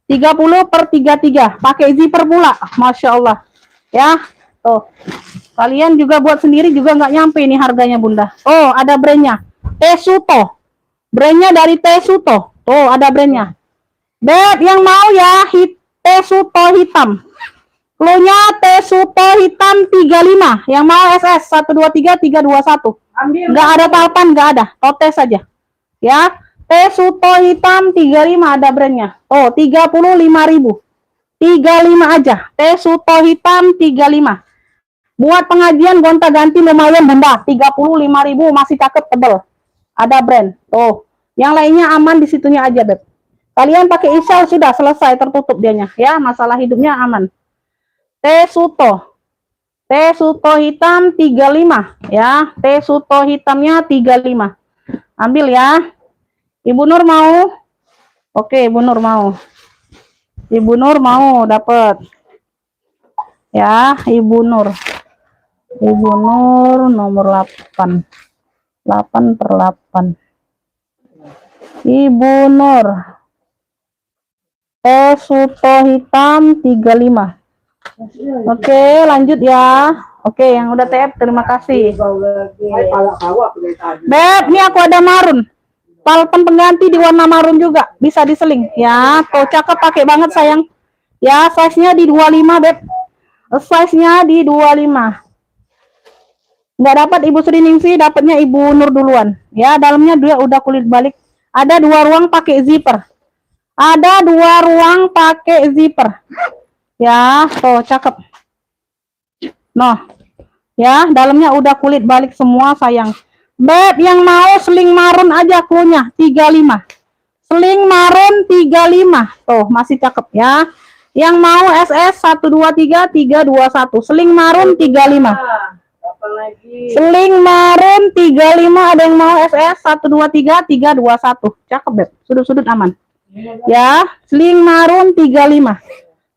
30 per 33. Pakai zipper pula. Masya Allah. Ya, tuh. Kalian juga buat sendiri juga nggak nyampe ini harganya Bunda. Oh, ada brandnya. Tesuto. Brandnya dari Tesuto. Tuh, ada brandnya. Beb, yang mau ya, Tesuto hitam. Cluenya Tesuto hitam 35. Yang mau SS 123 321. Nggak ada talpan, nggak ada. Totes saja. Ya, Tesuto hitam 35 ada brandnya. Oh, 35.000. 35 aja. Tesuto hitam 35. Buat pengajian gonta-ganti lumayan Bunda. 35.000 masih cakep tebel. Ada brand. Tuh. Yang lainnya aman di situnya aja, Beb. Kalian pakai isal sudah selesai tertutup dianya. Ya, masalah hidupnya aman. Tesuto. Tesuto hitam 35. Ya, Tesuto hitamnya 35. Ambil ya. Ibu Nur mau? Oke, Ibu Nur mau. Ibu Nur mau dapat. Ya, Ibu Nur. Ibu Nur nomor 8. 8 per 8. Ibu Nur. Suto hitam 35. Oke, lanjut ya. Oke, yang udah TF terima kasih. Beb, ini aku ada marun. Palpen pengganti di warna marun juga, bisa diseling. Ya, tuh cakep, pakai banget sayang. Ya, size-nya di 25, Beb. Size-nya di 25. Nggak dapat Ibu Sri Ningsi, dapatnya Ibu Nur duluan. Ya, dalamnya dia udah kulit balik. Ada 2 ruang pakai zipper. Ada 2 ruang pakai zipper. Ya, tuh cakep. Noh. Ya, dalamnya udah kulit balik semua sayang. Beb, yang mau sling marun aja cluenya 35. Sling marun 35. Tuh, masih cakep ya. Yang mau SS 123 321. Sling marun 35. Sling marun 35, ada yang mau SS 123 321. Cakep, Beb. Sudut-sudut aman. Ya, sling marun 35.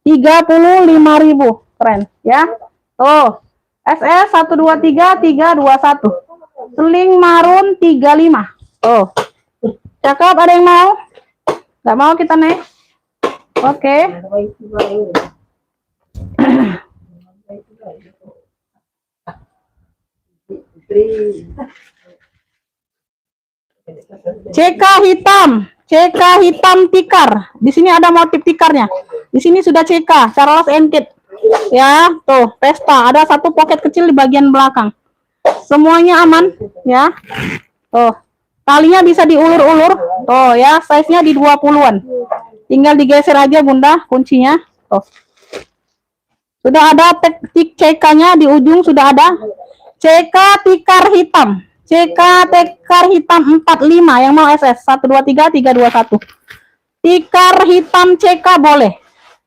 35.000. Keren, ya. Tuh. SS 123 321. Sling marun 35. Oh. Cakep, ada yang mau? Nggak mau kita naik. Oke. CK hitam tikar. Di sini ada motif tikarnya. Di sini sudah CK, Charles and Kate. Ya, tuh, pesta. Ada 1 pocket kecil di bagian belakang. Semuanya aman, ya. Tuh, talinya bisa diulur-ulur. Tuh, ya, size-nya di 20-an. Tinggal digeser aja, Bunda, kuncinya. Tuh. Sudah ada CK-nya di ujung, sudah ada. CK tikar hitam. CK tikar hitam 45. Yang mau SS 123 321. Tikar hitam CK boleh.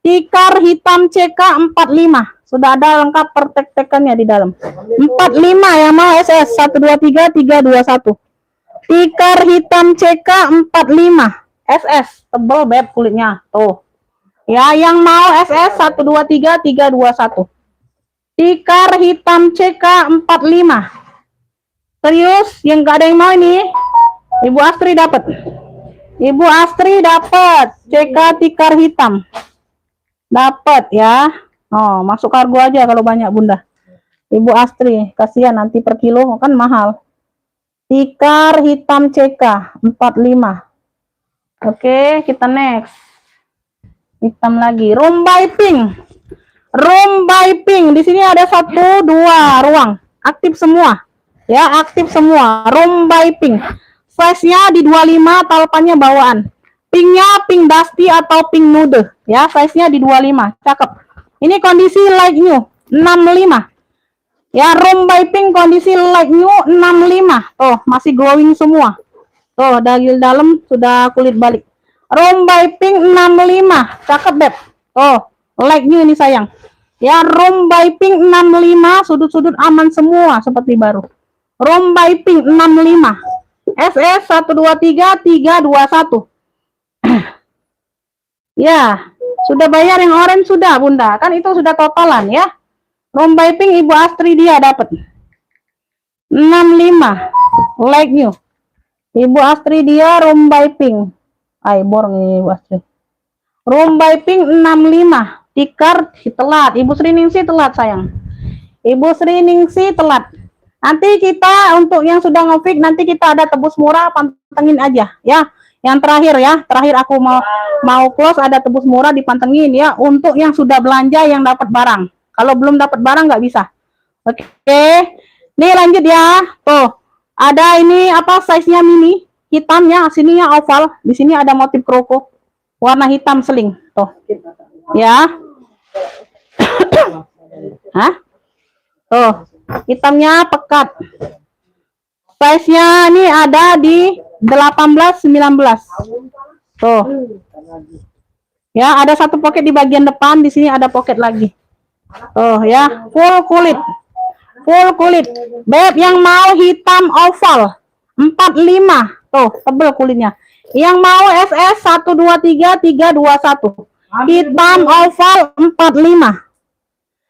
Tikar hitam CK 45. Sudah ada lengkap pertek-tekannya di dalam. 45 yang mau SS 123 321. Tikar hitam CK 45. SS tebal, Beb, kulitnya. Tuh. Ya, yang mau SS 123 321. Tikar hitam CK 45. Serius, yang enggak ada yang mau ini. Ibu Astri dapat. Ibu Astri dapat CK tikar hitam. Dapat ya. Oh, masuk kargo aja kalau banyak, Bunda. Ibu Astri, kasihan nanti per kilo kan mahal. Tikar hitam CK 45. Oke, kita next. Hitam lagi. Rumbai pink. Rumbai pink. Di sini ada 1 2 ruang. Aktif semua. Ya, aktif semua. Rumbai pink. Size-nya di 25, talpannya bawaan. Pinknya pink dusty atau pink nude. Ya, size-nya di 25. Cakep. Ini kondisi light new 65. Ya, Rumbai pink kondisi light new 65. Tuh, masih glowing semua. Tuh, daging dalam sudah kulit balik. Rumbai pink 65. Cakep, Beb. Tuh, light new ini sayang. Ya, Rumbai pink 65, sudut-sudut aman semua seperti baru. Rumbai pink 65. SS 123 321. Ya, sudah bayar yang orange sudah, Bunda. Kan itu sudah totalan ya. Rumbai pink Ibu Astri dia dapat 65. Like new. Ibu Astri dia Rumbai pink. Ay, borong ini Ibu Astri. Rumbai pink 65. Tikar telat. Ibu Sri Ningsi telat sayang. Ibu Sri Ningsi telat. Nanti kita untuk yang sudah ngefix nanti kita ada tebus murah, pantengin aja ya. Yang terakhir ya, terakhir aku mau close ada tebus murah dipantengin ya untuk yang sudah belanja yang dapat barang. Kalau belum dapat barang nggak bisa. Oke. Nih lanjut ya. Tuh. Ada ini apa size-nya mini, hitamnya, sininya oval, di sini ada motif kroko. Warna hitam seling. Tuh. Ya. Hah? Tuh. Hitamnya pekat. Size-nya ini ada di 18 19. Tuh. Ya, ada 1 pocket di bagian depan, di sini ada pocket lagi. Tuh ya, full kulit. Full kulit. Beb yang mau hitam oval 45. Tuh, tebel kulitnya. Yang mau SS 123 321. Hitam oval 45.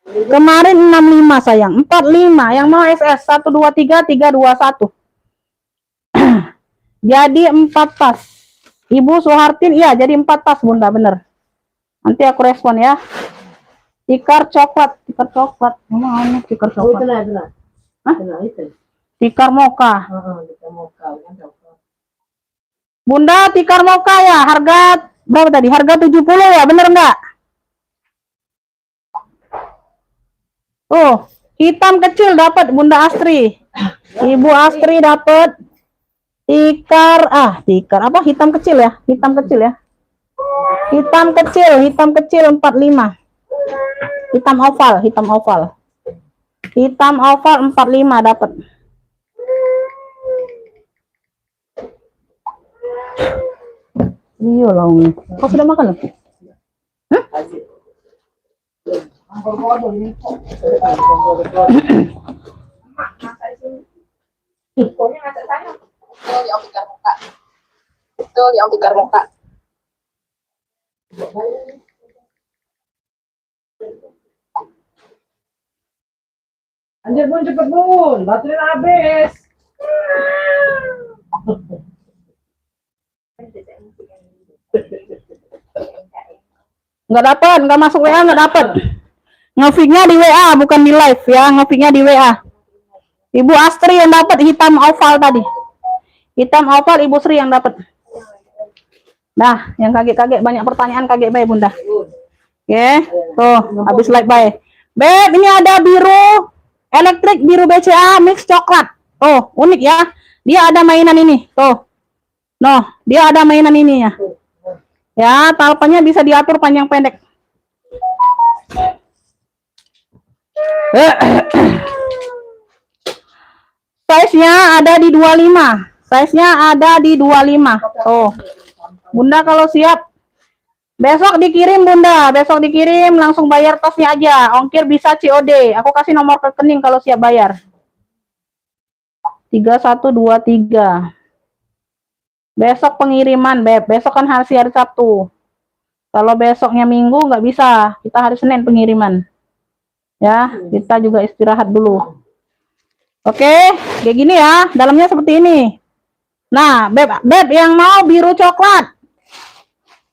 Kemarin 65 sayang, 45. Yang mau SS 123 321. Jadi 4 tas. Ibu Suhartin, iya jadi 4 tas Bunda, bener. Nanti aku respon ya. Tikar coklat. Mana tikar Oh, coklat? itulah. Hah? Itulah itu. Tikar moka. Kita mau kau kan coklat. Bunda, tikar moka ya. Harga berapa tadi? Harga 70 ya, bener nggak? Tuh, hitam kecil dapat Bunda Astri. Ibu Astri dapat tikar apa? Hitam kecil ya. Hitam kecil 45. Hitam oval. Hitam oval 45 dapat. Iya lah. Kau sudah makan loh? Hah? Betul, yang tikar muka. Anjir Bun, cepet Bun, baterai habis. Nggak masuk WA, nggak dapat. Ngefiknya di WA, bukan di live ya. Ngefiknya di WA. Ibu Astri yang dapat hitam oval tadi. Hitam oval Ibu Sri yang dapat. Nah, yang kaget-kaget banyak pertanyaan kaget baik Bunda. Oke, tuh habis live baik. Beb, ini ada biru elektrik, biru BCA mix coklat. Oh, unik ya. Dia ada mainan ini. Tuh. Noh, dia ada mainan ini ya. Ya, talpannya bisa diatur panjang pendek. Size-nya ada di 25. Size-nya ada di 25. Tuh. Bunda kalau siap besok dikirim Bunda, besok dikirim langsung bayar tasnya aja. Ongkir bisa COD. Aku kasih nomor rekening kalau siap bayar. 3123. Besok pengiriman, Beb. Besok kan hari Sabtu. Kalau besoknya Minggu nggak bisa, kita hari Senin pengiriman. Ya, kita juga istirahat dulu. Oke, kayak gini ya. Dalamnya seperti ini. Nah, Beb yang mau biru coklat.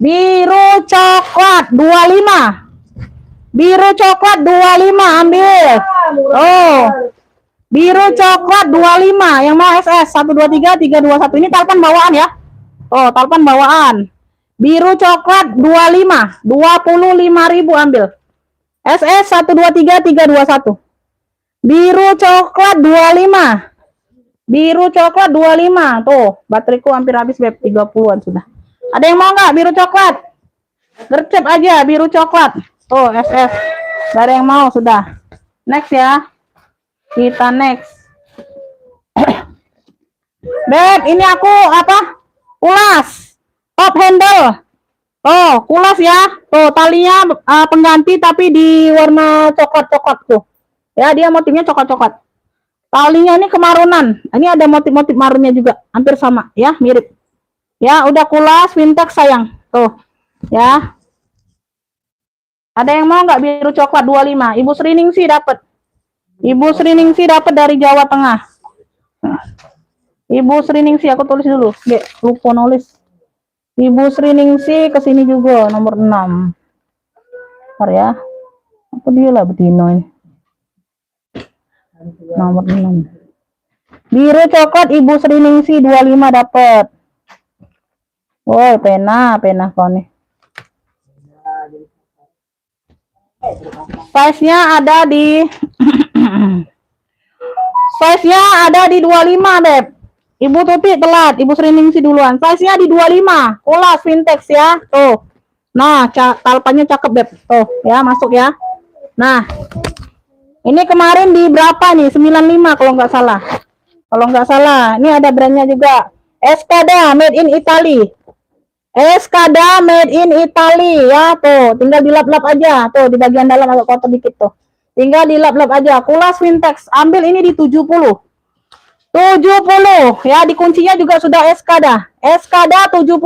Biru coklat 25. Biru coklat 25 ambil. Oh. Biru coklat 25 yang mau SS 123 321. Ini talpan bawaan ya. Oh, talpan bawaan. Biru coklat 25, 25.000 ambil. SS 123 321. Biru coklat 25. Biru coklat 25. Tuh, bateriku hampir habis Beb, 30-an sudah. Ada yang mau nggak biru coklat? Gercep aja biru coklat. Oh, SS. Gak ada yang mau sudah. Next ya. Kita next. Beb, ini aku apa? Kulas. Top handle. Oh, kulas ya. Tuh, talinya pengganti tapi di warna coklat-coklat tuh. Ya, dia motifnya coklat-coklat. Talinya ini kemarunan. Ini ada motif-motif marunnya juga. Hampir sama ya, mirip. Ya, udah kulas vintage sayang. Tuh. Ya. Ada yang mau nggak biru coklat 25? Ibu Sriningsih dapat. Ibu Sriningsih dapat dari Jawa Tengah. Ibu Sriningsih aku tulis dulu. Lupa nulis. Ibu Sriningsih ke sini juga nomor 6. Bentar ya. Apa dia lah betino ini. Nomor 6. Biru coklat Ibu Sriningsih 25 dapat. Woi, pena kau nih. Size-nya ada di size-nya ada di 25, Beb. Ibu Tuti telat, Ibu Sriningsih duluan. Size-nya di 25. Kulas vintage ya. Tuh. Nah, talpannya cakep, Beb. Tuh, ya, masuk ya. Nah. Ini kemarin di berapa nih? 95 kalau nggak salah. Kalau nggak salah, ini ada brandnya juga. Escada made in Italy. Escada made in Italy ya, tuh tinggal dilap-lap aja tuh di bagian dalam agak kotor dikit tuh, tinggal dilap-lap aja. Kulas vintage, ambil ini di 70 ya, di kuncinya juga sudah Escada 70.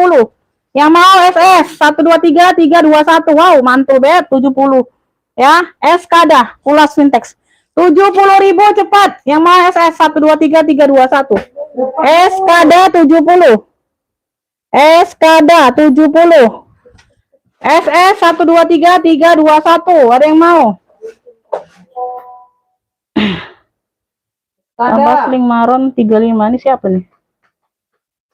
Yang mau SS 123 321. Wow, mantul Beb, 70 ya. Escada kulas vintage 70.000 cepat. Yang mau SS 123 321. Escada 70. Escada 70. SS 123321. Ada yang mau? Tambah Ada. sling maron 35. Ini siapa nih?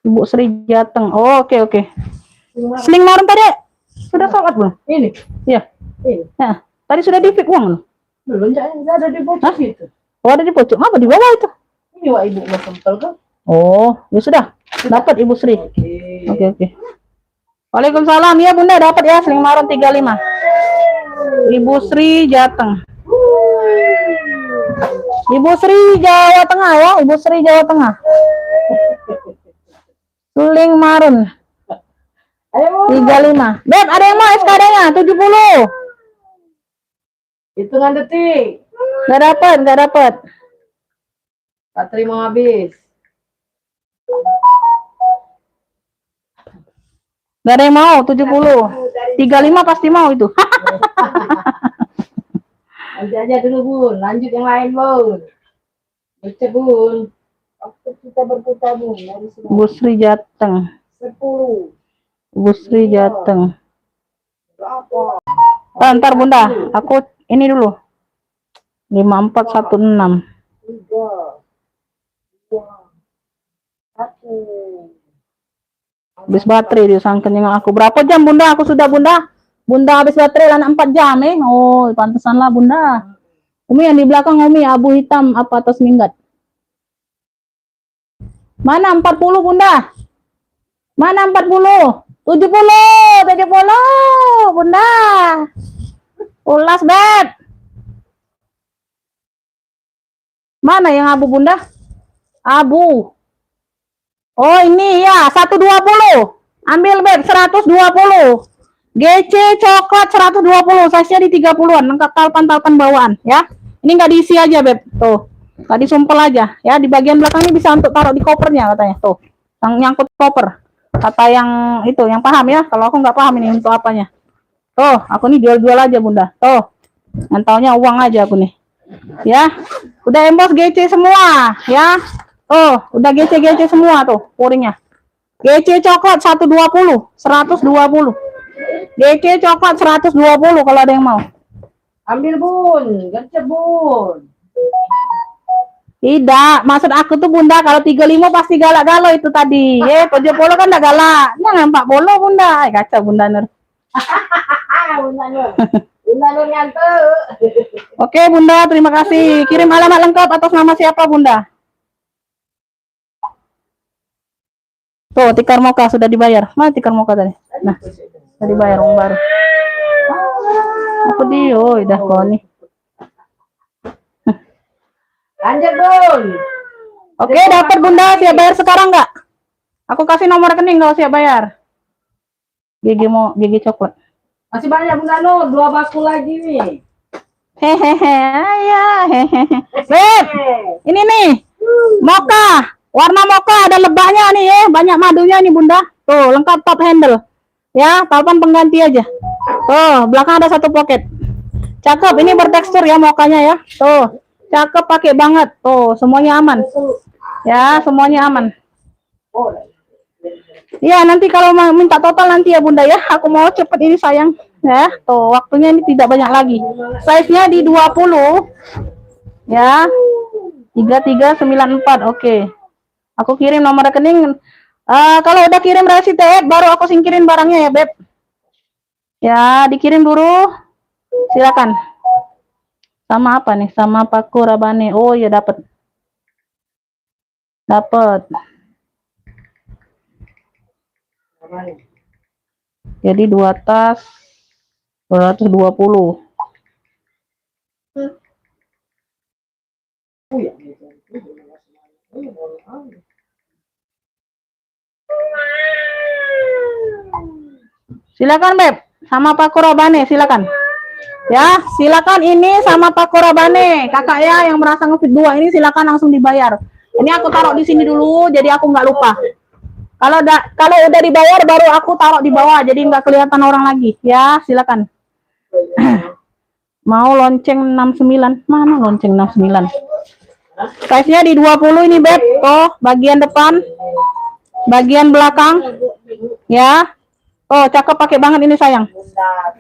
Ibu Sri Jateng. Oh, oke. Sling maron tadi sudah sholat belum? Ini. Iya. Ini. Nah, tadi sudah di-fix uang loh. Belum, enggak ada di bocor gitu. Oh, ada di pojok. Apa di bawah itu? Ini wah ibu mau sempel kan? Oh, ya sudah. Dapat Ibu Sri. Oke. Waalaikumsalam. Ya, Bunda dapat ya sling maron 35. Ibu Sri Jateng. Ibu Sri Jawa Tengah ya, Ibu Sri Jawa Tengah. Sling maron Ayo. 35. Beb, ada yang mau SKD-nya 70. Hitungan detik. Enggak dapat. Baterai mau habis. Enggak ada yang mau 70. 35 pasti mau itu. Nanti aja dulu Bun, lanjut yang lain Bun. Baca Bun. Waktu kita berputar Bun dari sini. Ibu Sri Jateng. 10. Ibu Sri Jateng. Berapa? Ntar Bunda, aku ini dulu. 5416. 3. 2. 1. Habis baterai dia sangken yang aku. Berapa jam Bunda? Aku sudah Bunda. Bunda habis baterai lah 4 jam Oh, pantesan lah Bunda. Umi yang di belakang Umi abu hitam apa atas minggat. Mana 40 Bunda? Mana 40? 70 Bunda. Ulas Beb. Mana yang abu Bunda? Abu. Oh ini ya 120. Ambil Beb 120. GC coklat 120. Size-nya di 30-an. Lengkap talpan bawaan ya. Ini nggak diisi aja Beb. Tuh. Tadi sumpel aja ya. Di bagian belakang ini bisa untuk taruh di kopernya katanya. Tuh. Yang nyangkut koper. Kata yang itu, yang paham ya. Kalau aku nggak paham ini untuk apanya. Tuh, aku nih jual-jual aja Bunda. Tuh. Yang taunya uang aja aku nih. Ya. Udah embos GC semua ya. Oh, udah GC semua tuh pouringnya. GC coklat 120. GC coklat 120 kalau ada yang mau. Ambil Bun, gercep Bun. Tidak, maksud aku tuh Bunda kalau 35 pasti galak-galo itu tadi. 70 kan enggak galak. Jangan 40 Bunda. Kacau Bunda Nur. Bunda Nur. Bunda Nur nyantu. Oke Bunda, terima kasih. Kirim alamat lengkap atas nama siapa Bunda? Tuh, tikar moka sudah dibayar. Mana tikar moka tadi? Nah, sudah dibayar uang baru. Aku udah kok nih. Lanjut Bun. Oke, dapat Bunda. Siap bayar sekarang nggak? Aku kasih nomor rekening kalau siap bayar. Gigi coklat. Masih banyak Bunda Nur, 2 bakul lagi nih. Hehehe, ya hehehe. Beb, ini nih, moka, warna moka ada lebahnya nih ya, banyak madunya nih Bunda. Tuh, lengkap top handle. Ya, talpan pengganti aja. Tuh, belakang ada 1 pocket. Cakep, ini bertekstur ya mokanya ya. Tuh, cakep pakai banget. Tuh, semuanya aman. Ya, semuanya aman. Ya, nanti kalau mau minta total nanti ya Bunda ya. Aku mau cepet ini sayang. Ya, tuh waktunya ini tidak banyak lagi. Size-nya di 20. Ya. 3394. Oke. Aku kirim nomor rekening. Kalau udah kirim resit baru aku singkirin barangnya ya, Beb. Ya, dikirim dulu. Silakan. Sama apa nih? Sama paku rabane. Oh, ya dapat. Dapat. Jadi 2 tas 220. Silakan Beb, sama Pak Korabane, silakan. Ya, silakan ini sama Pak Korabane, kakak ya yang merasa ngefit 2 ini silakan langsung dibayar. Ini aku taruh di sini dulu, jadi aku nggak lupa. Kalau udah dibayar baru aku taruh di bawah, jadi nggak kelihatan orang lagi. Ya, silakan. Mau lonceng 69, mana lonceng 69? Size-nya di 20 ini Beb. Tuh, bagian depan, bagian belakang. Ya. Oh, cakep pakai banget ini sayang. Bunda.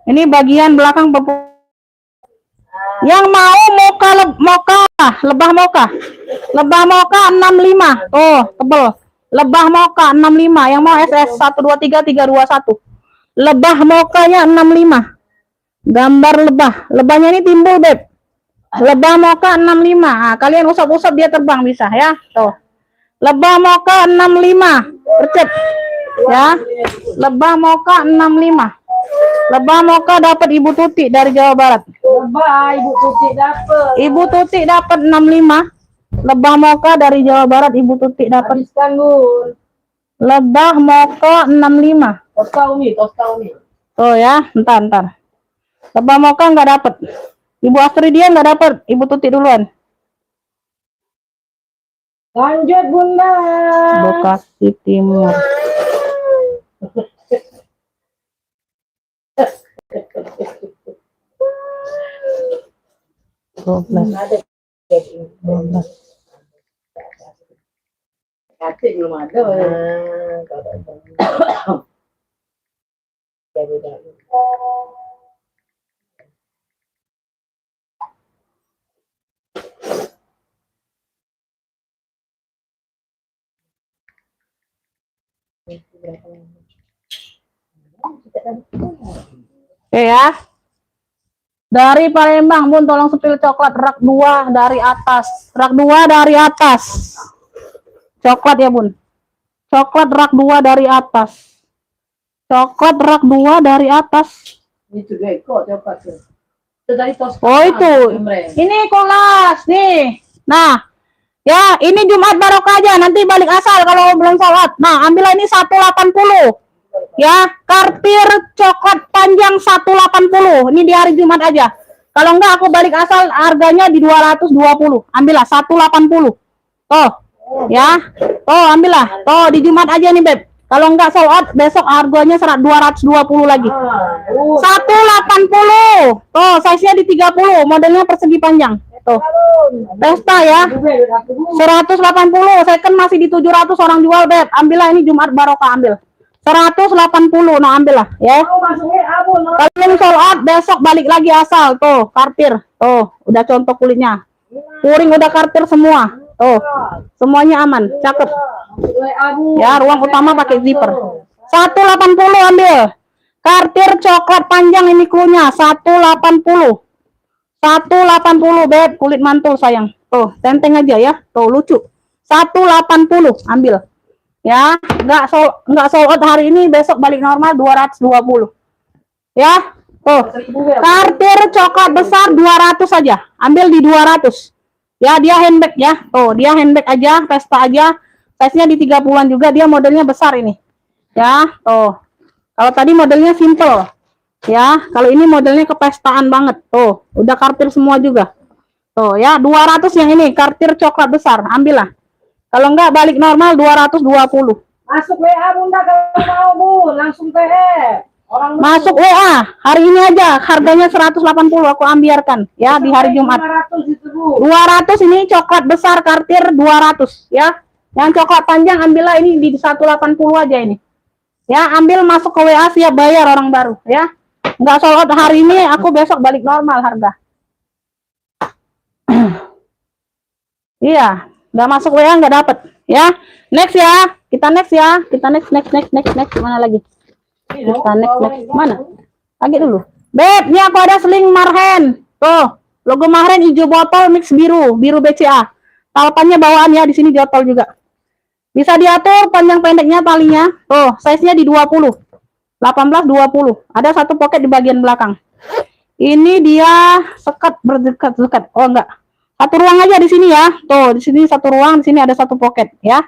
Ini bagian belakang yang mau lebah moka. Lebah moka 65. Oh, tebel. Lebah moka 65. Yang mau SS 123321. Lebah mokanya 65. Gambar lebah. Lebahnya ini timbul, Beb. Lebah moka 65. Nah, kalian usap-usap dia terbang bisa ya. Tuh. Lebah moka 65. Percet. Ya. Lebah moka 65. Lebah moka dapat Ibu Tuti dari Jawa Barat. Lebah Ibu Tuti dapat. Ibu Tuti dapat 65. Lebah moka dari Jawa Barat Ibu Tuti dapat. Habiskan, Bun. Lebah moka 65. Tosta Umi. Oh ya, entar. Lebah moka nggak dapat. Ibu Astridia nggak dapat. Ibu Tuti duluan. Lanjut, Bunda. Bekasi Timur. Ada 12. Kasih belum ada. Oke ya. Dari Palembang, Bun, tolong sepil coklat rak 2 dari atas. Rak 2 dari atas. Coklat ya, Bun. Coklat rak 2 dari atas. Coklat rak 2 dari atas. Itu juga kok coklat tuh. Itu dari Toska. Oh, itu. Ini kelas nih. Nah, ya, ini Jumat barokah aja. Nanti balik asal kalau belum sholat. Nah, ambillah ini 180. Ya, kartir coklat panjang 180. Ini di hari Jumat aja. Kalau enggak aku balik asal harganya di 220. Ambillah 180. Oh, ya. Oh, ambillah. Oh, di Jumat aja nih, Beb. Kalau enggak sold out besok harganya 220 lagi. 180. Oh, size-nya di 30, modelnya persegi panjang. Tuh. Pesta ya. 180. Second masih di 700 orang jual, Beb. Ambillah ini Jumat barokah, ambil. 180. Nah, ambillah ya. Kalau sold out besok balik lagi asal. Tuh, kartir. Tuh, udah contoh kulitnya. Puring udah kartir semua. Tuh. Semuanya aman, cakep. Ya, ruang utama pakai zipper. 180 ambil. Kartir coklat panjang ini klunya 180. 180, Beb, kulit mantul sayang. Tuh, tenteng aja ya. Tuh, lucu. 180 ambil. Ya, enggak sold out hari ini, besok balik normal 220. Ya. Tuh. Kartir coklat besar 200 saja. Ambil di 200. Ya, dia handbag ya. Tuh, dia handbag aja, pesta aja. Size-nya di 30-an juga, dia modelnya besar ini. Ya, tuh. Kalau tadi modelnya simple. Ya, kalau ini modelnya kepestaan banget. Tuh, udah kartir semua juga. Tuh ya, 200 yang ini, kartir coklat besar. Ambillah. Kalau enggak balik normal 220. Masuk WA, Bunda, kalau mau, Bun. Langsung TF. Orang masuk WA. Hari ini aja harganya 180 aku ambiarkan ya di hari Jumat. 200 itu, Bu. 200 ini coklat besar kartir 200 ya. Yang coklat panjang ambillah ini di 180 aja ini. Ya, ambil masuk ke WA siap bayar orang baru ya. Enggak sold out hari ini, aku besok balik normal harga. Iya, enggak masuk WA enggak dapat ya. Next ya. Kita next ya. Kita next. Mana lagi? Kita next. Mana? Lagi dulu. Beb, ini aku ada sling Marhen. Tuh, logo Marhen hijau botol mix biru BCA. Talpannya bawaan ya, di sini jotol juga. Bisa diatur panjang pendeknya talinya. Tuh, size-nya di 20. 18 20. Ada satu pocket di bagian belakang. Ini dia sekat berdekat-dekat. Oh, enggak. Satu ruang aja di sini ya. Tuh, di sini satu ruang, di sini ada satu pocket ya.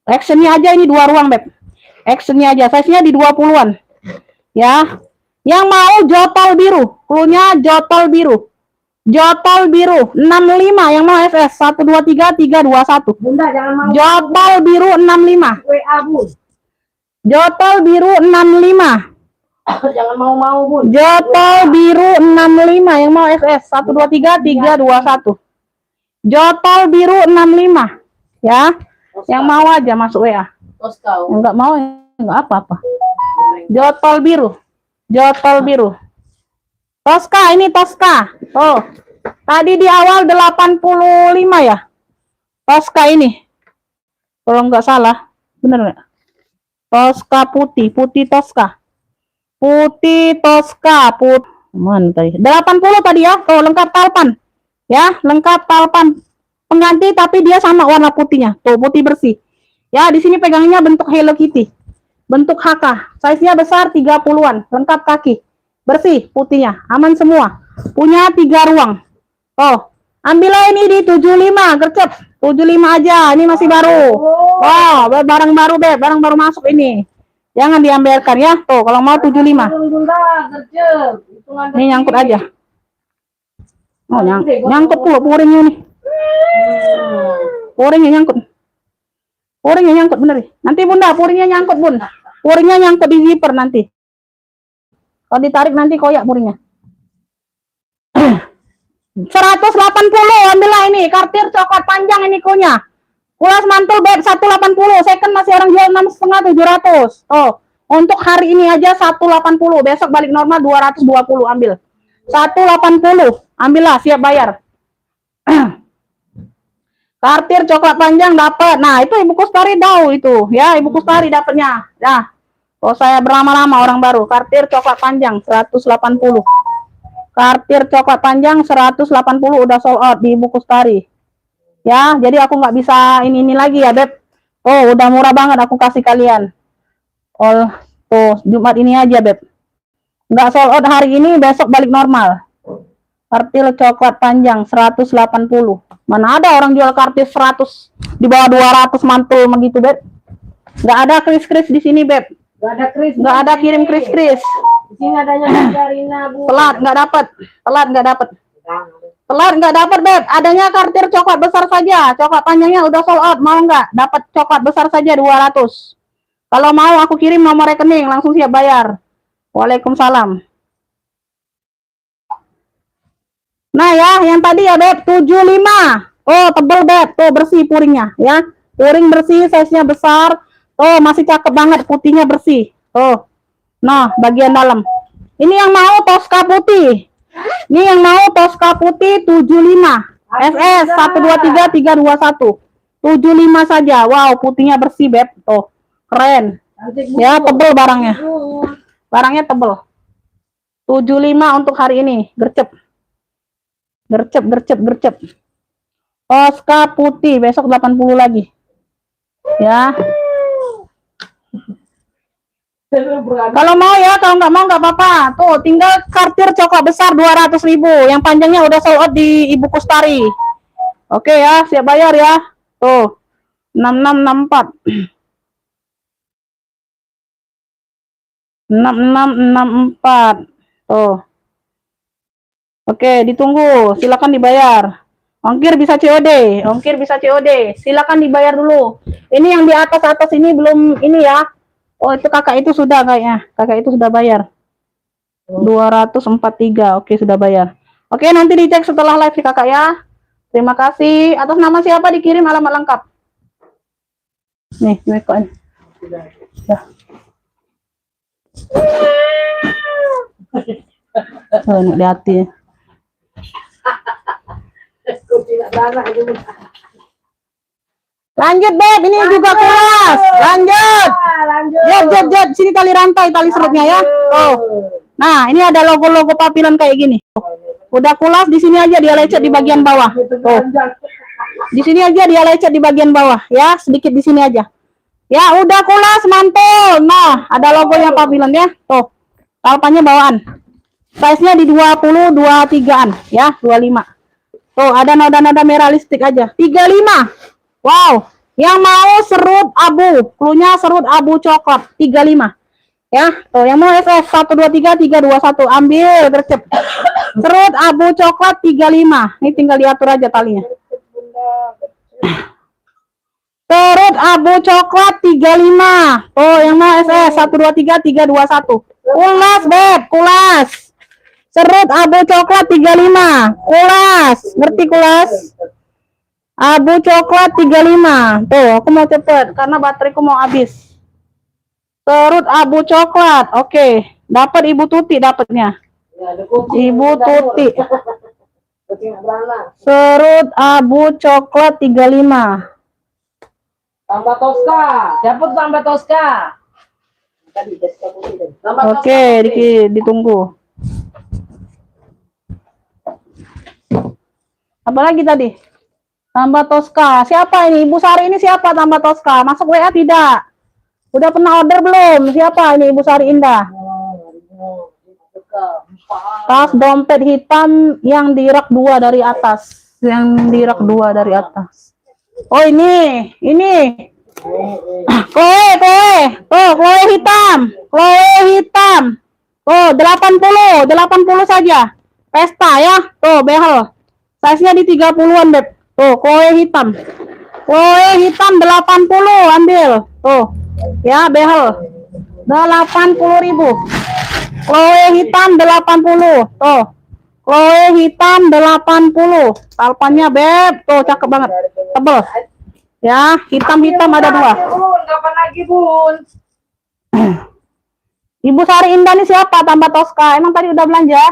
Actionnya aja ini 2 ruang, Beb. Actionnya aja, size-nya di 20-an. Ya. Yang mau jotol biru, cluenya jotol biru. Jotol biru 65, yang mau SS 123321. Bunda, jangan mau. Jotol biru 65. WA, Bun. Jotol biru 65. Jangan mau, Bun. Jotol biru 65, yang mau SS 123321. Jotol biru 65. Ya. Yang mau aja masuk WA. Toska. Enggak mau enggak apa-apa. Jotol biru. Jotol biru. Tosca, ini Tosca. Oh. Tadi di awal 85 ya. Tosca ini. Kalau nggak salah. Bener nggak? Tosca putih. Putih Tosca. Putih Tosca. Mana tadi? 80 tadi ya. Tuh, lengkap talpan. Ya, lengkap talpan. Pengganti tapi dia sama warna putihnya. Tuh, putih bersih. Ya, di sini pegangnya bentuk Hello Kitty. Bentuk HK. Size-nya besar 30-an. Lengkap kaki. Bersih putihnya. Aman semua. Punya 3 ruang. Oh, ambillah ini di 75. Gercep. 75 aja. Ini masih baru. Oh, barang baru, Beb. Barang baru masuk ini. Jangan diambilkan ya. Tuh, kalau mau 75. Ini nyangkut aja. Oh, nyangkut pula puringnya nih. Puringnya nyangkut. Puringnya nyangkut bener. Nanti Bunda, puringnya nyangkut, Bun. Puringnya nyangkut di zipper nanti. Kalau ditarik nanti koyak puringnya. 180 ambillah ini. Kartir coklat panjang ini kunya. Kulas mantul Beb 180. Second masih orang jual 6,5 700. Oh, untuk hari ini aja 180. Besok balik normal 220 ambil. 180. Ambillah, siap bayar. Kartir coklat panjang dapat. Nah, itu Ibu Kustari tahu itu. Ya, Ibu Kustari dapatnya. Nah, kalau saya berlama-lama orang baru. Kartir coklat panjang 180. Kartir coklat panjang 180 udah sold out di Ibu Kustari. Ya, jadi aku nggak bisa ini lagi ya, Beb. Oh, udah murah banget aku kasih kalian. Oh, tuh Jumat ini aja, Beb. Nggak sold out hari ini, besok balik normal. Kartil coklat panjang 180. Mana ada orang jual kartil 100 di bawah 200 mantul begitu, Beb. Nggak ada kris-kris di sini, Beb. Nggak ada kris. Nggak ada kirim kris-kris. Di sini adanya Margarina, Bu. Telat nggak dapat. Telat nggak dapat. Telat nggak dapat, Beb. Adanya kartir coklat besar saja. Coklat panjangnya udah sold out. Mau nggak? Dapat coklat besar saja 200. Kalau mau aku kirim nomor rekening, langsung siap bayar. Waalaikumsalam. Nah ya, yang tadi ya, Beb, 75. Oh, tebel, Beb. Tuh bersih puringnya ya. Puring bersih, size-nya besar. Oh, masih cakep banget, putihnya bersih. Oh. Nah, bagian dalam. Ini yang mau Tosca putih. Ini yang mau Tosca putih 75. SS 123 321. 75 saja. Wow, putihnya bersih, Beb. Tuh. Keren. Ya, tebel barangnya. Barangnya tebel. 75 untuk hari ini. Gercep. Gercep, gercep, gercep. Tosca putih, besok 80 lagi. Ya. Kalau mau ya, kalau nggak mau nggak apa-apa. Tuh, tinggal kartir coklat besar 200.000. Yang panjangnya udah sold out di Ibu Kustari. Oke ya, siap bayar ya. Tuh, 6664. 6664. Tuh. Oke, ditunggu. Silakan dibayar. Ongkir bisa COD. Ongkir bisa COD. Silakan dibayar dulu. Ini yang di atas-atas ini belum ini ya. Oh, itu kakak itu sudah kayaknya. Kakak itu sudah bayar. 243. Oke, sudah bayar. Oke, nanti dicek setelah live ya, kakak ya. Terima kasih. Atas nama siapa dikirim alamat lengkap? Nih, koin. Ya. Oh, ini di hati. Lanjut, Beb, ini juga kulas. Lanjut. Jod. Sini tali rantai, tali serutnya ya. Oh. Nah, ini ada logo-logo papilan kayak gini. Udah kulas, di sini aja dia lecet di bagian bawah. Oh. Di sini aja dia lecet di bagian bawah, ya, sedikit di sini aja. Ya, udah kulas, mantul. Nah, ada logonya papilan ya. Tuh. Talpannya bawaan. Size-nya di 20, 23-an, ya, 25. Tuh, ada noda-noda merah listrik aja. 35. Wow, yang mau serut abu, cluenya serut abu coklat 35. Ya, tuh yang mau SS 123 321 ambil gercep. Serut abu coklat 35. Ini tinggal diatur aja talinya. Serut abu coklat 35. Oh, yang mau SS 123 321. Kulas, Beb, kulas. Serut abu coklat 35. Kulas, ngerti kulas? Abu coklat 35. Tuh, aku mau cepet karena bateraiku mau habis. Serut abu coklat. Oke. Dapat Ibu Tuti dapatnya. Ya, ada kucing. Ibu Tuti. Kucing nggak beranak. Serut abu coklat 35. Tambah Tosca. Siapa tuh tambah Tosca? Tadi Tosca putih tadi. Tambah Tosca Oke, putih. ditunggu. Apa lagi tadi? Tambah Tosca. Siapa ini? Ibu Sari ini siapa tambah Tosca? Masuk WA tidak? Udah pernah order belum? Siapa ini Ibu Sari Indah? Tas dompet hitam yang di rak 2 dari atas. Yang di rak 2 dari atas. Oh ini. Koe. Oh, koe hitam. Koe hitam. Oh, 80 saja. Pesta ya. Tuh, behel. Size-nya di 30-an, Beb. Tuh, koe hitam. Koe hitam 80, ambil. Tuh. Ya, behel. 80.000. Koe hitam 80. Tuh. Koe hitam 80. Talpannya, Beb. Tuh, cakep banget. Tebel. Ya, hitam-hitam ada 2. Bun, kapan lagi, Bun? Ibu Sari Indah ini siapa tambah Tosca? Emang tadi udah belanja?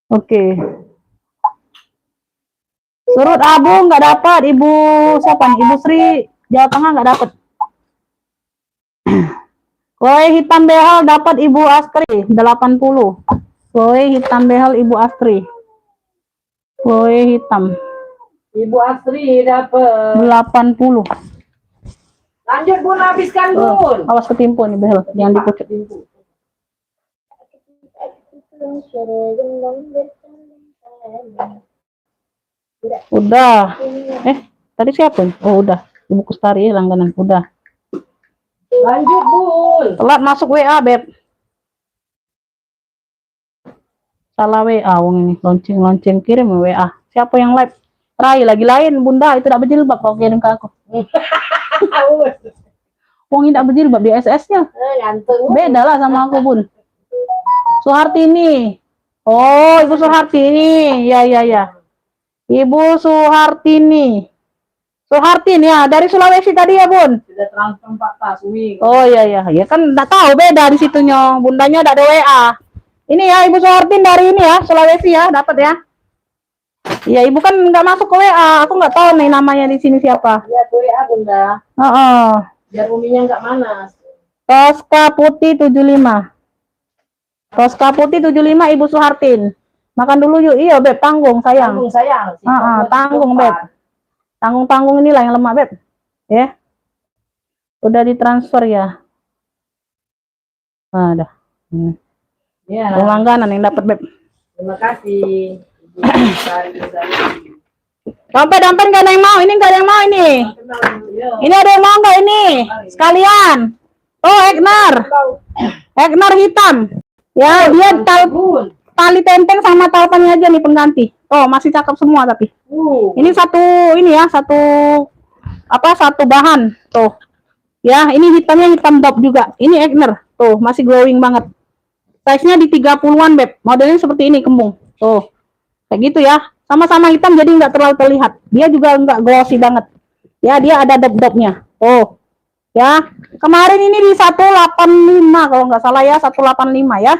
Oke. Surut abu nggak dapat. Ibu siapa nih? Ibu Sri Jawa Tengah nggak dapat. Koe hitam behel dapat Ibu Astri 80. Koe hitam behel Ibu Astri. Koe hitam Ibu Astri dapat 80. Lanjut, Bun, habiskan, Bun. Awas ketimpu nih behel, jangan dipucuk. Udah. Tadi siapa? Oh, udah. Ibu Kustari langganan. Udah. Lanjut, Bun. Telat masuk WA, Beb. Salah WA wong ini. Lonceng kirim WA. Siapa yang live? Rai lagi lain, Bunda. Itu tidak berjilbab kau kirim ke aku. Wong ini tidak berjilbab di SS-nya. Beda lah sama aku, Bun. Suhartini. Oh, Ibu Suhartini. Ya. Ibu Suhartini. Suhartini ya, dari Sulawesi tadi ya, Bun. Sudah transfer 4 tas, Oh iya. Ya kan enggak tahu beda di situnya. Bundanya enggak ada WA. Ini ya Ibu Suhartin dari ini ya, Sulawesi ya, dapat ya. Iya, Ibu kan enggak masuk ke WA. Aku enggak tahu nih namanya di sini siapa. Ya, tuh ya, Bunda. Biar uminya enggak manas. Tosca putih 75. Tosca putih 75 Ibu Suhartin. Makan dulu yuk. Iya, Beb, tanggung sayang. Tanggung, sayang. Tanggung, Beb. Tanggung ini lah yang lemah, Beb. Ya. Udah ditransfer ya. Ada. Ya. Langganan yang dapat, Beb. Terima kasih. Dompet nggak ada yang mau. Ini nggak ada yang mau ini. Ini ada yang mau nggak ini? Sekalian. Oh, Egnar hitam. Ya, dia tali tempeng sama talpannya aja nih pengganti. Oh, masih cakep semua tapi. Ini satu bahan. Tuh. Ya, ini hitamnya hitam top juga. Ini Egnar. Tuh, masih glowing banget. Size-nya di 30-an, Beb. Modelnya seperti ini, kembung. Tuh. Kayak gitu ya. Sama-sama hitam jadi nggak terlalu terlihat. Dia juga nggak glossy banget. Ya, dia ada dop-dopnya. Oh. Ya. Kemarin ini di 185 kalau nggak salah ya, 185 ya.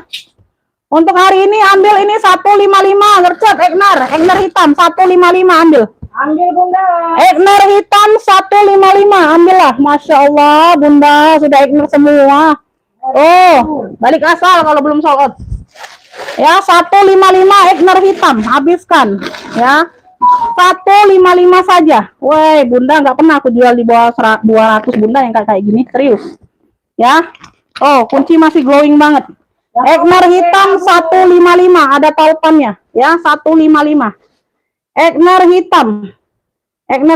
Untuk hari ini ambil ini 155, gercep Egnar hitam 155 ambil. Ambil, Bunda. Egnar hitam 155, ambillah. Masya Allah, Bunda sudah Egnar semua. Oh, balik asal kalau belum sold out. Ya, 155 Egnar hitam, habiskan. Ya, 155 saja. Woi, Bunda nggak pernah aku jual di bawah 200, Bunda yang kayak gini, serius. Ya, oh kunci masih glowing banget. Egnar hitam 155, ada talpannya. Ya, 155. Egnar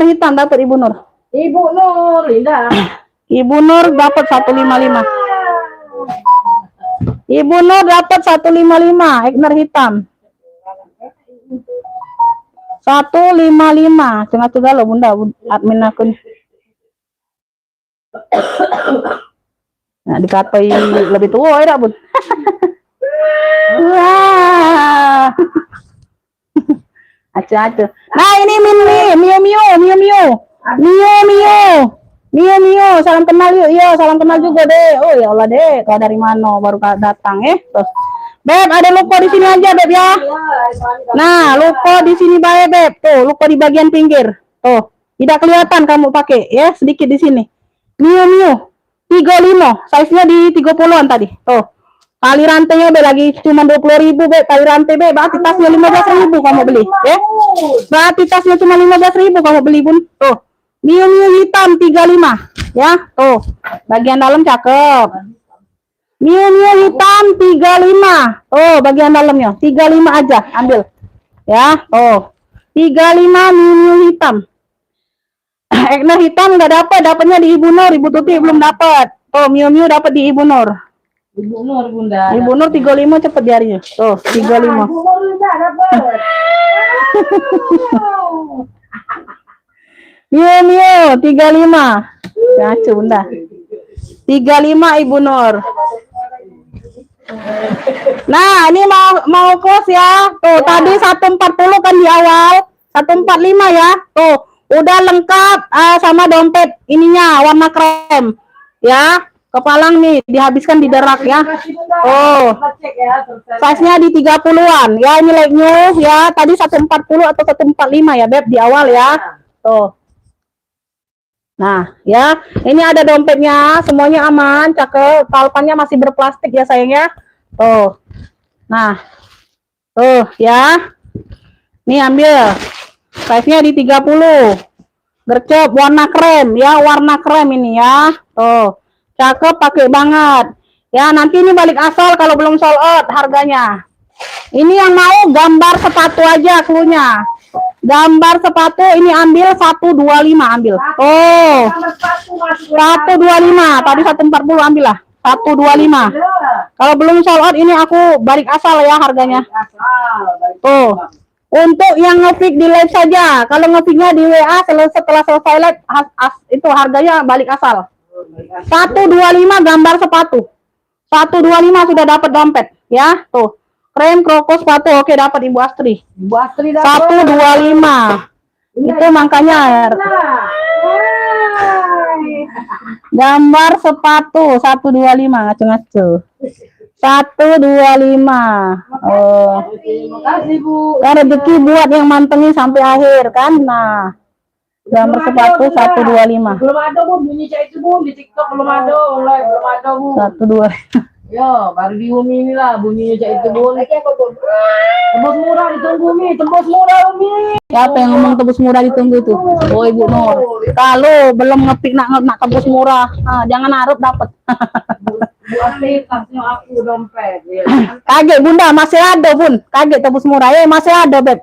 hitam dapat Ibu Nur. Ibu Nur, Linda. Ibu Nur dapat 155. Ibu Nur dapat 155 Egnar hitam. 155. Cengah-cengah loh Bunda, admin akun. Nah, dikatai lebih tua ya, Bun. Wah. Acu. Nah, ini Miu. Mio Mio, salam kenal yuk. Iya, salam kenal juga deh. Oh ya Allah deh, kau dari mana baru datang Terus. Beb, ada luko di sini aja, Beb ya. Nah, luko di sini bae, Beb. Tuh, luko di bagian pinggir. Tuh, tidak kelihatan kamu pakai ya, sedikit di sini. Mio Mio 35, size-nya di 30-an tadi. Tuh. Tali rantainya Beb lagi cuma 20.000, Beb. Tali rantai Beb, berarti tasnya 15.000 kamu beli, ya. Berarti tasnya cuma 15.000 kamu beli, Bun. Tuh. Mio Mio hitam 35, ya. Tuh. Bagian dalam cakep. Mio Mio hitam 35. Oh, bagian dalamnya 35 aja, ambil. Ya, oh. 35 Mio Mio hitam. Ekner hitam nggak dapat, dapatnya di Ibu Nur. Ibu Tuti belum dapat. Oh, Mio Mio dapat di Ibu Nur. Ibu Nur, Bunda. Ibu Nur 35 cepet diarinya. Tuh, 35. Ibu Nur enggak dapat. Mio Mio 35. Ngacu, Bunda. 35 Ibu Nur. Nah, ini mau close ya. Tuh, tadi 140 kan di awal. 145 ya. Tuh, udah lengkap sama dompet ininya warna krem. Ya, kepalang nih dihabiskan di derak ya. Oh. Size-nya di 30-an. Ya, ini like new ya. Tadi 140 atau 145 ya, Beb, di awal ya. Tuh. Nah, ya, ini ada dompetnya, semuanya aman, cakep. Palpannya masih berplastik ya sayangnya. Tuh. Nah. Tuh, ya. Nih ambil. Size-nya di 30. Gercep warna krem ya, warna krem ini ya. Tuh. Cakep, pakai banget. Ya, nanti ini balik asal kalau belum sold out harganya. Ini yang mau gambar sepatu aja cluenya. Gambar sepatu ini ambil 125 ambil. Oh. 125. Tadi 140 ambil lah. 125. Kalau belum sold out ini aku balik asal ya harganya. Tuh. Untuk yang nge-pick di live saja. Kalau nge-picknya di WA setelah selesai live itu harganya balik asal. 125 gambar sepatu. 125 sudah dapat dompet ya. Tuh. Krem kroko sepatu oke dapat Ibu Astri. Ibu Astri dapat 125. Itu makanya gambar sepatu 125 ngaco-ngaco. 125. Oh. Terima kasih, Bu. Kan rezeki buat yang mantengin sampai akhir kan. Nah. Gambar sepatu 125. Belum ada, Bu, bunyi cak itu, Bu, di TikTok belum ada, online belum ada, Bu. 125. Yo, baru di Umi inilah bunyinya cak itu, Bu. Tembus murah ditunggu, Mi. Tembus murah, Umi. Siapa yang ngomong tebus murah ditunggu itu? Oh, Ibu Nur. Kalau belum ngepick nak tebus murah, jangan harap dapat. Bu Astri, tasnya aku dompet. Ya. Kaget Bunda, masih ada Bun. Kaget tebus murah. Masih ada, Beb.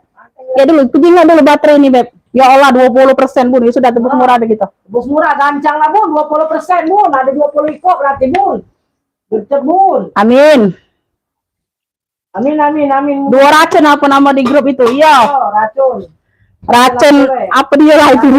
Ya dulu, pinjam dulu baterai ini, Beb. Ya Allah 20% Bun, ini sudah tebus murah begitu. Tebus murah gancang lah, Bu. 20%, Bun. Ada 20 ikut berarti, Bun. Gercep, Bun. Amin. Amin, amin, amin. Dua racun apa nama di grup itu? Iya. Oh, racun. Racun apa dia lah itu?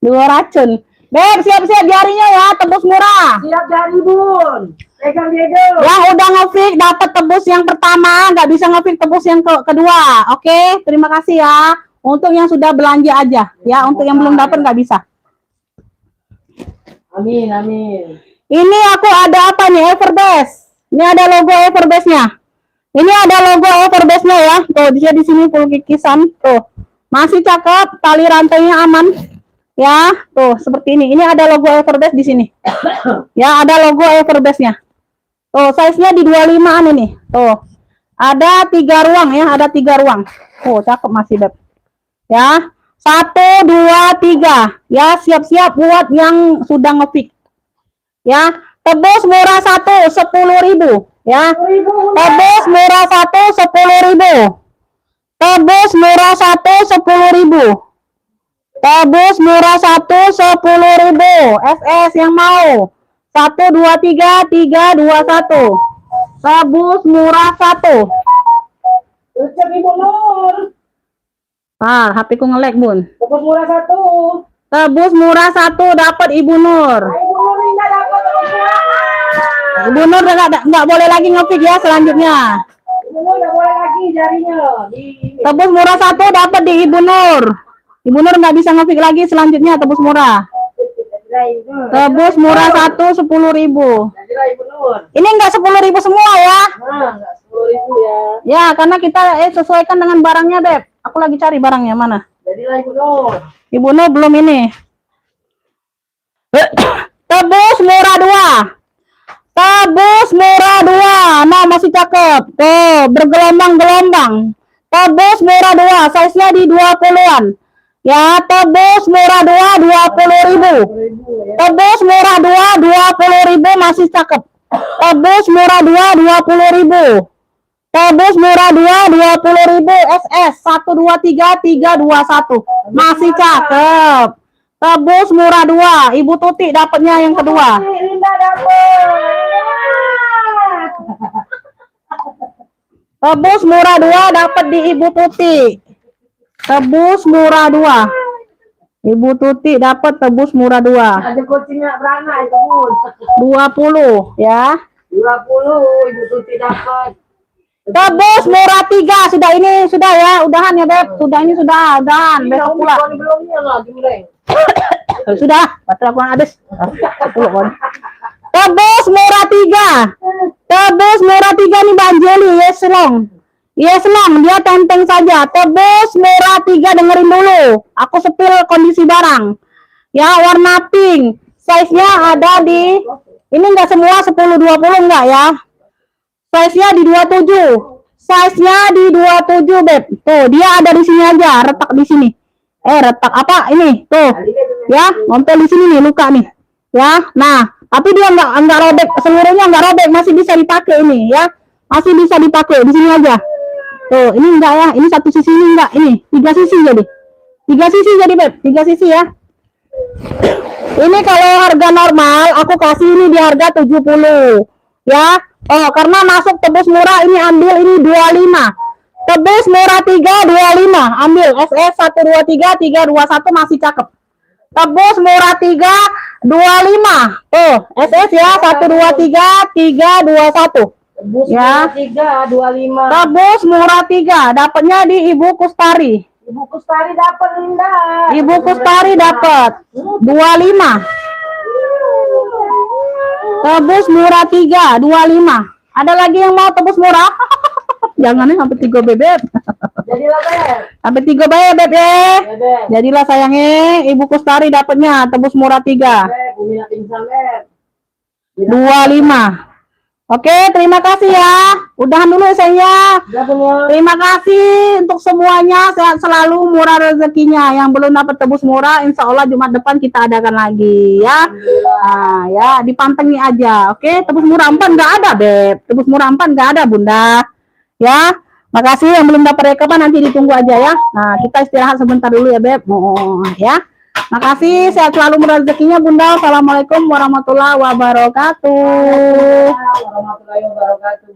Dua racun. Beb, siap-siap jarinya ya, tebus murah. Siap jari, Bun. Pegang dia. Yang udah nge-pick dapat tebus yang pertama, nggak bisa nge-pick tebus yang kedua. Oke, terima kasih ya. Untuk yang sudah belanja aja, ya. Untuk yang belum dapat nggak bisa. Amin, amin. Ini aku ada apa nih? Everbest. Ini ada logo Everbest-nya. Ini ada logo Everbest-nya ya. Tuh, dia di sini full kikisan. Tuh. Masih cakep, tali rantainya aman. Ya, tuh seperti ini. Ini ada logo Everbest di sini. Ya, ada logo Everbest-nya. Tuh, size-nya di 25-an ini. Tuh. Ada 3 ruang ya, ada 3 ruang. Oh, cakep masih, Beb. Ya. 1, 2, 3. Ya, siap-siap buat yang sudah nge-pick. Ya, tebus murah 1 10.000 ya. Tebus murah 1 10.000. Tebus murah 1 10.000. Tebus murah 1 10.000. SS yang mau. 1 2 3 3 2 1. Tebus murah 1. Gercep Ibu Nur. HP ku nge-lag, Bun. Tebus murah 1. Tebus murah 1 dapat Ibu Nur. Ibu Nur enggak dapat tebus murah. Ibu Nur nggak boleh lagi nge-pick ya selanjutnya. Ibu Nur enggak boleh lagi jarinya. Tebus murah 1 dapat di Ibu Nur. Ibu Nur nggak bisa ngetik lagi selanjutnya tebus murah. Jadilah Ibu. Tebus murah 1 10.000. Jadilah Ibu Nur. Ini enggak 10.000 semua ya. Nah, nggak 10.000 ya. Ya, karena kita sesuaikan dengan barangnya, Beb. Aku lagi cari barangnya mana. Jadilah Ibu Nur. Ibu Nur belum ini. Tebus murah 2. Tebus murah 2. Nah, masih cakep. Tuh, bergelombang-gelombang. Tebus murah 2. Size-nya di 20-an. Ya, tebus murah 2 20.000. 10.000 ya. Tebus murah 2 20.000 masih cakep. Tebus murah 2 20.000. Tebus murah 2 20.000 SS 123 321 masih cakep. Tebus murah 2. Ibu Tuti dapatnya yang kedua. Linda dapur. Tebus murah 2 dapat di Ibu Tuti. Tebus murah 2. Ibu Tuti dapat tebus murah 2. Ada kucingnya beranak itu Bun. 20 ya. 20 Ibu Tuti dapat. Tebus murah 3. Sudah ini sudah ya. Udahan ya, Beb. Sudah ini sudah. Udahan. Besok pula. Belumnya lagi mulai. Sudah. Baterai aku habis. Tebus murah 3. Tebus murah 3 nih Mbak Anjeli. Yes long. Yes long. Dia tenteng saja. Tebus murah 3. Dengerin dulu. Aku sepil kondisi barang. Ya, warna pink. Size-nya ada di. Ini enggak semua 10-20 enggak ya. Size-nya di 27. Size-nya di 27, Beb. Tuh, dia ada di sini aja, retak di sini. Retak apa ini? Tuh. Ya, ngompol di sini nih, luka nih. Ya. Nah, tapi dia enggak robek, seluruhnya enggak robek, masih bisa dipakai ini, ya. Masih bisa dipakai di sini aja. Tuh, ini enggak ya. Ini satu sisi ini enggak, ini 3 sisi jadi. 3 sisi jadi, Beb. 3 sisi ya. Ini kalau harga normal aku kasih ini di harga 70. Ya. Oh, karena masuk tebus murah ini ambil ini 25. Tebus murah 3 25. Ambil SS 123 321 masih cakep. Tebus murah 3 25. Tuh, SS ya 123 321. Tebus Ya. 3 25. Tebus murah 3. Dapatnya di Ibu Kustari. Ibu Kustari dapat Linda. Ibu Kustari dapat 25. Tebus murah 3 25. Ada lagi yang mau tebus murah? Jangan sampai 3 bebek. Jadilah Beb. Sampai 3 bebek ya. Beb. Jadilah sayangnya Ibu Kustari dapatnya tebus murah 3 Beb, Umi nak pingsan Beb. 25. Oke, terima kasih ya. Udahan dulu saya. Udah punya. Terima kasih untuk semuanya. Sehat selalu, murah rezekinya. Yang belum dapat tebus murah, insya Allah Jumat depan kita adakan lagi ya. Nah, ya dipantengi aja. Oke, tebus murah 4 nggak ada, Beb. Tebus murah 4 nggak ada, Bunda. Ya, makasih yang belum dapat rekaman nanti ditunggu aja ya. Nah, kita istirahat sebentar dulu ya, Beb. Ya. Makasih, sehat selalu murah rezekinya, Bunda. Assalamualaikum warahmatullahi wabarakatuh. Warahmatullahi wabarakatuh.